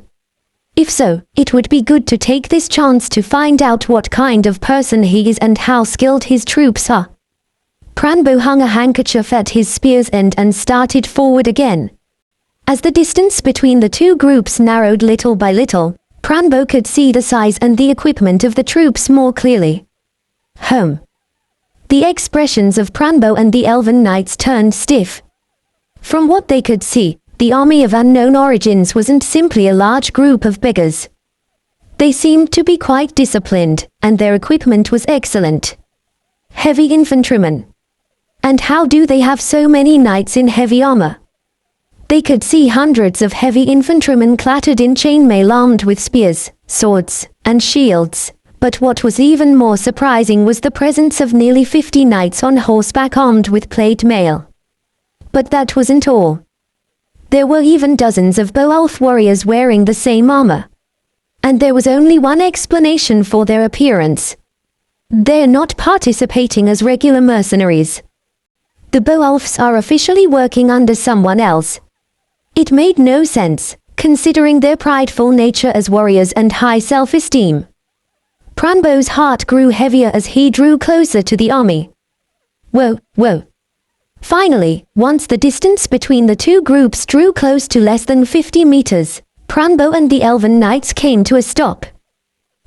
If so, it would be good to take this chance to find out what kind of person he is and how skilled his troops are. Pranbo hung a handkerchief at his spear's end and started forward again. As the distance between the two groups narrowed little by little, Pranbo could see the size and the equipment of the troops more clearly. The expressions of Pranbo and the elven knights turned stiff. From what they could see, the army of unknown origins wasn't simply a large group of beggars. They seemed to be quite disciplined, and their equipment was excellent. Heavy infantrymen. And how do they have so many knights in heavy armor? They could see hundreds of heavy infantrymen clattered in chainmail armed with spears, swords, and shields, but what was even more surprising was the presence of nearly 50 knights on horseback armed with plate mail. But that wasn't all. There were even dozens of Beowulf warriors wearing the same armor. And there was only one explanation for their appearance. They're not participating as regular mercenaries. The Beowulfs are officially working under someone else. It made no sense, considering their prideful nature as warriors and high self-esteem. Pranbo's heart grew heavier as he drew closer to the army. Whoa. Finally, once the distance between the two groups drew close to less than 50 meters, Pranbo and the elven knights came to a stop.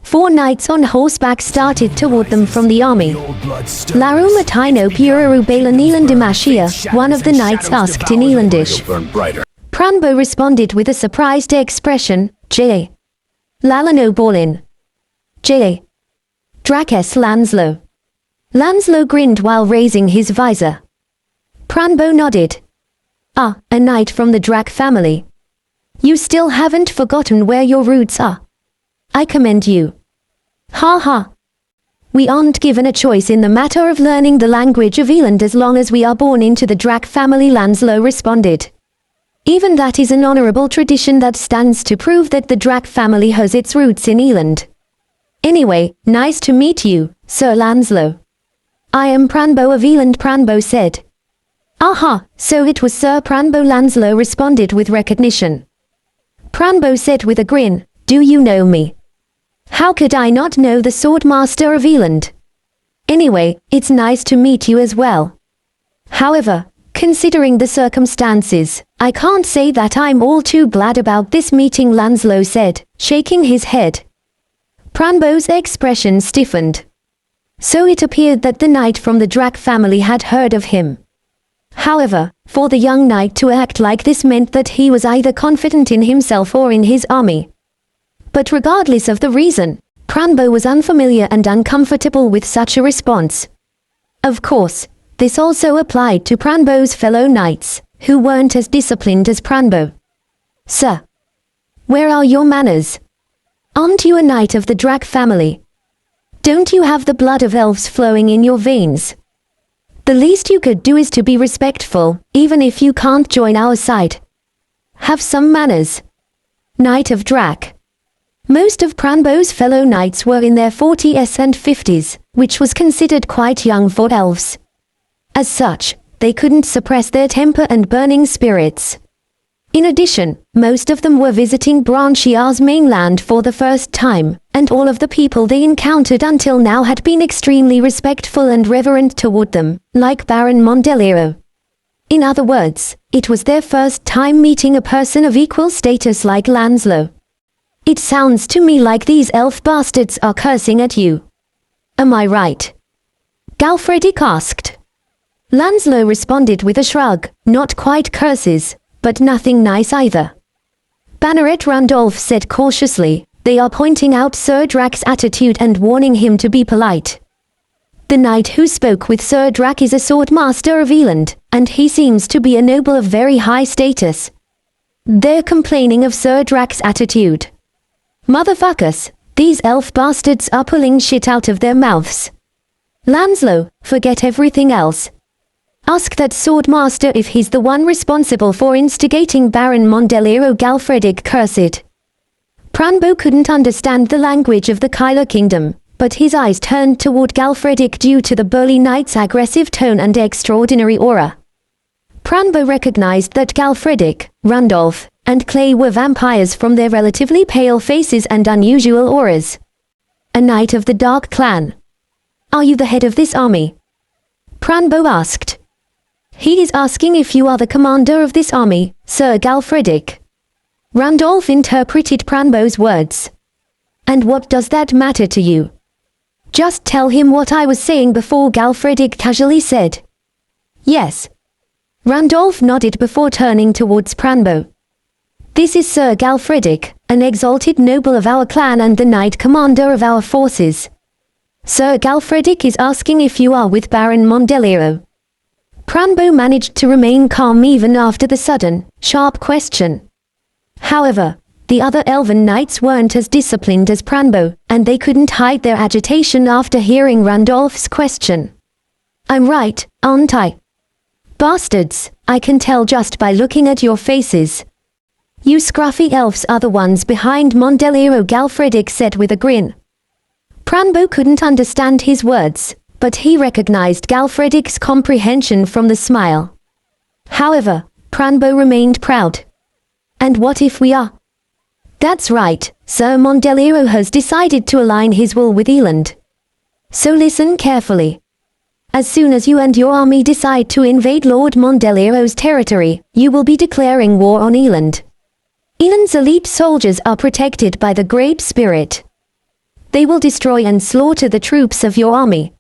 4 knights on horseback started toward them from the army. Laru Matino Puraru Balanilan Dimashia, one of the knights asked in Elandish. Pranbo responded with a surprised expression, J. Lalano Borlin. J. Drakes Lanslow. Lanslow grinned while raising his visor. Pranbo nodded. Ah, a knight from the Drak family. You still haven't forgotten where your roots are. I commend you. Ha ha. We aren't given a choice in the matter of learning the language of Eland as long as we are born into the Drak family, Lanslow responded. Even that is an honorable tradition that stands to prove that the Drak family has its roots in Eland. Anyway, nice to meet you, Sir Lanslow. I am Pranbo of Eland, Pranbo said. Aha, so it was Sir Pranbo, Lanslow responded with recognition. Pranbo said with a grin, do you know me? How could I not know the Swordmaster of Eland? Anyway, it's nice to meet you as well. However, considering the circumstances, I can't say that I'm all too glad about this meeting, Lanslow said, shaking his head. Pranbo's expression stiffened. So it appeared that the knight from the Drak family had heard of him. However, for the young knight to act like this meant that he was either confident in himself or in his army. But regardless of the reason, Pranbo was unfamiliar and uncomfortable with such a response. Of course, this also applied to Pranbo's fellow knights, who weren't as disciplined as Pranbo. Sir, where are your manners? Aren't you a knight of the Drak family? Don't you have the blood of elves flowing in your veins? The least you could do is to be respectful, even if you can't join our side. Have some manners. Knight of Drak. Most of Pranbo's fellow knights were in their 40s and 50s, which was considered quite young for elves. As such, they couldn't suppress their temper and burning spirits. In addition, most of them were visiting Branchiar's mainland for the first time, and all of the people they encountered until now had been extremely respectful and reverent toward them, like Baron Mondelero. In other words, it was their first time meeting a person of equal status like Lancelot. It sounds to me like these elf bastards are cursing at you. Am I right? Galfredic asked. Lancelot responded with a shrug, not quite curses, but nothing nice either. Banneret Randolph said cautiously, they are pointing out Sir Drak's attitude and warning him to be polite. The knight who spoke with Sir Drak is a swordmaster of Eland, and he seems to be a noble of very high status. They're complaining of Sir Drak's attitude. Motherfuckers, these elf bastards are pulling shit out of their mouths. Lancelot, forget everything else. Ask that swordmaster if he's the one responsible for instigating Baron Mondelero. Galfredic cursed. Pranbo couldn't understand the language of the Kyler kingdom, but his eyes turned toward Galfredic due to the burly knight's aggressive tone and extraordinary aura. Pranbo recognized that Galfredic, Randolph, and Clay were vampires from their relatively pale faces and unusual auras. A knight of the Dark Clan. Are you the head of this army? Pranbo asked. He is asking if you are the commander of this army, Sir Galfredic. Randolph interpreted Pranbo's words. And what does that matter to you? Just tell him what I was saying before, Galfredic casually said. Yes. Randolph nodded before turning towards Pranbo. This is Sir Galfredic, an exalted noble of our clan and the knight commander of our forces. Sir Galfredic is asking if you are with Baron Mondelero. Pranbo managed to remain calm even after the sudden, sharp question. However, the other elven knights weren't as disciplined as Pranbo, and they couldn't hide their agitation after hearing Randolph's question. I'm right, aren't I? Bastards, I can tell just by looking at your faces. You scruffy elves are the ones behind Mondelero, Galfredic said with a grin. Pranbo couldn't understand his words, but he recognized Galfredic's comprehension from the smile. However, Pranbo remained proud. And what if we are? That's right, Sir Mondelero has decided to align his will with Eland. So listen carefully. As soon as you and your army decide to invade Lord Mondelero's territory, you will be declaring war on Eland. Eland's elite soldiers are protected by the Great Spirit. They will destroy and slaughter the troops of your army.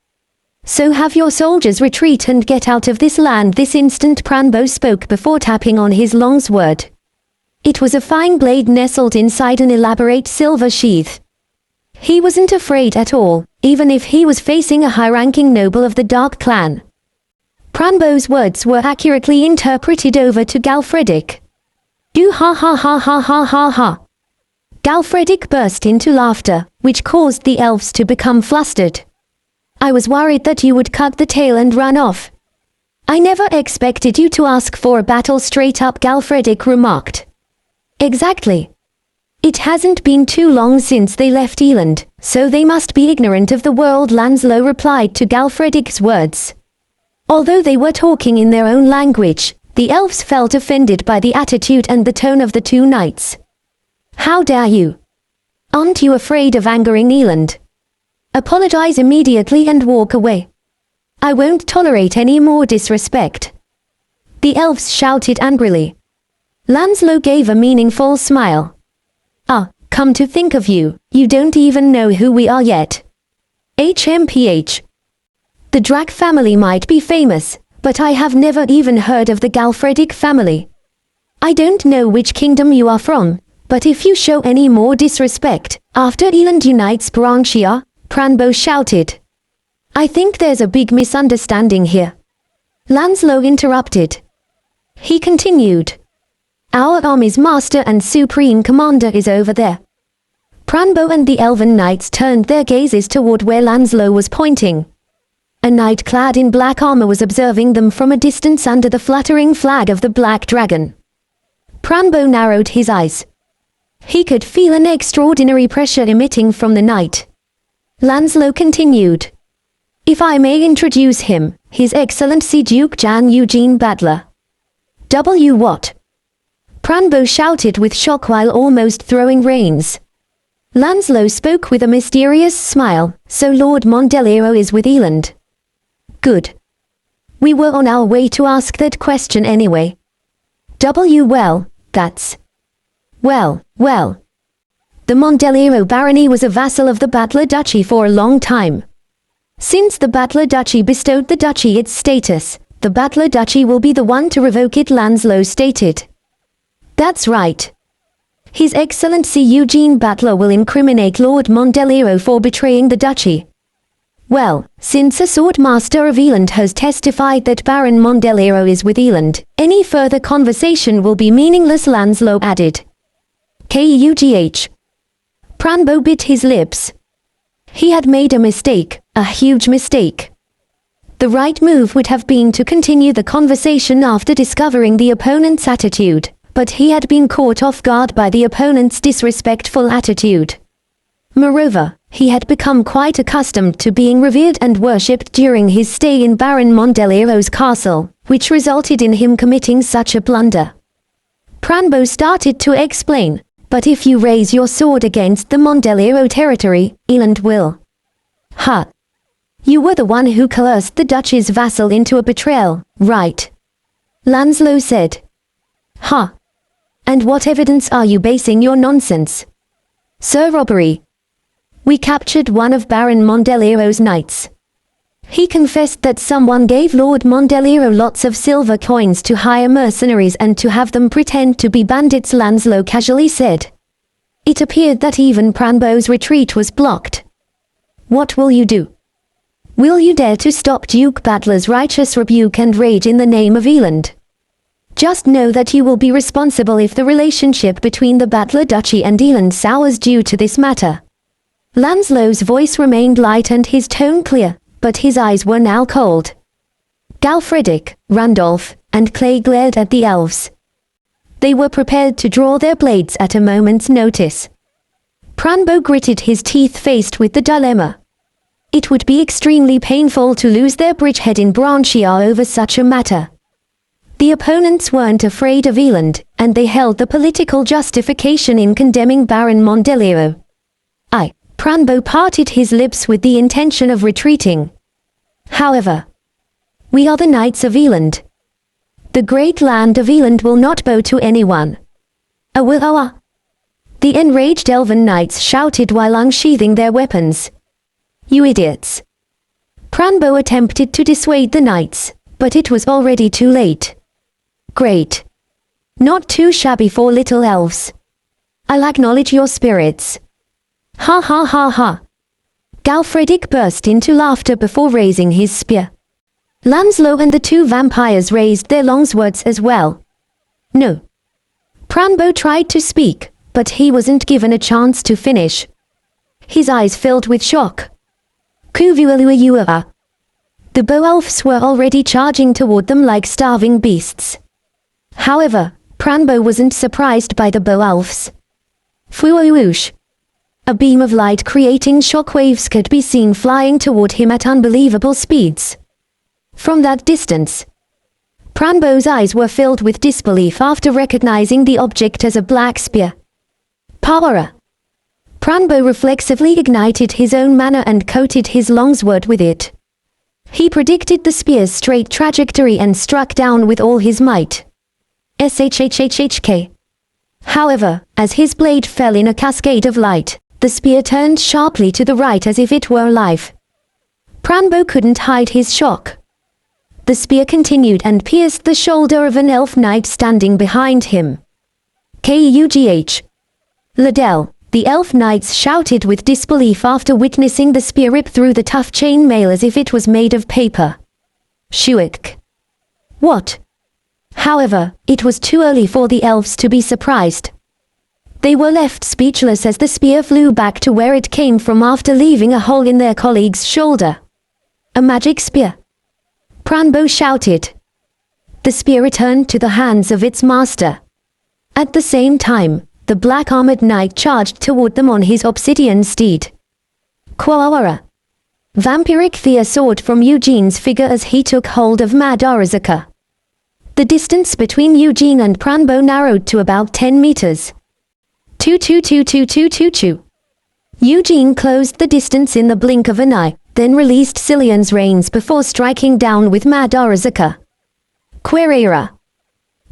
So have your soldiers retreat and get out of this land this instant. Pranbo spoke before tapping on his long sword. It was a fine blade nestled inside an elaborate silver sheath. He wasn't afraid at all, even if he was facing a high-ranking noble of the Dark Clan. Pranbo's words were accurately interpreted over to Galfredic. Do ha ha ha ha ha ha ha. Galfredic burst into laughter, which caused the elves to become flustered. I was worried that you would cut the tail and run off. I never expected you to ask for a battle straight up, Galfredic remarked. Exactly. It hasn't been too long since they left Eland, so they must be ignorant of the world, Lancelot replied to Galfredic's words. Although they were talking in their own language, the elves felt offended by the attitude and the tone of the two knights. How dare you? Aren't you afraid of angering Eland? Apologize immediately and walk away. I won't tolerate any more disrespect. The elves shouted angrily. Lancelot gave a meaningful smile. Ah, come to think of you, you don't even know who we are yet. HMPH. The Drak family might be famous, But I have never even heard of the Galfredic family. I don't know which kingdom you are from, but if you show any more disrespect, after Eland unites Branchia, Pranbo shouted. I think there's a big misunderstanding here. Lanslow interrupted. He continued. Our army's master and supreme commander is over there. Pranbo and the elven knights turned their gazes toward where Lanslow was pointing. A knight clad in black armor was observing them from a distance under the fluttering flag of the Black Dragon. Pranbo narrowed his eyes. He could feel an extraordinary pressure emitting from the knight. Lanslow continued. If I may introduce him, His Excellency Duke Jan Eugene Battler. W. What? Pranbo shouted with shock while almost throwing reins. Lanslow spoke with a mysterious smile. So Lord Mondelero is with Eland. Good. We were on our way to ask that question anyway. Well, that's... Well. The Mondelero barony was a vassal of the Battler Duchy for a long time. Since the Battler Duchy bestowed the duchy its status, the Battler Duchy will be the one to revoke it, Lanslow stated. That's right. His Excellency Eugene Battler will incriminate Lord Mondelero for betraying the duchy. Well, since a swordmaster of Eland has testified that Baron Mondelero is with Eland, any further conversation will be meaningless, Lanslow added. Kugh. Pranbo bit his lips. He had made a mistake, a huge mistake. The right move would have been to continue the conversation after discovering the opponent's attitude, but he had been caught off guard by the opponent's disrespectful attitude. Moreover, he had become quite accustomed to being revered and worshipped during his stay in Baron Mondelero's castle, which resulted in him committing such a blunder. Pranbo started to explain, but if you raise your sword against the Mondelero territory, Eland will. Ha! You were the one who coerced the duchy's vassal into a betrayal, right? Lanslow said. Ha! And what evidence are you basing your nonsense? Sir, robbery. We captured one of Baron Mondelero's knights. He confessed that someone gave Lord Mondelero lots of silver coins to hire mercenaries and to have them pretend to be bandits, Lanslow casually said. It appeared that even Pranbo's retreat was blocked. What will you do? Will you dare to stop Duke Battler's righteous rebuke and rage in the name of Eland? Just know that you will be responsible if the relationship between the Battler Duchy and Eland sours due to this matter. Lanslow's voice remained light and his tone clear, but his eyes were now cold. Galfredic, Randolph, and Clay glared at the elves. They were prepared to draw their blades at a moment's notice. Pranbo gritted his teeth faced with the dilemma. It would be extremely painful to lose their bridgehead in Branchia over such a matter. The opponents weren't afraid of Eland, and they held the political justification in condemning Baron Mondelero. Pranbo parted his lips with the intention of retreating. However, we are the Knights of Eland. The great land of Eland will not bow to anyone. The enraged elven knights shouted while unsheathing their weapons. You idiots! Pranbo attempted to dissuade the knights, but it was already too late. Great. Not too shabby for little elves. I'll acknowledge your spirits. Ha ha ha ha. Galfredic burst into laughter before raising his spear. Lanslow and the two vampires raised their long swords as well. No. Pranbo tried to speak, but he wasn't given a chance to finish. His eyes filled with shock. Kuvualuayua. The Beowulfs were already charging toward them like starving beasts. However, Pranbo wasn't surprised by the Beowulfs. Fuawoosh. A beam of light creating shockwaves could be seen flying toward him at unbelievable speeds. From that distance, Pranbo's eyes were filled with disbelief after recognizing the object as a black spear. Power! Pranbo reflexively ignited his own mana and coated his longsword with it. He predicted the spear's straight trajectory and struck down with all his might. Shhhhk. However, as his blade fell in a cascade of light, the spear turned sharply to the right as if it were alive. Pranbo couldn't hide his shock. The spear continued and pierced the shoulder of an elf knight standing behind him. Kugh. Liddell, the elf knights shouted with disbelief after witnessing the spear rip through the tough chainmail as if it was made of paper. Shuik. What? However, it was too early for the elves to be surprised. They were left speechless as the spear flew back to where it came from after leaving a hole in their colleague's shoulder. A magic spear. Pranbo shouted. The spear returned to the hands of its master. At the same time, the black-armored knight charged toward them on his obsidian steed. Quawara. Vampiric fear soared from Eugene's figure as he took hold of Madarazuka. The distance between Eugene and Pranbo narrowed to about 10 meters. 2-2-2-2-2-2-2. Eugene closed the distance in the blink of an eye, then released Cillian's reins before striking down with Madarazuka. Querera.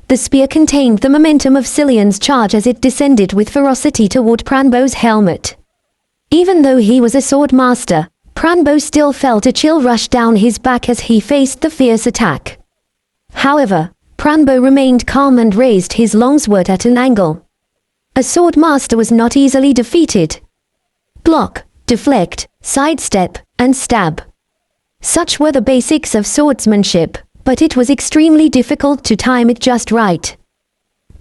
The spear contained the momentum of Cillian's charge as it descended with ferocity toward Pranbo's helmet. Even though he was a sword master, Pranbo still felt a chill rush down his back as he faced the fierce attack. However, Pranbo remained calm and raised his longsword at an angle. A sword master was not easily defeated. Block, deflect, sidestep, and stab. Such were the basics of swordsmanship, but it was extremely difficult to time it just right.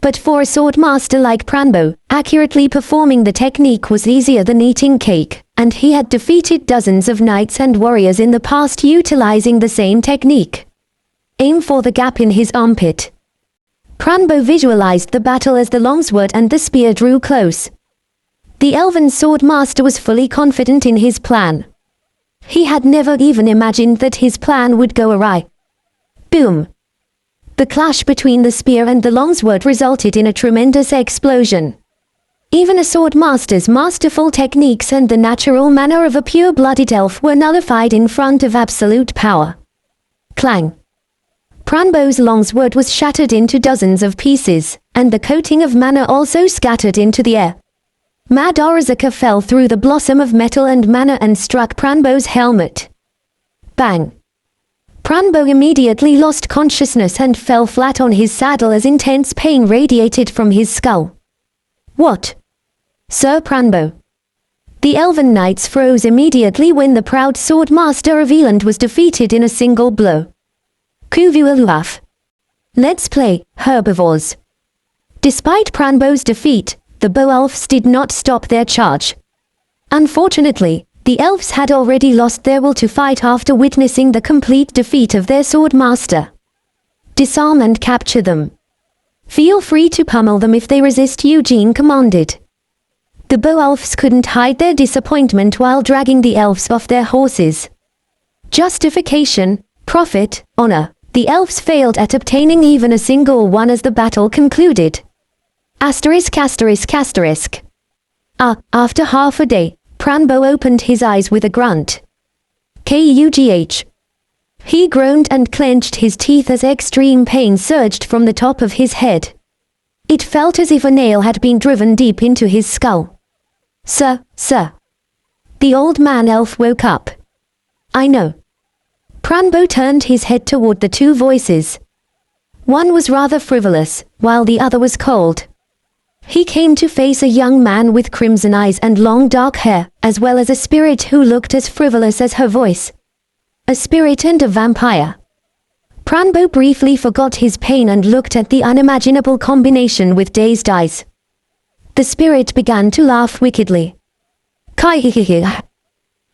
But for a sword master like Pranbo, accurately performing the technique was easier than eating cake, and he had defeated dozens of knights and warriors in the past utilizing the same technique. Aim for the gap in his armpit. Pranbo visualized the battle as the longsword and the spear drew close. The elven sword master was fully confident in his plan. He had never even imagined that his plan would go awry. Boom! The clash between the spear and the longsword resulted in a tremendous explosion. Even a sword master's masterful techniques and the natural manner of a pure-blooded elf were nullified in front of absolute power. Clang! Pranbo's longsword was shattered into dozens of pieces, and the coating of mana also scattered into the air. Madarazuka fell through the blossom of metal and mana and struck Pranbo's helmet. Bang! Pranbo immediately lost consciousness and fell flat on his saddle as intense pain radiated from his skull. What? Sir Pranbo. The elven knights froze immediately when the proud sword master of Eland was defeated in a single blow. Kuvualuaf. Let's play, herbivores. Despite Pranbo's defeat, the Boelfs did not stop their charge. Unfortunately, the elves had already lost their will to fight after witnessing the complete defeat of their sword master. Disarm and capture them. Feel free to pummel them if they resist, Eugene commanded. The Boelfs couldn't hide their disappointment while dragging the elves off their horses. Justification, profit, honor. The elves failed at obtaining even a single one as the battle concluded. Asterisk asterisk asterisk. After half a day, Pranbo opened his eyes with a grunt. Kugh. He groaned and clenched his teeth as extreme pain surged from the top of his head. It felt as if a nail had been driven deep into his skull. Sir. The old man elf woke up. I know. Pranbo turned his head toward the two voices. One was rather frivolous, while the other was cold. He came to face a young man with crimson eyes and long dark hair, as well as a spirit who looked as frivolous as her voice. A spirit and a vampire. Pranbo briefly forgot his pain and looked at the unimaginable combination with dazed eyes. The spirit began to laugh wickedly. Kai-hi-hi-hi.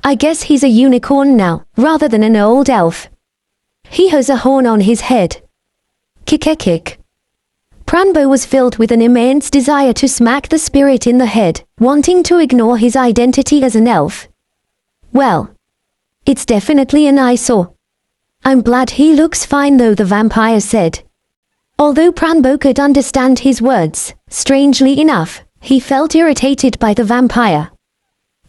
I guess he's a unicorn now, rather than an old elf. He has a horn on his head. Kick. Pranbo was filled with an immense desire to smack the spirit in the head, wanting to ignore his identity as an elf. Well, it's definitely an eyesore. I'm glad he looks fine though, the vampire said. Although Pranbo could understand his words, strangely enough, he felt irritated by the vampire.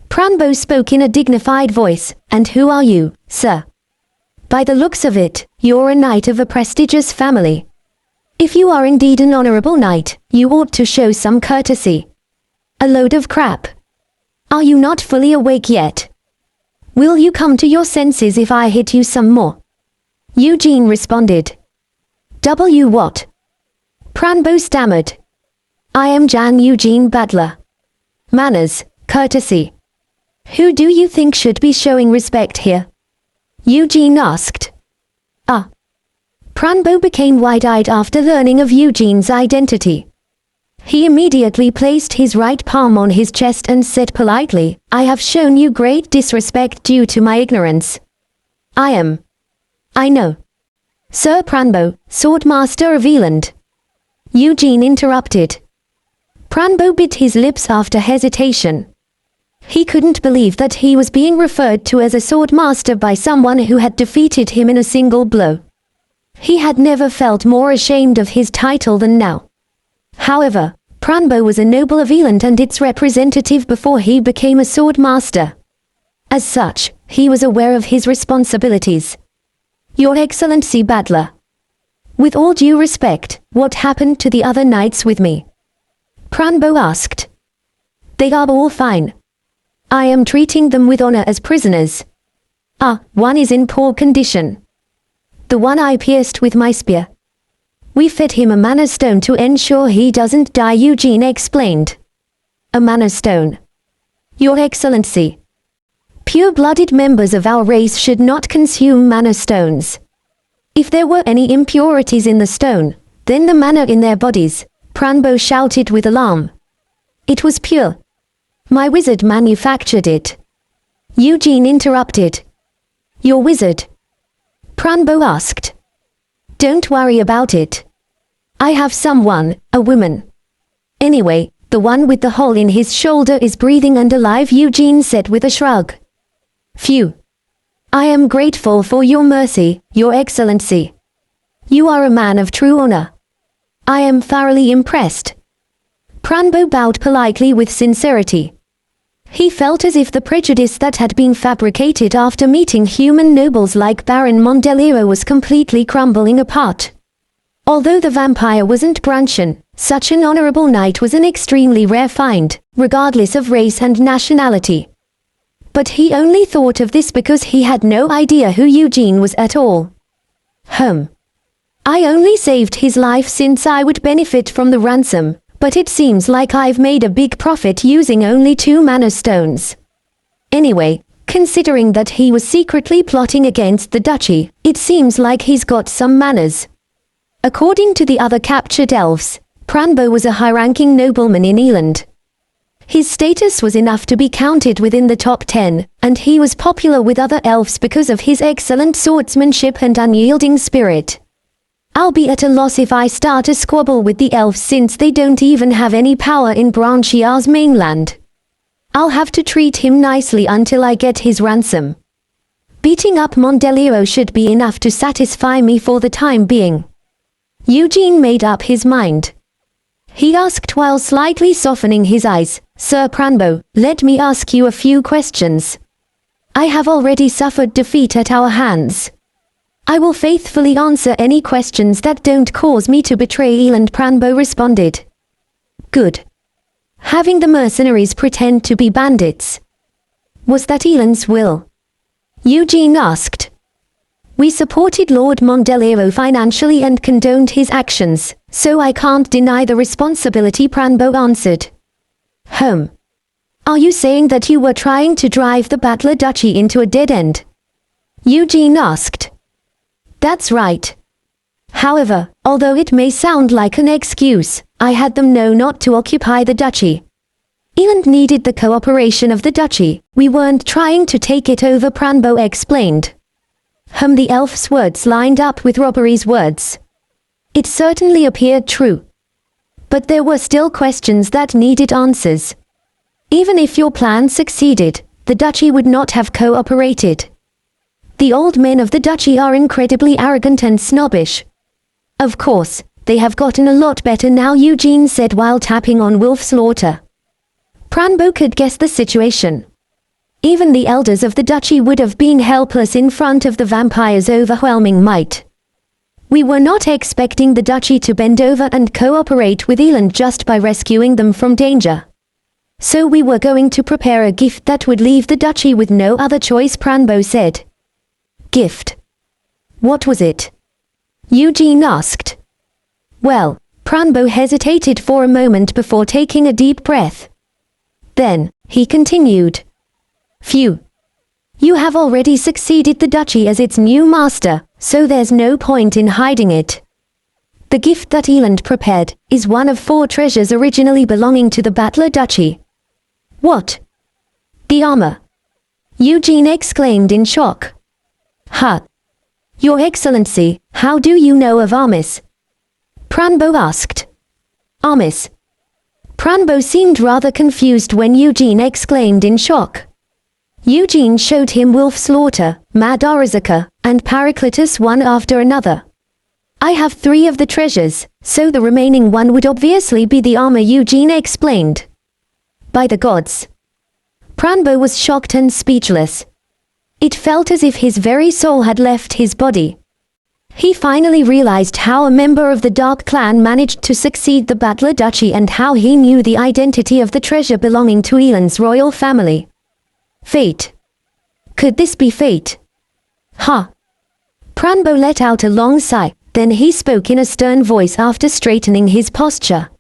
Pranbo spoke in a dignified voice, and who are you, sir? By the looks of it, you're a knight of a prestigious family. If you are indeed an honorable knight, you ought to show some courtesy. A load of crap. Are you not fully awake yet? Will you come to your senses if I hit you some more? Eugene responded. What? Pranbo stammered. I am Jan Eugene Butler. Manners, courtesy. Who do you think should be showing respect here? Eugene asked. Pranbo became wide-eyed after learning of Eugene's identity. He immediately placed his right palm on his chest and said politely, I have shown you great disrespect due to my ignorance. I know. Sir Pranbo, Swordmaster of Eland. Eugene interrupted. Pranbo bit his lips after hesitation. He couldn't believe that he was being referred to as a swordmaster by someone who had defeated him in a single blow. He had never felt more ashamed of his title than now. However, Pranbo was a noble of Eland and its representative before he became a swordmaster. As such, he was aware of his responsibilities. Your Excellency Butler. With all due respect, what happened to the other knights with me? Pranbo asked. They are all fine. I am treating them with honor as prisoners. One is in poor condition. The one I pierced with my spear. We fed him a mana stone to ensure he doesn't die, Eugene explained. A mana stone. Your Excellency. Pure-blooded members of our race should not consume mana stones. If there were any impurities in the stone, then the mana in their bodies, Pranbo shouted with alarm. It was pure. My wizard manufactured it. Eugene interrupted. Your wizard? Pranbo asked. Don't worry about it. I have someone, a woman. Anyway, the one with the hole in his shoulder is breathing and alive, Eugene said with a shrug. Phew. I am grateful for your mercy, Your Excellency. You are a man of true honor. I am thoroughly impressed. Pranbo bowed politely with sincerity. He felt as if the prejudice that had been fabricated after meeting human nobles like Baron Mondeliro was completely crumbling apart. Although the vampire wasn't Brunchen, such an honorable knight was an extremely rare find, regardless of race and nationality. But he only thought of this because he had no idea who Eugene was at all. I only saved his life since I would benefit from the ransom, but it seems like I've made a big profit using only 2 mana stones. Anyway, considering that he was secretly plotting against the duchy, it seems like he's got some manners. According to the other captured elves, Pranbo was a high-ranking nobleman in Eland. His status was enough to be counted within the top 10, and he was popular with other elves because of his excellent swordsmanship and unyielding spirit. I'll be at a loss if I start a squabble with the elves since they don't even have any power in Branchiar's mainland. I'll have to treat him nicely until I get his ransom. Beating up Mondeliro should be enough to satisfy me for the time being. Eugene made up his mind. He asked while slightly softening his eyes, Sir Pranbo, let me ask you a few questions. I have already suffered defeat at our hands. I will faithfully answer any questions that don't cause me to betray Eland, Pranbo responded. Good. Having the mercenaries pretend to be bandits. Was that Eland's will? Eugene asked. We supported Lord Mondeliro financially and condoned his actions, so I can't deny the responsibility, Pranbo answered. Are you saying that you were trying to drive the Butler Duchy into a dead end? Eugene asked. That's right. However, although it may sound like an excuse, I had them know not to occupy the duchy. Eland needed the cooperation of the duchy, we weren't trying to take it over, Pranbo explained. The elf's words lined up with Robbery's words. It certainly appeared true. But there were still questions that needed answers. Even if your plan succeeded, the duchy would not have cooperated. The old men of the duchy are incredibly arrogant and snobbish. Of course, they have gotten a lot better now, Eugene said while tapping on Wolf's Slaughter. Pranbo could guess the situation. Even the elders of the duchy would have been helpless in front of the vampire's overwhelming might. We were not expecting the duchy to bend over and cooperate with Eland just by rescuing them from danger. So we were going to prepare a gift that would leave the duchy with no other choice, Pranbo said. Gift. What was it? Eugene asked. Well, Pranbo hesitated for a moment before taking a deep breath. Then, he continued. Phew. You have already succeeded the duchy as its new master, so there's no point in hiding it. The gift that Eland prepared is one of 4 treasures originally belonging to the Battler Duchy. What? The armor. Eugene exclaimed in shock. Ha! Your Excellency, how do you know of Armis? Pranbo asked. Armis. Pranbo seemed rather confused when Eugene exclaimed in shock. Eugene showed him Wolf Slaughter, Mad Arazaka, and Paracletus one after another. I have 3 of the treasures, so the remaining one would obviously be the armor, Eugene explained. By the gods. Pranbo was shocked and speechless. It felt as if his very soul had left his body. He finally realized how a member of the Dark Clan managed to succeed the Battler Duchy and how he knew the identity of the treasure belonging to Eland's royal family. Fate. Could this be fate? Ha! Pranbo let out a long sigh, then he spoke in a stern voice after straightening his posture.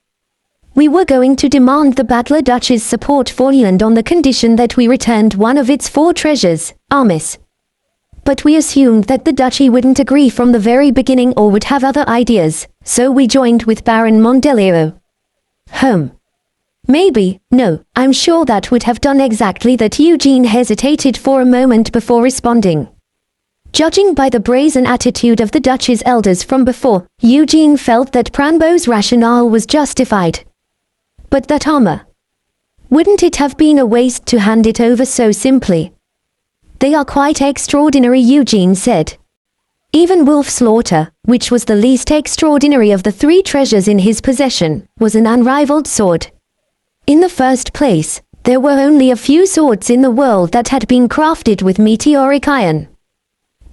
We were going to demand the Battler Duchy's support for Eland on the condition that we returned one of its 4 treasures, Armis. But we assumed that the duchy wouldn't agree from the very beginning or would have other ideas, so we joined with Baron Mondelio. Maybe, no, I'm sure that would have done exactly that. Eugene hesitated for a moment before responding. Judging by the brazen attitude of the duchy's elders from before, Eugene felt that Pranbo's rationale was justified. But that armor. Wouldn't it have been a waste to hand it over so simply? They are quite extraordinary, Eugene said. Even Wolf Slaughter, which was the least extraordinary of the 3 treasures in his possession, was an unrivaled sword. In the first place, there were only a few swords in the world that had been crafted with meteoric iron.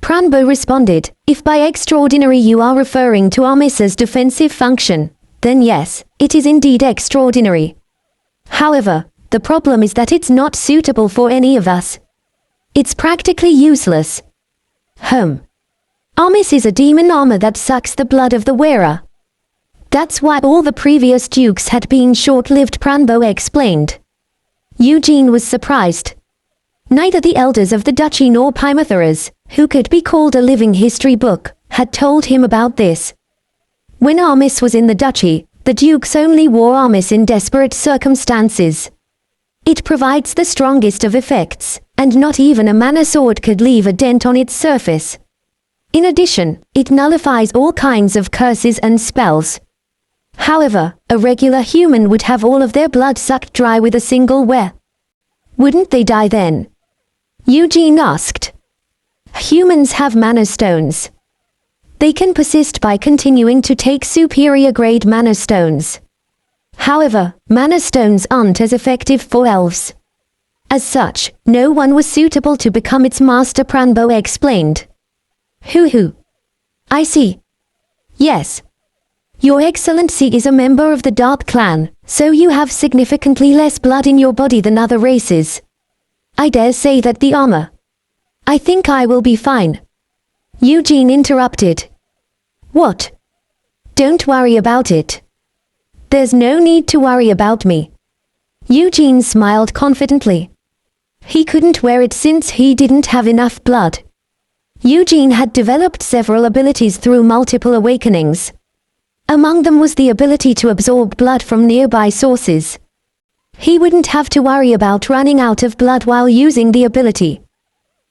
Pranbo responded, if by extraordinary you are referring to Armis's defensive function, then yes, it is indeed extraordinary. However, the problem is that it's not suitable for any of us. It's practically useless. Armis is a demon armor that sucks the blood of the wearer. That's why all the previous dukes had been short-lived, Pranbo explained. Eugene was surprised. Neither the elders of the duchy nor Pythagoras, who could be called a living history book, had told him about this. When Armis was in the duchy, the dukes only wore Armis in desperate circumstances. It provides the strongest of effects, and not even a mana sword could leave a dent on its surface. In addition, it nullifies all kinds of curses and spells. However, a regular human would have all of their blood sucked dry with a single wear. Wouldn't they die then? Eugene asked. Humans have mana stones. They can persist by continuing to take superior grade mana stones. However, mana stones aren't as effective for elves. As such, no one was suitable to become its master, Pranbo explained. I see. Yes. Your Excellency is a member of the Dark Clan, so you have significantly less blood in your body than other races. I dare say that the armor. I think I will be fine. Eugene interrupted. What? Don't worry about it. There's no need to worry about me. Eugene smiled confidently. He couldn't wear it since he didn't have enough blood. Eugene had developed several abilities through multiple awakenings. Among them was the ability to absorb blood from nearby sources. He wouldn't have to worry about running out of blood while using the ability.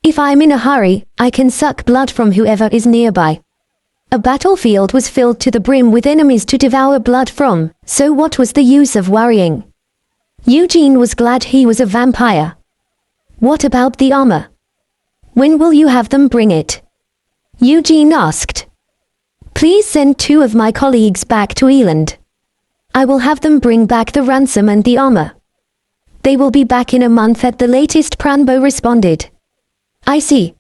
If I'm in a hurry, I can suck blood from whoever is nearby. A battlefield was filled to the brim with enemies to devour blood from, so what was the use of worrying? Eugene was glad he was a vampire. What about the armor? When will you have them bring it? Eugene asked. Please send 2 of my colleagues back to Eland. I will have them bring back the ransom and the armor. They will be back in a month at the latest, Pranbo responded. I see.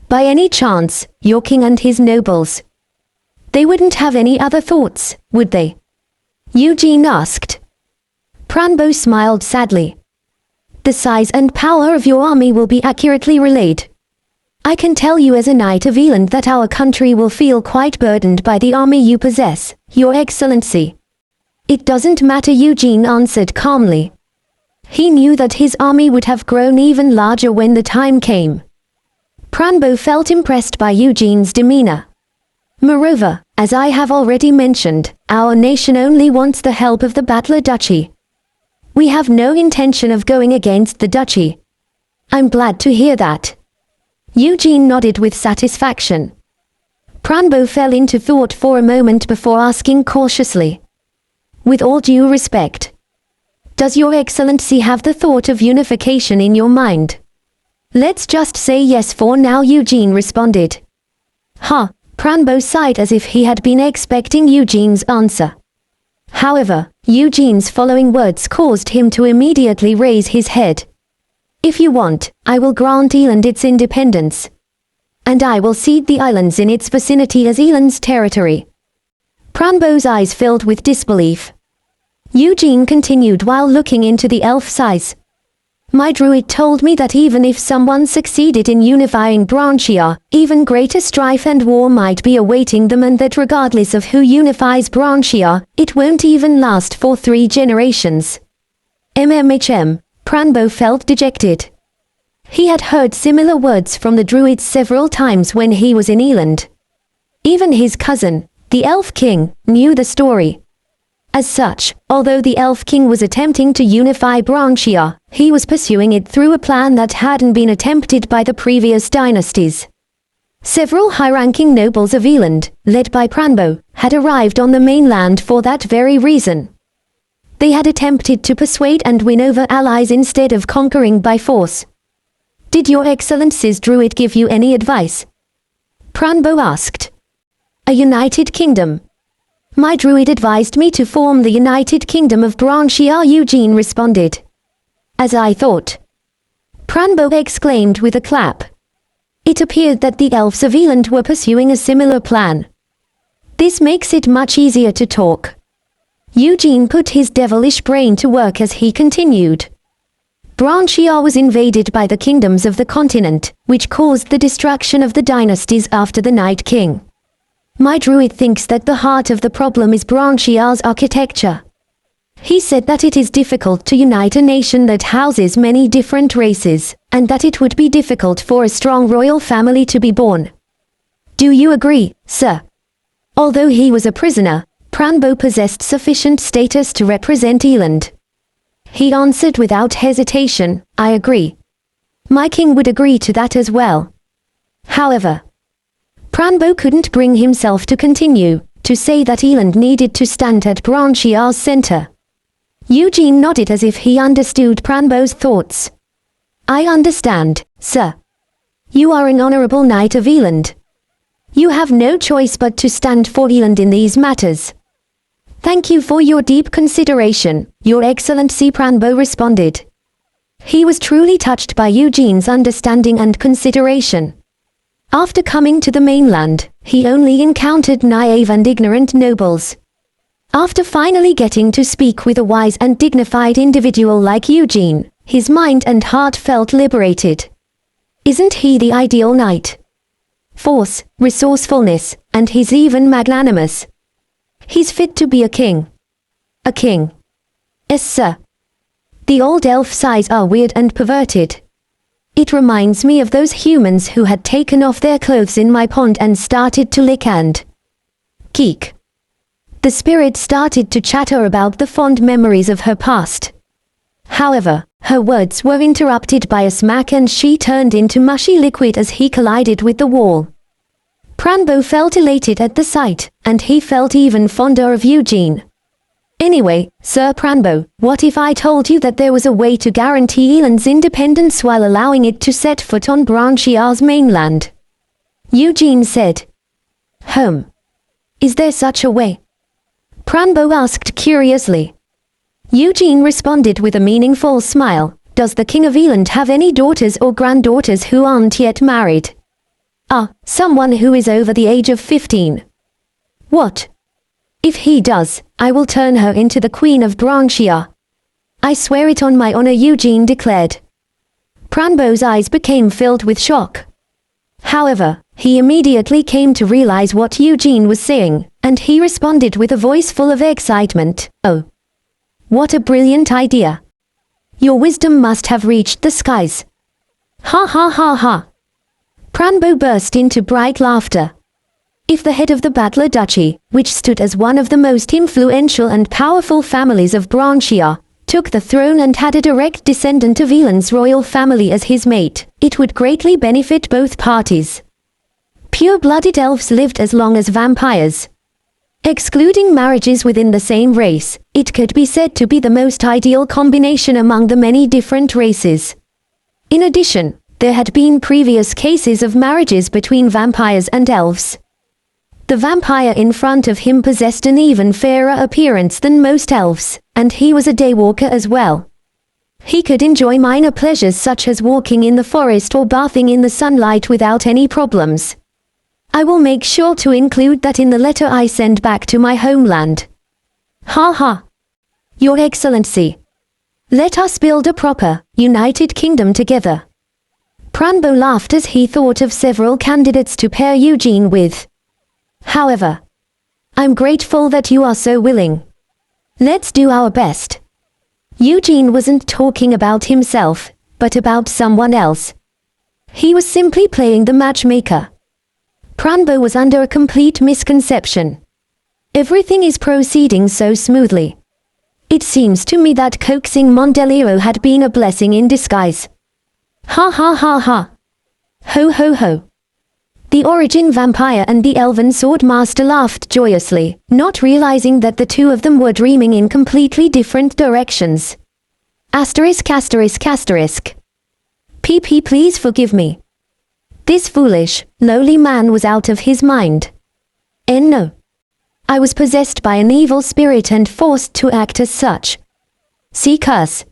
By any chance, your king and his nobles? They wouldn't have any other thoughts, would they? Eugene asked. Pranbo smiled sadly. The size and power of your army will be accurately relayed. I can tell you as a knight of Eland that our country will feel quite burdened by the army you possess, Your Excellency. It doesn't matter, Eugene answered calmly. He knew that his army would have grown even larger when the time came. Pranbo felt impressed by Eugene's demeanor. Moreover, as I have already mentioned, our nation only wants the help of the Battler Duchy. We have no intention of going against the duchy. I'm glad to hear that. Eugene nodded with satisfaction. Pranbo fell into thought for a moment before asking cautiously. With all due respect, does Your Excellency have the thought of unification in your mind? Let's just say yes for now, Eugene responded. Huh, Pranbo sighed as if he had been expecting Eugene's answer. However, Eugene's following words caused him to immediately raise his head. If you want, I will grant Eland its independence. And I will cede the islands in its vicinity as Eland's territory. Pranbo's eyes filled with disbelief. Eugene continued while looking into the elf's eyes. My druid told me that even if someone succeeded in unifying Branchia, even greater strife and war might be awaiting them, and that regardless of who unifies Branchia, it won't even last for 3 generations. Pranbo felt dejected. He had heard similar words from the druids several times when he was in Eland. Even his cousin, the Elf King, knew the story. As such, although the Elf King was attempting to unify Branchia, he was pursuing it through a plan that hadn't been attempted by the previous dynasties. Several high-ranking nobles of Eland, led by Pranbo, had arrived on the mainland for that very reason. They had attempted to persuade and win over allies instead of conquering by force. Did Your Excellency's druid give you any advice? Pranbo asked. A united kingdom. My druid advised me to form the United Kingdom of Branchia, Eugene responded. As I thought. Pranbo exclaimed with a clap. It appeared that the elves of Eland were pursuing a similar plan. This makes it much easier to talk. Eugene put his devilish brain to work as he continued. Branchia was invaded by the kingdoms of the continent, which caused the destruction of the dynasties after the Night King. My druid thinks that the heart of the problem is Branchia's architecture. He said that it is difficult to unite a nation that houses many different races, and that it would be difficult for a strong royal family to be born. Do you agree, sir? Although he was a prisoner, Pranbo possessed sufficient status to represent Eland. He answered without hesitation, I agree. My king would agree to that as well. However, Pranbo couldn't bring himself to continue, to say that Eland needed to stand at Branchia's center. Eugene nodded as if he understood Pranbo's thoughts. I understand, sir. You are an honorable knight of Eland. You have no choice but to stand for Eland in these matters. Thank you for your deep consideration, Your Excellency, Pranbo responded. He was truly touched by Eugene's understanding and consideration. After coming to the mainland, he only encountered naive and ignorant nobles. After finally getting to speak with a wise and dignified individual like Eugene, his mind and heart felt liberated. Isn't he the ideal knight? Force, resourcefulness, and he's even magnanimous. He's fit to be a king. A king. Yes, sir. The old elf's eyes are weird and perverted. It reminds me of those humans who had taken off their clothes in my pond and started to lick and geek. The spirit started to chatter about the fond memories of her past. However, her words were interrupted by a smack and she turned into mushy liquid as he collided with the wall. Pranbo felt elated at the sight, and he felt even fonder of Eugene. Anyway, Sir Pranbo, what if I told you that there was a way to guarantee Eland's independence while allowing it to set foot on Branchia's mainland? Eugene said. Is there such a way? Pranbo asked curiously. Eugene responded with a meaningful smile. Does the King of Eland have any daughters or granddaughters who aren't yet married? Someone who is over the age of 15. What? If he does, I will turn her into the Queen of Branchia. I swear it on my honor, Eugene declared. Pranbo's eyes became filled with shock. However, he immediately came to realize what Eugene was saying, and he responded with a voice full of excitement. "Oh, what a brilliant idea! Your wisdom must have reached the skies." Ha ha ha ha! Pranbo burst into bright laughter. If the head of the Battler Duchy, which stood as one of the most influential and powerful families of Branchia, took the throne and had a direct descendant of Elan's royal family as his mate, it would greatly benefit both parties. Pure-blooded elves lived as long as vampires. Excluding marriages within the same race, it could be said to be the most ideal combination among the many different races. In addition, there had been previous cases of marriages between vampires and elves. The vampire in front of him possessed an even fairer appearance than most elves, and he was a daywalker as well. He could enjoy minor pleasures such as walking in the forest or bathing in the sunlight without any problems. I will make sure to include that in the letter I send back to my homeland. Ha ha! Your Excellency. Let us build a proper, united kingdom together. Pranbo laughed as he thought of several candidates to pair Eugene with. However, I'm grateful that you are so willing. Let's do our best. Eugene wasn't talking about himself, but about someone else. He was simply playing the matchmaker. Pranbo was under a complete misconception. Everything is proceeding so smoothly. It seems to me that coaxing Mondeliro had been a blessing in disguise. Ha ha ha ha. Ho ho ho. The origin vampire and the elven sword master laughed joyously, not realizing that the two of them were dreaming in completely different directions. Asterisk asterisk asterisk. PP, please forgive me. This foolish, lowly man was out of his mind. No. I was possessed by an evil spirit and forced to act as such. See, curse.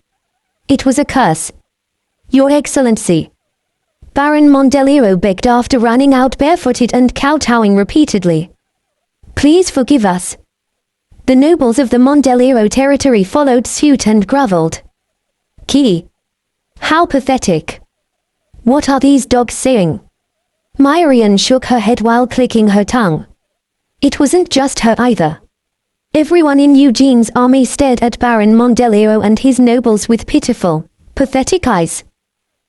It was a curse. Your Excellency. Baron Mondeliro begged after running out barefooted and kowtowing repeatedly. Please forgive us. The nobles of the Mondeliro territory followed suit and groveled. Key. How pathetic. What are these dogs saying? Myrian shook her head while clicking her tongue. It wasn't just her either. Everyone in Eugene's army stared at Baron Mondeliro and his nobles with pitiful, pathetic eyes.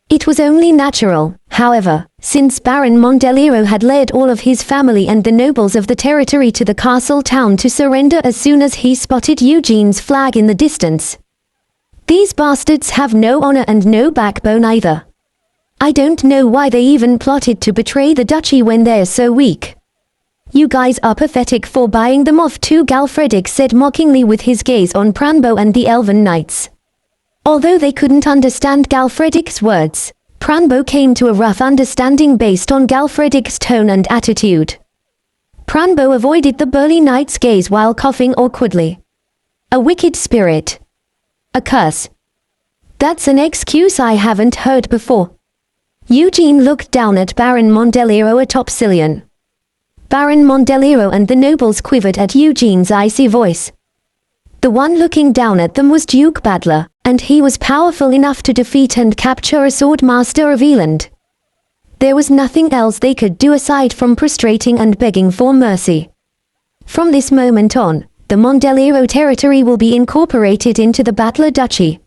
It was only natural, however, since Baron Mondeliro had led all of his family and the nobles of the territory to the castle town to surrender as soon as he spotted Eugene's flag in the distance. These bastards have no honor and no backbone either. I don't know why they even plotted to betray the duchy when they're so weak. You guys are pathetic for buying them off too, Galfredic said mockingly with his gaze on Pranbo and the elven knights. Although they couldn't understand Galfredic's words, Pranbo came to a rough understanding based on Galfredic's tone and attitude. Pranbo avoided the burly knight's gaze while coughing awkwardly. A wicked spirit. A curse. That's an excuse I haven't heard before. Eugene looked down at Baron Mondeliro atop Cillian. Baron Mondeliro and the nobles quivered at Eugene's icy voice. The one looking down at them was Duke Badler, and he was powerful enough to defeat and capture a sword master of Eland. There was nothing else they could do aside from prostrating and begging for mercy. From this moment on, the Mondeliro territory will be incorporated into the Battler Duchy.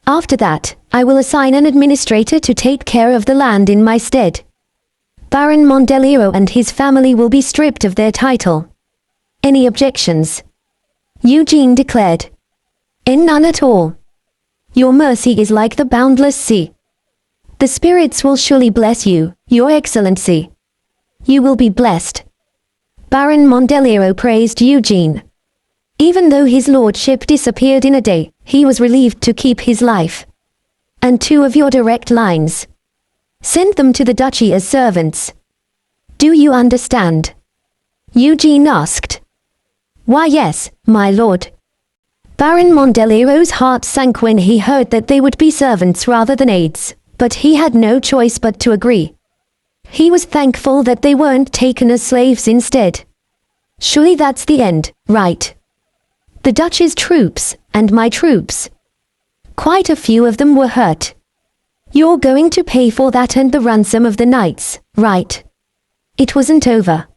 After that, I will assign an administrator to take care of the land in my stead. Baron Mondeliro and his family will be stripped of their title. Any objections? Eugene declared. None at all. Your mercy is like the boundless sea. The spirits will surely bless you, Your Excellency. You will be blessed. Baron Mondeliro praised Eugene. Even though his lordship disappeared in a day, he was relieved to keep his life. And 2 of your direct lines. Send them to the duchy as servants. Do you understand? Eugene asked. Why yes, my lord. Baron Mondeliro's heart sank when he heard that they would be servants rather than aides, but he had no choice but to agree. He was thankful that they weren't taken as slaves instead. Surely that's the end, right? The Duch's troops, and my troops. Quite a few of them were hurt. You're going to pay for that and the ransom of the knights, right? It wasn't over.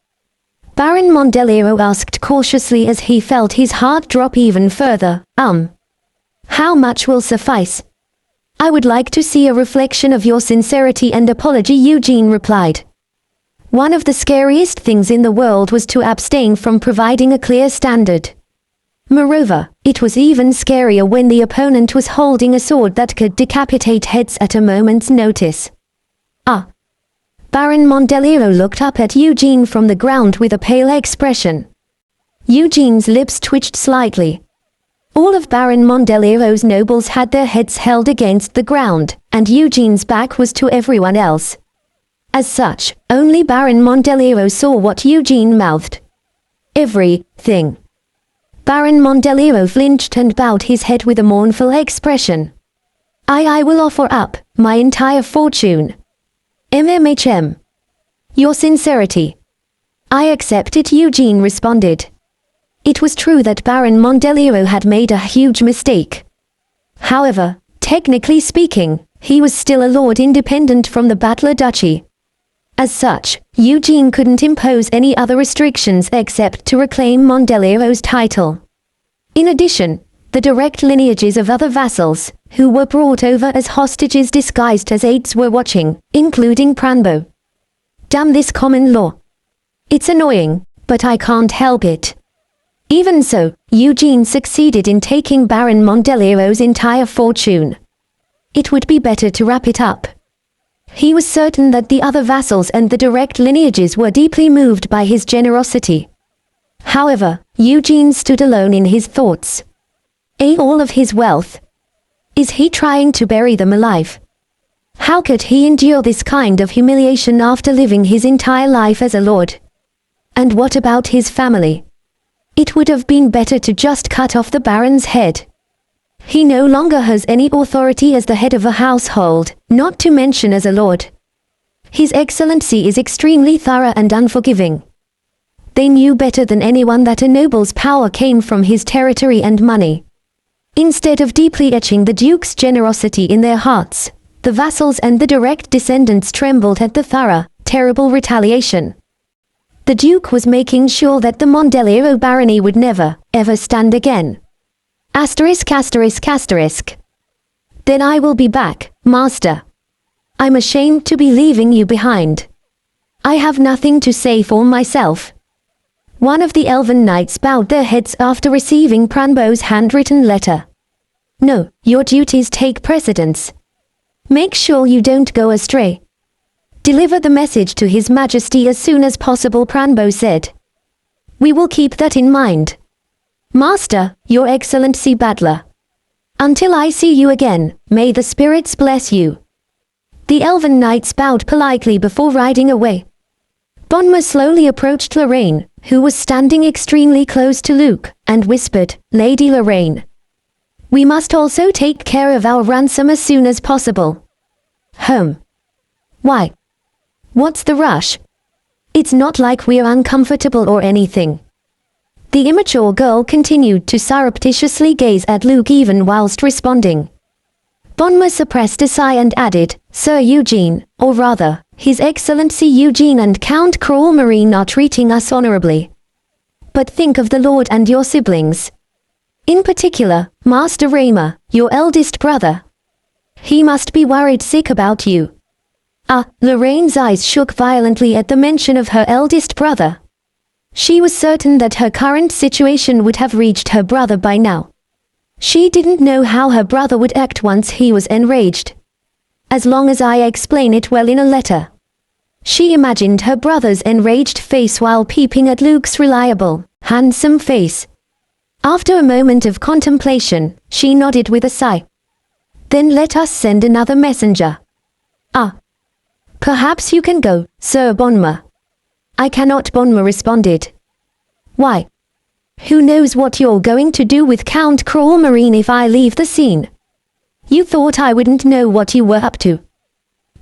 Baron Mondelero asked cautiously as he felt his heart drop even further. How much will suffice? I would like to see a reflection of your sincerity and apology, Eugene replied. One of the scariest things in the world was to abstain from providing a clear standard. Moreover, it was even scarier when the opponent was holding a sword that could decapitate heads at a moment's notice. Baron Mondelero looked up at Eugene from the ground with a pale expression. Eugene's lips twitched slightly. All of Baron Mondelero's nobles had their heads held against the ground, and Eugene's back was to everyone else. As such, only Baron Mondelero saw what Eugene mouthed. Everything. Baron Mondelero flinched and bowed his head with a mournful expression. I will offer up my entire fortune. MMHM. Your sincerity. I accept it, Eugene responded. It was true that Baron Mondelero had made a huge mistake. However, technically speaking, he was still a lord independent from the Battler Duchy. As such, Eugene couldn't impose any other restrictions except to reclaim Mondelero's title. In addition, the direct lineages of other vassals, who were brought over as hostages disguised as aides, were watching, including Pranbo. Damn this common law. It's annoying, but I can't help it. Even so, Eugene succeeded in taking Baron Mondelero's entire fortune. It would be better to wrap it up. He was certain that the other vassals and the direct lineages were deeply moved by his generosity. However, Eugene stood alone in his thoughts. All of his wealth. Is he trying to bury them alive? How could he endure this kind of humiliation after living his entire life as a lord? And what about his family? It would have been better to just cut off the Baron's head. He no longer has any authority as the head of a household, not to mention as a lord. His Excellency is extremely thorough and unforgiving. They knew better than anyone that a noble's power came from his territory and money. Instead of deeply etching the Duke's generosity in their hearts, the vassals and the direct descendants trembled at the thorough, terrible retaliation. The Duke was making sure that the Mondelero barony would never, ever stand again. Asterisk asterisk asterisk. Then I will be back, Master. I'm ashamed to be leaving you behind. I have nothing to say for myself. One of the elven knights bowed their heads after receiving Pranbo's handwritten letter. No, your duties take precedence. Make sure you don't go astray. Deliver the message to His Majesty as soon as possible, Pranbo said. We will keep that in mind. Master, Your Excellency Battler. Until I see you again, may the spirits bless you. The elven knights bowed politely before riding away. Bonma slowly approached Lorraine, who was standing extremely close to Luke, and whispered, Lady Lorraine. We must also take care of our ransom as soon as possible. Why? What's the rush? It's not like we're uncomfortable or anything. The immature girl continued to surreptitiously gaze at Luke even whilst responding. Bonma suppressed a sigh and added, Sir Eugene, or rather, His Excellency Eugene and Count Cruel Marine are treating us honorably. But think of the Lord and your siblings. In particular, Master Raymer, your eldest brother. He must be worried sick about you. Lorraine's eyes shook violently at the mention of her eldest brother. She was certain that her current situation would have reached her brother by now. She didn't know how her brother would act once he was enraged. As long as I explain it well in a letter. She imagined her brother's enraged face while peeping at Luke's reliable, handsome face. After a moment of contemplation, she nodded with a sigh. Then let us send another messenger. Perhaps you can go, Sir Bonma. I cannot, Bonma responded. Why? Who knows what you're going to do with Count Cruel Marine if I leave the scene? You thought I wouldn't know what you were up to.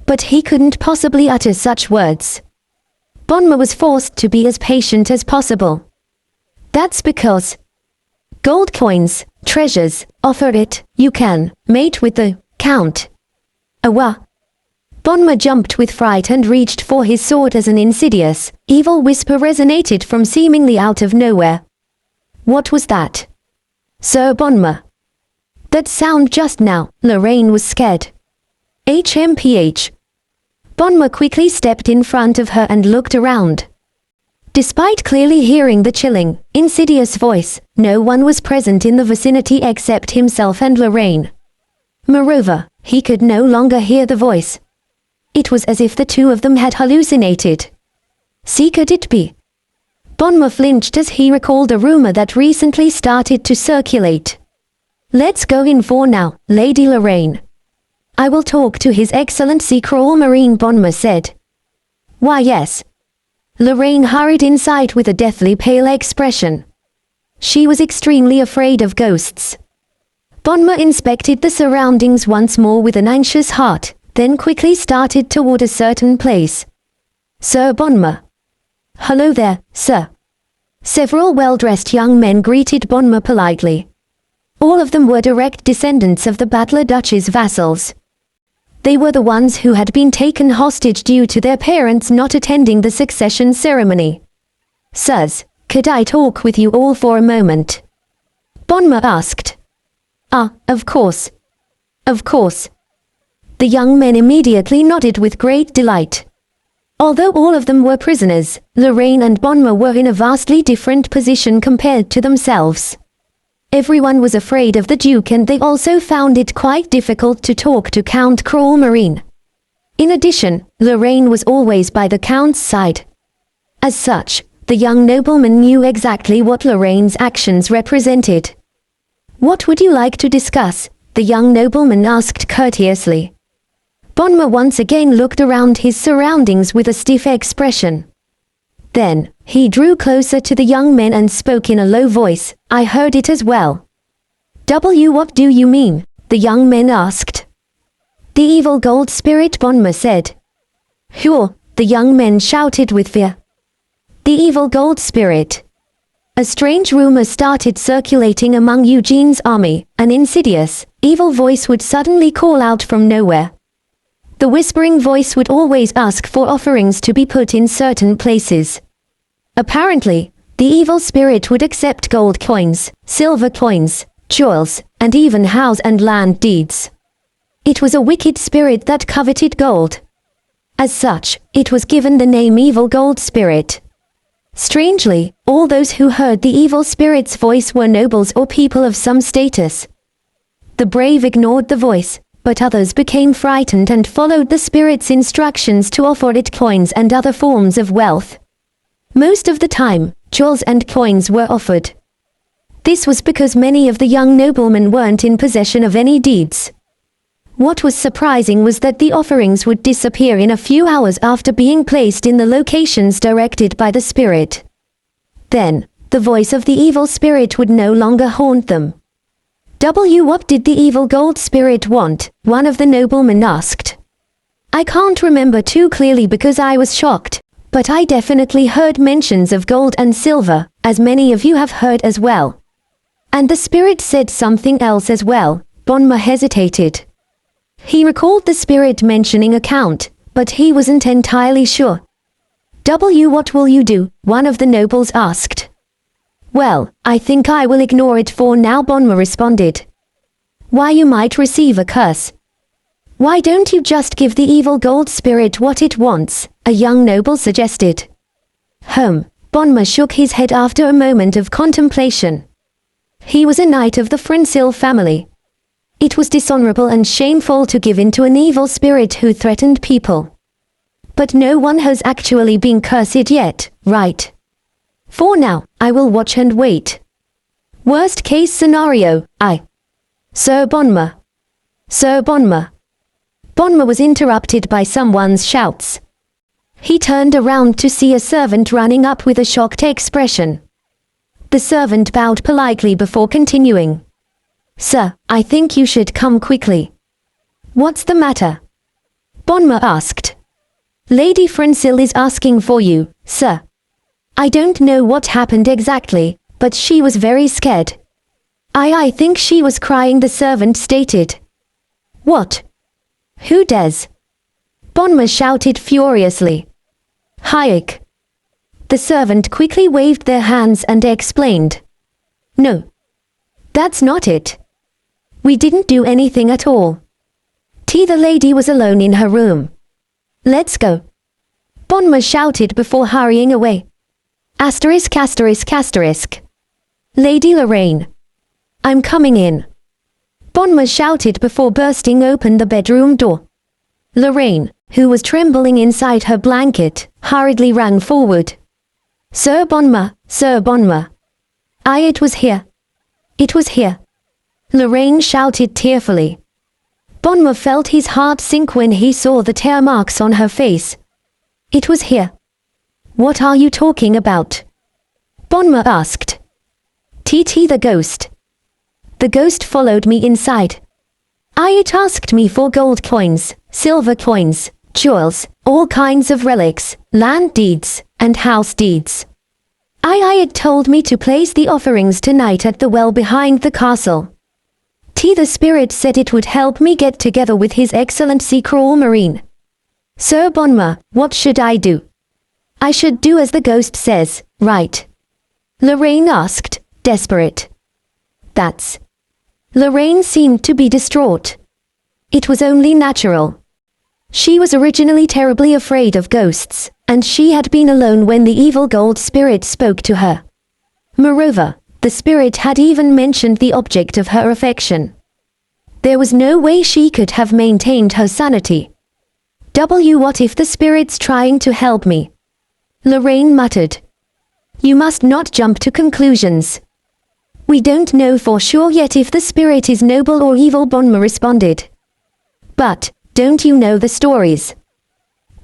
But he couldn't possibly utter such words. Bonma was forced to be as patient as possible. That's because gold coins, treasures, offer it, you can, mate with the Count. Awa! Bonma jumped with fright and reached for his sword as an insidious, evil whisper resonated from seemingly out of nowhere. What was that? Sir Bonma. That sound just now, Lorraine was scared. HMPH. Bonma quickly stepped in front of her and looked around. Despite clearly hearing the chilling, insidious voice, no one was present in the vicinity except himself and Lorraine. Moreover, he could no longer hear the voice. It was as if the two of them had hallucinated. See, could it be? Bonma flinched as he recalled a rumor that recently started to circulate. Let's go in for now, Lady Lorraine. I will talk to His Excellency Crawl Marine, Bonma said. Why yes. Lorraine hurried inside with a deathly pale expression. She was extremely afraid of ghosts. Bonma inspected the surroundings once more with an anxious heart, then quickly started toward a certain place. Sir Bonma. Hello there, sir. Several well-dressed young men greeted Bonma politely. All of them were direct descendants of the Battler Duchess vassals. They were the ones who had been taken hostage due to their parents not attending the succession ceremony. Sirs, could I talk with you all for a moment? Bonma asked. Of course. Of course. The young men immediately nodded with great delight. Although all of them were prisoners, Lorraine and Bonma were in a vastly different position compared to themselves. Everyone was afraid of the Duke and they also found it quite difficult to talk to Count Crawl Marine. In addition, Lorraine was always by the Count's side. As such, the young nobleman knew exactly what Lorraine's actions represented. What would you like to discuss? The young nobleman asked courteously. Bonma once again looked around his surroundings with a stiff expression. Then, he drew closer to the young men and spoke in a low voice. I heard it as well. What do you mean? The young men asked. The evil gold spirit, Bonma said. Who? The young men shouted with fear. The evil gold spirit. A strange rumor started circulating among Eugene's army. An insidious, evil voice would suddenly call out from nowhere. The whispering voice would always ask for offerings to be put in certain places. Apparently, the evil spirit would accept gold coins, silver coins, jewels, and even house and land deeds. It was a wicked spirit that coveted gold. As such, it was given the name Evil Gold Spirit. Strangely, all those who heard the evil spirit's voice were nobles or people of some status. The brave ignored the voice, but others became frightened and followed the spirit's instructions to offer it coins and other forms of wealth. Most of the time, jewels and coins were offered. This was because many of the young noblemen weren't in possession of any deeds. What was surprising was that the offerings would disappear in a few hours after being placed in the locations directed by the spirit. Then, the voice of the evil spirit would no longer haunt them. What did the evil gold spirit want? One of the noblemen asked. I can't remember too clearly because I was shocked, but I definitely heard mentions of gold and silver, as many of you have heard as well. And the spirit said something else as well. Bonma hesitated. He recalled the spirit mentioning a count, but he wasn't entirely sure. What will you do? One of the nobles asked. Well, I think I will ignore it for now, Bonma responded. Why, you might receive a curse. Why don't you just give the evil gold spirit what it wants? A young noble suggested. Bonma shook his head after a moment of contemplation. He was a knight of the Frensil family. It was dishonorable and shameful to give in to an evil spirit who threatened people. But no one has actually been cursed yet, right? For now, I will watch and wait. Worst case scenario, Sir Bonma. Sir Bonma. Bonma was interrupted by someone's shouts. He turned around to see a servant running up with a shocked expression. The servant bowed politely before continuing. Sir, I think you should come quickly. What's the matter? Bonma asked. Lady Frensil is asking for you, sir. I don't know what happened exactly, but she was very scared. I think she was crying, the servant stated. What? Who dares? Bonma shouted furiously. Hayek. The servant quickly waved their hands and explained. No. That's not it. We didn't do anything at all. The lady was alone in her room. Let's go. Bonma shouted before hurrying away. Asterisk asterisk asterisk. Lady Lorraine. I'm coming in. Bonma shouted before bursting open the bedroom door. Lorraine, who was trembling inside her blanket, hurriedly ran forward. Sir Bonma, Sir Bonma. It was here. It was here. Lorraine shouted tearfully. Bonma felt his heart sink when he saw the tear marks on her face. It was here. What are you talking about? Bonma asked. The ghost. The ghost followed me inside. It asked me for gold coins, silver coins, jewels, all kinds of relics, land deeds, and house deeds. It told me to place the offerings tonight at the well behind the castle. The spirit said it would help me get together with His Excellency Cruel Marine. Sir Bonma, what should I do? I should do as the ghost says, right? Lorraine asked, desperate. That's... Lorraine seemed to be distraught. It was only natural. She was originally terribly afraid of ghosts, and she had been alone when the evil gold spirit spoke to her. Moreover, the spirit had even mentioned the object of her affection. There was no way she could have maintained her sanity. What if the spirit's trying to help me? Lorraine muttered. You must not jump to conclusions. We don't know for sure yet if the spirit is noble or evil, Bonma responded. But, don't you know the stories?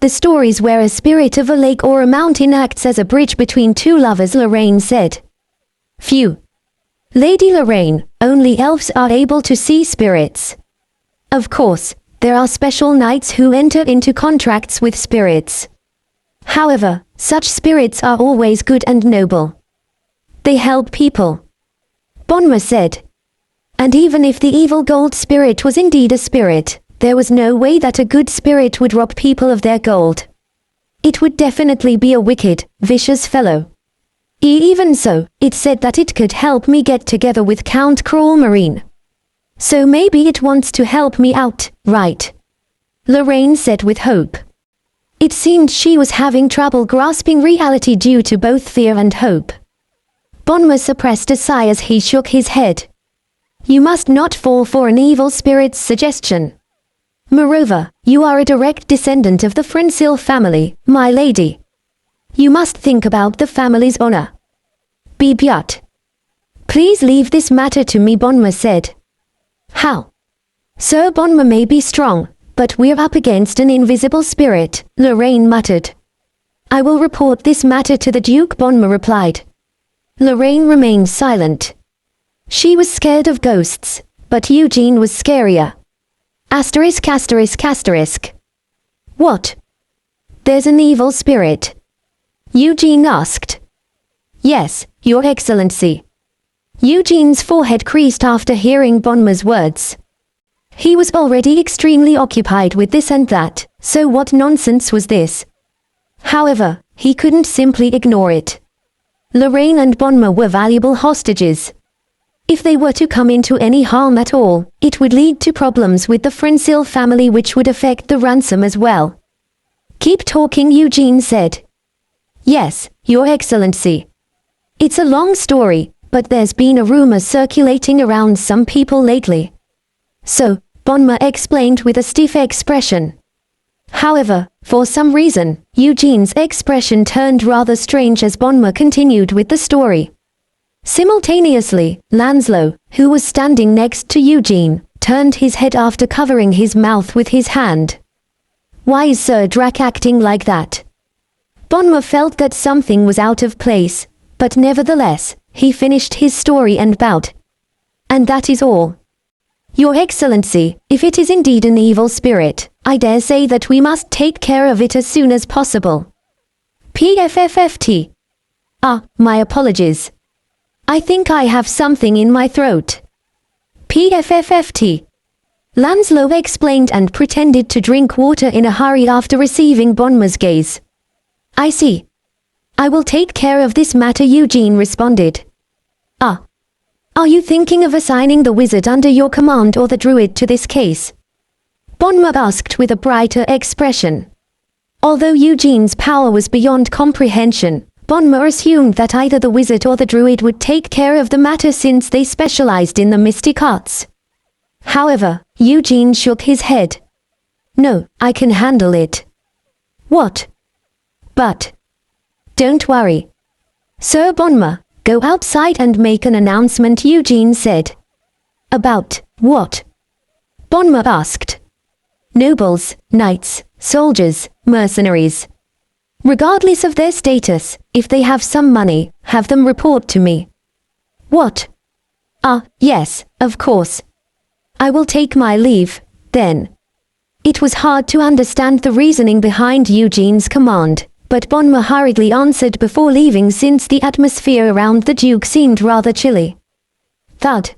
The stories where a spirit of a lake or a mountain acts as a bridge between two lovers, Lorraine said. Phew. Lady Lorraine, only elves are able to see spirits. Of course, there are special knights who enter into contracts with spirits. However, such spirits are always good and noble. They help people. Bonma said. And even if the evil gold spirit was indeed a spirit, there was no way that a good spirit would rob people of their gold. It would definitely be a wicked, vicious fellow. Even so, it said that it could help me get together with Count Cruel Marine. So maybe it wants to help me out, right? Lorraine said with hope. It seemed she was having trouble grasping reality due to both fear and hope. Bonma suppressed a sigh as he shook his head. You must not fall for an evil spirit's suggestion. Moreover, you are a direct descendant of the Frensil family, my lady. You must think about the family's honor. Bibyut. Please leave this matter to me, Bonma said. How? Sir Bonma may be strong, but we're up against an invisible spirit, Lorraine muttered. I will report this matter to the Duke, Bonma replied. Lorraine remained silent. She was scared of ghosts, but Eugene was scarier. Asterisk asterisk asterisk. What? There's an evil spirit. Eugene asked. Yes, Your Excellency. Eugene's forehead creased after hearing Bonma's words. He was already extremely occupied with this and that, so what nonsense was this? However, he couldn't simply ignore it. Lorraine and Bonma were valuable hostages. If they were to come into any harm at all, it would lead to problems with the Frensil family, which would affect the ransom as well. Keep talking, Eugene said. Yes, Your Excellency. It's a long story, but there's been a rumor circulating around some people lately. So, Bonma explained with a stiff expression. However, for some reason, Eugene's expression turned rather strange as Bonma continued with the story. Simultaneously, Lanslow, who was standing next to Eugene, turned his head after covering his mouth with his hand. Why is Sir Drac acting like that? Bonma felt that something was out of place, but nevertheless, he finished his story and bowed. And that is all. Your Excellency, if it is indeed an evil spirit, I dare say that we must take care of it as soon as possible. PFFFT. My apologies. I think I have something in my throat. PFFFT. Lanslow explained and pretended to drink water in a hurry after receiving Bonma's gaze. I see. I will take care of this matter, Eugene responded. Are you thinking of assigning the wizard under your command or the druid to this case? Bonma asked with a brighter expression. Although Eugene's power was beyond comprehension, Bonma assumed that either the wizard or the druid would take care of the matter since they specialized in the mystic arts. However, Eugene shook his head. No, I can handle it. What? But. Don't worry. Sir Bonma, go outside and make an announcement, Eugene said. About what? Bonma asked. Nobles, knights, soldiers, mercenaries. Regardless of their status, if they have some money, have them report to me. What? Yes, of course. I will take my leave, then. It was hard to understand the reasoning behind Eugene's command, but Bonma hurriedly answered before leaving since the atmosphere around the Duke seemed rather chilly. Thud.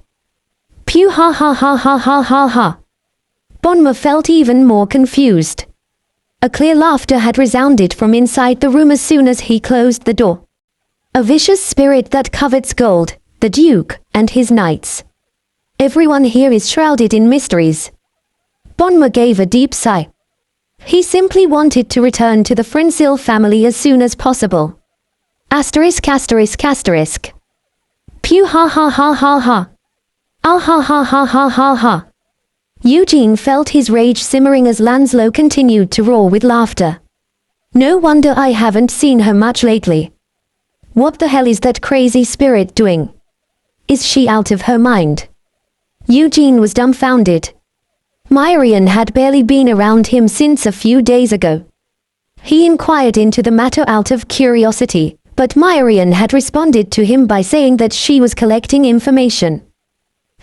Pew ha ha ha ha ha ha ha. Bonma felt even more confused. A clear laughter had resounded from inside the room as soon as he closed the door. A vicious spirit that covets gold, the Duke, and his knights. Everyone here is shrouded in mysteries. Bonma gave a deep sigh. He simply wanted to return to the Frensil family as soon as possible. Asterisk asterisk asterisk. Pew ha ha ha ha ha. Ah ha ha ha ha ha ha. Eugene felt his rage simmering as Lanslow continued to roar with laughter. No wonder I haven't seen her much lately. What the hell is that crazy spirit doing? Is she out of her mind? Eugene was dumbfounded. Myrian had barely been around him since a few days ago. He inquired into the matter out of curiosity, but Myrian had responded to him by saying that she was collecting information.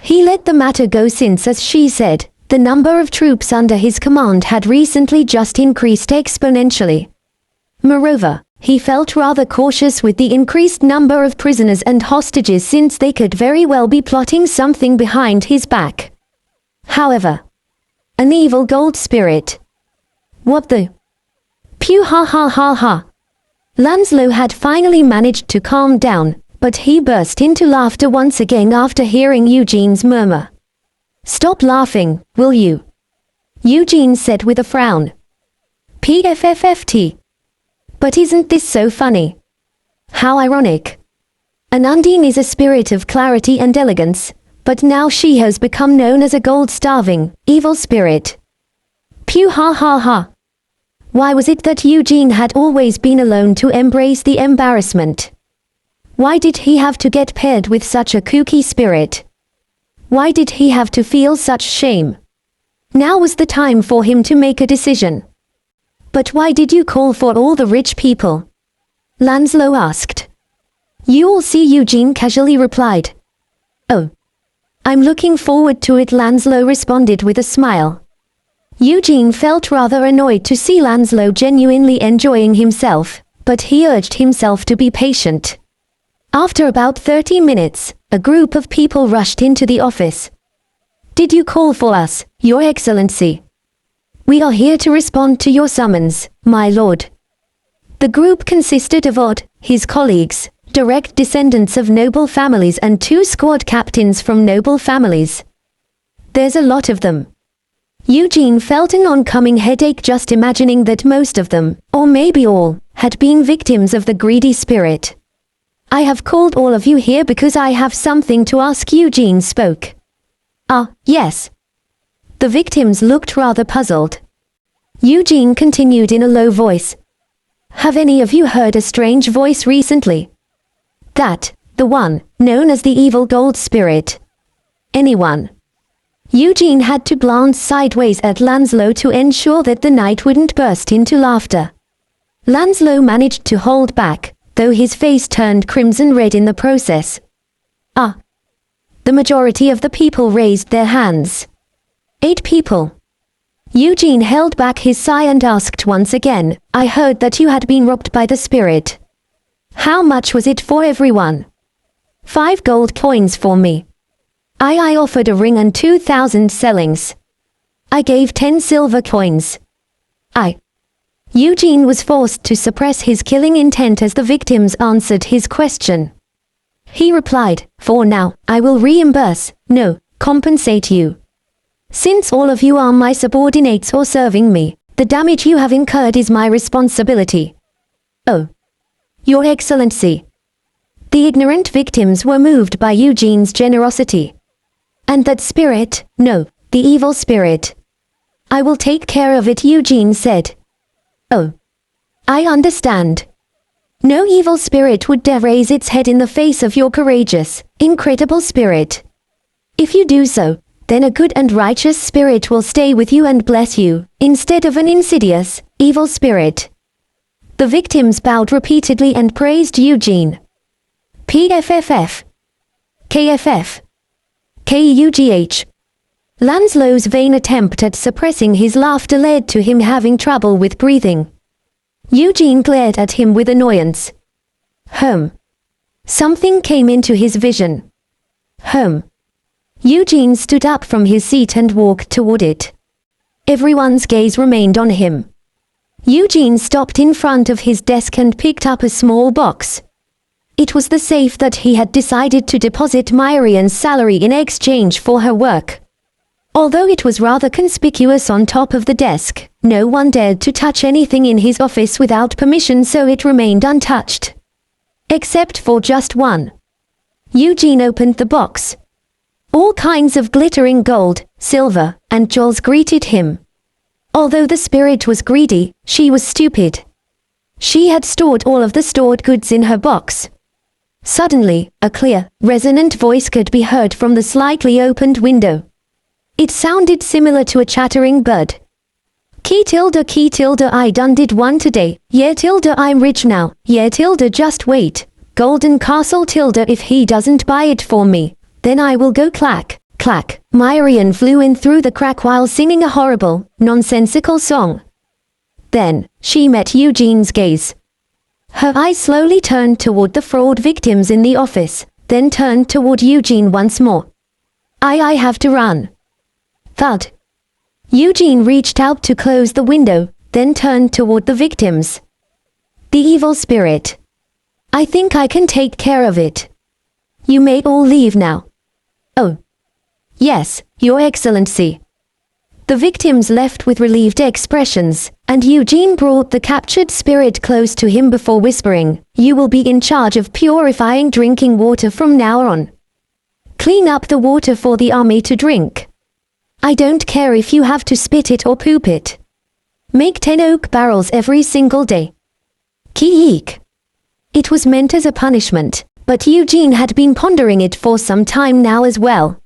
He let the matter go since, as she said, the number of troops under his command had recently just increased exponentially. Moreover, he felt rather cautious with the increased number of prisoners and hostages since they could very well be plotting something behind his back. However, an evil gold spirit. What the? Pew ha ha ha ha. Lanslow had finally managed to calm down, but he burst into laughter once again after hearing Eugene's murmur. Stop laughing, will you? Eugene said with a frown. PFFFT. But isn't this so funny? How ironic. An Undine is a spirit of clarity and elegance, but now she has become known as a gold-starving, evil spirit. Pew ha ha ha. Why was it that Eugene had always been alone to embrace the embarrassment? Why did he have to get paired with such a kooky spirit? Why did he have to feel such shame? Now was the time for him to make a decision. But why did you call for all the rich people? Lanslow asked. You will see, Eugene casually replied. Oh. I'm looking forward to it, Lanslow responded with a smile. Eugene felt rather annoyed to see Lanslow genuinely enjoying himself, but he urged himself to be patient. After about 30 minutes, a group of people rushed into the office. Did you call for us, Your Excellency? We are here to respond to your summons, my lord. The group consisted of Odd, his colleagues, direct descendants of noble families, and 2 squad captains from noble families. There's a lot of them. Eugene felt an oncoming headache just imagining that most of them, or maybe all, had been victims of the greedy spirit. I have called all of you here because I have something to ask, Eugene spoke. Yes. The victims looked rather puzzled. Eugene continued in a low voice. Have any of you heard a strange voice recently? That, the one, known as the evil gold spirit. Anyone? Eugene had to glance sideways at Lanslow to ensure that the knight wouldn't burst into laughter. Lanslow managed to hold back, though his face turned crimson red in the process. The majority of the people raised their hands. 8 people. Eugene held back his sigh and asked once again, I heard that you had been robbed by the spirit. How much was it for everyone? 5 gold coins for me. I offered a ring and 2,000 sellings. I gave 10 silver coins. Eugene was forced to suppress his killing intent as the victims answered his question. He replied, "For now, I will reimburse, no, compensate you. Since all of you are my subordinates or serving me, the damage you have incurred is my responsibility." "Oh, Your Excellency." The ignorant victims were moved by Eugene's generosity. "And that spirit, no, the evil spirit. I will take care of it," Eugene said. "Oh, I understand. No evil spirit would dare raise its head in the face of your courageous, incredible spirit. If you do so, then a good and righteous spirit will stay with you and bless you, instead of an insidious, evil spirit." The victims bowed repeatedly and praised Eugene. PFFF. KFF. KUGH. Lanslow's vain attempt at suppressing his laughter led to him having trouble with breathing. Eugene glared at him with annoyance. Something came into his vision. Eugene stood up from his seat and walked toward it. Everyone's gaze remained on him. Eugene stopped in front of his desk and picked up a small box. It was the safe that he had decided to deposit Myrian's salary in exchange for her work. Although it was rather conspicuous on top of the desk, no one dared to touch anything in his office without permission, so it remained untouched. Except for just one. Eugene opened the box. All kinds of glittering gold, silver, and jewels greeted him. Although the spirit was greedy, she was stupid. She had stored all of the stored goods in her box. Suddenly, a clear, resonant voice could be heard from the slightly opened window. It sounded similar to a chattering bird. Key tilde, I done did one today, yeah tilde I'm rich now, yeah tilde just wait, golden castle tilde if he doesn't buy it for me, then I will go clack, clack. Myrian flew in through the crack while singing a horrible, nonsensical song. Then, she met Eugene's gaze. Her eyes slowly turned toward the fraud victims in the office, then turned toward Eugene once more. I have to run. Thud. Eugene reached out to close the window, then turned toward the victims. The evil spirit. I think I can take care of it. You may all leave now. Oh. Yes, Your Excellency. The victims left with relieved expressions, and Eugene brought the captured spirit close to him before whispering, "You will be in charge of purifying drinking water from now on. Clean up the water for the army to drink. I don't care if you have to spit it or poop it. Make 10 oak barrels every single day." Eek. It was meant as a punishment, but Eugene had been pondering it for some time now as well.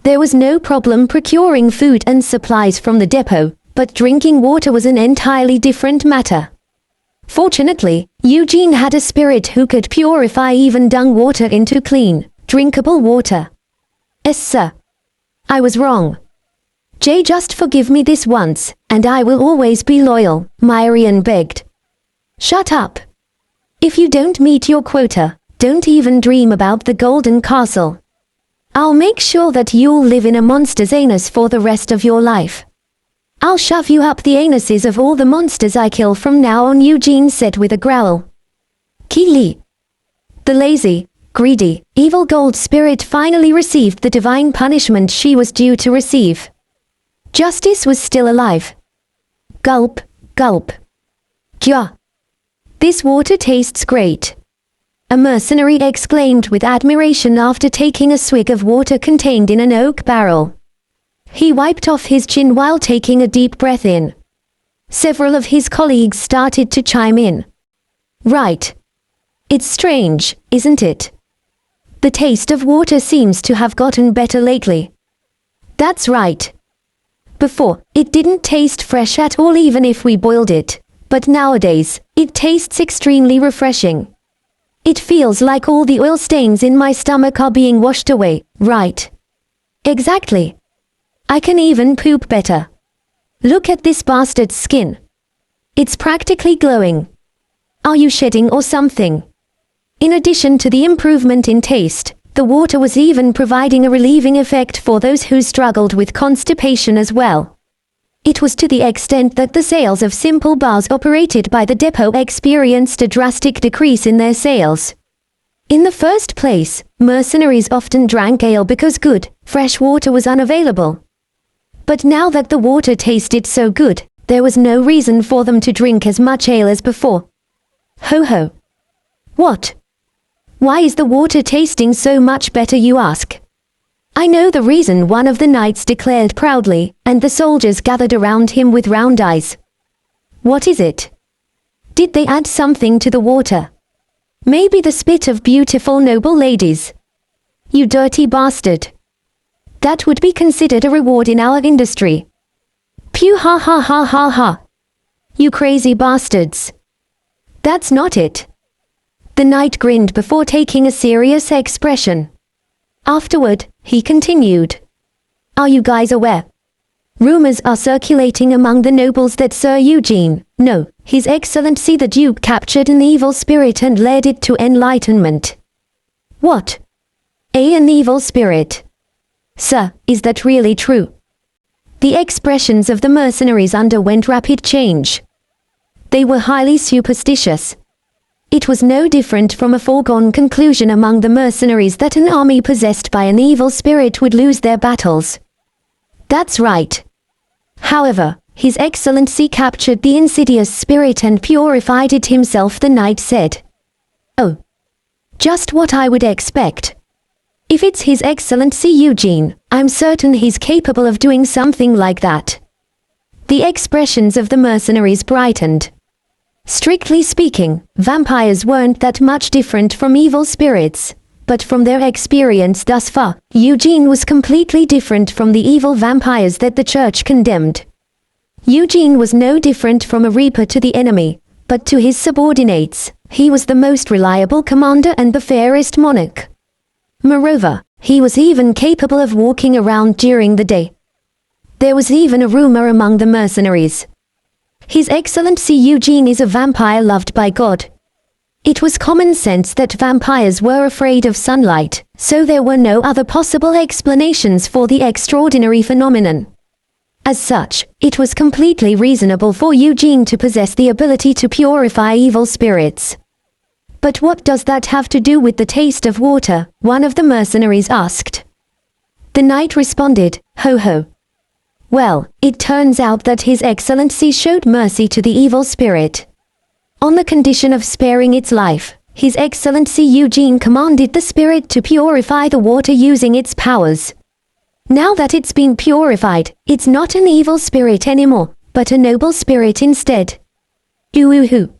There was no problem procuring food and supplies from the depot, but drinking water was an entirely different matter. Fortunately, Eugene had a spirit who could purify even dung water into clean, drinkable water. Yes, sir. I was wrong. Jay, just forgive me this once, and I will always be loyal, Myrian begged. Shut up. If you don't meet your quota, don't even dream about the Golden Castle. I'll make sure that you'll live in a monster's anus for the rest of your life. I'll shove you up the anuses of all the monsters I kill from now on, Eugene said with a growl. Keely. The lazy, greedy, evil gold spirit finally received the divine punishment she was due to receive. Justice was still alive. Gulp, gulp. Kya. This water tastes great. A mercenary exclaimed with admiration after taking a swig of water contained in an oak barrel. He wiped off his chin while taking a deep breath in. Several of his colleagues started to chime in. Right. It's strange, isn't it? The taste of water seems to have gotten better lately. That's right. Before, it didn't taste fresh at all even if we boiled it, but nowadays, it tastes extremely refreshing. It feels like all the oil stains in my stomach are being washed away, right? Exactly. I can even poop better. Look at this bastard's skin. It's practically glowing. Are you shedding or something? In addition to the improvement in taste, the water was even providing a relieving effect for those who struggled with constipation as well. It was to the extent that the sales of simple bars operated by the depot experienced a drastic decrease in their sales. In the first place, mercenaries often drank ale because good, fresh water was unavailable. But now that the water tasted so good, there was no reason for them to drink as much ale as before. Ho ho. What? Why is the water tasting so much better, you ask? I know the reason, one of the knights declared proudly, and the soldiers gathered around him with round eyes. What is it? Did they add something to the water? Maybe the spit of beautiful noble ladies. You dirty bastard. That would be considered a reward in our industry. Pew ha ha ha ha ha. You crazy bastards. That's not it. The knight grinned before taking a serious expression. Afterward, he continued. Are you guys aware? Rumors are circulating among the nobles that Sir Eugene, no, His Excellency the Duke, captured an evil spirit and led it to enlightenment. What? An evil spirit? Sir, is that really true? The expressions of the mercenaries underwent rapid change. They were highly superstitious. It was no different from a foregone conclusion among the mercenaries that an army possessed by an evil spirit would lose their battles. That's right. However, His Excellency captured the insidious spirit and purified it himself, the knight said. Oh. Just what I would expect. If it's His Excellency Eugene, I'm certain he's capable of doing something like that. The expressions of the mercenaries brightened. Strictly speaking, vampires weren't that much different from evil spirits, but from their experience thus far, Eugene was completely different from the evil vampires that the church condemned. Eugene was no different from a reaper to the enemy, but to his subordinates, he was the most reliable commander and the fairest monarch. Moreover, he was even capable of walking around during the day. There was even a rumor among the mercenaries. His Excellency Eugene is a vampire loved by God. It was common sense that vampires were afraid of sunlight, so there were no other possible explanations for the extraordinary phenomenon. As such, it was completely reasonable for Eugene to possess the ability to purify evil spirits. But what does that have to do with the taste of water? One of the mercenaries asked. The knight responded, ho ho. Well, it turns out that His Excellency showed mercy to the evil spirit. On the condition of sparing its life, His Excellency Eugene commanded the spirit to purify the water using its powers. Now that it's been purified, it's not an evil spirit anymore, but a noble spirit instead. Ooh-hoo.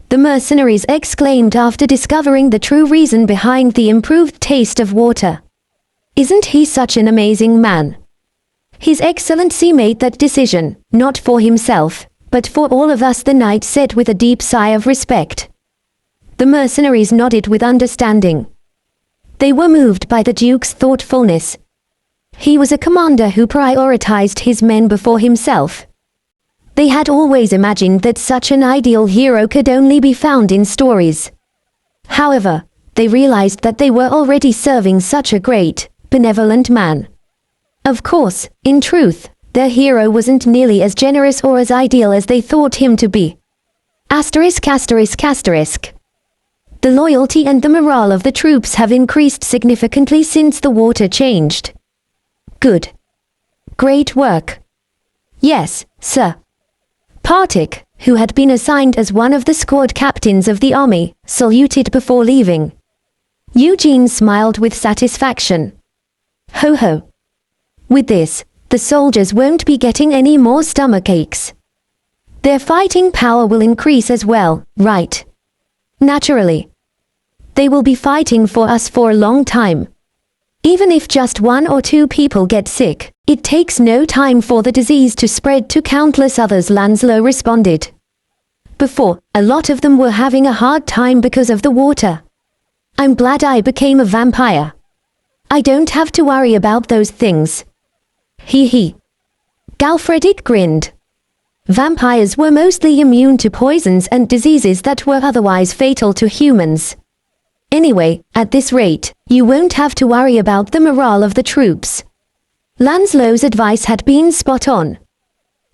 The mercenaries exclaimed after discovering the true reason behind the improved taste of water. Isn't he such an amazing man? His Excellency made that decision, not for himself, but for all of us, the knight said with a deep sigh of respect. The mercenaries nodded with understanding. They were moved by the Duke's thoughtfulness. He was a commander who prioritized his men before himself. They had always imagined that such an ideal hero could only be found in stories. However, they realized that they were already serving such a great, benevolent man. Of course, in truth, their hero wasn't nearly as generous or as ideal as they thought him to be. Asterisk asterisk asterisk. The loyalty and the morale of the troops have increased significantly since the water changed. Good. Great work. Yes, sir. Partik, who had been assigned as one of the squad captains of the army, saluted before leaving. Eugene smiled with satisfaction. Ho ho. With this, the soldiers won't be getting any more stomach aches. Their fighting power will increase as well, right? Naturally. They will be fighting for us for a long time. Even if just 1 or 2 people get sick, it takes no time for the disease to spread to countless others, Lanslow responded. Before, a lot of them were having a hard time because of the water. I'm glad I became a vampire. I don't have to worry about those things. Hee hee. Galfredic grinned. Vampires were mostly immune to poisons and diseases that were otherwise fatal to humans. Anyway, at this rate, you won't have to worry about the morale of the troops. Lanslow's advice had been spot on.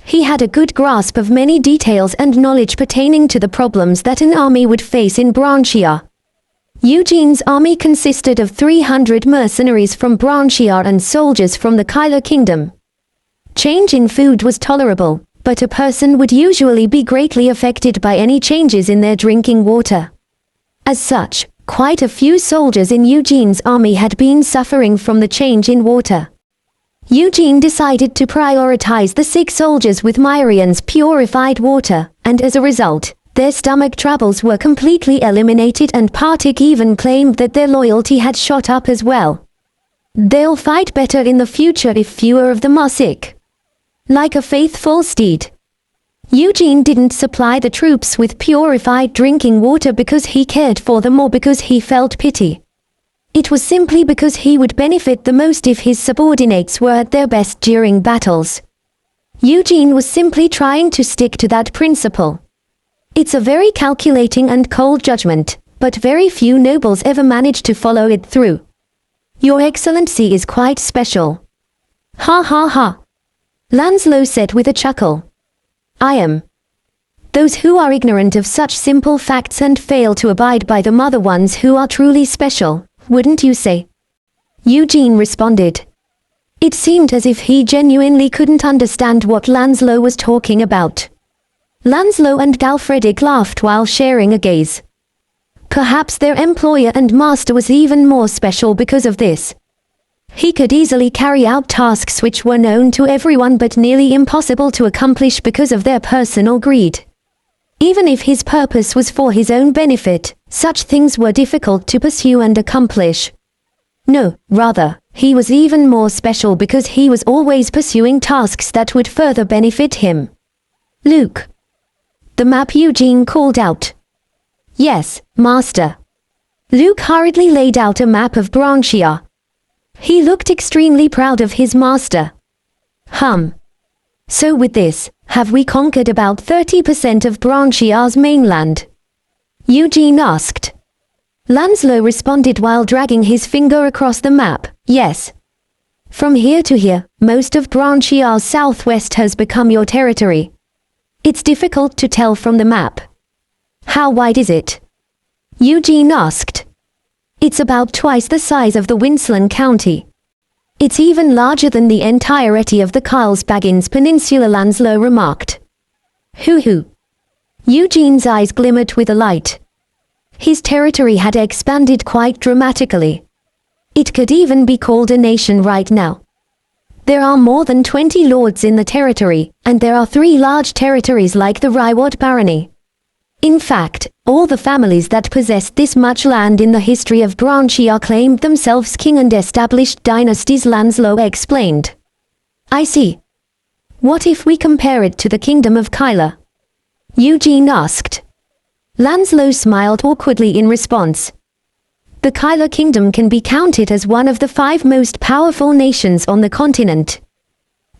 He had a good grasp of many details and knowledge pertaining to the problems that an army would face in Branchia. Eugene's army consisted of 300 mercenaries from Branchia and soldiers from the Kyler Kingdom. Change in food was tolerable, but a person would usually be greatly affected by any changes in their drinking water. As such, quite a few soldiers in Eugene's army had been suffering from the change in water. Eugene decided to prioritize the sick soldiers with Myrian's purified water, and as a result, their stomach troubles were completely eliminated, and Partik even claimed that their loyalty had shot up as well. They'll fight better in the future if fewer of them are sick. Like a faithful steed. Eugene didn't supply the troops with purified drinking water because he cared for them or because he felt pity. It was simply because he would benefit the most if his subordinates were at their best during battles. Eugene was simply trying to stick to that principle. It's a very calculating and cold judgment, but very few nobles ever manage to follow it through. Your Excellency is quite special. Ha ha ha. Lancelot said with a chuckle. I am. Those who are ignorant of such simple facts and fail to abide by them are the ones who are truly special, wouldn't you say? Eugene responded. It seemed as if he genuinely couldn't understand what Lancelot was talking about. Lancelot and Galfredic laughed while sharing a gaze. Perhaps their employer and master was even more special because of this. He could easily carry out tasks which were known to everyone but nearly impossible to accomplish because of their personal greed. Even if his purpose was for his own benefit, such things were difficult to pursue and accomplish. No, rather, he was even more special because he was always pursuing tasks that would further benefit him. Luke. The map, Eugene called out. Yes, Master. Luke hurriedly laid out a map of Branchia. He looked extremely proud of his master. So with this, have we conquered about 30% of Branchia's mainland? Eugene asked. Lancelot responded while dragging his finger across the map. Yes. From here to here, most of Branchia's southwest has become your territory. It's difficult to tell from the map. How wide is it? Eugene asked. It's about twice the size of the Winslan County. It's even larger than the entirety of the Carlsbaggins Peninsula, Lancelot remarked. Hoo-hoo. Eugene's eyes glimmered with a light. His territory had expanded quite dramatically. It could even be called a nation right now. There are more than 20 lords in the territory, and there are 3 large territories like the Ryward Barony. In fact, all the families that possessed this much land in the history of Branchia claimed themselves king and established dynasties, Lancelot explained. I see. What if we compare it to the kingdom of Kyler? Eugene asked. Lancelot smiled awkwardly in response. The Kyler kingdom can be counted as one of the 5 most powerful nations on the continent.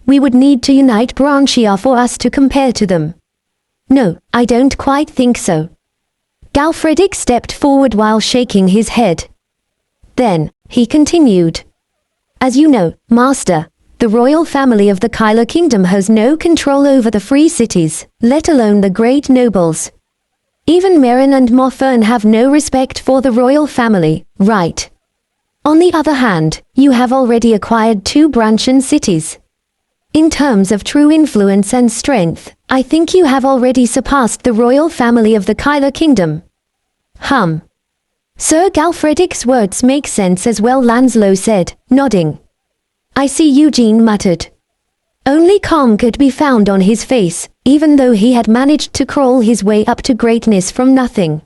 We would need to unite Branchia for us to compare to them. No, I don't quite think so. Galfredic stepped forward while shaking his head. Then, he continued. As you know, Master, the royal family of the Kyler kingdom has no control over the free cities, let alone the great nobles. Even Merrin and Morfern have no respect for the royal family, right? On the other hand, you have already acquired 2 Branchian cities. In terms of true influence and strength, I think you have already surpassed the royal family of the Kyler kingdom. Sir Galfredic's words make sense as well, Lancelot said, nodding. I see, Eugene muttered. Only calm could be found on his face, even though he had managed to crawl his way up to greatness from nothing.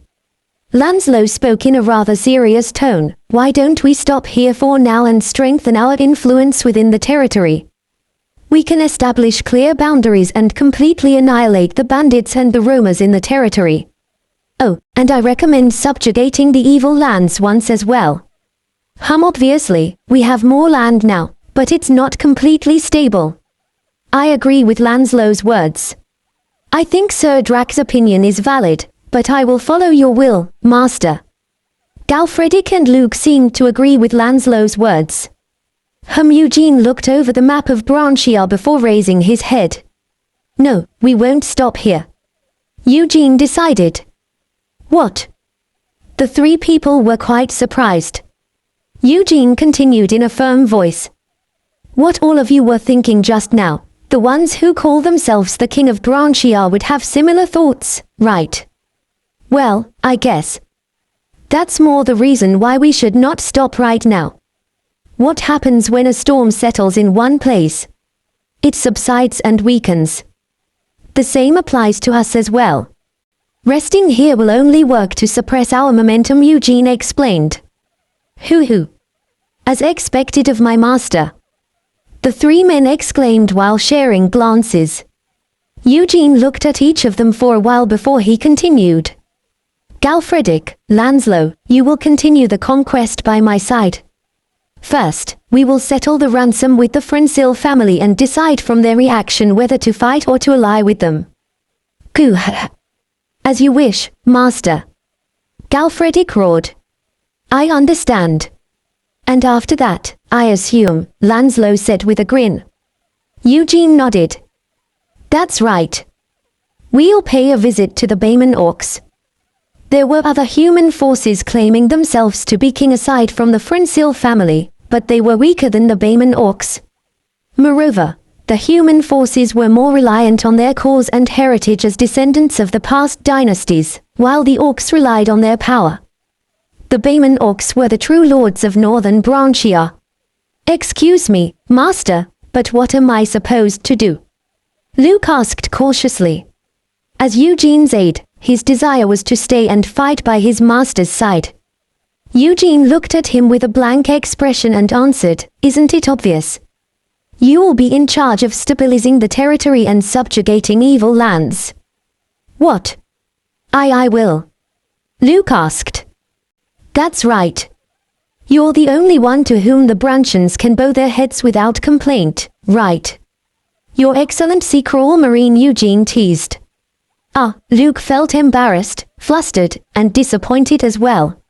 Lancelot spoke in a rather serious tone. Why don't we stop here for now and strengthen our influence within the territory? We can establish clear boundaries and completely annihilate the bandits and the roamers in the territory. Oh, and I recommend subjugating the evil lands once as well. Obviously, we have more land now, but it's not completely stable. I agree with Lancelot's words. I think Sir Drax's opinion is valid, but I will follow your will, Master. Galfredic and Luke seemed to agree with Lancelot's words. Eugene looked over the map of Branchia before raising his head. No, we won't stop here. Eugene decided. What? The three people were quite surprised. Eugene continued in a firm voice. What all of you were thinking just now, the ones who call themselves the King of Branchia would have similar thoughts, right? Well, I guess. That's more the reason why we should not stop right now. What happens when a storm settles in one place? It subsides and weakens. The same applies to us as well. Resting here will only work to suppress our momentum, Eugene explained. Hoo-hoo. As expected of my master. The three men exclaimed while sharing glances. Eugene looked at each of them for a while before he continued. Galfredic, Lanslow, you will continue the conquest by my side. First, we will settle the ransom with the Frensil family and decide from their reaction whether to fight or to ally with them. Goo. As you wish, master. Galfredic roared. I understand. And after that, I assume, Lanslow said with a grin. Eugene nodded. That's right. We'll pay a visit to the Bayman Orcs. There were other human forces claiming themselves to be king aside from the Frensil family, but they were weaker than the Bayman Orcs. Moreover, the human forces were more reliant on their cause and heritage as descendants of the past dynasties, while the Orcs relied on their power. The Bayman Orcs were the true lords of Northern Branchia. Excuse me, master, but what am I supposed to do? Luke asked cautiously. As Eugene's aide, his desire was to stay and fight by his master's side. Eugene looked at him with a blank expression and answered, Isn't it obvious? You will be in charge of stabilizing the territory and subjugating evil lands. What? I will. Luke asked. That's right. You're the only one to whom the Branchians can bow their heads without complaint, right? Your Excellency Cruel Marine, Eugene teased. Luke felt embarrassed, flustered, and disappointed as well.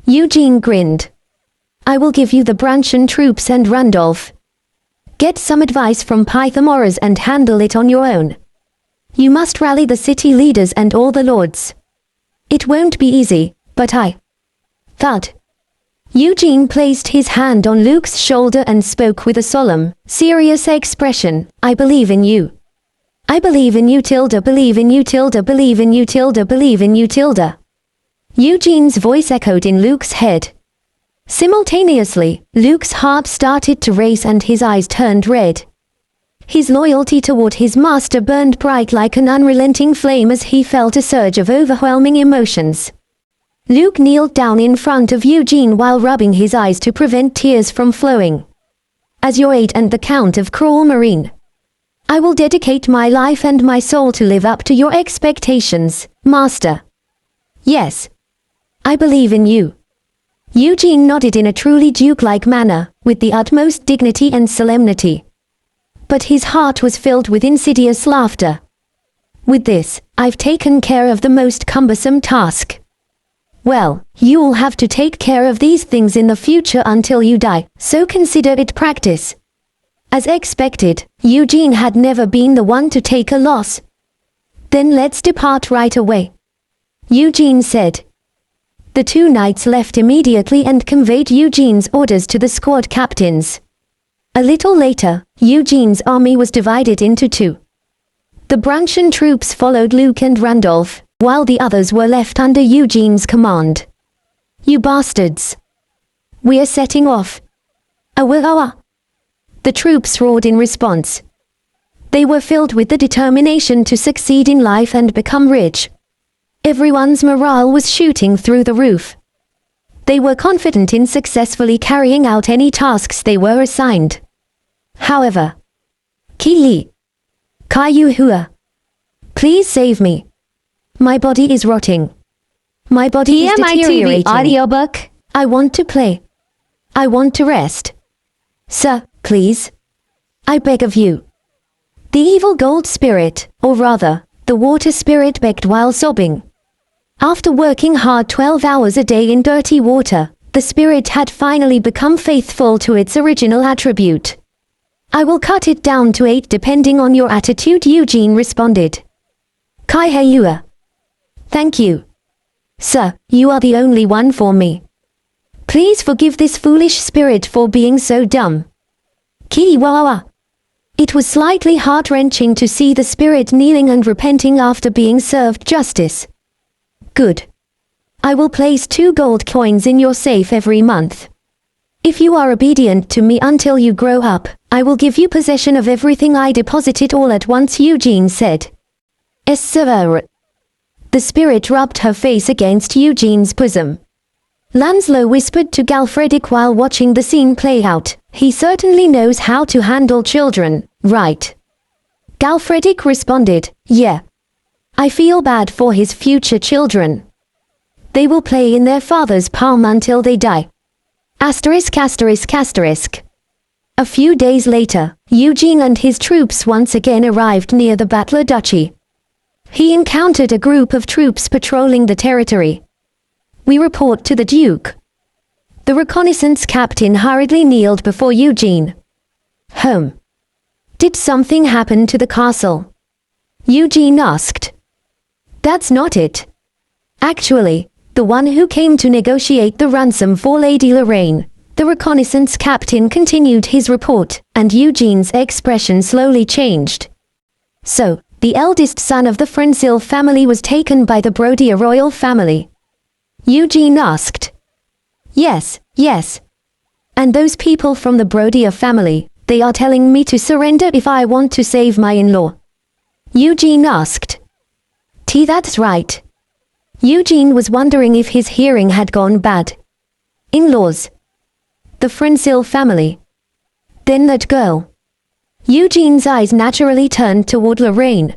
Eugene grinned. I will give you the Branchian troops and Randolph. Get some advice from Pythagoras and handle it on your own. You must rally the city leaders and all the lords. It won't be easy, but Thud. Eugene placed his hand on Luke's shoulder and spoke with a solemn, serious expression. I believe in you. I believe in you tilde, believe in you tilde, believe in you tilde, believe in you tilde. Eugene's voice echoed in Luke's head. Simultaneously, Luke's heart started to race and his eyes turned red. His loyalty toward his master burned bright like an unrelenting flame as he felt a surge of overwhelming emotions. Luke kneeled down in front of Eugene while rubbing his eyes to prevent tears from flowing. As your aide and the Count of Cruel Marine, I will dedicate my life and my soul to live up to your expectations, master. Yes. I believe in you. Eugene nodded in a truly duke-like manner, with the utmost dignity and solemnity. But his heart was filled with insidious laughter. With this, I've taken care of the most cumbersome task. Well, you'll have to take care of these things in the future until you die, so consider it practice. As expected, Eugene had never been the one to take a loss. Then let's depart right away. Eugene said. The two knights left immediately and conveyed Eugene's orders to the squad captains. A little later, Eugene's army was divided into two. The Branchian troops followed Luke and Randolph, while the others were left under Eugene's command. You bastards! We're setting off. The troops roared in response. They were filled with the determination to succeed in life and become rich. Everyone's morale was shooting through the roof. They were confident in successfully carrying out any tasks they were assigned. However, Ki Kayu Hua. Please save me. My body is rotting. My body is deteriorating. Audiobook. I want to play. I want to rest. Sir, please. I beg of you. The evil gold spirit, or rather, the water spirit begged while sobbing. After working hard 12 hours a day in dirty water, the spirit had finally become faithful to its original attribute. I will cut it down to 8 depending on your attitude, Eugene responded. Kaiheyua. Thank you. Sir, you are the only one for me. Please forgive this foolish spirit for being so dumb. Kiwawa. It was slightly heart-wrenching to see the spirit kneeling and repenting after being served justice. Good. I will place 2 gold coins in your safe every month. If you are obedient to me until you grow up, I will give you possession of everything I deposited all at once, Eugene said. Es sir. The spirit rubbed her face against Eugene's bosom. Lanslow whispered to Galfredic while watching the scene play out, he certainly knows how to handle children, right? Galfredic responded, yeah. I feel bad for his future children. They will play in their father's palm until they die. Asterisk asterisk asterisk. A few days later, Eugene and his troops once again arrived near the Battler Duchy. He encountered a group of troops patrolling the territory. We report to the Duke. The reconnaissance captain hurriedly kneeled before Eugene. Home. Did something happen to the castle? Eugene asked. That's not it. Actually, the one who came to negotiate the ransom for Lady Lorraine, the reconnaissance captain continued his report, and Eugene's expression slowly changed. So, the eldest son of the Frensil family was taken by the Brodier royal family. Eugene asked. Yes, yes. And those people from the Brodier family, they are telling me to surrender if I want to save my in-law. Eugene asked. That's right. Eugene was wondering if his hearing had gone bad. In-laws. The Frensil family. Then that girl. Eugene's eyes naturally turned toward Lorraine.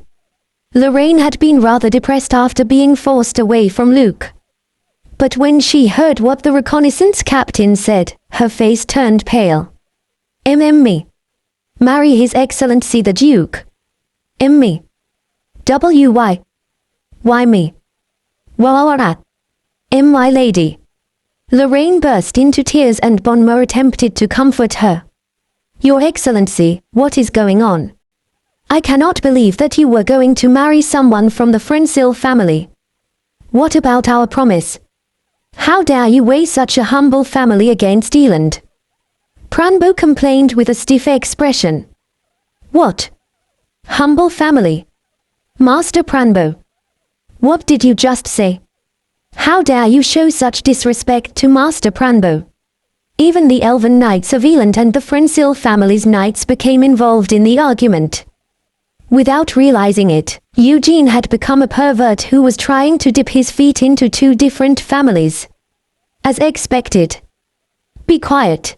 Lorraine had been rather depressed after being forced away from Luke. But when she heard what the reconnaissance captain said, her face turned pale. Me. Marry His Excellency the Duke. Me. Why? Why me? Wawara. My lady. Lorraine burst into tears and Bonma attempted to comfort her. Your Excellency, what is going on? I cannot believe that you were going to marry someone from the Frensil family. What about our promise? How dare you weigh such a humble family against Eland? Pranbo complained with a stiff expression. What? Humble family? Master Pranbo. What did you just say? How dare you show such disrespect to Master Pranbo? Even the Elven Knights of Eland and the Frensil family's knights became involved in the argument. Without realizing it, Eugene had become a pervert who was trying to dip his feet into 2 different families. As expected. Be quiet.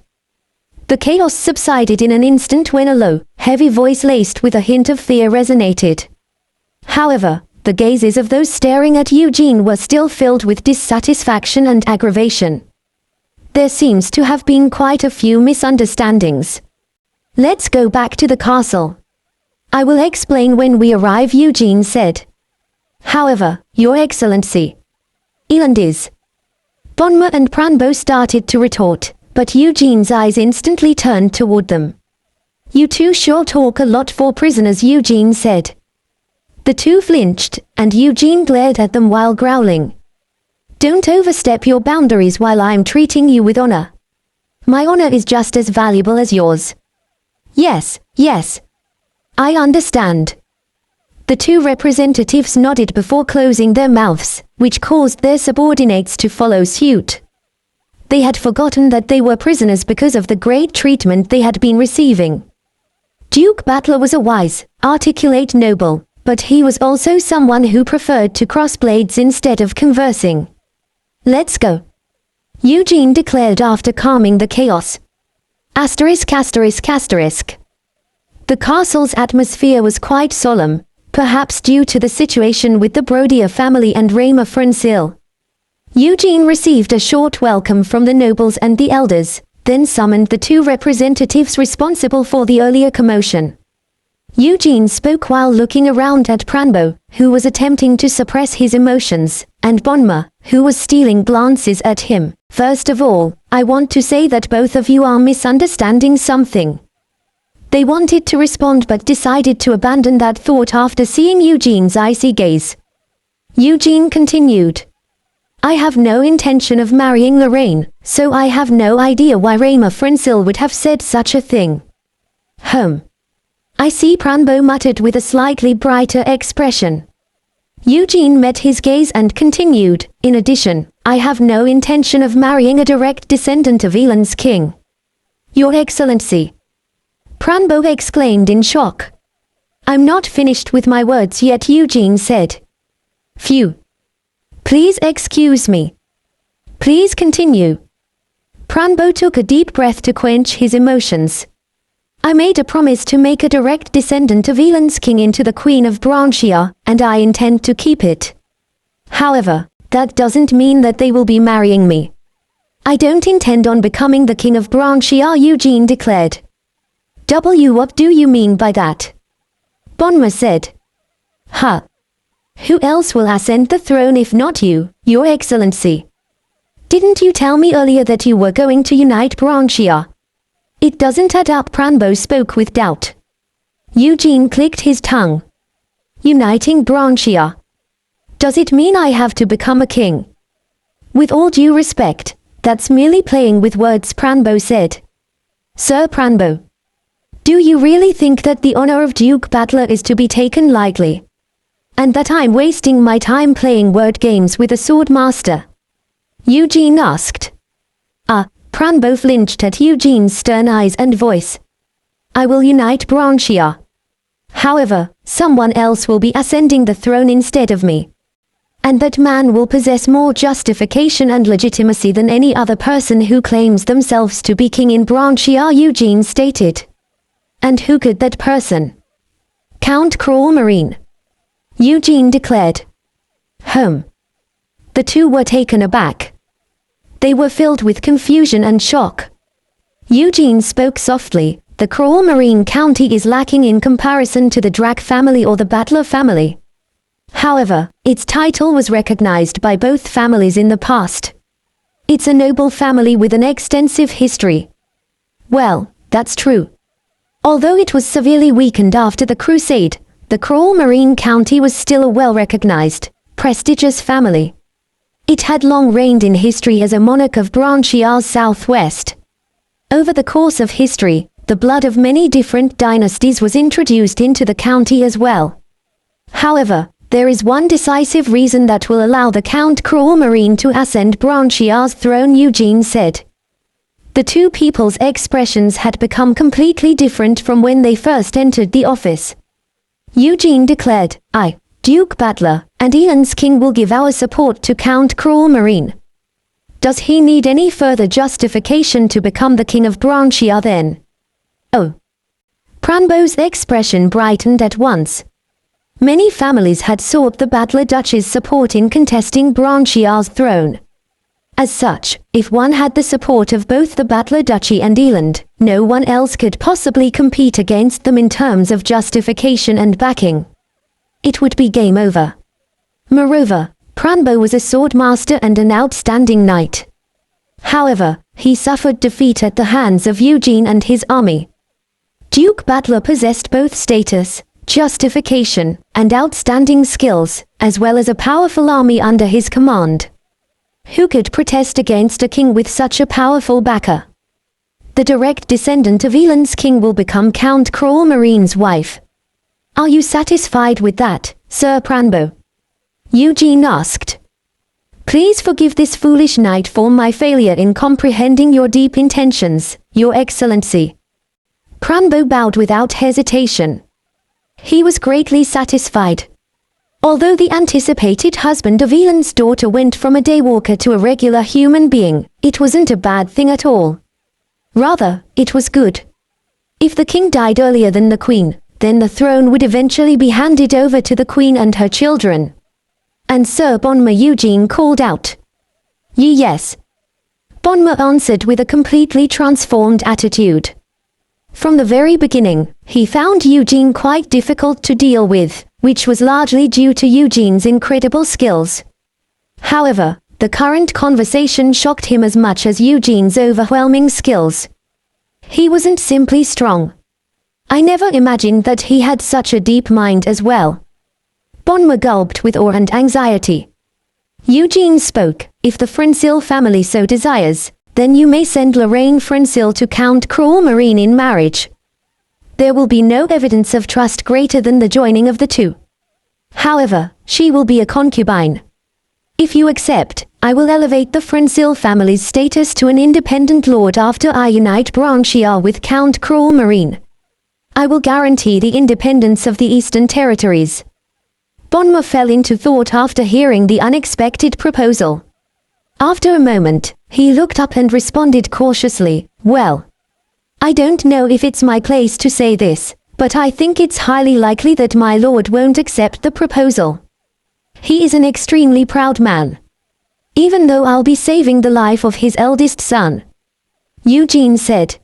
The chaos subsided in an instant when a low, heavy voice laced with a hint of fear resonated. However, the gazes of those staring at Eugene were still filled with dissatisfaction and aggravation. There seems to have been quite a few misunderstandings. Let's go back to the castle. I will explain when we arrive, Eugene said. However, Your Excellency. Eland is. Bonma and Pranbo started to retort, but Eugene's eyes instantly turned toward them. You two sure talk a lot for prisoners, Eugene said. The two flinched, and Eugene glared at them while growling. Don't overstep your boundaries while I'm treating you with honor. My honor is just as valuable as yours. Yes, yes. I understand. The 2 representatives nodded before closing their mouths, which caused their subordinates to follow suit. They had forgotten that they were prisoners because of the great treatment they had been receiving. Duke Battler was a wise, articulate noble, but he was also someone who preferred to cross blades instead of conversing. Let's go. Eugene declared after calming the chaos. Asterisk asterisk asterisk. The castle's atmosphere was quite solemn, perhaps due to the situation with the Brodier family and Rayma Frensil. Eugene received a short welcome from the nobles and the elders, then summoned the 2 representatives responsible for the earlier commotion. Eugene spoke while looking around at Pranbo, who was attempting to suppress his emotions, and Bonma, who was stealing glances at him. First of all, I want to say that both of you are misunderstanding something. They wanted to respond but decided to abandon that thought after seeing Eugene's icy gaze. Eugene continued. I have no intention of marrying Lorraine, so I have no idea why Rayma Frensil would have said such a thing. I see, Pranbo muttered with a slightly brighter expression. Eugene met his gaze and continued, in addition, I have no intention of marrying a direct descendant of Elan's king. Your Excellency. Pranbo exclaimed in shock. I'm not finished with my words yet, Eugene said. Phew. Please excuse me. Please continue. Pranbo took a deep breath to quench his emotions. I made a promise to make a direct descendant of Elan's king into the Queen of Branchia, and I intend to keep it. However, that doesn't mean that they will be marrying me. I don't intend on becoming the king of Branchia, Eugene declared. What do you mean by that? Bonma said. Who else will ascend the throne if not you, Your Excellency? Didn't you tell me earlier that you were going to unite Branchia? It doesn't add up, Pranbo spoke with doubt. Eugene clicked his tongue. Uniting Branchia. Does it mean I have to become a king? With all due respect, that's merely playing with words, Pranbo said. Sir Pranbo. Do you really think that the honor of Duke Battler is to be taken lightly? And that I'm wasting my time playing word games with a sword master? Eugene asked. Pranbo flinched at Eugene's stern eyes and voice. I will unite Branchia. However, someone else will be ascending the throne instead of me. And that man will possess more justification and legitimacy than any other person who claims themselves to be king in Branchia, Eugene stated. And who could that person? Count Cruel Marine. Eugene declared. The two were taken aback. They were filled with confusion and shock. Eugene spoke softly. The Cruel Marine County is lacking in comparison to the Drac family or the Battler family. However, its title was recognized by both families in the past. It's a noble family with an extensive history. Well, that's true. Although it was severely weakened after the Crusade, the Cruel Marine County was still a well-recognized, prestigious family. It had long reigned in history as a monarch of Branchia's southwest. Over the course of history, the blood of many different dynasties was introduced into the county as well. However, there is one decisive reason that will allow the Count Cruel Marine to ascend Branchia's throne, Eugene said. The two people's expressions had become completely different from when they first entered the office. Eugene declared, Duke Battler, and Elan's king will give our support to Count Cruel Marine. Does he need any further justification to become the king of Branchia then? Pranbo's expression brightened at once. Many families had sought the Battler Duchy's support in contesting Branchia's throne. As such, if one had the support of both the Battler Duchy and Eland, no one else could possibly compete against them in terms of justification and backing. It would be game over. Moreover, Pranbo was a sword master and an outstanding knight. However, he suffered defeat at the hands of Eugene and his army. Duke Battler possessed both status, justification, and outstanding skills, as well as a powerful army under his command. Who could protest against a king with such a powerful backer? The direct descendant of Elan's king will become Count Cruel Marine's wife. Are you satisfied with that, Sir Pranbo? Eugene asked. Please forgive this foolish knight for my failure in comprehending your deep intentions, Your Excellency. Pranbo bowed without hesitation. He was greatly satisfied. Although the anticipated husband of Elan's daughter went from a daywalker to a regular human being, it wasn't a bad thing at all. Rather, it was good. If the king died earlier than the queen, then the throne would eventually be handed over to the queen and her children. And Sir Bonma, Eugene called out. Yes. Bonma answered with a completely transformed attitude. From the very beginning, he found Eugene quite difficult to deal with, which was largely due to Eugene's incredible skills. However, the current conversation shocked him as much as Eugene's overwhelming skills. He wasn't simply strong. I never imagined that he had such a deep mind as well. Bonma gulped with awe and anxiety. Eugene spoke. If the Frensil family so desires, then you may send Lorraine Frensil to Count Cruel Marine in marriage. There will be no evidence of trust greater than the joining of the two. However, she will be a concubine. If you accept, I will elevate the Frensil family's status to an independent lord after I unite Branchia with Count Cruel Marine. I will guarantee the independence of the Eastern Territories. Bonma fell into thought after hearing the unexpected proposal. After a moment, he looked up and responded cautiously, well, I don't know if it's my place to say this, but I think it's highly likely that my lord won't accept the proposal. He is an extremely proud man. Even though I'll be saving the life of his eldest son. Eugene said.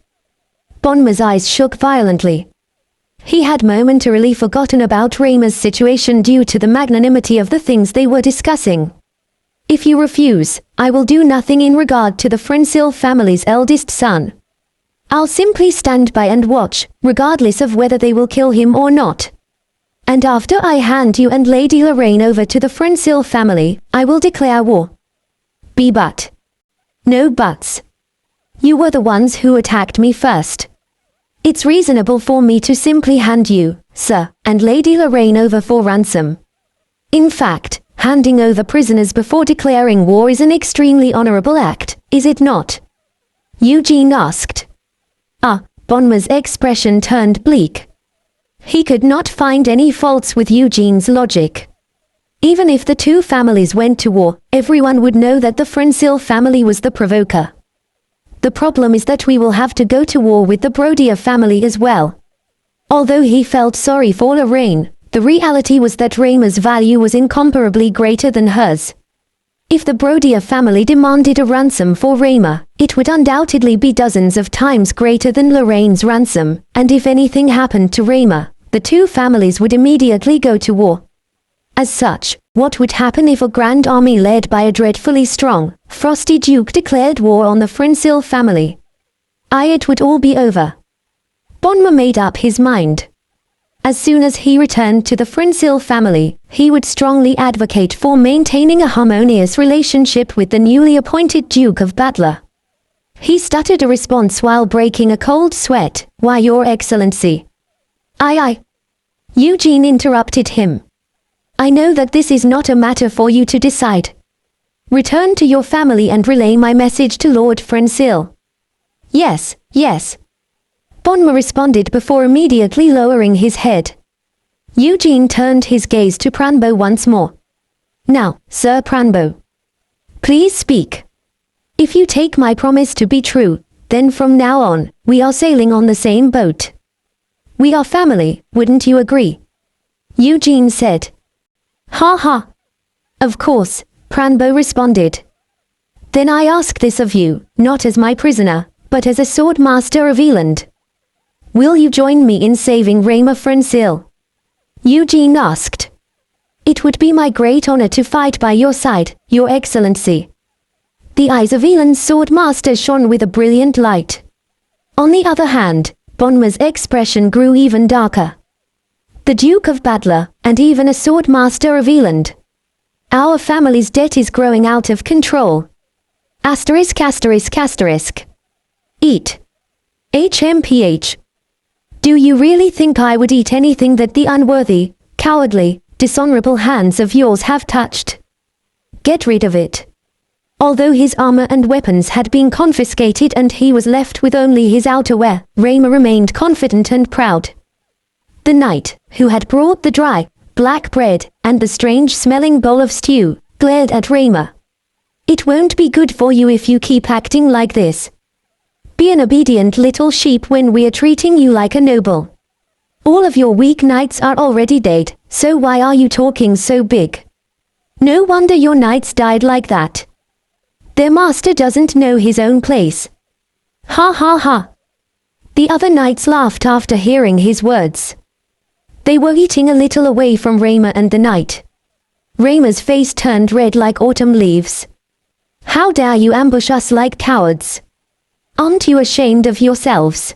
Bonma's eyes shook violently. He had momentarily forgotten about Reimer's situation due to the magnanimity of the things they were discussing. If you refuse, I will do nothing in regard to the Frensil family's eldest son. I'll simply stand by and watch, regardless of whether they will kill him or not. And after I hand you and Lady Lorraine over to the Frensil family, I will declare war. But. No buts. You were the ones who attacked me first. It's reasonable for me to simply hand you, sir, and Lady Lorraine over for ransom. In fact, handing over prisoners before declaring war is an extremely honorable act, is it not? Eugene asked. Bonma's expression turned bleak. He could not find any faults with Eugene's logic. Even if the two families went to war, everyone would know that the Frensil family was the provoker. The problem is that we will have to go to war with the Brodier family as well. Although he felt sorry for Lorraine, the reality was that Reimer's value was incomparably greater than hers. If the Brodier family demanded a ransom for Reimer, it would undoubtedly be dozens of times greater than Lorraine's ransom, and if anything happened to Reimer, the two families would immediately go to war. As such, what would happen if a grand army led by a dreadfully strong, frosty duke declared war on the Frensil family? It would all be over. Bonma made up his mind. As soon as he returned to the Frensil family, he would strongly advocate for maintaining a harmonious relationship with the newly appointed Duke of Battler. He stuttered a response while breaking a cold sweat. Why, Your Excellency? Eugene interrupted him. I know that this is not a matter for you to decide. Return to your family and relay my message to Lord Frensil. Yes. Bonma responded before immediately lowering his head. Eugene turned his gaze to Pranbo once more. Now, Sir Pranbo. Please speak. If you take my promise to be true, then from now on, we are sailing on the same boat. We are family, wouldn't you agree? Eugene said. Ha. Of course, Pranbo responded. Then I ask this of you, not as my prisoner, but as a sword master of Eland. Will you join me in saving Reimer Frensil? Eugene asked. It would be my great honor to fight by your side, Your Excellency. The eyes of Eland's sword master shone with a brilliant light. On the other hand, Bonma's expression grew even darker. The Duke of Battler, and even a sword master of Eland. Our family's debt is growing out of control. *****. Eat. HMPH. Do you really think I would eat anything that the unworthy, cowardly, dishonorable hands of yours have touched? Get rid of it. Although his armor and weapons had been confiscated and he was left with only his outerwear, Reimer remained confident and proud. The knight, who had brought the dry, black bread, and the strange-smelling bowl of stew, glared at Reimer. It won't be good for you if you keep acting like this. Be an obedient little sheep when we are treating you like a noble. All of your weak knights are already dead, so why are you talking so big? No wonder your knights died like that. Their master doesn't know his own place. Ha. The other knights laughed after hearing his words. They were eating a little away from Reimer and the knight. Reimer's face turned red like autumn leaves. How dare you ambush us like cowards? Aren't you ashamed of yourselves?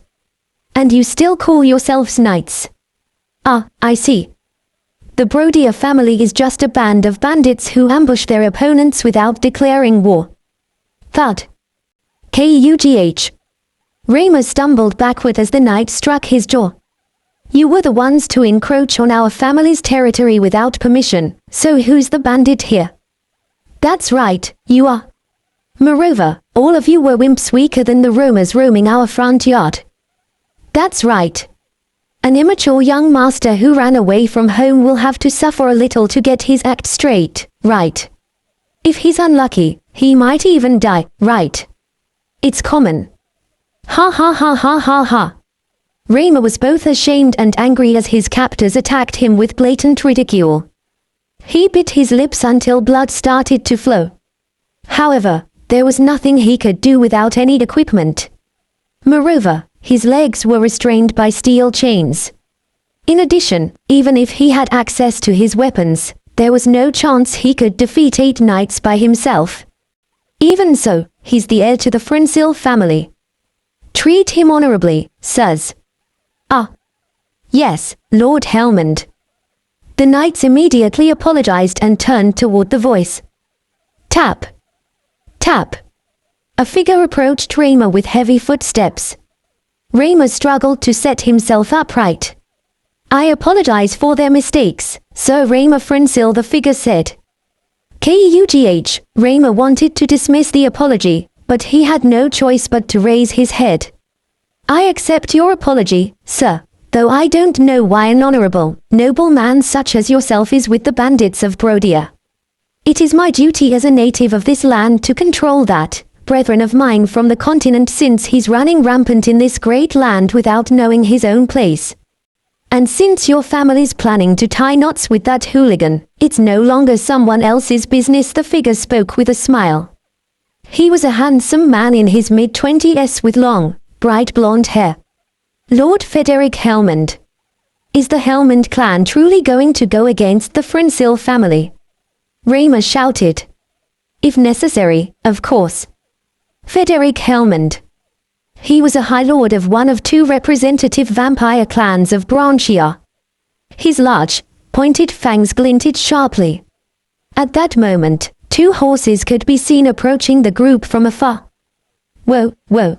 And you still call yourselves knights? Ah, I see. The Brodia family is just a band of bandits who ambush their opponents without declaring war. Thud. Kugh. Raymer stumbled backward as the knight struck his jaw. You were the ones to encroach on our family's territory without permission, so who's the bandit here? That's right, you are. Moreover, all of you were wimps weaker than the roamers roaming our front yard. That's right. An immature young master who ran away from home will have to suffer a little to get his act straight, right? If he's unlucky, he might even die, right? It's common. Ha ha ha ha ha ha. Raymer was both ashamed and angry as his captors attacked him with blatant ridicule. He bit his lips until blood started to flow. However, there was nothing he could do without any equipment. Moreover, his legs were restrained by steel chains. In addition, even if he had access to his weapons, there was no chance he could defeat 8 knights by himself. Even so, he's the heir to the Frinsil family. Treat him honorably, sirs. Ah. Yes, Lord Helmond. The knights immediately apologized and turned toward the voice. Tap. Tap. A figure approached Raymer with heavy footsteps. Raymer struggled to set himself upright. I apologize for their mistakes, Sir Raymer Frinsil, the figure said. Kugh. Raymer wanted to dismiss the apology, but he had no choice but to raise his head. I accept your apology, sir, though I don't know why an honorable, noble man such as yourself is with the bandits of Brodia. It is my duty as a native of this land to control that brethren of mine from the continent, since he's running rampant in this great land without knowing his own place. And since your family's planning to tie knots with that hooligan, it's no longer someone else's business. The figure spoke with a smile. He was a handsome man in his mid-20s with long, bright blonde hair. Lord Frederick Helmond. Is the Helmond clan truly going to go against the Frinsil family? Raymer shouted. If necessary, of course. Frederick Helmond. He was a High Lord of one of 2 representative vampire clans of Branchia. His large, pointed fangs glinted sharply. At that moment, 2 horses could be seen approaching the group from afar. Whoa, whoa.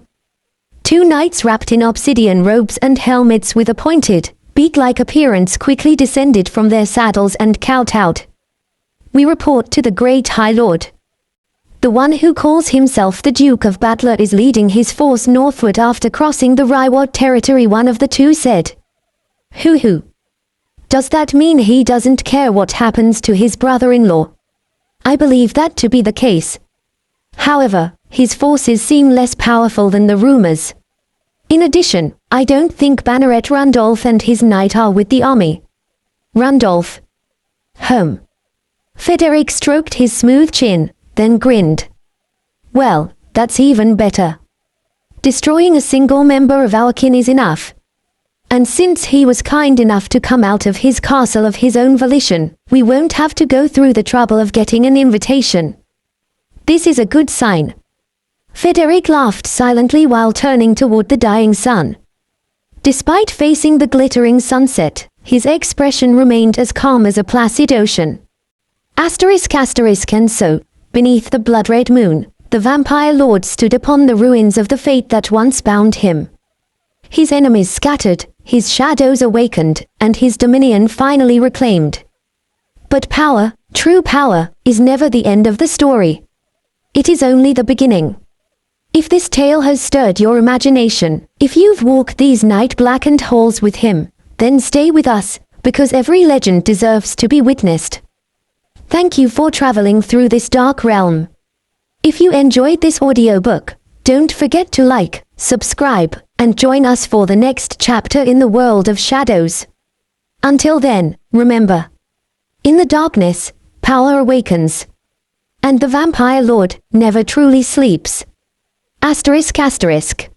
2 knights wrapped in obsidian robes and helmets with a pointed, beak-like appearance quickly descended from their saddles and kowtowed. We report to the great High Lord. The one who calls himself the Duke of Battler is leading his force northward after crossing the Ryward territory, one of the 2 said. Who? Does that mean he doesn't care what happens to his brother-in-law? I believe that to be the case. However, his forces seem less powerful than the rumors. In addition, I don't think Banneret Randolph and his knight are with the army. Randolph. Frederick stroked his smooth chin, then grinned. Well, that's even better. Destroying a single member of our kin is enough. And since he was kind enough to come out of his castle of his own volition, we won't have to go through the trouble of getting an invitation. This is a good sign. Frederick laughed silently while turning toward the dying sun. Despite facing the glittering sunset, his expression remained as calm as a placid ocean. And so, beneath the blood-red moon, the vampire lord stood upon the ruins of the fate that once bound him. His enemies scattered, his shadows awakened, and his dominion finally reclaimed. But power, true power, is never the end of the story. It is only the beginning. If this tale has stirred your imagination, if you've walked these night-blackened halls with him, then stay with us, because every legend deserves to be witnessed. Thank you for traveling through this dark realm. If you enjoyed this audiobook, don't forget to like, subscribe, and join us for the next chapter in the world of shadows. Until then, remember, in the darkness, power awakens. And the vampire lord never truly sleeps. ****